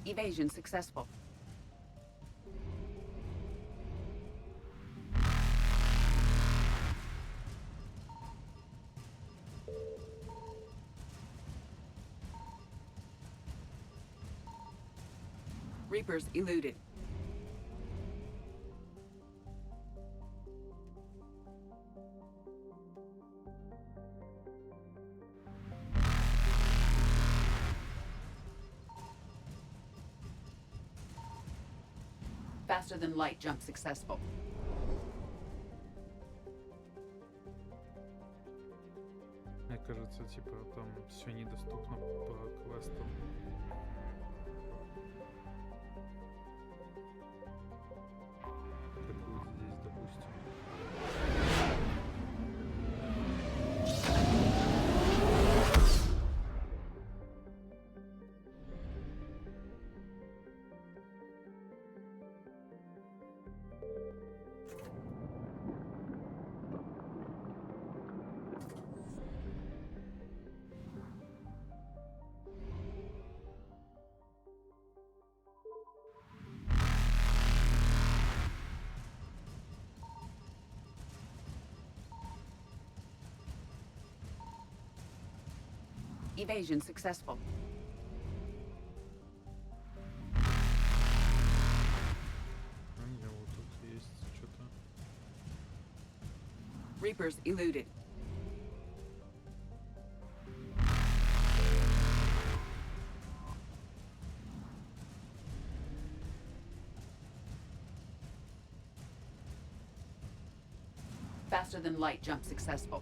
Evasion successful. Reapers eluded. Faster than light jump successful. Мне кажется, типа там все недоступно по квестам. Как вот здесь, допустим. Evasion successful. У меня вот тут есть что-то. Reapers eluded. Faster than light jump successful.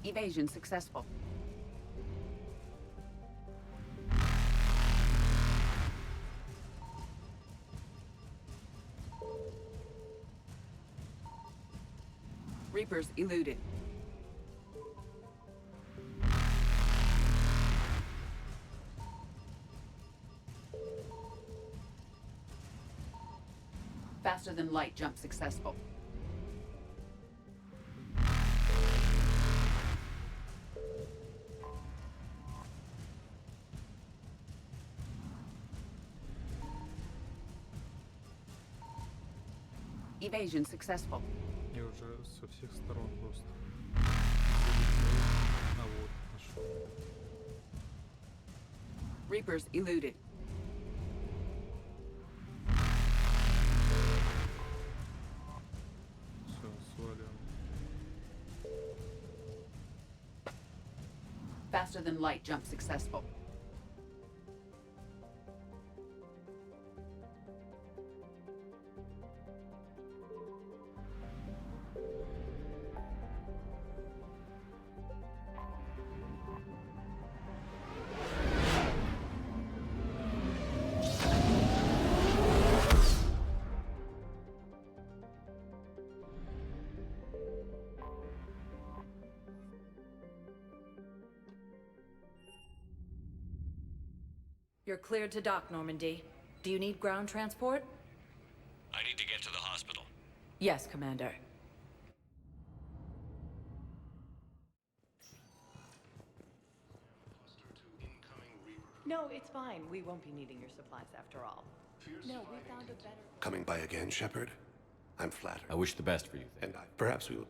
Evasion successful. Reapers eluded. Faster than light jump successful. Evasion successful. Я уже со всех сторон просто. А вот, нашел. Reapers eluded. Все, свалим. Faster than light jump successful. You're cleared to dock, Normandy. Do you need ground transport? I need to get to the hospital. Yes, Commander. No, it's fine. We won't be needing your supplies after all. No, we found a better... Coming by again, Shepard? I'm flattered. I wish the best for you. And perhaps we will...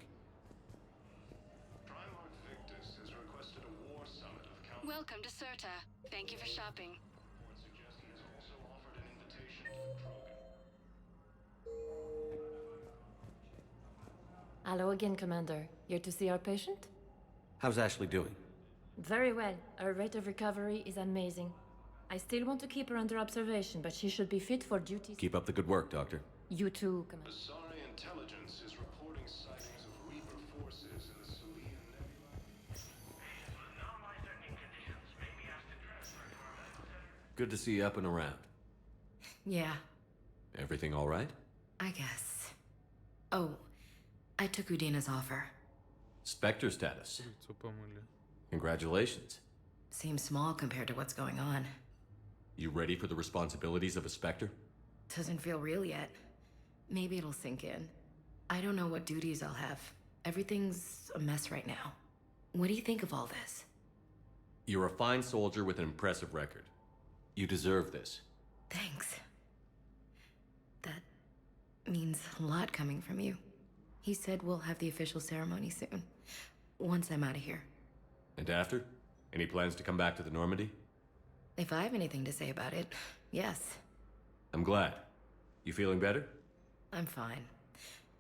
Welcome to Serta. Thank you for shopping. Hello again, Commander. Here to see our patient? How's Ashley doing? Very well. Her rate of recovery is amazing. I still want to keep her under observation, but she should be fit for duty. Keep up the good work, Doctor. You too, Commander. Asari intelligence is reporting sightings of Reaper forces in the Salian Good to see you up and around. Yeah, Everything all right? I guess. Oh, I took Udina's offer. Spectre status. Лицо помыли. Congratulations. Seems small compared to what's going on. You ready for the responsibilities of a Spectre? Doesn't feel real yet. Maybe it'll sink in. I don't know what duties I'll have. Everything's a mess right now. What do you think of all this? You're a fine soldier with an impressive record. You deserve this. Thanks. That means a lot coming from you. He said we'll have the official ceremony soon. Once I'm out of here. And after? Any plans to come back to the Normandy? If I have anything to say about it, yes. I'm glad. You feeling better? I'm fine.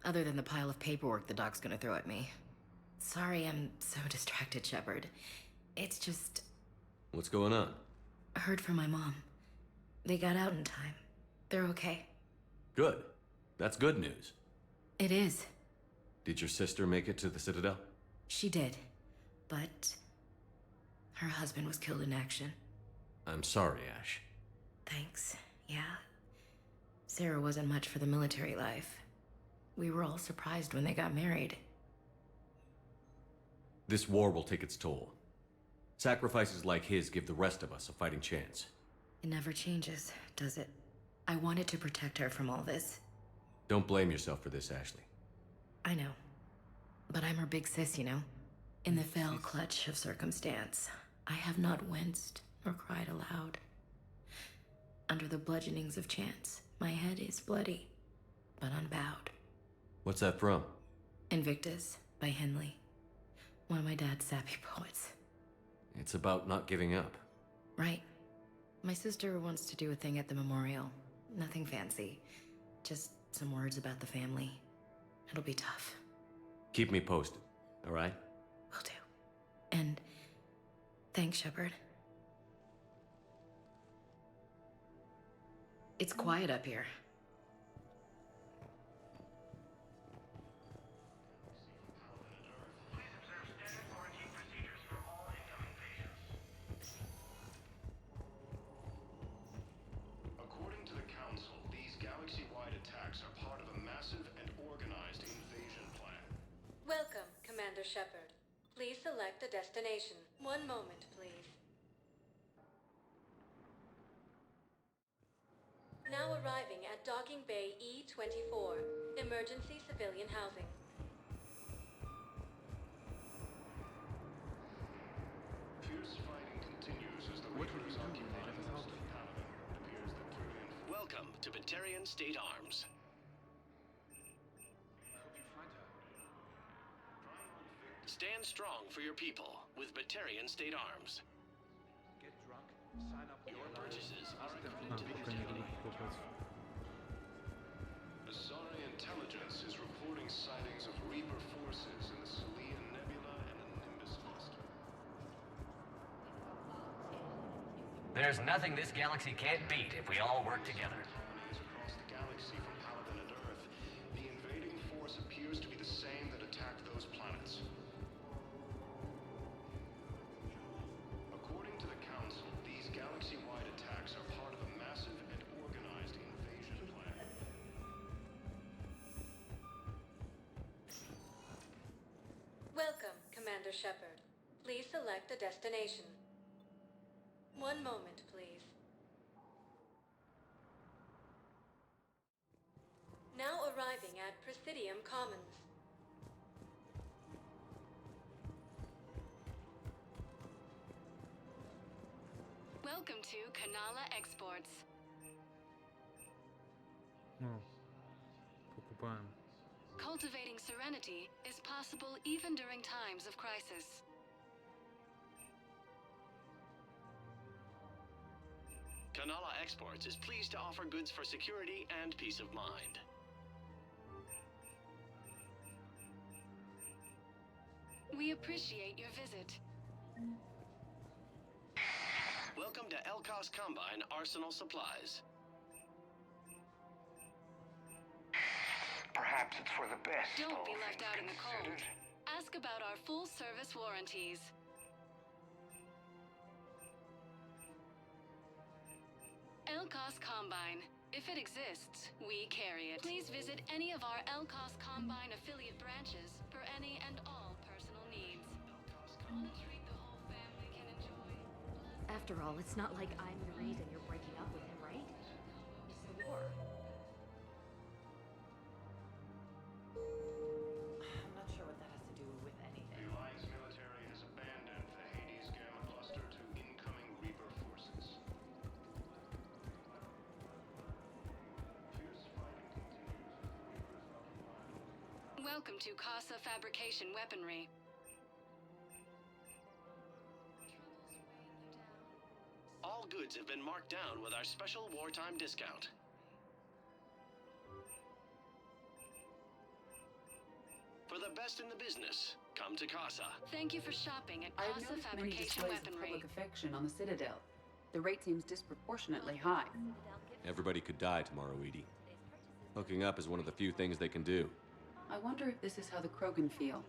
Other than the pile of paperwork the doc's gonna throw at me. Sorry I'm so distracted, Shepard. It's just... What's going on? I heard from my mom. They got out in time. They're okay. Good. That's good news. It is. Did your sister make it to the Citadel? She did. But... her husband was killed in action. I'm sorry, Ash. Thanks. Yeah. Sarah wasn't much for the military life. We were all surprised when they got married. This war will take its toll. Sacrifices like his give the rest of us a fighting chance. It never changes, does it? I wanted to protect her from all this. Don't blame yourself for this, Ashley. I know. But I'm her big sis, you know? In the fell clutch of circumstance, I have not winced or cried aloud. Under the bludgeonings of chance, my head is bloody, but unbowed. What's that from? Invictus by Henley. One of my dad's sappy poets. It's about not giving up. Right. My sister wants to do a thing at the memorial. Nothing fancy. Just some words about the family. It'll be tough. Keep me posted, all right? Will do. And thanks, Shepard. It's quiet up here. According to the Council, these galaxy-wide attacks are part of a massive and organized invasion plan. Welcome, Commander Shepard. Please select a destination. One moment, please. Now arriving at Docking Bay E-24, emergency civilian housing. Fierce fighting continues as the Reapers occupy most of Paladin. It appears that Turian... Welcome to Batarian State Arms. Stand strong for your people with Batarian State Arms. Get drunk, sign up your purchases are А, пока не буду покупать. Asari intelligence is reporting sightings of Reaper forces in the Salian Nebula and the Nimbus cluster. There's nothing this galaxy can't beat if we all work together. Across the galaxy from Paladin and Earth, the invading force appears to be the same that attacked those planets. According to the Council, these galaxy-wide attacks are part of a massive and organized invasion plan. Welcome, Commander Shepard. Please select a destination. One moment, please. Now arriving at Presidium Commons. Welcome to Kanala Exports. Ну, покупаем. Cultivating serenity is possible even during times of crisis. Kanala Exports is pleased to offer goods for security and peace of mind. We appreciate your visit. Welcome to Elkos Combine Arsenal Supplies. Perhaps it's for the best. Don't be all left things out in the cold. considered. Ask about our full service warranties. Elkos Combine. If it exists, we carry it. Please visit any of our Elkos Combine affiliate branches for any and all personal needs. On a treat the whole family can enjoy. After all, it's not like I'm the reason you're breaking up with him, right? It's the war. I'm not sure what that has to do with anything. The Alliance military has abandoned the Hades Gamma cluster to incoming Reaper forces. Fierce fighting continues as the Reapers occupy. Welcome to Casa Fabrication Weaponry. All goods have been marked down with our special wartime discount. For the best in the business, come to Casa. Thank you for shopping at I've Casa noticed many Fabrication displays of Weaponry. public affection on the Citadel. The rate seems disproportionately high. Everybody could die tomorrow, Edie. Hooking up is one of the few things they can do. I wonder if this is how the Krogan feel.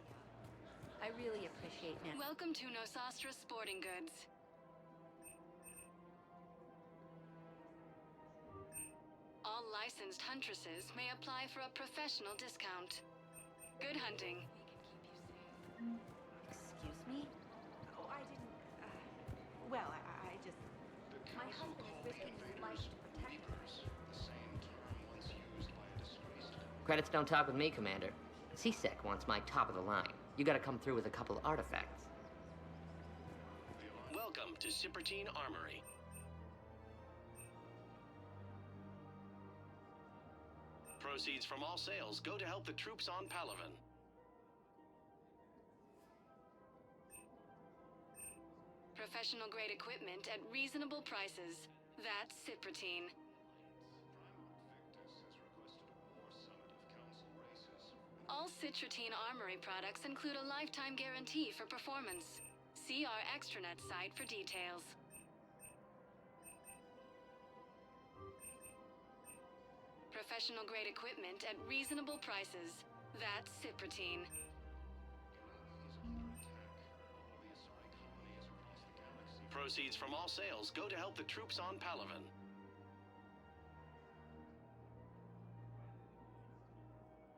I really appreciate Nan. Welcome to Nosastra Sporting Goods. All licensed huntresses may apply for a professional discount. Good hunting. Excuse me? Oh, I didn't. Well, I just. My husband is risking his life to protect us. The same term once used by a disgraced. Credits don't talk with me, Commander. CSEC wants my top of the line. You gotta come through with a couple artifacts. Welcome to Cypertine Armory. Proceeds from all sales go to help the troops on Palaven. Professional grade equipment at reasonable prices. That's Cypertine. All Citratine Armory products include a lifetime guarantee for performance. See our extranet site for details. Professional grade equipment at reasonable prices. That's Cypertine. Proceeds from all sales go to help the troops on Palaven.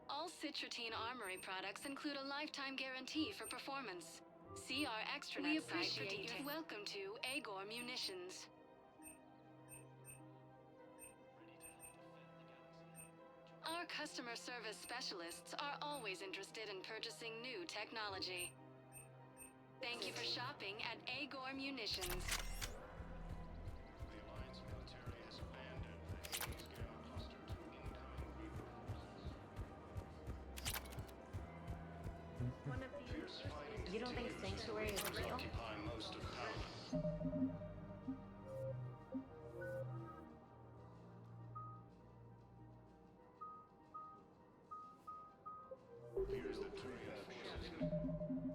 All Citratine Armory products include a lifetime guarantee for performance. See our extranet site for details. Welcome to Agor Munitions. Our customer service specialists are always interested in purchasing new technology. Thank you for shopping at Agor Munitions. The Alliance military has abandoned the Hades Gamma cluster to incoming Reaper forces. One of these. Fierce fighting You don't think continues as the Sanctuary is Reapers real? occupy most of Palaven. Here's the Turian forces.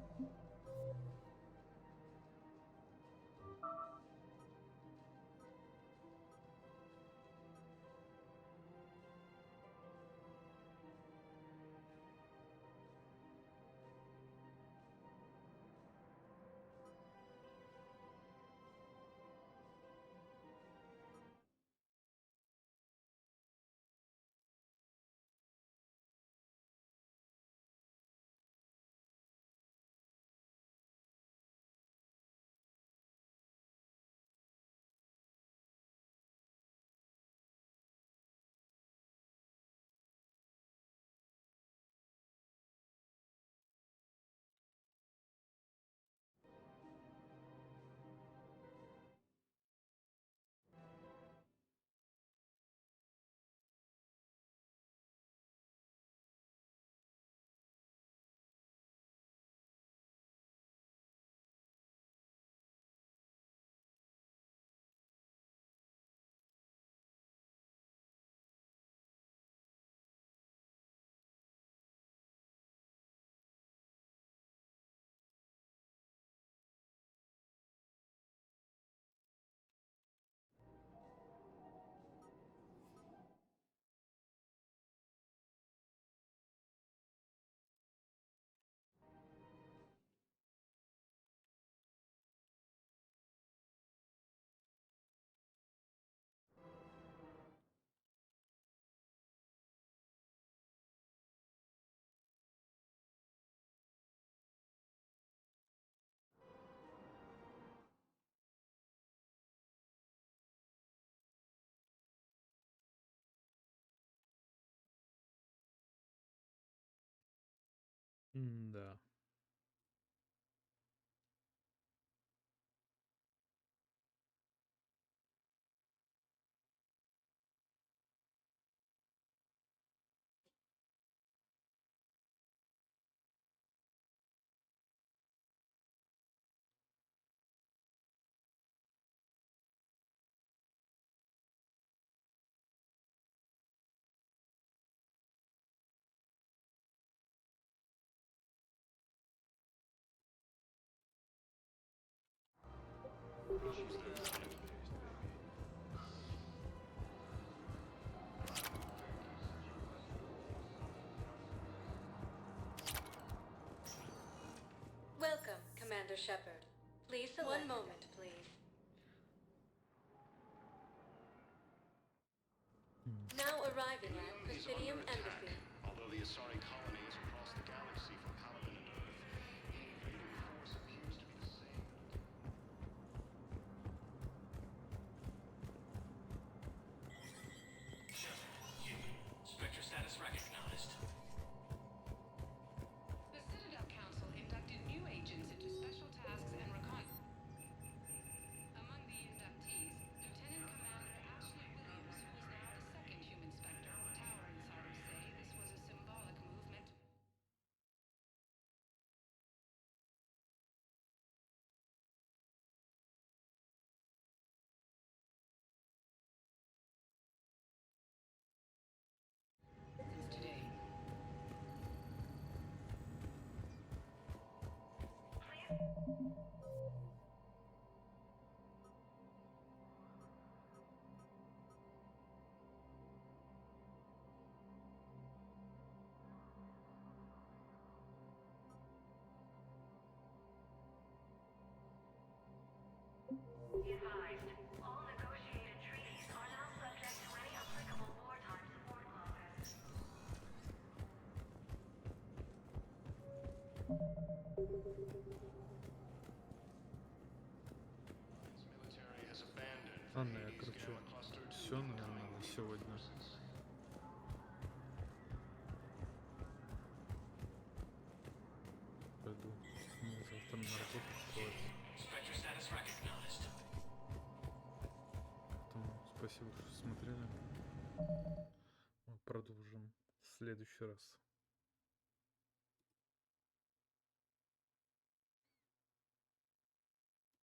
Да. Welcome, Commander Shepard. Please select. One moment, please. Now arriving at Presidium Embassy. Although the Asari colony is across the galaxy from Paladin and Earth, the invading force appears to be the same. Spectre status recognized. The Citadel Council inducted new agents into special tasks and recon. Among the inductees, Lieutenant Commander Ashley Williams, who is now the second human Spectre. Tower insiders say this was a symbolic movement. Today. Be advised, all negotiated treaties are now subject to any applicable wartime support clauses. Military has abandoned Ладно, я, Hades короче, gamma cluster to все, наверное, на сегодня. Пойду. Мне завтра на работу вставать. Spectre status recognized. Поэтому спасибо, что смотрели. Мы продолжим в следующий раз.